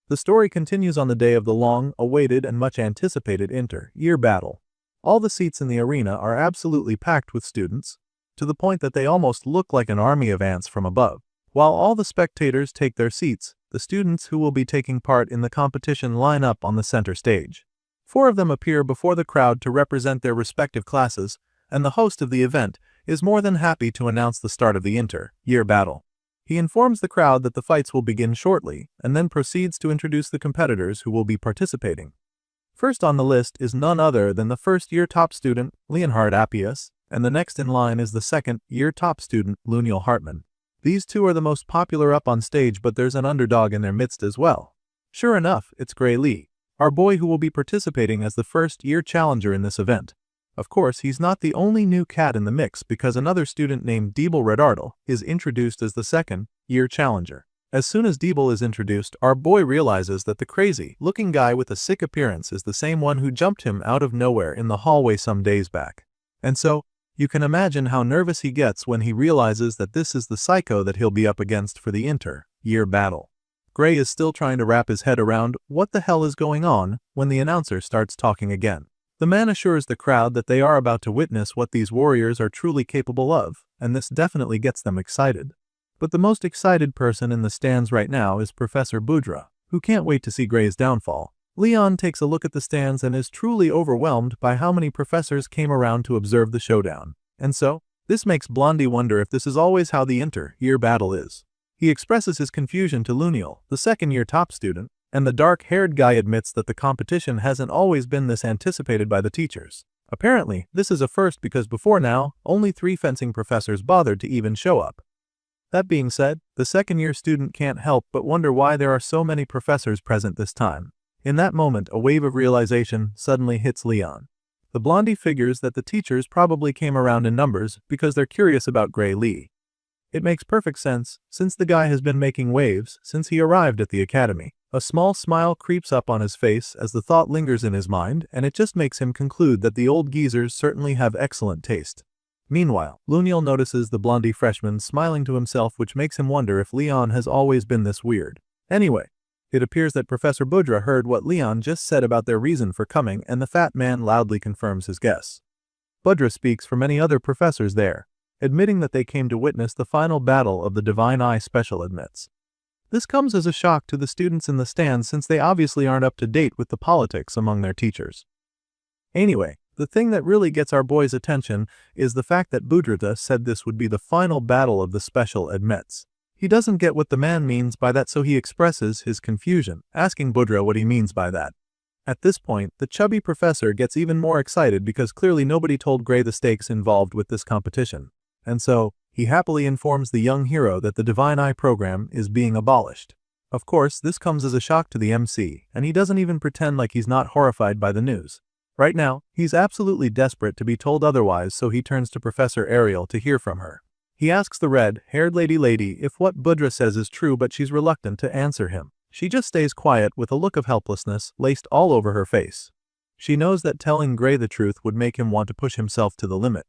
The story continues on the day of the long-awaited and much-anticipated inter-year battle. All the seats in the arena are absolutely packed with students, to the point that they almost look like an army of ants from above. While all the spectators take their seats, the students who will be taking part in the competition line up on the center stage. 4 of them appear before the crowd to represent their respective classes, and the host of the event is more than happy to announce the start of the inter-year battle. He informs the crowd that the fights will begin shortly, and then proceeds to introduce the competitors who will be participating. First on the list is none other than the first-year top student, Leonhard Appius, and the next in line is the second-year top student, Luniel Hartman. These two are the most popular up on stage, but there's an underdog in their midst as well. Sure enough, it's Gray Lee, our boy who will be participating as the first-year challenger in this event. Of course, he's not the only new cat in the mix because another student named Diebel Redardel is introduced as the second-year challenger. As soon as Diebel is introduced, our boy realizes that the crazy-looking guy with a sick appearance is the same one who jumped him out of nowhere in the hallway some days back. And so, you can imagine how nervous he gets when he realizes that this is the psycho that he'll be up against for the inter-year battle. Gray is still trying to wrap his head around what the hell is going on when the announcer starts talking again. The man assures the crowd that they are about to witness what these warriors are truly capable of, and this definitely gets them excited. But the most excited person in the stands right now is Professor Budra, who can't wait to see Gray's downfall. Leon takes a look at the stands and is truly overwhelmed by how many professors came around to observe the showdown. And so, this makes Blondie wonder if this is always how the inter-year battle is. He expresses his confusion to Luniel, the second-year top student, and the dark-haired guy admits that the competition hasn't always been this anticipated by the teachers. Apparently, this is a first because before now, only 3 fencing professors bothered to even show up. That being said, the second-year student can't help but wonder why there are so many professors present this time. In that moment, a wave of realization suddenly hits Leon. The blondie figures that the teachers probably came around in numbers because they're curious about Gray Lee. It makes perfect sense, since the guy has been making waves since he arrived at the academy. A small smile creeps up on his face as the thought lingers in his mind, and it just makes him conclude that the old geezers certainly have excellent taste. Meanwhile, Luniel notices the blondie freshman smiling to himself, which makes him wonder if Leon has always been this weird. Anyway, it appears that Professor Budra heard what Leon just said about their reason for coming, and the fat man loudly confirms his guess. Budra speaks for many other professors there, admitting that they came to witness the final battle of the Divine Eye Special admits. This comes as a shock to the students in the stands since they obviously aren't up to date with the politics among their teachers. Anyway, the thing that really gets our boy's attention is the fact that Budra said this would be the final battle of the special admits. He doesn't get what the man means by that, so he expresses his confusion, asking Budra what he means by that. At this point, the chubby professor gets even more excited because clearly nobody told Gray the stakes involved with this competition. And so, he happily informs the young hero that the Divine Eye program is being abolished. Of course, this comes as a shock to the MC, and he doesn't even pretend like he's not horrified by the news. Right now, he's absolutely desperate to be told otherwise, so he turns to Professor Ariel to hear from her. He asks the red-haired lady if what Budra says is true, but she's reluctant to answer him. She just stays quiet with a look of helplessness laced all over her face. She knows that telling Gray the truth would make him want to push himself to the limit.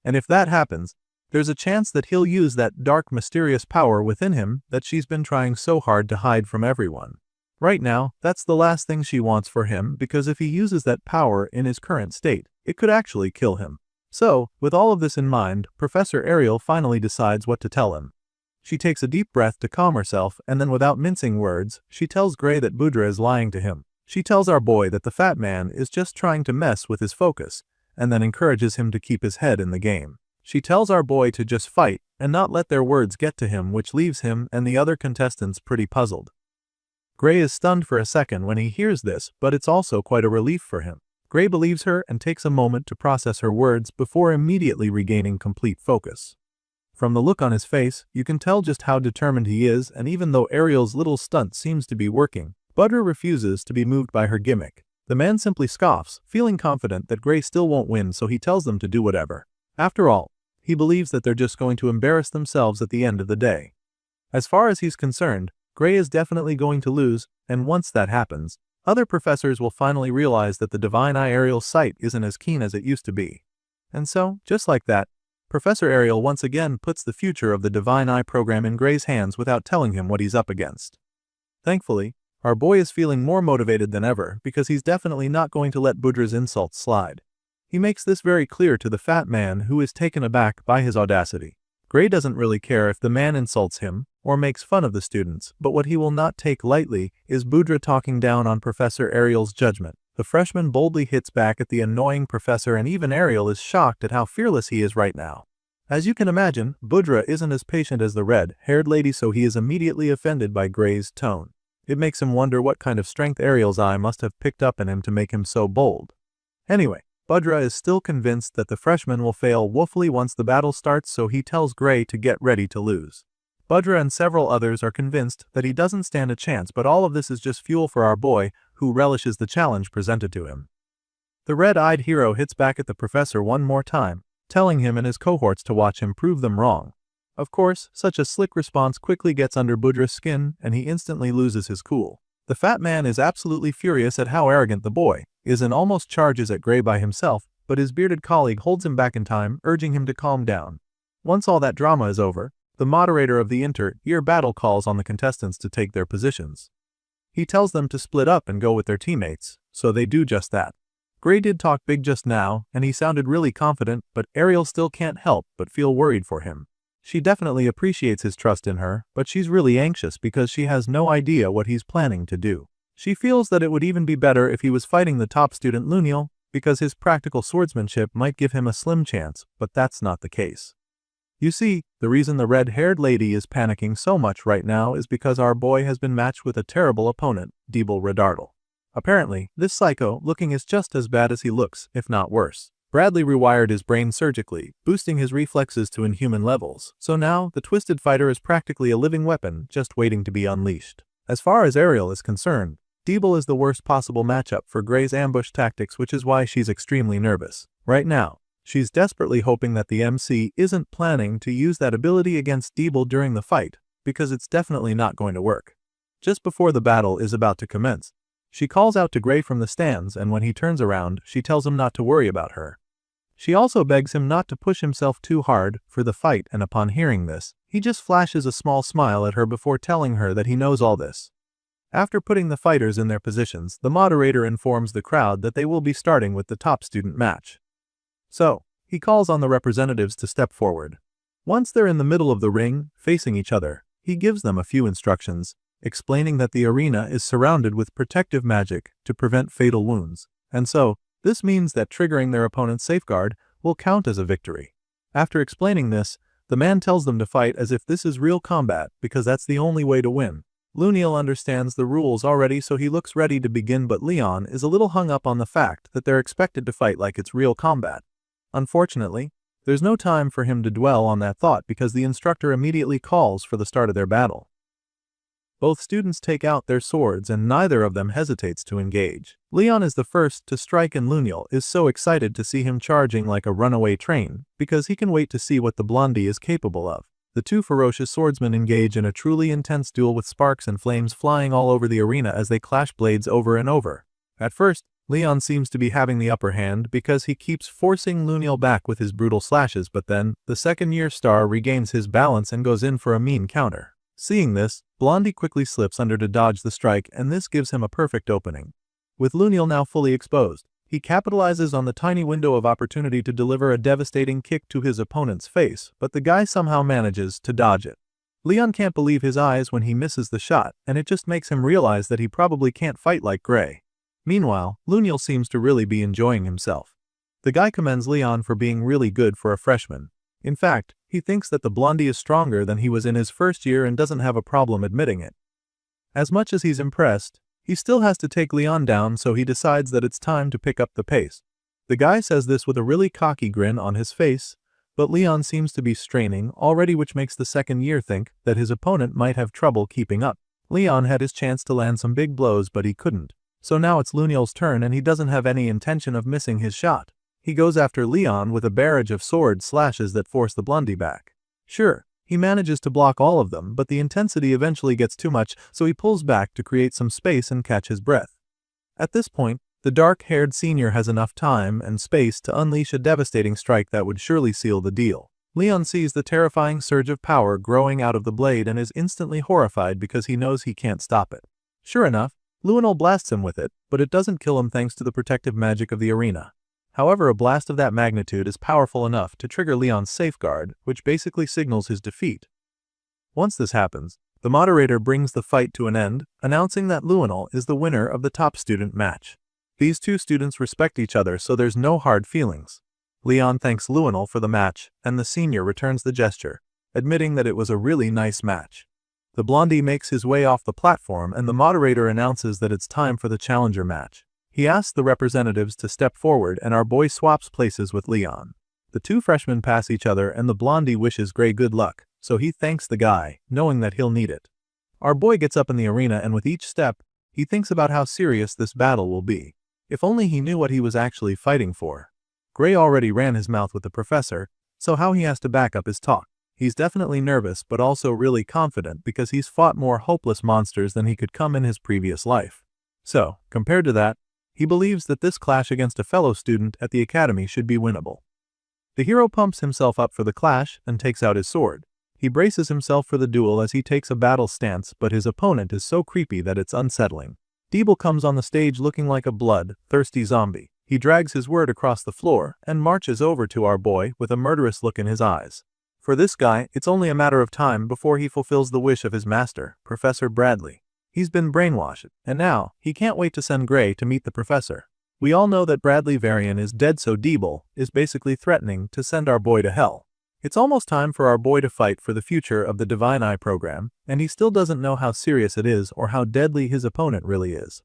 And if that happens, there's a chance that he'll use that dark, mysterious power within him that she's been trying so hard to hide from everyone. Right now, that's the last thing she wants for him, because if he uses that power in his current state, it could actually kill him. So, with all of this in mind, Professor Ariel finally decides what to tell him. She takes a deep breath to calm herself, and then without mincing words, she tells Gray that Budra is lying to him. She tells our boy that the fat man is just trying to mess with his focus, and then encourages him to keep his head in the game. She tells our boy to just fight and not let their words get to him, which leaves him and the other contestants pretty puzzled. Gray is stunned for a second when he hears this, but it's also quite a relief for him. Gray believes her and takes a moment to process her words before immediately regaining complete focus. From the look on his face, you can tell just how determined he is, and even though Ariel's little stunt seems to be working, Budra refuses to be moved by her gimmick. The man simply scoffs, feeling confident that Gray still won't win, so he tells them to do whatever. After all, he believes that they're just going to embarrass themselves at the end of the day. As far as he's concerned, Gray is definitely going to lose, and once that happens, other professors will finally realize that the Divine Eye Ariel's sight isn't as keen as it used to be. And so, just like that, Professor Ariel once again puts the future of the Divine Eye program in Gray's hands without telling him what he's up against. Thankfully, our boy is feeling more motivated than ever because he's definitely not going to let Budra's insults slide. He makes this very clear to the fat man, who is taken aback by his audacity. Gray doesn't really care if the man insults him or makes fun of the students, but what he will not take lightly is Budra talking down on Professor Ariel's judgment. The freshman boldly hits back at the annoying professor, and even Ariel is shocked at how fearless he is right now. As you can imagine, Budra isn't as patient as the red-haired lady, so he is immediately offended by Gray's tone. It makes him wonder what kind of strength Ariel's eye must have picked up in him to make him so bold. Anyway, Budra is still convinced that the freshman will fail woefully once the battle starts, so he tells Gray to get ready to lose. Budra and several others are convinced that he doesn't stand a chance, but all of this is just fuel for our boy, who relishes the challenge presented to him. The red-eyed hero hits back at the professor one more time, telling him and his cohorts to watch him prove them wrong. Of course, such a slick response quickly gets under Budra's skin, and he instantly loses his cool. The fat man is absolutely furious at how arrogant the boy is and almost charges at Gray by himself, but his bearded colleague holds him back in time, urging him to calm down. Once all that drama is over, the moderator of the inter-year battle calls on the contestants to take their positions. He tells them to split up and go with their teammates, so they do just that. Gray did talk big just now, and he sounded really confident, but Ariel still can't help but feel worried for him. She definitely appreciates his trust in her, but she's really anxious because she has no idea what he's planning to do. She feels that it would even be better if he was fighting the top student Luniel, because his practical swordsmanship might give him a slim chance, but that's not the case. You see, the reason the red-haired lady is panicking so much right now is because our boy has been matched with a terrible opponent, Deeble Redardle. Apparently, this psycho-looking is just as bad as he looks, if not worse. Bradley rewired his brain surgically, boosting his reflexes to inhuman levels, so now the twisted fighter is practically a living weapon just waiting to be unleashed. As far as Ariel is concerned, Deeble is the worst possible matchup for Gray's ambush tactics, which is why she's extremely nervous. Right now, She's desperately hoping that the MC isn't planning to use that ability against Deeble during the fight, because it's definitely not going to work. Just before the battle is about to commence, she calls out to Gray from the stands, and when he turns around, she tells him not to worry about her. She also begs him not to push himself too hard for the fight, and upon hearing this, he just flashes a small smile at her before telling her that he knows all this. After putting the fighters in their positions, the moderator informs the crowd that they will be starting with the top student match. So, he calls on the representatives to step forward. Once they're in the middle of the ring, facing each other, he gives them a few instructions, explaining that the arena is surrounded with protective magic to prevent fatal wounds, and so, this means that triggering their opponent's safeguard will count as a victory. After explaining this, the man tells them to fight as if this is real combat, because that's the only way to win. Luniel understands the rules already, so he looks ready to begin, but Leon is a little hung up on the fact that they're expected to fight like it's real combat. Unfortunately, there's no time for him to dwell on that thought because the instructor immediately calls for the start of their battle. Both students take out their swords and neither of them hesitates to engage. Leon is the first to strike, and Luniel is so excited to see him charging like a runaway train because he can wait to see what the blondie is capable of. The two ferocious swordsmen engage in a truly intense duel with sparks and flames flying all over the arena as they clash blades over and over. At first, Leon seems to be having the upper hand because he keeps forcing Luniel back with his brutal slashes, but then, the second-year star regains his balance and goes in for a mean counter. Seeing this, Blondie quickly slips under to dodge the strike, and this gives him a perfect opening. With Luniel now fully exposed, he capitalizes on the tiny window of opportunity to deliver a devastating kick to his opponent's face, but the guy somehow manages to dodge it. Leon can't believe his eyes when he misses the shot, and it just makes him realize that he probably can't fight like Gray. Meanwhile, Luniel seems to really be enjoying himself. The guy commends Leon for being really good for a freshman. In fact, he thinks that the blondie is stronger than he was in his first year and doesn't have a problem admitting it. As much as he's impressed, he still has to take Leon down, so he decides that it's time to pick up the pace. The guy says this with a really cocky grin on his face, but Leon seems to be straining already, which makes the second year think that his opponent might have trouble keeping up. Leon had his chance to land some big blows, but he couldn't. So now it's Luniel's turn, and he doesn't have any intention of missing his shot. He goes after Leon with a barrage of sword slashes that force the blondie back. Sure, he manages to block all of them, but the intensity eventually gets too much, so he pulls back to create some space and catch his breath. At this point, the dark-haired senior has enough time and space to unleash a devastating strike that would surely seal the deal. Leon sees the terrifying surge of power growing out of the blade and is instantly horrified because he knows he can't stop it. Sure enough, Luniel blasts him with it, but it doesn't kill him thanks to the protective magic of the arena. However, a blast of that magnitude is powerful enough to trigger Leon's safeguard, which basically signals his defeat. Once this happens, the moderator brings the fight to an end, announcing that Luniel is the winner of the top student match. These two students respect each other, so there's no hard feelings. Leon thanks Luniel for the match, and the senior returns the gesture, admitting that it was a really nice match. The blondie makes his way off the platform, and the moderator announces that it's time for the challenger match. He asks the representatives to step forward, and our boy swaps places with Leon. The two freshmen pass each other, and the blondie wishes Gray good luck, so he thanks the guy, knowing that he'll need it. Our boy gets up in the arena, and with each step, he thinks about how serious this battle will be. If only he knew what he was actually fighting for. Gray already ran his mouth with the professor, so how he has to back up his talk. He's definitely nervous but also really confident because he's fought more hopeless monsters than he could come in his previous life. So, compared to that, he believes that this clash against a fellow student at the academy should be winnable. The hero pumps himself up for the clash and takes out his sword. He braces himself for the duel as he takes a battle stance, but his opponent is so creepy that it's unsettling. Deeble comes on the stage looking like a blood-thirsty zombie. He drags his word across the floor and marches over to our boy with a murderous look in his eyes. For this guy, it's only a matter of time before he fulfills the wish of his master, Professor Bradley. He's been brainwashed, and now, he can't wait to send Gray to meet the professor. We all know that Bradley Varian is dead, so Deeble is basically threatening to send our boy to hell. It's almost time for our boy to fight for the future of the Divine Eye program, and he still doesn't know how serious it is or how deadly his opponent really is.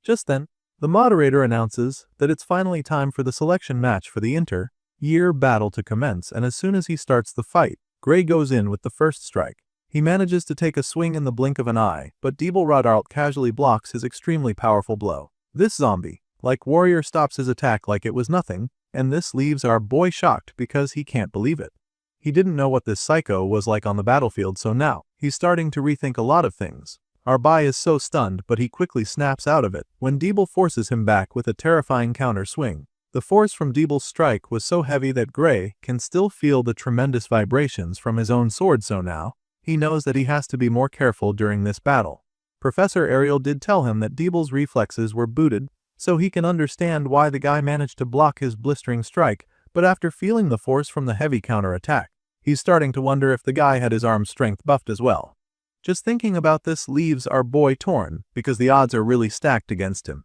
Just then, the moderator announces that it's finally time for the selection match for the inter-year battle to commence, and as soon as he starts the fight, Gray goes in with the first strike. He manages to take a swing in the blink of an eye, but Deeble Rodart casually blocks his extremely powerful blow. This zombie, like warrior, stops his attack like it was nothing, And this leaves our boy shocked because he can't believe it. He didn't know what this psycho was like on the battlefield, so now he's starting to rethink a lot of things. Our boy is so stunned, but he quickly snaps out of it when Deeble forces him back with a terrifying counter swing. The force from Deeble's strike was so heavy that Gray can still feel the tremendous vibrations from his own sword, so now he knows that he has to be more careful during this battle. Professor Ariel did tell him that Deeble's reflexes were booted, so he can understand why the guy managed to block his blistering strike, but after feeling the force from the heavy counterattack, he's starting to wonder if the guy had his arm strength buffed as well. Just thinking about this leaves our boy torn, because the odds are really stacked against him.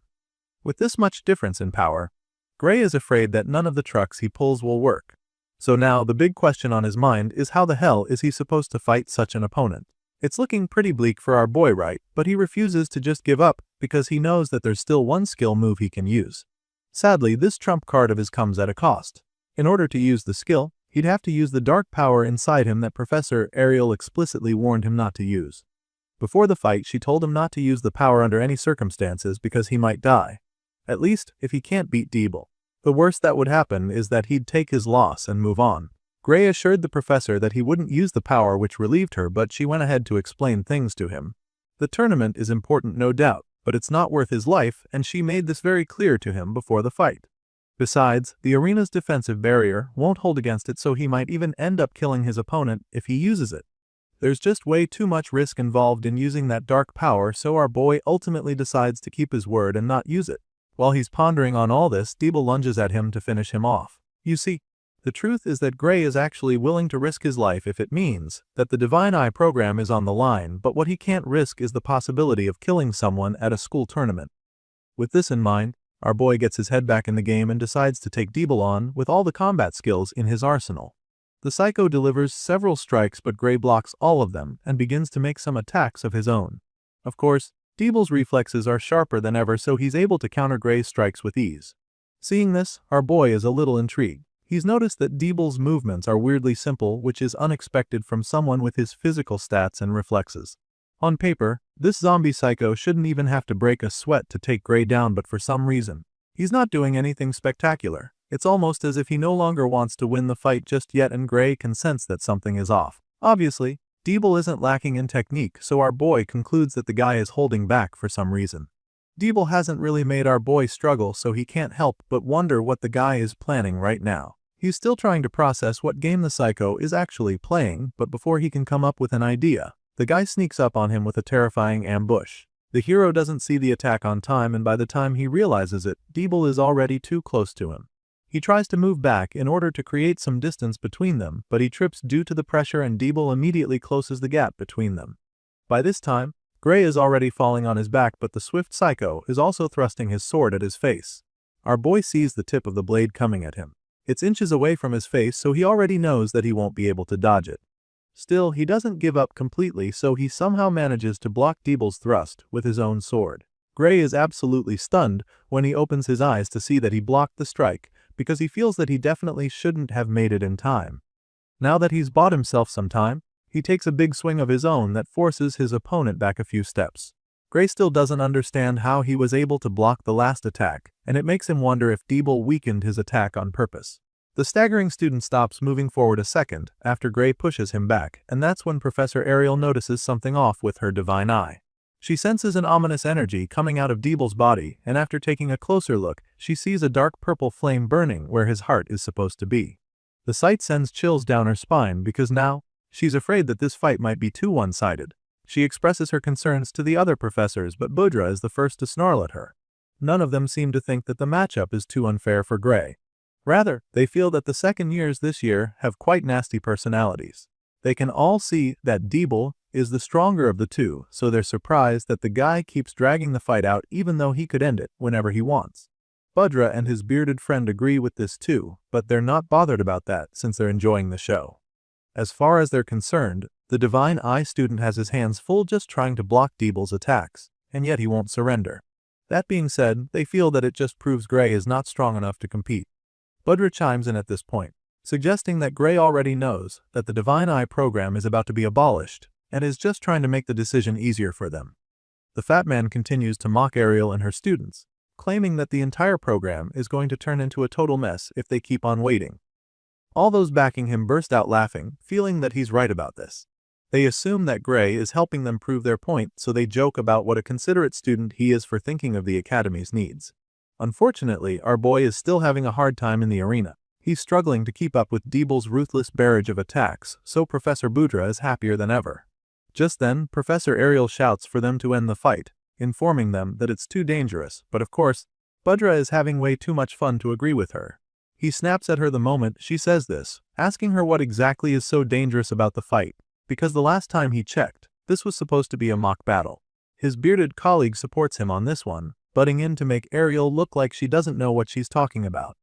With this much difference in power, Gray is afraid that none of the trucks he pulls will work. So now the big question on his mind is, how the hell is he supposed to fight such an opponent? It's looking pretty bleak for our boy, right? But he refuses to just give up because he knows that there's still one skill move he can use. Sadly, this trump card of his comes at a cost. In order to use the skill, he'd have to use the dark power inside him that Professor Ariel explicitly warned him not to use. Before the fight, she told him not to use the power under any circumstances because he might die. At least, if he can't beat Deeble. The worst that would happen is that he'd take his loss and move on. Gray assured the professor that he wouldn't use the power, which relieved her, but she went ahead to explain things to him. The tournament is important, no doubt, but it's not worth his life, and she made this very clear to him before the fight. Besides, the arena's defensive barrier won't hold against it, so he might even end up killing his opponent if he uses it. There's just way too much risk involved in using that dark power, so our boy ultimately decides to keep his word and not use it. While he's pondering on all this, Deeble lunges at him to finish him off. You see, the truth is that Gray is actually willing to risk his life if it means that the Divine Eye program is on the line, but what he can't risk is the possibility of killing someone at a school tournament. With this in mind, our boy gets his head back in the game and decides to take Deeble on with all the combat skills in his arsenal. The psycho delivers several strikes, but Gray blocks all of them and begins to make some attacks of his own. Of course, Deeble's reflexes are sharper than ever, so he's able to counter Gray's strikes with ease. Seeing this, our boy is a little intrigued. He's noticed that Deeble's movements are weirdly simple, which is unexpected from someone with his physical stats and reflexes. On paper, this zombie psycho shouldn't even have to break a sweat to take Gray down, but for some reason, he's not doing anything spectacular. It's almost as if he no longer wants to win the fight just yet, and Gray can sense that something is off. Obviously, Deeble isn't lacking in technique, so our boy concludes that the guy is holding back for some reason. Deeble hasn't really made our boy struggle, so he can't help but wonder what the guy is planning right now. He's still trying to process what game the psycho is actually playing, but before he can come up with an idea, the guy sneaks up on him with a terrifying ambush. The hero doesn't see the attack on time, and by the time he realizes it, Deeble is already too close to him. He tries to move back in order to create some distance between them, but he trips due to the pressure, and Deeble immediately closes the gap between them. By this time, Gray is already falling on his back, but the swift psycho is also thrusting his sword at his face. Our boy sees the tip of the blade coming at him. It's inches away from his face, so he already knows that he won't be able to dodge it. Still, he doesn't give up completely, so he somehow manages to block Deeble's thrust with his own sword. Gray is absolutely stunned when he opens his eyes to see that he blocked the strike, because he feels that he definitely shouldn't have made it in time. Now that he's bought himself some time, he takes a big swing of his own that forces his opponent back a few steps. Gray still doesn't understand how he was able to block the last attack, and it makes him wonder if Deeble weakened his attack on purpose. The staggering student stops moving forward a second after Gray pushes him back, and that's when Professor Ariel notices something off with her divine eye. She senses an ominous energy coming out of Deeble's body, and after taking a closer look, she sees a dark purple flame burning where his heart is supposed to be. The sight sends chills down her spine because now, she's afraid that this fight might be too one-sided. She expresses her concerns to the other professors, but Budra is the first to snarl at her. None of them seem to think that the matchup is too unfair for Gray. Rather, they feel that the second years this year have quite nasty personalities. They can all see that Deeble is the stronger of the two, so they're surprised that the guy keeps dragging the fight out even though he could end it whenever he wants. Budra and his bearded friend agree with this too, but they're not bothered about that since they're enjoying the show. As far as they're concerned, the Divine Eye student has his hands full just trying to block Deeble's attacks, and yet he won't surrender. That being said, they feel that it just proves Gray is not strong enough to compete. Budra chimes in at this point, suggesting that Gray already knows that the Divine Eye program is about to be abolished, and is just trying to make the decision easier for them. The fat man continues to mock Ariel and her students, claiming that the entire program is going to turn into a total mess if they keep on waiting. All those backing him burst out laughing, feeling that he's right about this. They assume that Gray is helping them prove their point, so they joke about what a considerate student he is for thinking of the Academy's needs. Unfortunately, our boy is still having a hard time in the arena. He's struggling to keep up with Deeble's ruthless barrage of attacks, so Professor Budra is happier than ever. Just then, Professor Ariel shouts for them to end the fight, informing them that it's too dangerous, but of course, Budra is having way too much fun to agree with her. He snaps at her the moment she says this, asking her what exactly is so dangerous about the fight, because the last time he checked, this was supposed to be a mock battle. His bearded colleague supports him on this one, butting in to make Ariel look like she doesn't know what she's talking about.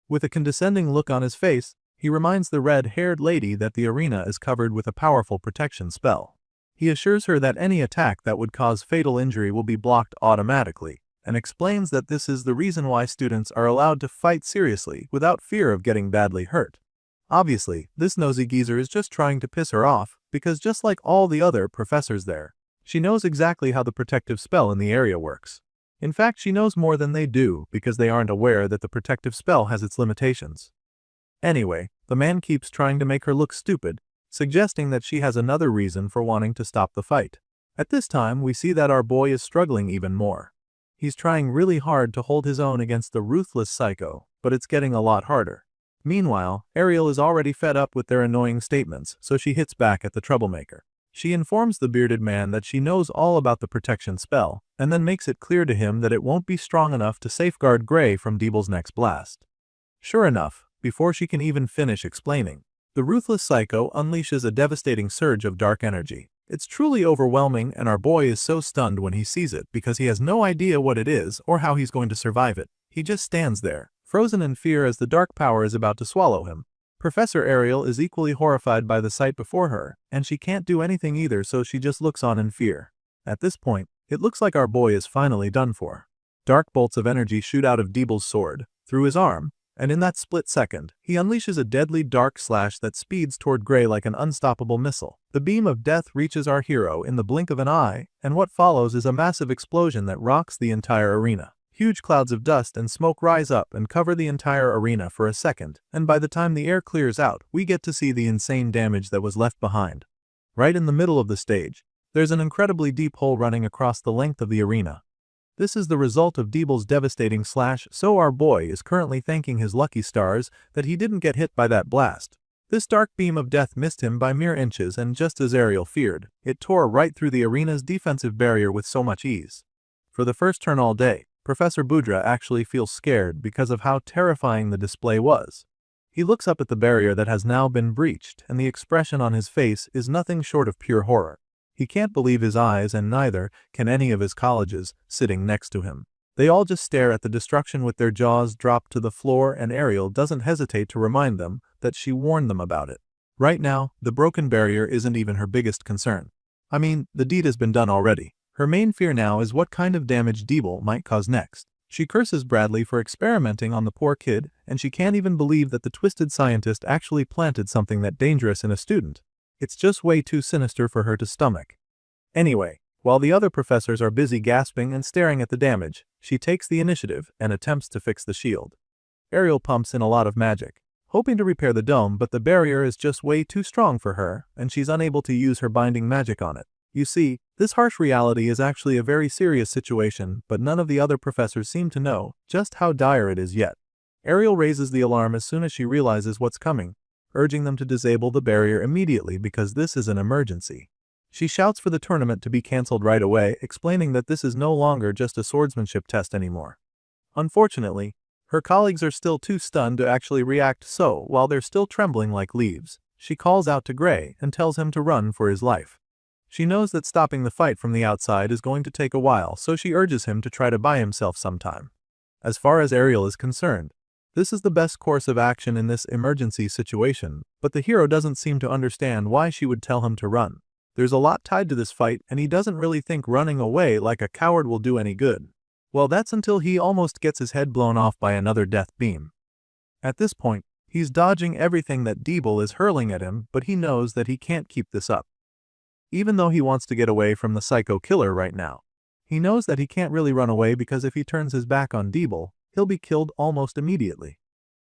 With a condescending look on his face, he reminds the red-haired lady that the arena is covered with a powerful protection spell. He assures her that any attack that would cause fatal injury will be blocked automatically, and explains that this is the reason why students are allowed to fight seriously without fear of getting badly hurt. Obviously, this nosy geezer is just trying to piss her off, because just like all the other professors there, she knows exactly how the protective spell in the area works. In fact, she knows more than they do because they aren't aware that the protective spell has its limitations. Anyway, the man keeps trying to make her look stupid, suggesting that she has another reason for wanting to stop the fight. At this time, we see that our boy is struggling even more. He's trying really hard to hold his own against the ruthless psycho, but it's getting a lot harder. Meanwhile, Ariel is already fed up with their annoying statements, so she hits back at the troublemaker. She informs the bearded man that she knows all about the protection spell, and then makes it clear to him that it won't be strong enough to safeguard Gray from Deeble's next blast. Sure enough, before she can even finish explaining, the ruthless psycho unleashes a devastating surge of dark energy. It's truly overwhelming, and our boy is so stunned when he sees it because he has no idea what it is or how he's going to survive it. He just stands there, frozen in fear as the dark power is about to swallow him. Professor Ariel is equally horrified by the sight before her, and she can't do anything either, so she just looks on in fear. At this point, it looks like our boy is finally done for. Dark bolts of energy shoot out of Deeble's sword, through his arm, and in that split second, he unleashes a deadly dark slash that speeds toward Gray like an unstoppable missile. The beam of death reaches our hero in the blink of an eye, and what follows is a massive explosion that rocks the entire arena. Huge clouds of dust and smoke rise up and cover the entire arena for a second, and by the time the air clears out, we get to see the insane damage that was left behind. Right in the middle of the stage, there's an incredibly deep hole running across the length of the arena. This is the result of Deeble's devastating slash, so our boy is currently thanking his lucky stars that he didn't get hit by that blast. This dark beam of death missed him by mere inches, and just as Ariel feared, it tore right through the arena's defensive barrier with so much ease. For the first turn all day, Professor Budra actually feels scared because of how terrifying the display was. He looks up at the barrier that has now been breached, and the expression on his face is nothing short of pure horror. He can't believe his eyes, and neither can any of his colleagues sitting next to him. They all just stare at the destruction with their jaws dropped to the floor, and Ariel doesn't hesitate to remind them that she warned them about it. Right now, the broken barrier isn't even her biggest concern. I mean, the deed has been done already. Her main fear now is what kind of damage Deeble might cause next. She curses Bradley for experimenting on the poor kid, and she can't even believe that the twisted scientist actually planted something that dangerous in a student. It's just way too sinister for her to stomach. Anyway, while the other professors are busy gasping and staring at the damage, she takes the initiative and attempts to fix the shield. Ariel pumps in a lot of magic, hoping to repair the dome, but the barrier is just way too strong for her, and she's unable to use her binding magic on it. You see, this harsh reality is actually a very serious situation, but none of the other professors seem to know just how dire it is yet. Ariel raises the alarm as soon as she realizes what's coming, urging them to disable the barrier immediately because this is an emergency. She shouts for the tournament to be cancelled right away, explaining that this is no longer just a swordsmanship test anymore. Unfortunately, her colleagues are still too stunned to actually react, so while they're still trembling like leaves, she calls out to Gray and tells him to run for his life. She knows that stopping the fight from the outside is going to take a while, so she urges him to try to buy himself some time. As far as Ariel is concerned, this is the best course of action in this emergency situation, but the hero doesn't seem to understand why she would tell him to run. There's a lot tied to this fight, and he doesn't really think running away like a coward will do any good. Well, that's until he almost gets his head blown off by another death beam. At this point, he's dodging everything that Deeble is hurling at him, but he knows that he can't keep this up. Even though he wants to get away from the psycho killer right now, He knows that he can't really run away because if he turns his back on Deeble, he'll be killed almost immediately.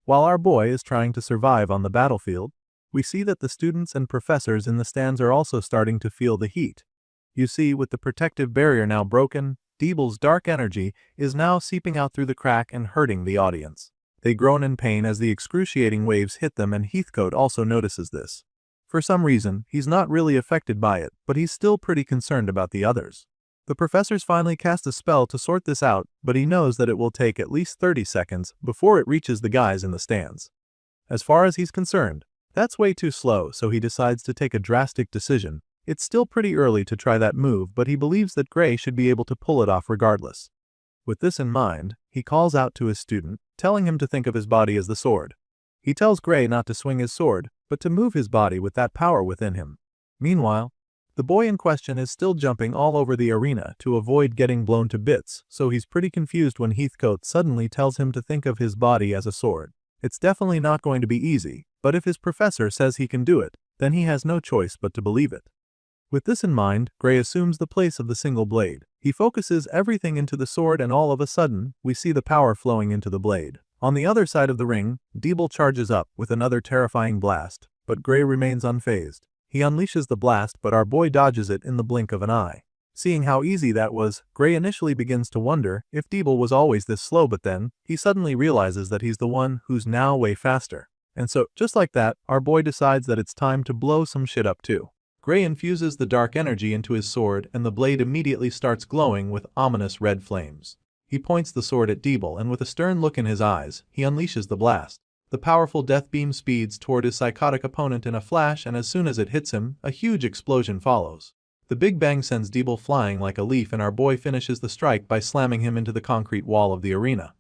While our boy is trying to survive on the battlefield, we see that the students and professors in the stands are also starting to feel the heat. You see, with the protective barrier now broken, Deeble's dark energy is now seeping out through the crack and hurting the audience. They groan in pain as the excruciating waves hit them, and Heathcote also notices this. For some reason, he's not really affected by it, but he's still pretty concerned about the others. The professors finally cast a spell to sort this out, but he knows that it will take at least 30 seconds before it reaches the guys in the stands. As far as he's concerned, that's way too slow, so he decides to take a drastic decision. It's still pretty early to try that move, but he believes that Gray should be able to pull it off regardless. With this in mind, he calls out to his student, telling him to think of his body as the sword. He tells Gray not to swing his sword, but to move his body with that power within him. Meanwhile, the boy in question is still jumping all over the arena to avoid getting blown to bits, so he's pretty confused when Heathcote suddenly tells him to think of his body as a sword. It's definitely not going to be easy, but if his professor says he can do it, then he has no choice but to believe it. With this in mind, Gray assumes the place of the single blade. He focuses everything into the sword, and all of a sudden, we see the power flowing into the blade. On the other side of the ring, Deeble charges up with another terrifying blast, but Gray remains unfazed. He unleashes the blast, but our boy dodges it in the blink of an eye. Seeing how easy that was, Gray initially begins to wonder if Deeble was always this slow, but then, he suddenly realizes that he's the one who's now way faster. And so, just like that, our boy decides that it's time to blow some shit up too. Gray infuses the dark energy into his sword, and the blade immediately starts glowing with ominous red flames. He points the sword at Deeble, and with a stern look in his eyes, he unleashes the blast. The powerful death beam speeds toward his psychotic opponent in a flash, and as soon as it hits him, a huge explosion follows. The Big Bang sends Deeble flying like a leaf, and our boy finishes the strike by slamming him into the concrete wall of the arena.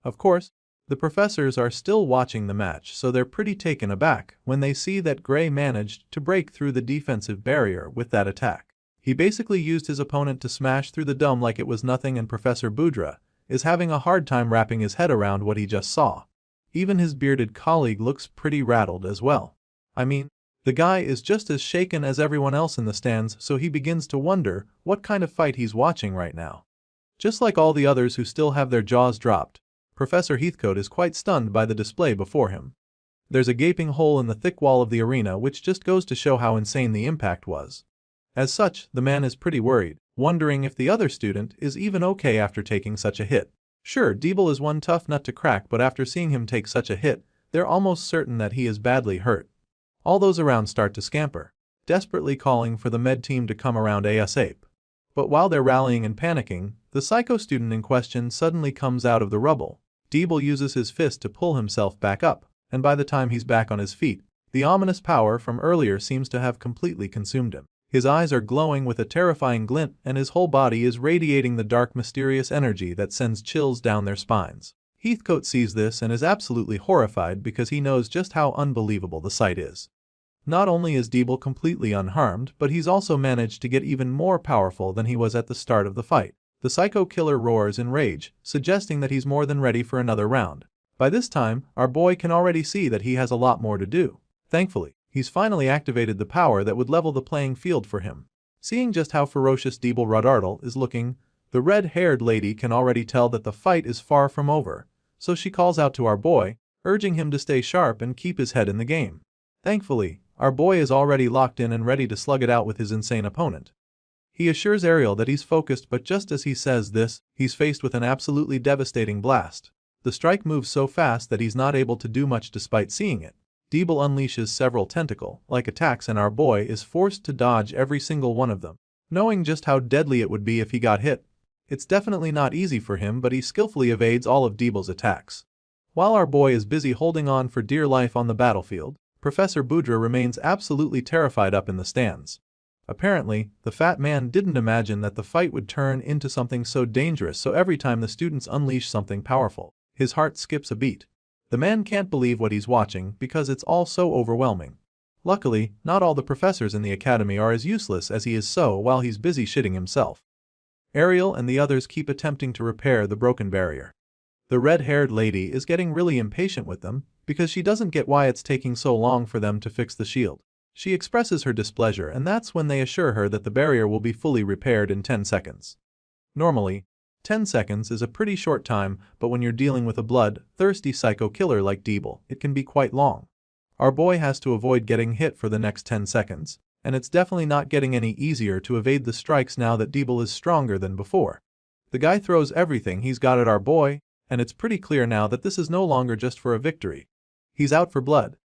Of course, the professors are still watching the match, so they're pretty taken aback when they see that Gray managed to break through the defensive barrier with that attack. He basically used his opponent to smash through the dome like it was nothing, and Professor Boudra is having a hard time wrapping his head around what he just saw. Even his bearded colleague looks pretty rattled as well. I mean, the guy is just as shaken as everyone else in the stands, so he begins to wonder what kind of fight he's watching right now. Just like all the others who still have their jaws dropped, Professor Heathcote is quite stunned by the display before him. There's a gaping hole in the thick wall of the arena, which just goes to show how insane the impact was. As such, the man is pretty worried, wondering if the other student is even okay after taking such a hit. Sure, Deeble is one tough nut to crack, but after seeing him take such a hit, they're almost certain that he is badly hurt. All those around start to scamper, desperately calling for the med team to come around ASAP. But while they're rallying and panicking, the psycho student in question suddenly comes out of the rubble. Deeble uses his fist to pull himself back up, and by the time he's back on his feet, the ominous power from earlier seems to have completely consumed him. His eyes are glowing with a terrifying glint, and his whole body is radiating the dark, mysterious energy that sends chills down their spines. Heathcote sees this and is absolutely horrified because he knows just how unbelievable the sight is. Not only is Deeble completely unharmed, but he's also managed to get even more powerful than he was at the start of the fight. The psycho killer roars in rage, suggesting that he's more than ready for another round. By this time, our boy can already see that he has a lot more to do. Thankfully, he's finally activated the power that would level the playing field for him. Seeing just how ferocious Deeble Rudartle is looking, the red-haired lady can already tell that the fight is far from over, so she calls out to our boy, urging him to stay sharp and keep his head in the game. Thankfully, our boy is already locked in and ready to slug it out with his insane opponent. He assures Ariel that he's focused, but just as he says this, he's faced with an absolutely devastating blast. The strike moves so fast that he's not able to do much despite seeing it. Deeble unleashes several tentacle-like attacks, and our boy is forced to dodge every single one of them. Knowing just how deadly it would be if he got hit, it's definitely not easy for him, but he skillfully evades all of Deeble's attacks. While our boy is busy holding on for dear life on the battlefield, Professor Boudra remains absolutely terrified up in the stands. Apparently, the fat man didn't imagine that the fight would turn into something so dangerous, so every time the students unleash something powerful, his heart skips a beat. The man can't believe what he's watching because it's all so overwhelming. Luckily, not all the professors in the academy are as useless as he is, so while he's busy shitting himself, Ariel and the others keep attempting to repair the broken barrier. The red-haired lady is getting really impatient with them because she doesn't get why it's taking so long for them to fix the shield. She expresses her displeasure, and that's when they assure her that the barrier will be fully repaired in 10 seconds. Normally, 10 seconds is a pretty short time, but when you're dealing with a blood-thirsty psycho killer like Deeble, it can be quite long. Our boy has to avoid getting hit for the next 10 seconds, and it's definitely not getting any easier to evade the strikes now that Deeble is stronger than before. The guy throws everything he's got at our boy, and it's pretty clear now that this is no longer just for a victory. He's out for blood.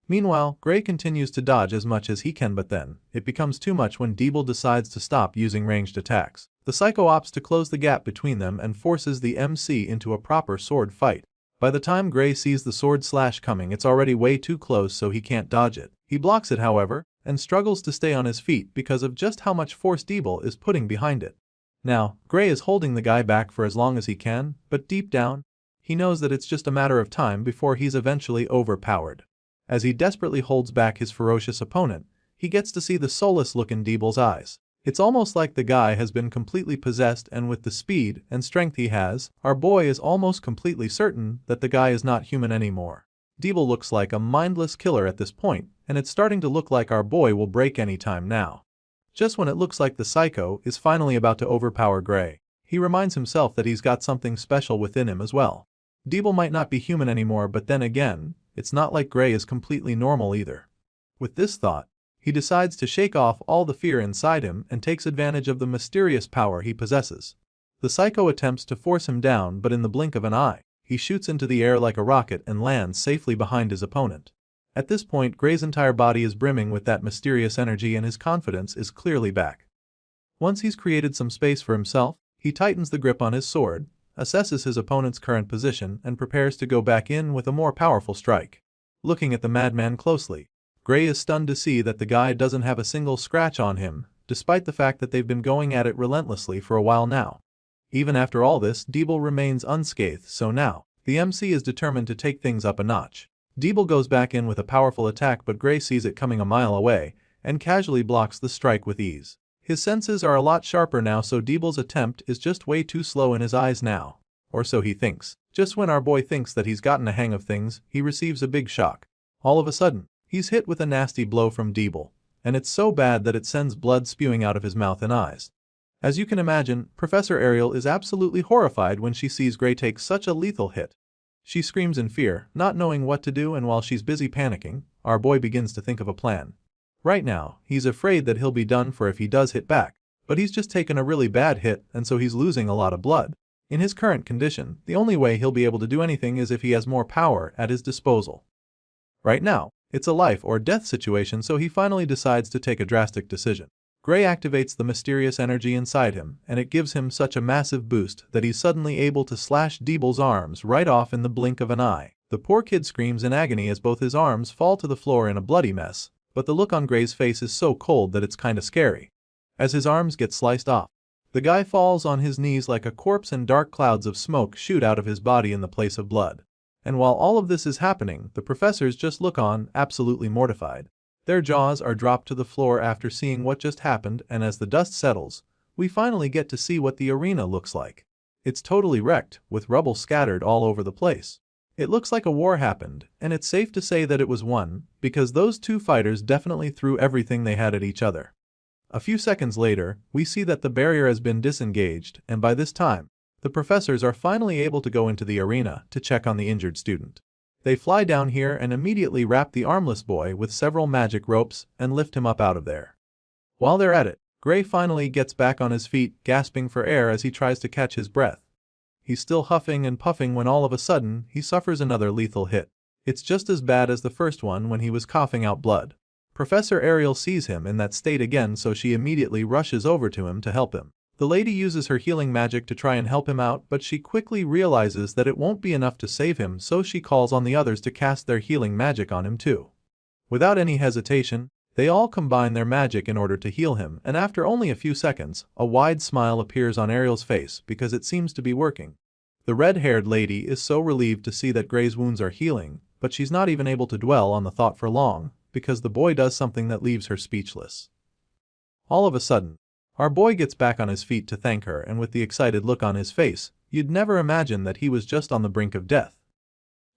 Meanwhile, Gray continues to dodge as much as he can, but then, it becomes too much when Deeble decides to stop using ranged attacks. The psycho opts to close the gap between them and forces the MC into a proper sword fight. By the time Gray sees the sword slash coming, it's already way too close, so he can't dodge it. He blocks it, however, and struggles to stay on his feet because of just how much force Deeble is putting behind it. Now, Gray is holding the guy back for as long as he can, but deep down, he knows that it's just a matter of time before he's eventually overpowered. As he desperately holds back his ferocious opponent, he gets to see the soulless look in Deeble's eyes. It's almost like the guy has been completely possessed, and with the speed and strength he has, our boy is almost completely certain that the guy is not human anymore. Deeble looks like a mindless killer at this point, and it's starting to look like our boy will break any time now. Just when it looks like the psycho is finally about to overpower Gray, he reminds himself that he's got something special within him as well. Deeble might not be human anymore, but then again, it's not like Gray is completely normal either. With this thought, he decides to shake off all the fear inside him and takes advantage of the mysterious power he possesses. The psycho attempts to force him down, but in the blink of an eye, he shoots into the air like a rocket and lands safely behind his opponent. At this point, Gray's entire body is brimming with that mysterious energy and his confidence is clearly back. Once he's created some space for himself, he tightens the grip on his sword, assesses his opponent's current position, and prepares to go back in with a more powerful strike. Looking at the madman closely, Gray is stunned to see that the guy doesn't have a single scratch on him, despite the fact that they've been going at it relentlessly for a while now. Even after all this, Deeble remains unscathed, so now, the MC is determined to take things up a notch. Deeble goes back in with a powerful attack, but Gray sees it coming a mile away, and casually blocks the strike with ease. His senses are a lot sharper now, so Deeble's attempt is just way too slow in his eyes now. Or so he thinks. Just when our boy thinks that he's gotten a hang of things, he receives a big shock. All of a sudden, he's hit with a nasty blow from Deeble, and it's so bad that it sends blood spewing out of his mouth and eyes. As you can imagine, Professor Ariel is absolutely horrified when she sees Gray take such a lethal hit. She screams in fear, not knowing what to do, and while she's busy panicking, our boy begins to think of a plan. Right now, he's afraid that he'll be done for if he does hit back, but he's just taken a really bad hit and so he's losing a lot of blood. In his current condition, the only way he'll be able to do anything is if he has more power at his disposal. Right now, it's a life or death situation, so he finally decides to take a drastic decision. Gray activates the mysterious energy inside him, and it gives him such a massive boost that he's suddenly able to slash Deeble's arms right off in the blink of an eye. The poor kid screams in agony as both his arms fall to the floor in a bloody mess, but the look on Gray's face is so cold that it's kinda scary. As his arms get sliced off, the guy falls on his knees like a corpse and dark clouds of smoke shoot out of his body in the place of blood. And while all of this is happening, the professors just look on, absolutely mortified. Their jaws are dropped to the floor after seeing what just happened, and as the dust settles, we finally get to see what the arena looks like. It's totally wrecked, with rubble scattered all over the place. It looks like a war happened, and it's safe to say that it was won, because those two fighters definitely threw everything they had at each other. A few seconds later, we see that the barrier has been disengaged, and by this time, the professors are finally able to go into the arena to check on the injured student. They fly down here and immediately wrap the armless boy with several magic ropes and lift him up out of there. While they're at it, Gray finally gets back on his feet, gasping for air as he tries to catch his breath. He's still huffing and puffing when all of a sudden, he suffers another lethal hit. It's just as bad as the first one when he was coughing out blood. Professor Ariel sees him in that state again, so she immediately rushes over to him to help him. The lady uses her healing magic to try and help him out, but she quickly realizes that it won't be enough to save him, so she calls on the others to cast their healing magic on him too. Without any hesitation, they all combine their magic in order to heal him, and after only a few seconds, a wide smile appears on Ariel's face because it seems to be working. The red-haired lady is so relieved to see that Gray's wounds are healing, but she's not even able to dwell on the thought for long, because the boy does something that leaves her speechless. All of a sudden, our boy gets back on his feet to thank her, and with the excited look on his face, you'd never imagine that he was just on the brink of death.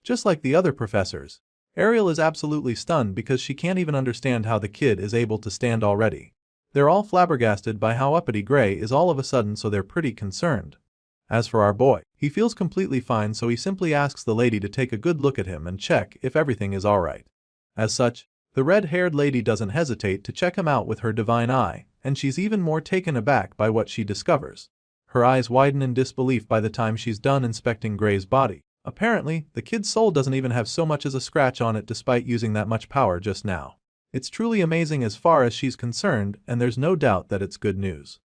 Just like the other professors, Ariel is absolutely stunned because she can't even understand how the kid is able to stand already. They're all flabbergasted by how uppity Gray is all of a sudden, so they're pretty concerned. As for our boy, he feels completely fine, so he simply asks the lady to take a good look at him and check if everything is alright. As such, the red-haired lady doesn't hesitate to check him out with her divine eye, and she's even more taken aback by what she discovers. Her eyes widen in disbelief by the time she's done inspecting Gray's body. Apparently, the kid's soul doesn't even have so much as a scratch on it despite using that much power just now. It's truly amazing as far as she's concerned, and there's no doubt that it's good news.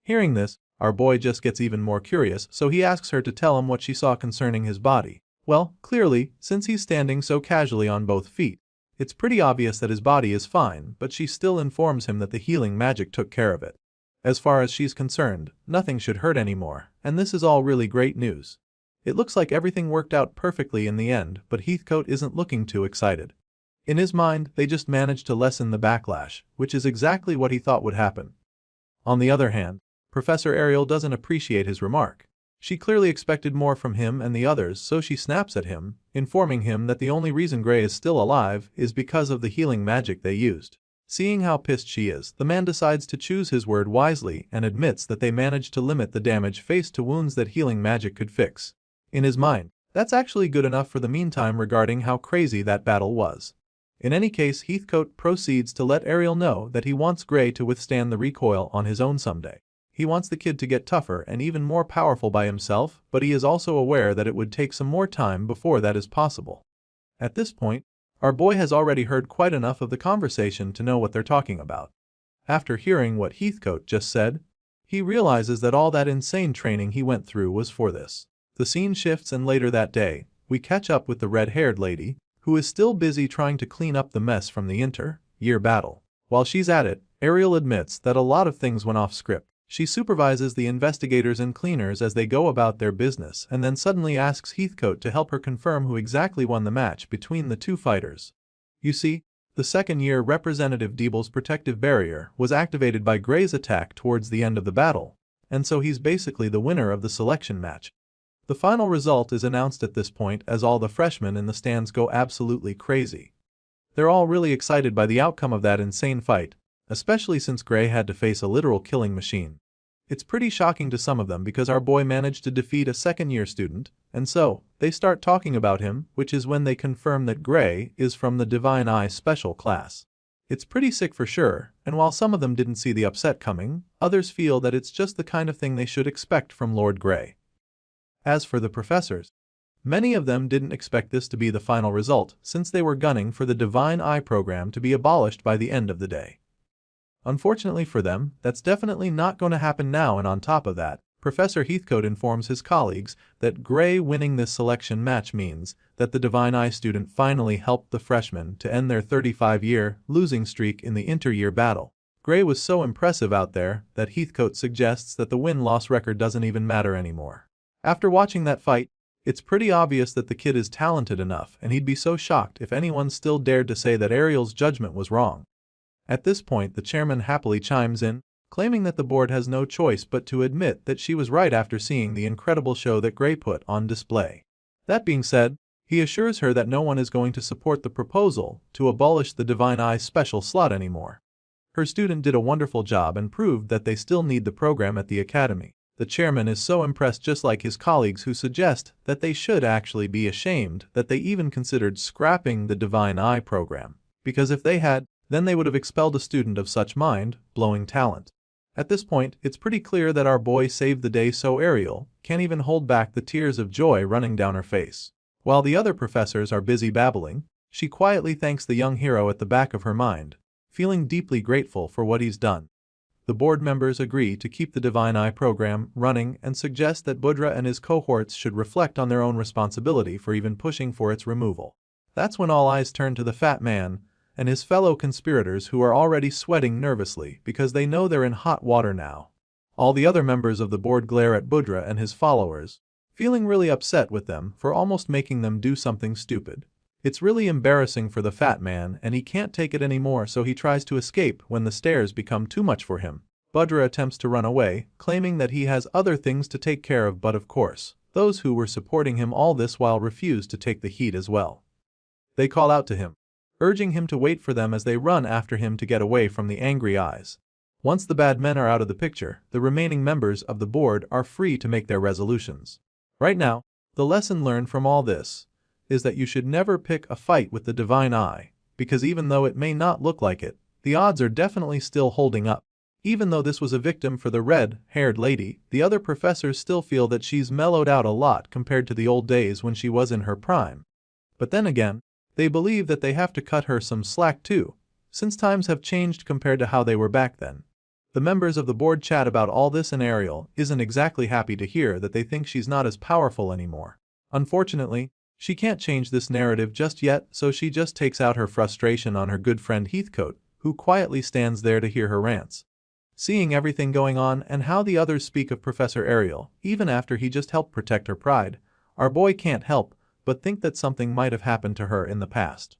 Hearing this, our boy just gets even more curious, so he asks her to tell him what she saw concerning his body. Well, clearly, since he's standing so casually on both feet, it's pretty obvious that his body is fine, but she still informs him that the healing magic took care of it. As far as she's concerned, nothing should hurt anymore, and this is all really great news. It looks like everything worked out perfectly in the end, but Heathcote isn't looking too excited. In his mind, they just managed to lessen the backlash, which is exactly what he thought would happen. On the other hand, Professor Ariel doesn't appreciate his remark. She clearly expected more from him and the others, so she snaps at him, informing him that the only reason Gray is still alive is because of the healing magic they used. Seeing how pissed she is, the man decides to choose his word wisely and admits that they managed to limit the damage faced to wounds that healing magic could fix. In his mind, that's actually good enough for the meantime regarding how crazy that battle was. In any case, Heathcote proceeds to let Ariel know that he wants Gray to withstand the recoil on his own someday. He wants the kid to get tougher and even more powerful by himself, but he is also aware that it would take some more time before that is possible. At this point, our boy has already heard quite enough of the conversation to know what they're talking about. After hearing what Heathcote just said, he realizes that all that insane training he went through was for this. The scene shifts, and later that day, we catch up with the red-haired lady, who is still busy trying to clean up the mess from the inter-year battle. While she's at it, Ariel admits that a lot of things went off script. She supervises the investigators and cleaners as they go about their business and then suddenly asks Heathcote to help her confirm who exactly won the match between the two fighters. You see, the second-year representative Deeble's protective barrier was activated by Gray's attack towards the end of the battle, and so he's basically the winner of the selection match. The final result is announced at this point as all the freshmen in the stands go absolutely crazy. They're all really excited by the outcome of that insane fight, especially since Gray had to face a literal killing machine. It's pretty shocking to some of them because our boy managed to defeat a second-year student, and so, they start talking about him, which is when they confirm that Gray is from the Divine Eye Special class. It's pretty sick for sure, and while some of them didn't see the upset coming, others feel that it's just the kind of thing they should expect from Lord Gray. As for the professors, many of them didn't expect this to be the final result since they were gunning for the Divine Eye program to be abolished by the end of the day. Unfortunately for them, that's definitely not going to happen now, and on top of that, Professor Heathcote informs his colleagues that Gray winning this selection match means that the Divine Eye student finally helped the freshmen to end their 35-year losing streak in the inter-year battle. Gray was so impressive out there that Heathcote suggests that the win-loss record doesn't even matter anymore. After watching that fight, it's pretty obvious that the kid is talented enough, and he'd be so shocked if anyone still dared to say that Ariel's judgment was wrong. At this point, the chairman happily chimes in, claiming that the board has no choice but to admit that she was right after seeing the incredible show that Gray put on display. That being said, he assures her that no one is going to support the proposal to abolish the Divine Eye special slot anymore. Her student did a wonderful job and proved that they still need the program at the academy. The chairman is so impressed, just like his colleagues who suggest that they should actually be ashamed that they even considered scrapping the Divine Eye program, because if they had, then they would have expelled a student of such mind-blowing talent. At this point, it's pretty clear that our boy saved the day, so Ariel can't even hold back the tears of joy running down her face. While the other professors are busy babbling, she quietly thanks the young hero at the back of her mind, feeling deeply grateful for what he's done. The board members agree to keep the Divine Eye program running and suggest that Budra and his cohorts should reflect on their own responsibility for even pushing for its removal. That's when all eyes turn to the fat man and his fellow conspirators, who are already sweating nervously because they know they're in hot water now. All the other members of the board glare at Budra and his followers, feeling really upset with them for almost making them do something stupid. It's really embarrassing for the fat man, and he can't take it anymore, so he tries to escape when the stairs become too much for him. Budra attempts to run away, claiming that he has other things to take care of, but of course, those who were supporting him all this while refuse to take the heat as well. They call out to him, urging him to wait for them as they run after him to get away from the angry eyes. Once the bad men are out of the picture, the remaining members of the board are free to make their resolutions. Right now, the lesson learned from all this is that you should never pick a fight with the divine eye, because even though it may not look like it, the odds are definitely still holding up. Even though this was a victim for the red-haired lady, the other professors still feel that she's mellowed out a lot compared to the old days when she was in her prime. But then again, they believe that they have to cut her some slack too, since times have changed compared to how they were back then. The members of the board chat about all this and Ariel isn't exactly happy to hear that they think she's not as powerful anymore. Unfortunately, she can't change this narrative just yet, so she just takes out her frustration on her good friend Heathcote, who quietly stands there to hear her rants. Seeing everything going on and how the others speak of Professor Ariel, even after he just helped protect her pride, our boy can't help but think that something might have happened to her in the past.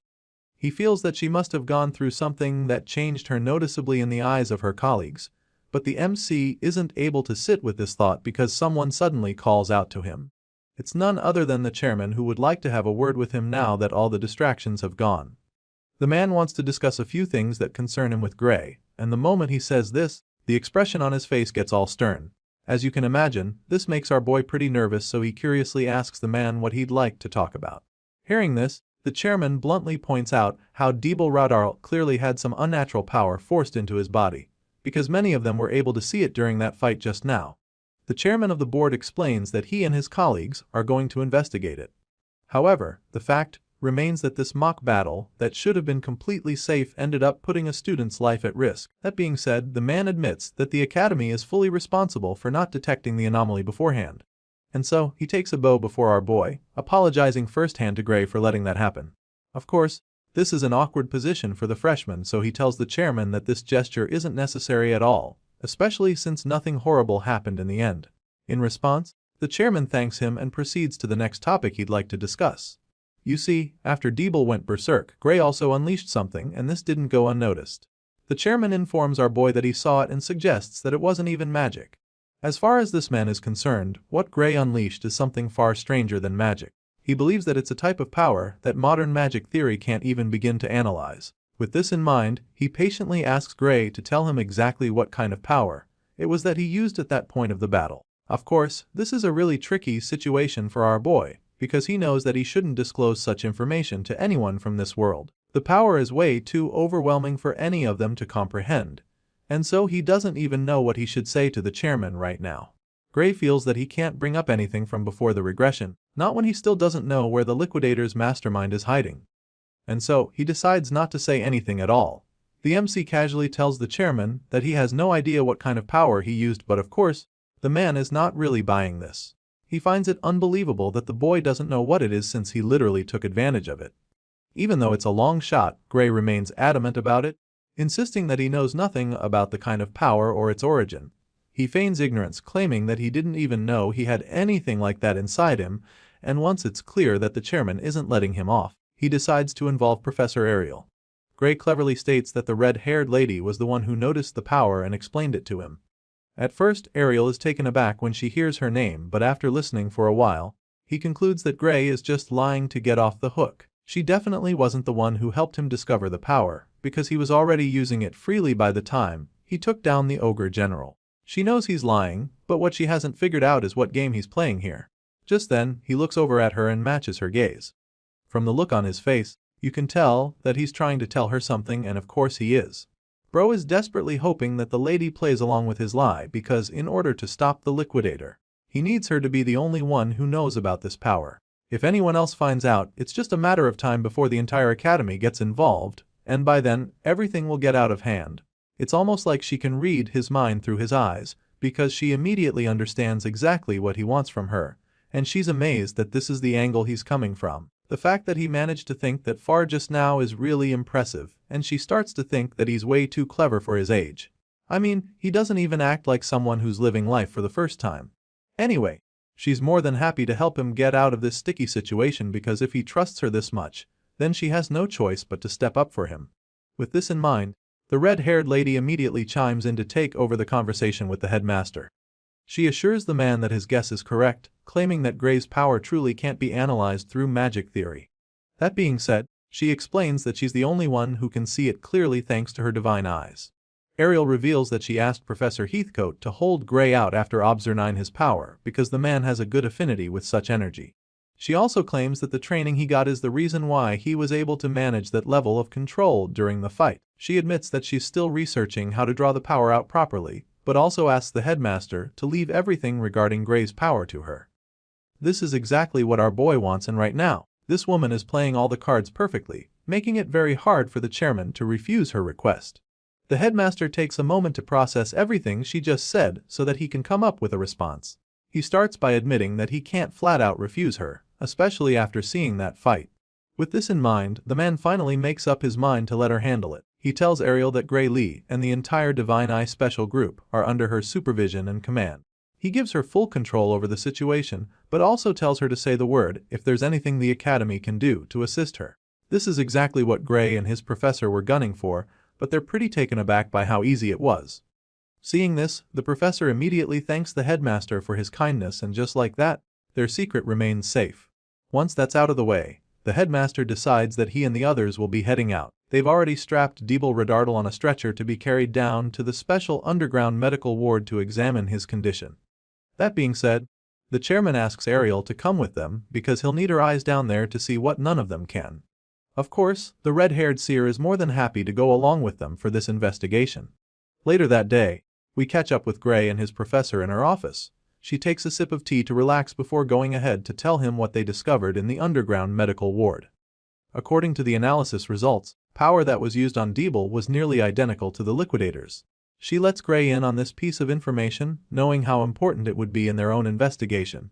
He feels that she must have gone through something that changed her noticeably in the eyes of her colleagues, but the MC isn't able to sit with this thought because someone suddenly calls out to him. It's none other than the chairman, who would like to have a word with him now that all the distractions have gone. The man wants to discuss a few things that concern him with Gray, and the moment he says this, the expression on his face gets all stern. As you can imagine, this makes our boy pretty nervous, so he curiously asks the man what he'd like to talk about. Hearing this, the chairman bluntly points out how Debel Radar clearly had some unnatural power forced into his body, because many of them were able to see it during that fight just now. The chairman of the board explains that he and his colleagues are going to investigate it. However, the fact remains that this mock battle that should have been completely safe ended up putting a student's life at risk. That being said, the man admits that the academy is fully responsible for not detecting the anomaly beforehand. And so, he takes a bow before our boy, apologizing firsthand to Gray for letting that happen. Of course, this is an awkward position for the freshman, so he tells the chairman that this gesture isn't necessary at all, especially since nothing horrible happened in the end. In response, the chairman thanks him and proceeds to the next topic he'd like to discuss. You see, after Debel went berserk, Gray also unleashed something, and this didn't go unnoticed. The chairman informs our boy that he saw it and suggests that it wasn't even magic. As far as this man is concerned, what Gray unleashed is something far stranger than magic. He believes that it's a type of power that modern magic theory can't even begin to analyze. With this in mind, he patiently asks Gray to tell him exactly what kind of power it was that he used at that point of the battle. Of course, this is a really tricky situation for our boy, because he knows that he shouldn't disclose such information to anyone from this world. The power is way too overwhelming for any of them to comprehend, and so he doesn't even know what he should say to the chairman right now. Gray feels that he can't bring up anything from before the regression, not when he still doesn't know where the liquidator's mastermind is hiding. And so, he decides not to say anything at all. The MC casually tells the chairman that he has no idea what kind of power he used, but of course, the man is not really buying this. He finds it unbelievable that the boy doesn't know what it is, since he literally took advantage of it. Even though it's a long shot, Gray remains adamant about it, insisting that he knows nothing about the kind of power or its origin. He feigns ignorance, claiming that he didn't even know he had anything like that inside him, and once it's clear that the chairman isn't letting him off, he decides to involve Professor Ariel. Gray cleverly states that the red-haired lady was the one who noticed the power and explained it to him. At first, Ariel is taken aback when she hears her name, but after listening for a while, he concludes that Gray is just lying to get off the hook. She definitely wasn't the one who helped him discover the power, because he was already using it freely by the time he took down the ogre general. She knows he's lying, but what she hasn't figured out is what game he's playing here. Just then, he looks over at her and matches her gaze. From the look on his face, you can tell that he's trying to tell her something, and of course he is. Bro is desperately hoping that the lady plays along with his lie, because in order to stop the liquidator, he needs her to be the only one who knows about this power. If anyone else finds out, it's just a matter of time before the entire academy gets involved, and by then, everything will get out of hand. It's almost like she can read his mind through his eyes, because she immediately understands exactly what he wants from her, and she's amazed that this is the angle he's coming from. The fact that he managed to think that far just now is really impressive, and she starts to think that he's way too clever for his age. I mean, he doesn't even act like someone who's living life for the first time. Anyway, she's more than happy to help him get out of this sticky situation, because if he trusts her this much, then she has no choice but to step up for him. With this in mind, the red-haired lady immediately chimes in to take over the conversation with the headmaster. She assures the man that his guess is correct, claiming that Gray's power truly can't be analyzed through magic theory. That being said, she explains that she's the only one who can see it clearly thanks to her divine eyes. Ariel reveals that she asked Professor Heathcote to hold Gray out after observing his power because the man has a good affinity with such energy. She also claims that the training he got is the reason why he was able to manage that level of control during the fight. She admits that she's still researching how to draw the power out properly, but also asks the headmaster to leave everything regarding Gray's power to her. This is exactly what our boy wants, and right now, this woman is playing all the cards perfectly, making it very hard for the chairman to refuse her request. The headmaster takes a moment to process everything she just said so that he can come up with a response. He starts by admitting that he can't flat out refuse her, especially after seeing that fight. With this in mind, the man finally makes up his mind to let her handle it. He tells Ariel that Gray Lee and the entire Divine Eye Special Group are under her supervision and command. He gives her full control over the situation, but also tells her to say the word if there's anything the Academy can do to assist her. This is exactly what Gray and his professor were gunning for, but they're pretty taken aback by how easy it was. Seeing this, the professor immediately thanks the headmaster for his kindness, and just like that, their secret remains safe. Once that's out of the way, the headmaster decides that he and the others will be heading out. They've already strapped Deeble Redardal on a stretcher to be carried down to the special underground medical ward to examine his condition. That being said, the chairman asks Ariel to come with them because he'll need her eyes down there to see what none of them can. Of course, the red-haired seer is more than happy to go along with them for this investigation. Later that day, we catch up with Gray and his professor in her office. She takes a sip of tea to relax before going ahead to tell him what they discovered in the underground medical ward. According to the analysis results, power that was used on Deeble was nearly identical to the liquidators. She lets Gray in on this piece of information, knowing how important it would be in their own investigation.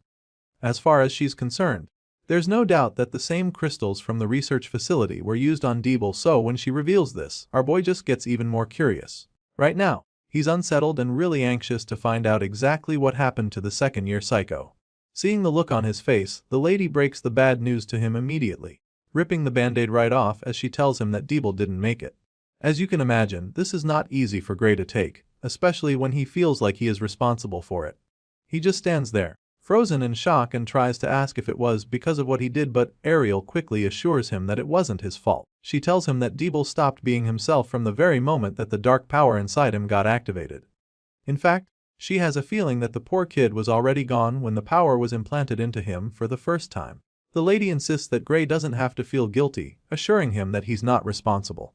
As far as she's concerned, there's no doubt that the same crystals from the research facility were used on Deeble, so when she reveals this, our boy just gets even more curious. Right now, he's unsettled and really anxious to find out exactly what happened to the second-year psycho. Seeing the look on his face, the lady breaks the bad news to him immediately, ripping the band-aid right off as she tells him that Deeble didn't make it. As you can imagine, this is not easy for Gray to take, especially when he feels like he is responsible for it. He just stands there, frozen in shock, and tries to ask if it was because of what he did, but Ariel quickly assures him that it wasn't his fault. She tells him that Deeble stopped being himself from the very moment that the dark power inside him got activated. In fact, she has a feeling that the poor kid was already gone when the power was implanted into him for the first time. The lady insists that Gray doesn't have to feel guilty, assuring him that he's not responsible.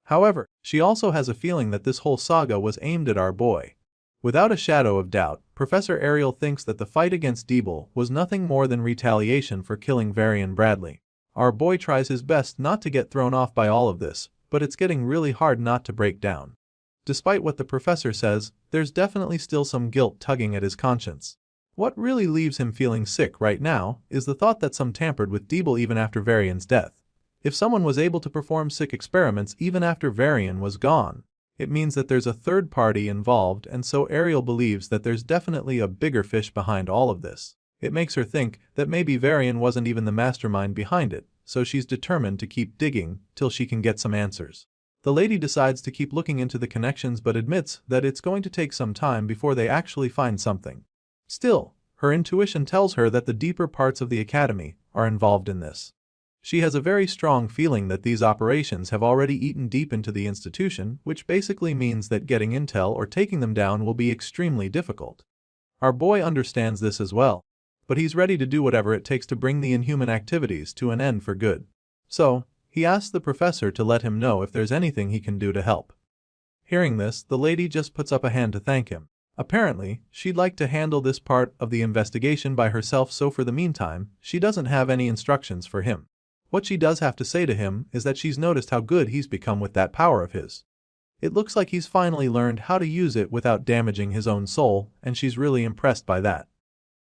However, she also has a feeling that this whole saga was aimed at our boy. Without a shadow of doubt, Professor Ariel thinks that the fight against Deeble was nothing more than retaliation for killing Varian Bradley. Our boy tries his best not to get thrown off by all of this, but it's getting really hard not to break down. Despite what the professor says, there's definitely still some guilt tugging at his conscience. What really leaves him feeling sick right now is the thought that some tampered with Deeble even after Varian's death. If someone was able to perform sick experiments even after Varian was gone, it means that there's a third party involved, and so Ariel believes that there's definitely a bigger fish behind all of this. It makes her think that maybe Varian wasn't even the mastermind behind it, so she's determined to keep digging till she can get some answers. The lady decides to keep looking into the connections but admits that it's going to take some time before they actually find something. Still, her intuition tells her that the deeper parts of the Academy are involved in this. She has a very strong feeling that these operations have already eaten deep into the institution, which basically means that getting intel or taking them down will be extremely difficult. Our boy understands this as well, but he's ready to do whatever it takes to bring the inhuman activities to an end for good. So, he asks the professor to let him know if there's anything he can do to help. Hearing this, the lady just puts up a hand to thank him. Apparently, she'd like to handle this part of the investigation by herself, so for the meantime, she doesn't have any instructions for him. What she does have to say to him is that she's noticed how good he's become with that power of his. It looks like he's finally learned how to use it without damaging his own soul, and she's really impressed by that.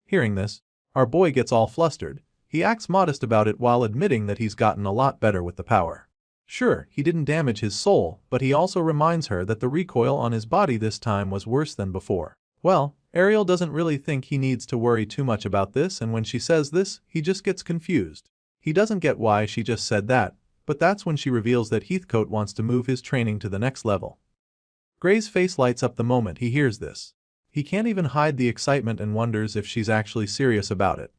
Hearing this, our boy gets all flustered. He acts modest about it while admitting that he's gotten a lot better with the power. Sure, he didn't damage his soul, but he also reminds her that the recoil on his body this time was worse than before. Well, Ariel doesn't really think he needs to worry too much about this, and when she says this, he just gets confused. He doesn't get why she just said that, but that's when she reveals that Heathcote wants to move his training to the next level. Gray's face lights up the moment he hears this. He can't even hide the excitement and wonders if she's actually serious about it.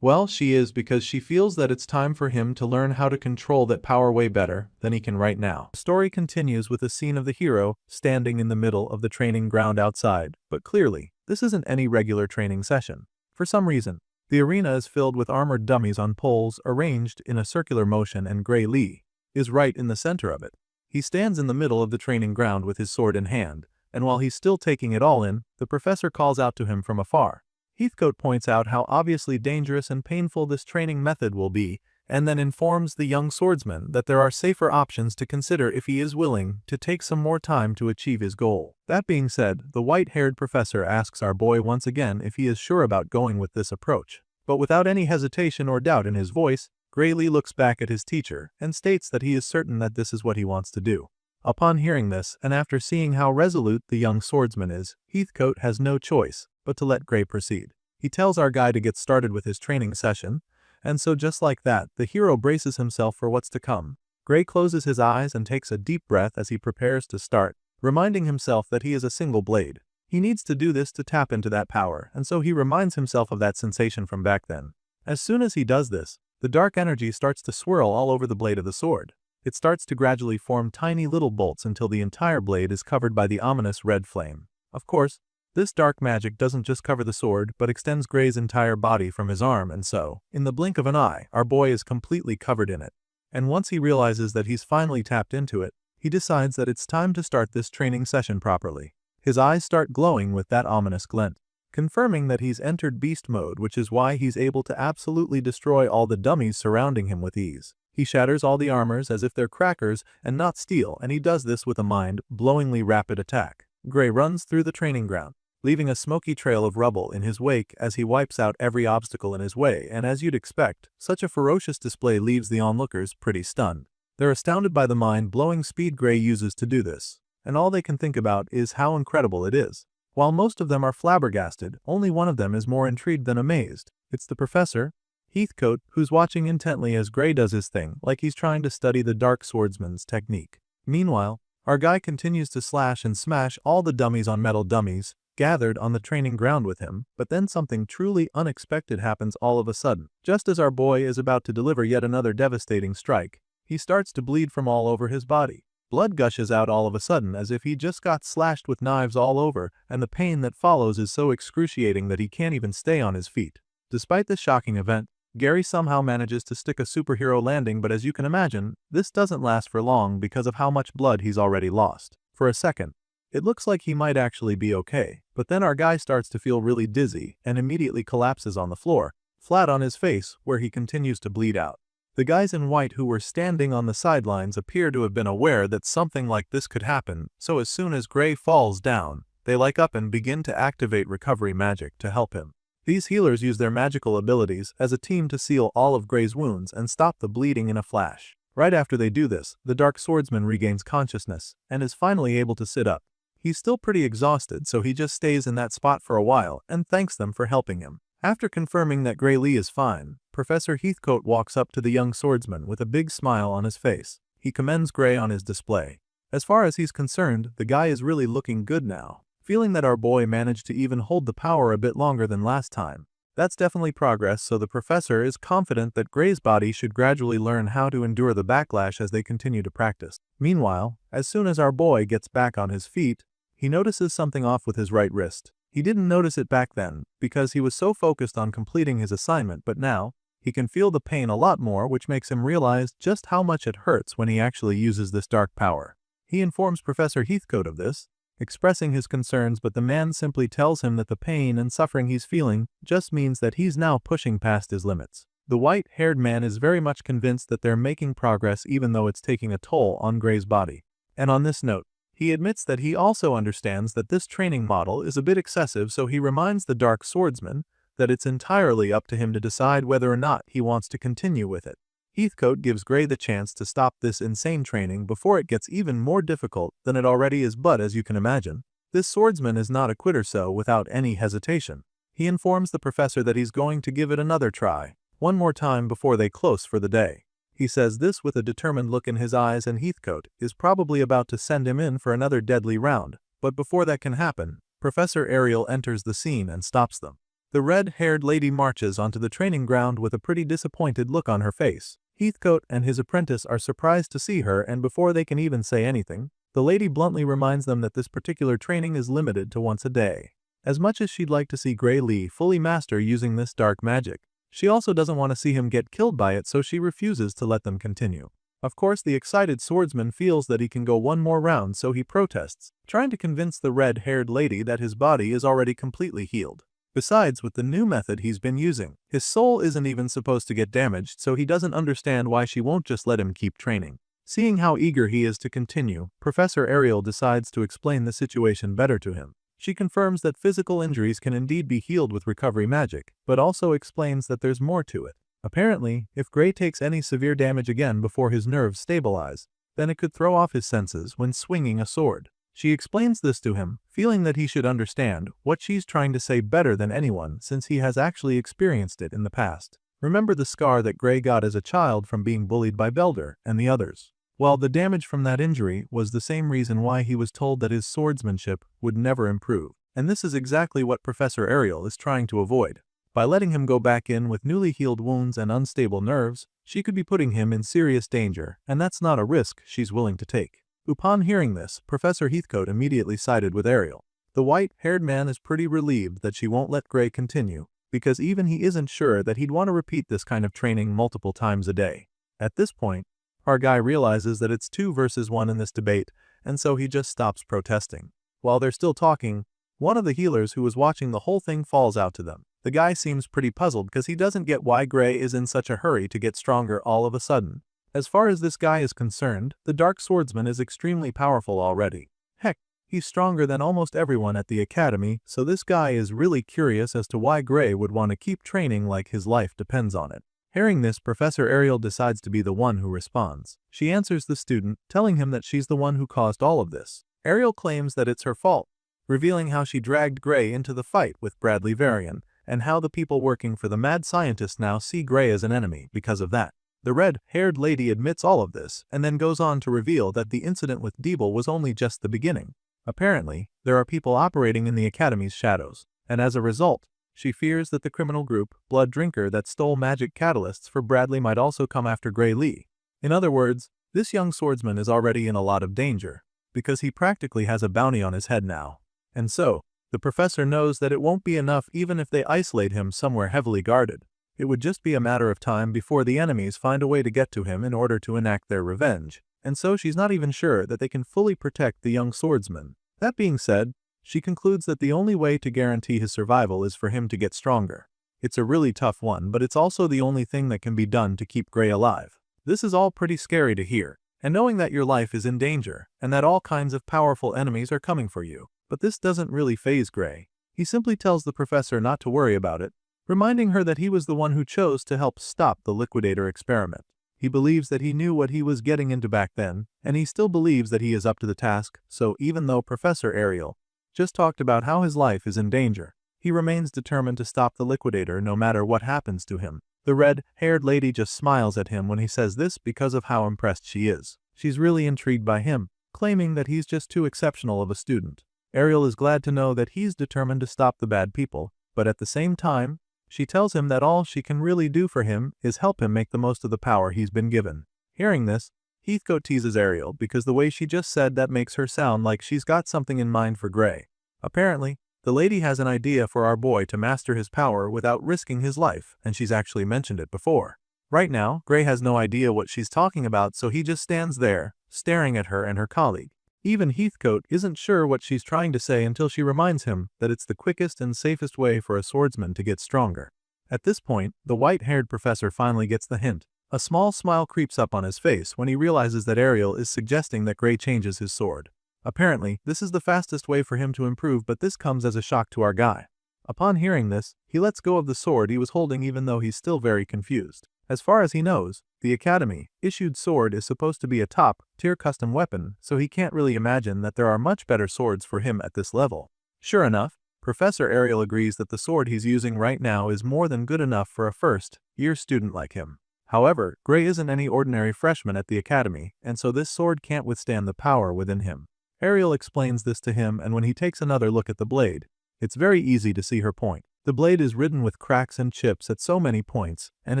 Well, she is, because she feels that it's time for him to learn how to control that power way better than he can right now. The story continues with a scene of the hero standing in the middle of the training ground outside, but clearly, this isn't any regular training session. For some reason, the arena is filled with armored dummies on poles arranged in a circular motion, and Gray Lee is right in the center of it. He stands in the middle of the training ground with his sword in hand, and while he's still taking it all in, the professor calls out to him from afar. Heathcote points out how obviously dangerous and painful this training method will be, and then informs the young swordsman that there are safer options to consider if he is willing to take some more time to achieve his goal. That being said, the white-haired professor asks our boy once again if he is sure about going with this approach. But without any hesitation or doubt in his voice, Gray Lee looks back at his teacher and states that he is certain that this is what he wants to do. Upon hearing this, and after seeing how resolute the young swordsman is, Heathcote has no choice but to let Gray proceed. He tells our guy to get started with his training session, and so just like that, the hero braces himself for what's to come. Gray closes his eyes and takes a deep breath as he prepares to start, reminding himself that he is a single blade. He needs to do this to tap into that power, and so he reminds himself of that sensation from back then. As soon as he does this, the dark energy starts to swirl all over the blade of the sword. It starts to gradually form tiny little bolts until the entire blade is covered by the ominous red flame. Of course, this dark magic doesn't just cover the sword, but extends Gray's entire body from his arm, and so, in the blink of an eye, our boy is completely covered in it. And once he realizes that he's finally tapped into it, he decides that it's time to start this training session properly. His eyes start glowing with that ominous glint, confirming that he's entered beast mode, which is why he's able to absolutely destroy all the dummies surrounding him with ease. He shatters all the armors as if they're crackers and not steel, and he does this with a mind-blowingly rapid attack. Gray runs through the training ground, leaving a smoky trail of rubble in his wake as he wipes out every obstacle in his way, and as you'd expect, such a ferocious display leaves the onlookers pretty stunned. They're astounded by the mind-blowing speed Gray uses to do this, and all they can think about is how incredible it is. While most of them are flabbergasted, only one of them is more intrigued than amazed. It's the professor, Heathcote, who's watching intently as Gray does his thing, like he's trying to study the dark swordsman's technique. Meanwhile, our guy continues to slash and smash all the dummies on metal dummies gathered on the training ground with him, but then something truly unexpected happens all of a sudden. Just as our boy is about to deliver yet another devastating strike, he starts to bleed from all over his body. Blood gushes out all of a sudden as if he just got slashed with knives all over, and the pain that follows is so excruciating that he can't even stay on his feet. Despite this shocking event, Gary somehow manages to stick a superhero landing, but as you can imagine, this doesn't last for long because of how much blood he's already lost. For a second, it looks like he might actually be okay, but then our guy starts to feel really dizzy and immediately collapses on the floor, flat on his face, where he continues to bleed out. The guys in white who were standing on the sidelines appear to have been aware that something like this could happen, so as soon as Gray falls down, they light up and begin to activate recovery magic to help him. These healers use their magical abilities as a team to seal all of Gray's wounds and stop the bleeding in a flash. Right after they do this, the dark swordsman regains consciousness and is finally able to sit up. He's still pretty exhausted, so he just stays in that spot for a while and thanks them for helping him. After confirming that Gray Lee is fine, Professor Heathcote walks up to the young swordsman with a big smile on his face. He commends Gray on his display. As far as he's concerned, the guy is really looking good now. Feeling that our boy managed to even hold the power a bit longer than last time. That's definitely progress, so the professor is confident that Gray's body should gradually learn how to endure the backlash as they continue to practice. Meanwhile, as soon as our boy gets back on his feet, he notices something off with his right wrist. He didn't notice it back then, because he was so focused on completing his assignment, but now, he can feel the pain a lot more, which makes him realize just how much it hurts when he actually uses this dark power. He informs Professor Heathcote of this, expressing his concerns, but the man simply tells him that the pain and suffering he's feeling just means that he's now pushing past his limits. The white-haired man is very much convinced that they're making progress even though it's taking a toll on Gray's body. And on this note, he admits that he also understands that this training model is a bit excessive, so he reminds the dark swordsman that it's entirely up to him to decide whether or not he wants to continue with it. Heathcote gives Gray the chance to stop this insane training before it gets even more difficult than it already is, but as you can imagine, this swordsman is not a quitter, so without any hesitation, he informs the professor that he's going to give it another try, one more time before they close for the day. He says this with a determined look in his eyes, and Heathcote is probably about to send him in for another deadly round, but before that can happen, Professor Ariel enters the scene and stops them. The red-haired lady marches onto the training ground with a pretty disappointed look on her face. Heathcote and his apprentice are surprised to see her, and before they can even say anything, the lady bluntly reminds them that this particular training is limited to once a day. As much as she'd like to see Gray Lee fully master using this dark magic, she also doesn't want to see him get killed by it, so she refuses to let them continue. Of course, the excited swordsman feels that he can go one more round, so he protests, trying to convince the red-haired lady that his body is already completely healed. Besides, with the new method he's been using, his soul isn't even supposed to get damaged, so he doesn't understand why she won't just let him keep training. Seeing how eager he is to continue, Professor Ariel decides to explain the situation better to him. She confirms that physical injuries can indeed be healed with recovery magic, but also explains that there's more to it. Apparently, if Gray takes any severe damage again before his nerves stabilize, then it could throw off his senses when swinging a sword. She explains this to him, feeling that he should understand what she's trying to say better than anyone since he has actually experienced it in the past. Remember the scar that Gray got as a child from being bullied by Belder and the others? Well, the damage from that injury was the same reason why he was told that his swordsmanship would never improve, and this is exactly what Professor Ariel is trying to avoid. By letting him go back in with newly healed wounds and unstable nerves, she could be putting him in serious danger, and that's not a risk she's willing to take. Upon hearing this, Professor Heathcote immediately sided with Ariel. The white-haired man is pretty relieved that she won't let Gray continue, because even he isn't sure that he'd want to repeat this kind of training multiple times a day. At this point, our guy realizes that it's 2 versus 1 in this debate, and so he just stops protesting. While they're still talking, one of the healers who was watching the whole thing falls out to them. The guy seems pretty puzzled because he doesn't get why Gray is in such a hurry to get stronger all of a sudden. As far as this guy is concerned, the Dark Swordsman is extremely powerful already. Heck, he's stronger than almost everyone at the academy, so this guy is really curious as to why Gray would want to keep training like his life depends on it. Hearing this, Professor Ariel decides to be the one who responds. She answers the student, telling him that she's the one who caused all of this. Ariel claims that it's her fault, revealing how she dragged Gray into the fight with Bradley Varian, and how the people working for the mad scientist now see Gray as an enemy because of that. The red-haired lady admits all of this, and then goes on to reveal that the incident with Deeble was only just the beginning. Apparently, there are people operating in the Academy's shadows, and as a result, she fears that the criminal group, Blood Drinker, that stole magic catalysts for Bradley might also come after Gray Lee. In other words, this young swordsman is already in a lot of danger, because he practically has a bounty on his head now. And so, the professor knows that it won't be enough even if they isolate him somewhere heavily guarded. It would just be a matter of time before the enemies find a way to get to him in order to enact their revenge, and so she's not even sure that they can fully protect the young swordsman. That being said, she concludes that the only way to guarantee his survival is for him to get stronger. It's a really tough one, but it's also the only thing that can be done to keep Gray alive. This is all pretty scary to hear, and knowing that your life is in danger, and that all kinds of powerful enemies are coming for you. But this doesn't really faze Gray. He simply tells the professor not to worry about it, reminding her that he was the one who chose to help stop the liquidator experiment. He believes that he knew what he was getting into back then, and he still believes that he is up to the task, so even though Professor Ariel just talked about how his life is in danger, he remains determined to stop the liquidator no matter what happens to him. The red-haired lady just smiles at him when he says this because of how impressed she is. She's really intrigued by him, claiming that he's just too exceptional of a student. Ariel is glad to know that he's determined to stop the bad people, but at the same time, she tells him that all she can really do for him is help him make the most of the power he's been given. Hearing this, Heathcote teases Ariel because the way she just said that makes her sound like she's got something in mind for Gray. Apparently, the lady has an idea for our boy to master his power without risking his life, and she's actually mentioned it before. Right now, Gray has no idea what she's talking about, so he just stands there, staring at her and her colleague. Even Heathcote isn't sure what she's trying to say until she reminds him that it's the quickest and safest way for a swordsman to get stronger. At this point, the white-haired professor finally gets the hint. A small smile creeps up on his face when he realizes that Ariel is suggesting that Gray changes his sword. Apparently, this is the fastest way for him to improve, but this comes as a shock to our guy. Upon hearing this, he lets go of the sword he was holding even though he's still very confused. As far as he knows, the Academy-issued sword is supposed to be a top-tier custom weapon, so he can't really imagine that there are much better swords for him at this level. Sure enough, Professor Ariel agrees that the sword he's using right now is more than good enough for a first-year student like him. However, Gray isn't any ordinary freshman at the Academy, and so this sword can't withstand the power within him. Ariel explains this to him, and when he takes another look at the blade, it's very easy to see her point. The The blade is ridden with cracks and chips at so many points, and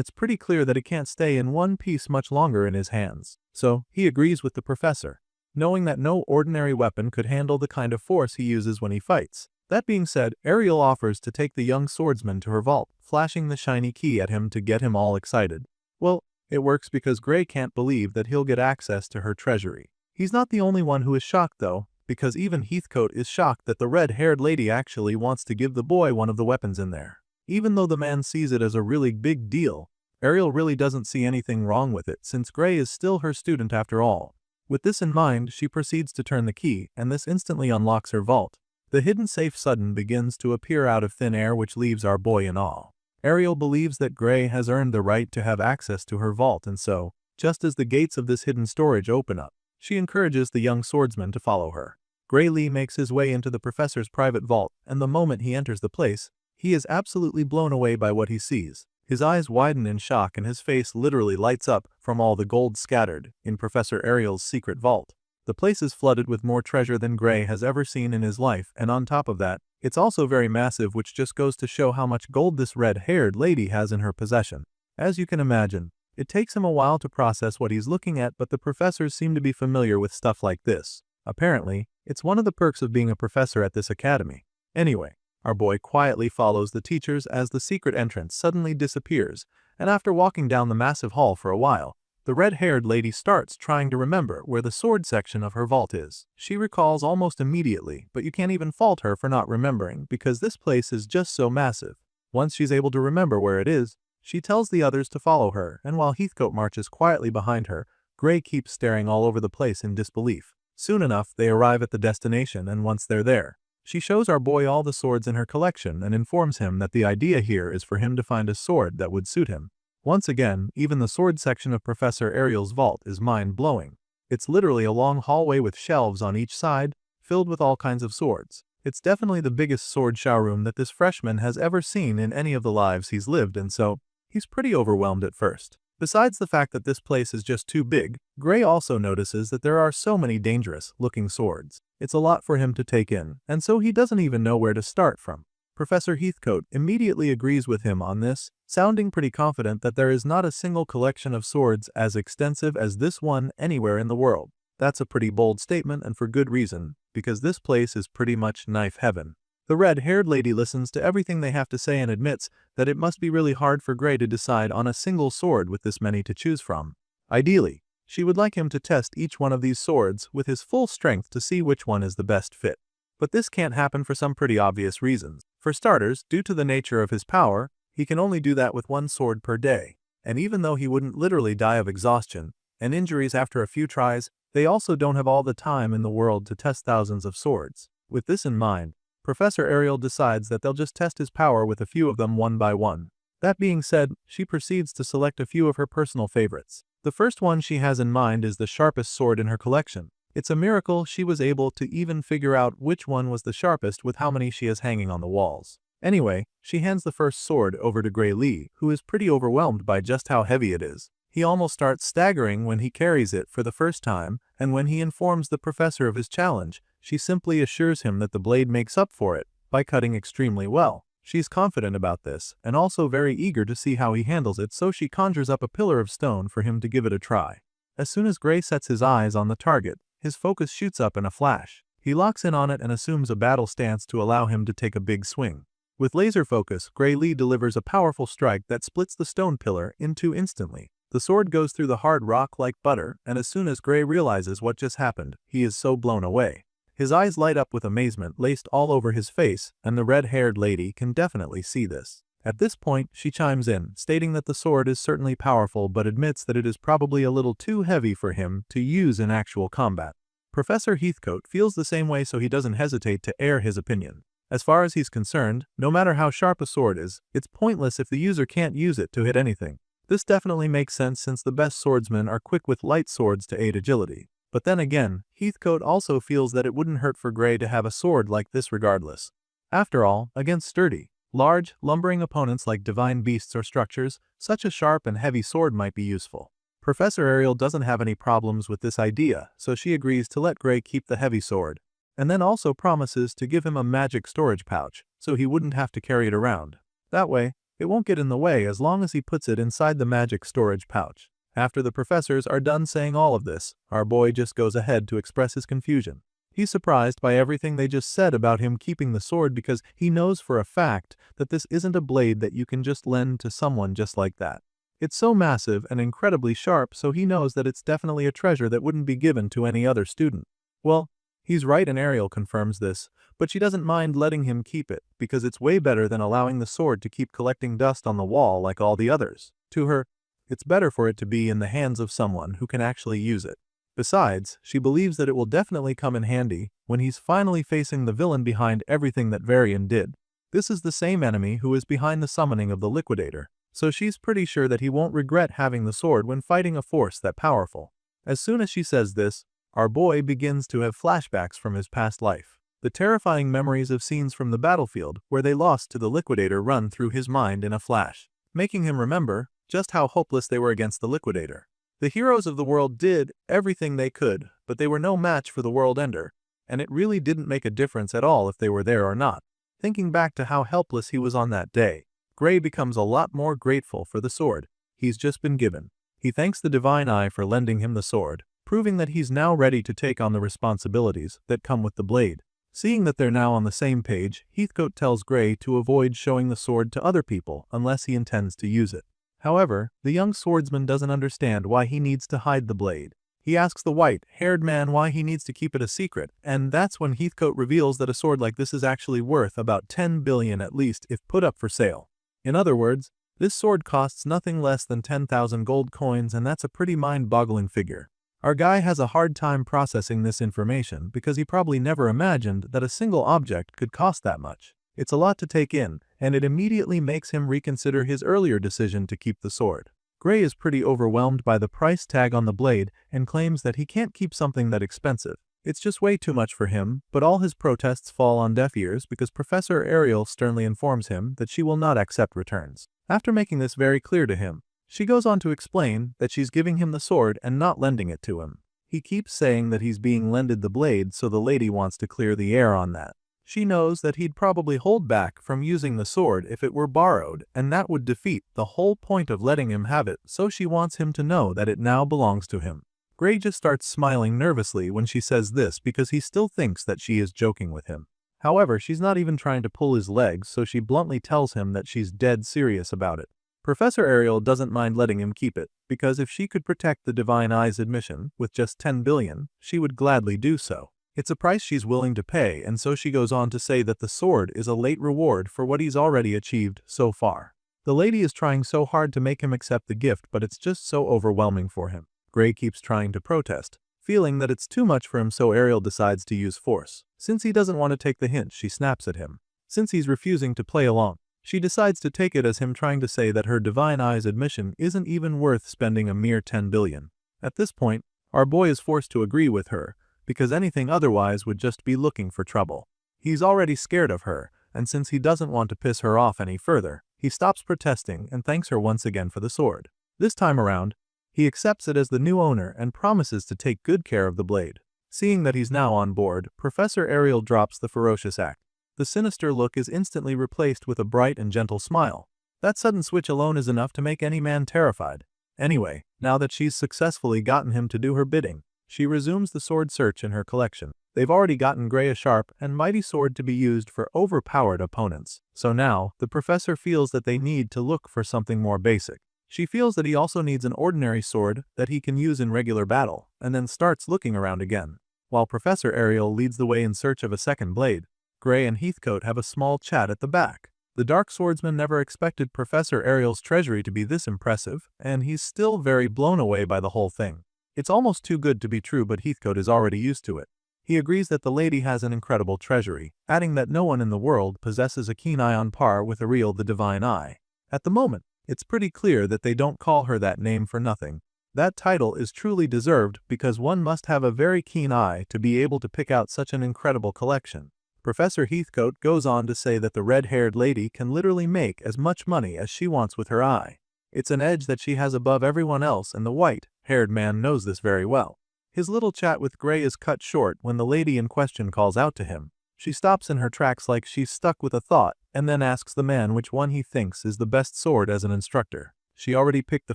it's pretty clear that it can't stay in one piece much longer in his hands. So, he agrees with the professor, knowing that no ordinary weapon could handle the kind of force he uses when he fights. That being said, Ariel offers to take the young swordsman to her vault, flashing the shiny key at him to get him all excited. Well, it works because Gray can't believe that he'll get access to her treasury. He's not the only one who is shocked though, because even Heathcote is shocked that the red-haired lady actually wants to give the boy one of the weapons in there. Even though the man sees it as a really big deal, Ariel really doesn't see anything wrong with it since Gray is still her student after all. With this in mind, she proceeds to turn the key, and this instantly unlocks her vault. The hidden safe sudden begins to appear out of thin air, which leaves our boy in awe. Ariel believes that Gray has earned the right to have access to her vault, and so, just as the gates of this hidden storage open up, she encourages the young swordsman to follow her. Gray Lee makes his way into the professor's private vault, and the moment he enters the place, he is absolutely blown away by what he sees. His eyes widen in shock and his face literally lights up from all the gold scattered in Professor Ariel's secret vault. The place is flooded with more treasure than Gray has ever seen in his life, and on top of that, it's also very massive, which just goes to show how much gold this red-haired lady has in her possession. As you can imagine, it takes him a while to process what he's looking at, but the professors seem to be familiar with stuff like this. Apparently, it's one of the perks of being a professor at this academy. Anyway, our boy quietly follows the teachers as the secret entrance suddenly disappears, and after walking down the massive hall for a while, the red-haired lady starts trying to remember where the sword section of her vault is. She recalls almost immediately, but you can't even fault her for not remembering because this place is just so massive. Once she's able to remember where it is, she tells the others to follow her, and while Heathcote marches quietly behind her, Gray keeps staring all over the place in disbelief. Soon enough, they arrive at the destination, and once they're there, she shows our boy all the swords in her collection and informs him that the idea here is for him to find a sword that would suit him. Once again, even the sword section of Professor Ariel's vault is mind-blowing. It's literally a long hallway with shelves on each side, filled with all kinds of swords. It's definitely the biggest sword showroom that this freshman has ever seen in any of the lives he's lived, and so, he's pretty overwhelmed at first. Besides the fact that this place is just too big, Gray also notices that there are so many dangerous-looking swords. It's a lot for him to take in, and so he doesn't even know where to start from. Professor Heathcote immediately agrees with him on this, sounding pretty confident that there is not a single collection of swords as extensive as this one anywhere in the world. That's a pretty bold statement, and for good reason, because this place is pretty much knife heaven. The red-haired lady listens to everything they have to say and admits that it must be really hard for Gray to decide on a single sword with this many to choose from. Ideally, she would like him to test each one of these swords with his full strength to see which one is the best fit. But this can't happen for some pretty obvious reasons. For starters, due to the nature of his power, he can only do that with one sword per day. And even though he wouldn't literally die of exhaustion and injuries after a few tries, they also don't have all the time in the world to test thousands of swords. With this in mind, Professor Ariel decides that they'll just test his power with a few of them one by one. That being said, she proceeds to select a few of her personal favorites. The first one she has in mind is the sharpest sword in her collection. It's a miracle she was able to even figure out which one was the sharpest with how many she has hanging on the walls. Anyway, she hands the first sword over to Gray Lee, who is pretty overwhelmed by just how heavy it is. He almost starts staggering when he carries it for the first time, and when he informs the professor of his challenge, she simply assures him that the blade makes up for it by cutting extremely well. She's confident about this, and also very eager to see how he handles it, so she conjures up a pillar of stone for him to give it a try. As soon as Gray sets his eyes on the target, his focus shoots up in a flash. He locks in on it and assumes a battle stance to allow him to take a big swing. With laser focus, Gray Lee delivers a powerful strike that splits the stone pillar in two instantly. The sword goes through the hard rock like butter, and as soon as Gray realizes what just happened, he is so blown away. His eyes light up with amazement laced all over his face, and the red-haired lady can definitely see this. At this point, she chimes in, stating that the sword is certainly powerful but admits that it is probably a little too heavy for him to use in actual combat. Professor Heathcote feels the same way, so he doesn't hesitate to air his opinion. As far as he's concerned, no matter how sharp a sword is, it's pointless if the user can't use it to hit anything. This definitely makes sense since the best swordsmen are quick with light swords to aid agility. But then again, Heathcote also feels that it wouldn't hurt for Gray to have a sword like this regardless. After all, against sturdy, large, lumbering opponents like divine beasts or structures, such a sharp and heavy sword might be useful. Professor Ariel doesn't have any problems with this idea, so she agrees to let Gray keep the heavy sword, and then also promises to give him a magic storage pouch, so he wouldn't have to carry it around. That way, it won't get in the way as long as he puts it inside the magic storage pouch. After the professors are done saying all of this, our boy just goes ahead to express his confusion. He's surprised by everything they just said about him keeping the sword because he knows for a fact that this isn't a blade that you can just lend to someone just like that. It's so massive and incredibly sharp, so he knows that it's definitely a treasure that wouldn't be given to any other student. Well, he's right and Ariel confirms this, but she doesn't mind letting him keep it because it's way better than allowing the sword to keep collecting dust on the wall like all the others. To her, it's better for it to be in the hands of someone who can actually use it. Besides, she believes that it will definitely come in handy when he's finally facing the villain behind everything that Varian did. This is the same enemy who is behind the summoning of the Liquidator, so she's pretty sure that he won't regret having the sword when fighting a force that powerful. As soon as she says this, our boy begins to have flashbacks from his past life. The terrifying memories of scenes from the battlefield where they lost to the Liquidator run through his mind in a flash, making him remember just how hopeless they were against the Liquidator. The heroes of the world did everything they could, but they were no match for the World Ender, and it really didn't make a difference at all if they were there or not. Thinking back to how helpless he was on that day, Gray becomes a lot more grateful for the sword he's just been given. He thanks the Divine Eye for lending him the sword, proving that he's now ready to take on the responsibilities that come with the blade. Seeing that they're now on the same page, Heathcote tells Gray to avoid showing the sword to other people unless he intends to use it. However, the young swordsman doesn't understand why he needs to hide the blade. He asks the white-haired man why he needs to keep it a secret, and that's when Heathcote reveals that a sword like this is actually worth about 10 billion at least if put up for sale. In other words, this sword costs nothing less than 10,000 gold coins, and that's a pretty mind-boggling figure. Our guy has a hard time processing this information because he probably never imagined that a single object could cost that much. It's a lot to take in, and it immediately makes him reconsider his earlier decision to keep the sword. Gray is pretty overwhelmed by the price tag on the blade and claims that he can't keep something that expensive. It's just way too much for him, but all his protests fall on deaf ears because Professor Ariel sternly informs him that she will not accept returns. After making this very clear to him, she goes on to explain that she's giving him the sword and not lending it to him. He keeps saying that he's being lended the blade, so the lady wants to clear the air on that. She knows that he'd probably hold back from using the sword if it were borrowed, and that would defeat the whole point of letting him have it, so she wants him to know that it now belongs to him. Gray just starts smiling nervously when she says this because he still thinks that she is joking with him. However, she's not even trying to pull his legs, so she bluntly tells him that she's dead serious about it. Professor Ariel doesn't mind letting him keep it, because if she could protect the Divine Eye's admission with just 10 billion, she would gladly do so. It's a price she's willing to pay, and so she goes on to say that the sword is a late reward for what he's already achieved so far. The lady is trying so hard to make him accept the gift, but it's just so overwhelming for him. Gray keeps trying to protest, feeling that it's too much for him, so Ariel decides to use force. Since he doesn't want to take the hint, she snaps at him. Since he's refusing to play along, she decides to take it as him trying to say that her Divine Eye's admission isn't even worth spending a mere 10 billion. At this point, our boy is forced to agree with her, because anything otherwise would just be looking for trouble. He's already scared of her, and since he doesn't want to piss her off any further, he stops protesting and thanks her once again for the sword. This time around, he accepts it as the new owner and promises to take good care of the blade. Seeing that he's now on board, Professor Ariel drops the ferocious act. The sinister look is instantly replaced with a bright and gentle smile. That sudden switch alone is enough to make any man terrified. Anyway, now that she's successfully gotten him to do her bidding, she resumes the sword search in her collection. They've already gotten Gray a sharp and mighty sword to be used for overpowered opponents, so now the professor feels that they need to look for something more basic. She feels that he also needs an ordinary sword that he can use in regular battle, and then starts looking around again. While Professor Ariel leads the way in search of a second blade, Gray and Heathcote have a small chat at the back. The Dark Swordsman never expected Professor Ariel's treasury to be this impressive, and he's still very blown away by the whole thing. It's almost too good to be true, but Heathcote is already used to it. He agrees that the lady has an incredible treasury, adding that no one in the world possesses a keen eye on par with Ariel the Divine Eye. At the moment, it's pretty clear that they don't call her that name for nothing. That title is truly deserved because one must have a very keen eye to be able to pick out such an incredible collection. Professor Heathcote goes on to say that the red-haired lady can literally make as much money as she wants with her eye. It's an edge that she has above everyone else, and the white-haired man knows this very well. His little chat with Gray is cut short when the lady in question calls out to him. She stops in her tracks like she's stuck with a thought, and then asks the man which one he thinks is the best sword as an instructor. She already picked the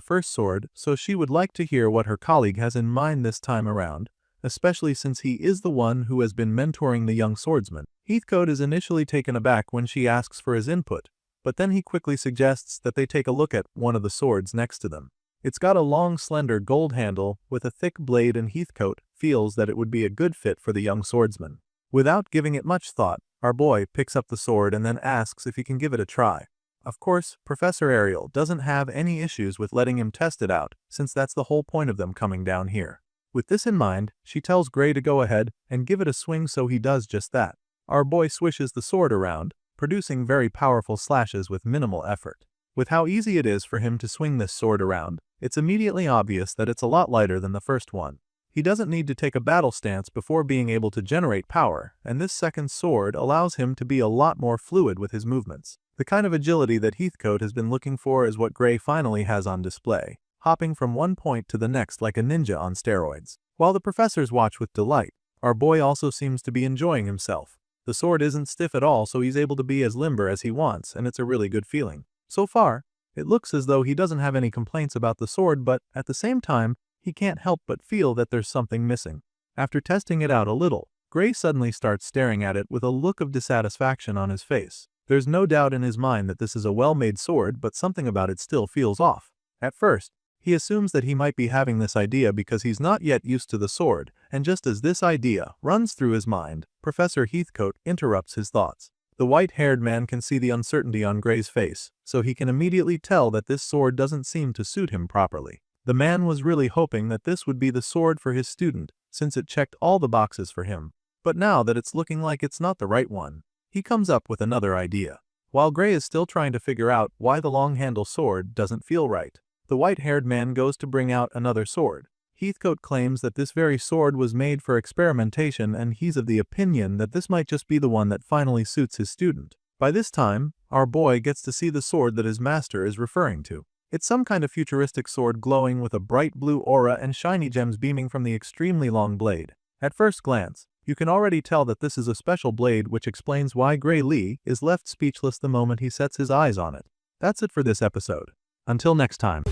first sword, so she would like to hear what her colleague has in mind this time around, especially since he is the one who has been mentoring the young swordsman. Heathcote is initially taken aback when she asks for his input, but then he quickly suggests that they take a look at one of the swords next to them. It's got a long, slender gold handle with a thick blade, and Heathcote feels that it would be a good fit for the young swordsman. Without giving it much thought, our boy picks up the sword and then asks if he can give it a try. Of course, Professor Ariel doesn't have any issues with letting him test it out, since that's the whole point of them coming down here. With this in mind, she tells Gray to go ahead and give it a swing, so he does just that. Our boy swishes the sword around, producing very powerful slashes with minimal effort. With how easy it is for him to swing this sword around, it's immediately obvious that it's a lot lighter than the first one. He doesn't need to take a battle stance before being able to generate power, and this second sword allows him to be a lot more fluid with his movements. The kind of agility that Heathcote has been looking for is what Gray finally has on display, hopping from one point to the next like a ninja on steroids. While the professors watch with delight, our boy also seems to be enjoying himself. The sword isn't stiff at all, so he's able to be as limber as he wants, and it's a really good feeling. So far, it looks as though he doesn't have any complaints about the sword, but at the same time, he can't help but feel that there's something missing. After testing it out a little, Gray suddenly starts staring at it with a look of dissatisfaction on his face. There's no doubt in his mind that this is a well-made sword, but something about it still feels off. At first, he assumes that he might be having this idea because he's not yet used to the sword, and just as this idea runs through his mind, Professor Heathcote interrupts his thoughts. The white-haired man can see the uncertainty on Gray's face, so he can immediately tell that this sword doesn't seem to suit him properly. The man was really hoping that this would be the sword for his student, since it checked all the boxes for him. But now that it's looking like it's not the right one, he comes up with another idea. While Gray is still trying to figure out why the long-handle sword doesn't feel right, the white-haired man goes to bring out another sword. Heathcote claims that this very sword was made for experimentation, and he's of the opinion that this might just be the one that finally suits his student. By this time, our boy gets to see the sword that his master is referring to. It's some kind of futuristic sword glowing with a bright blue aura and shiny gems beaming from the extremely long blade. At first glance, you can already tell that this is a special blade, which explains why Gray Lee is left speechless the moment he sets his eyes on it. That's it for this episode. Until next time.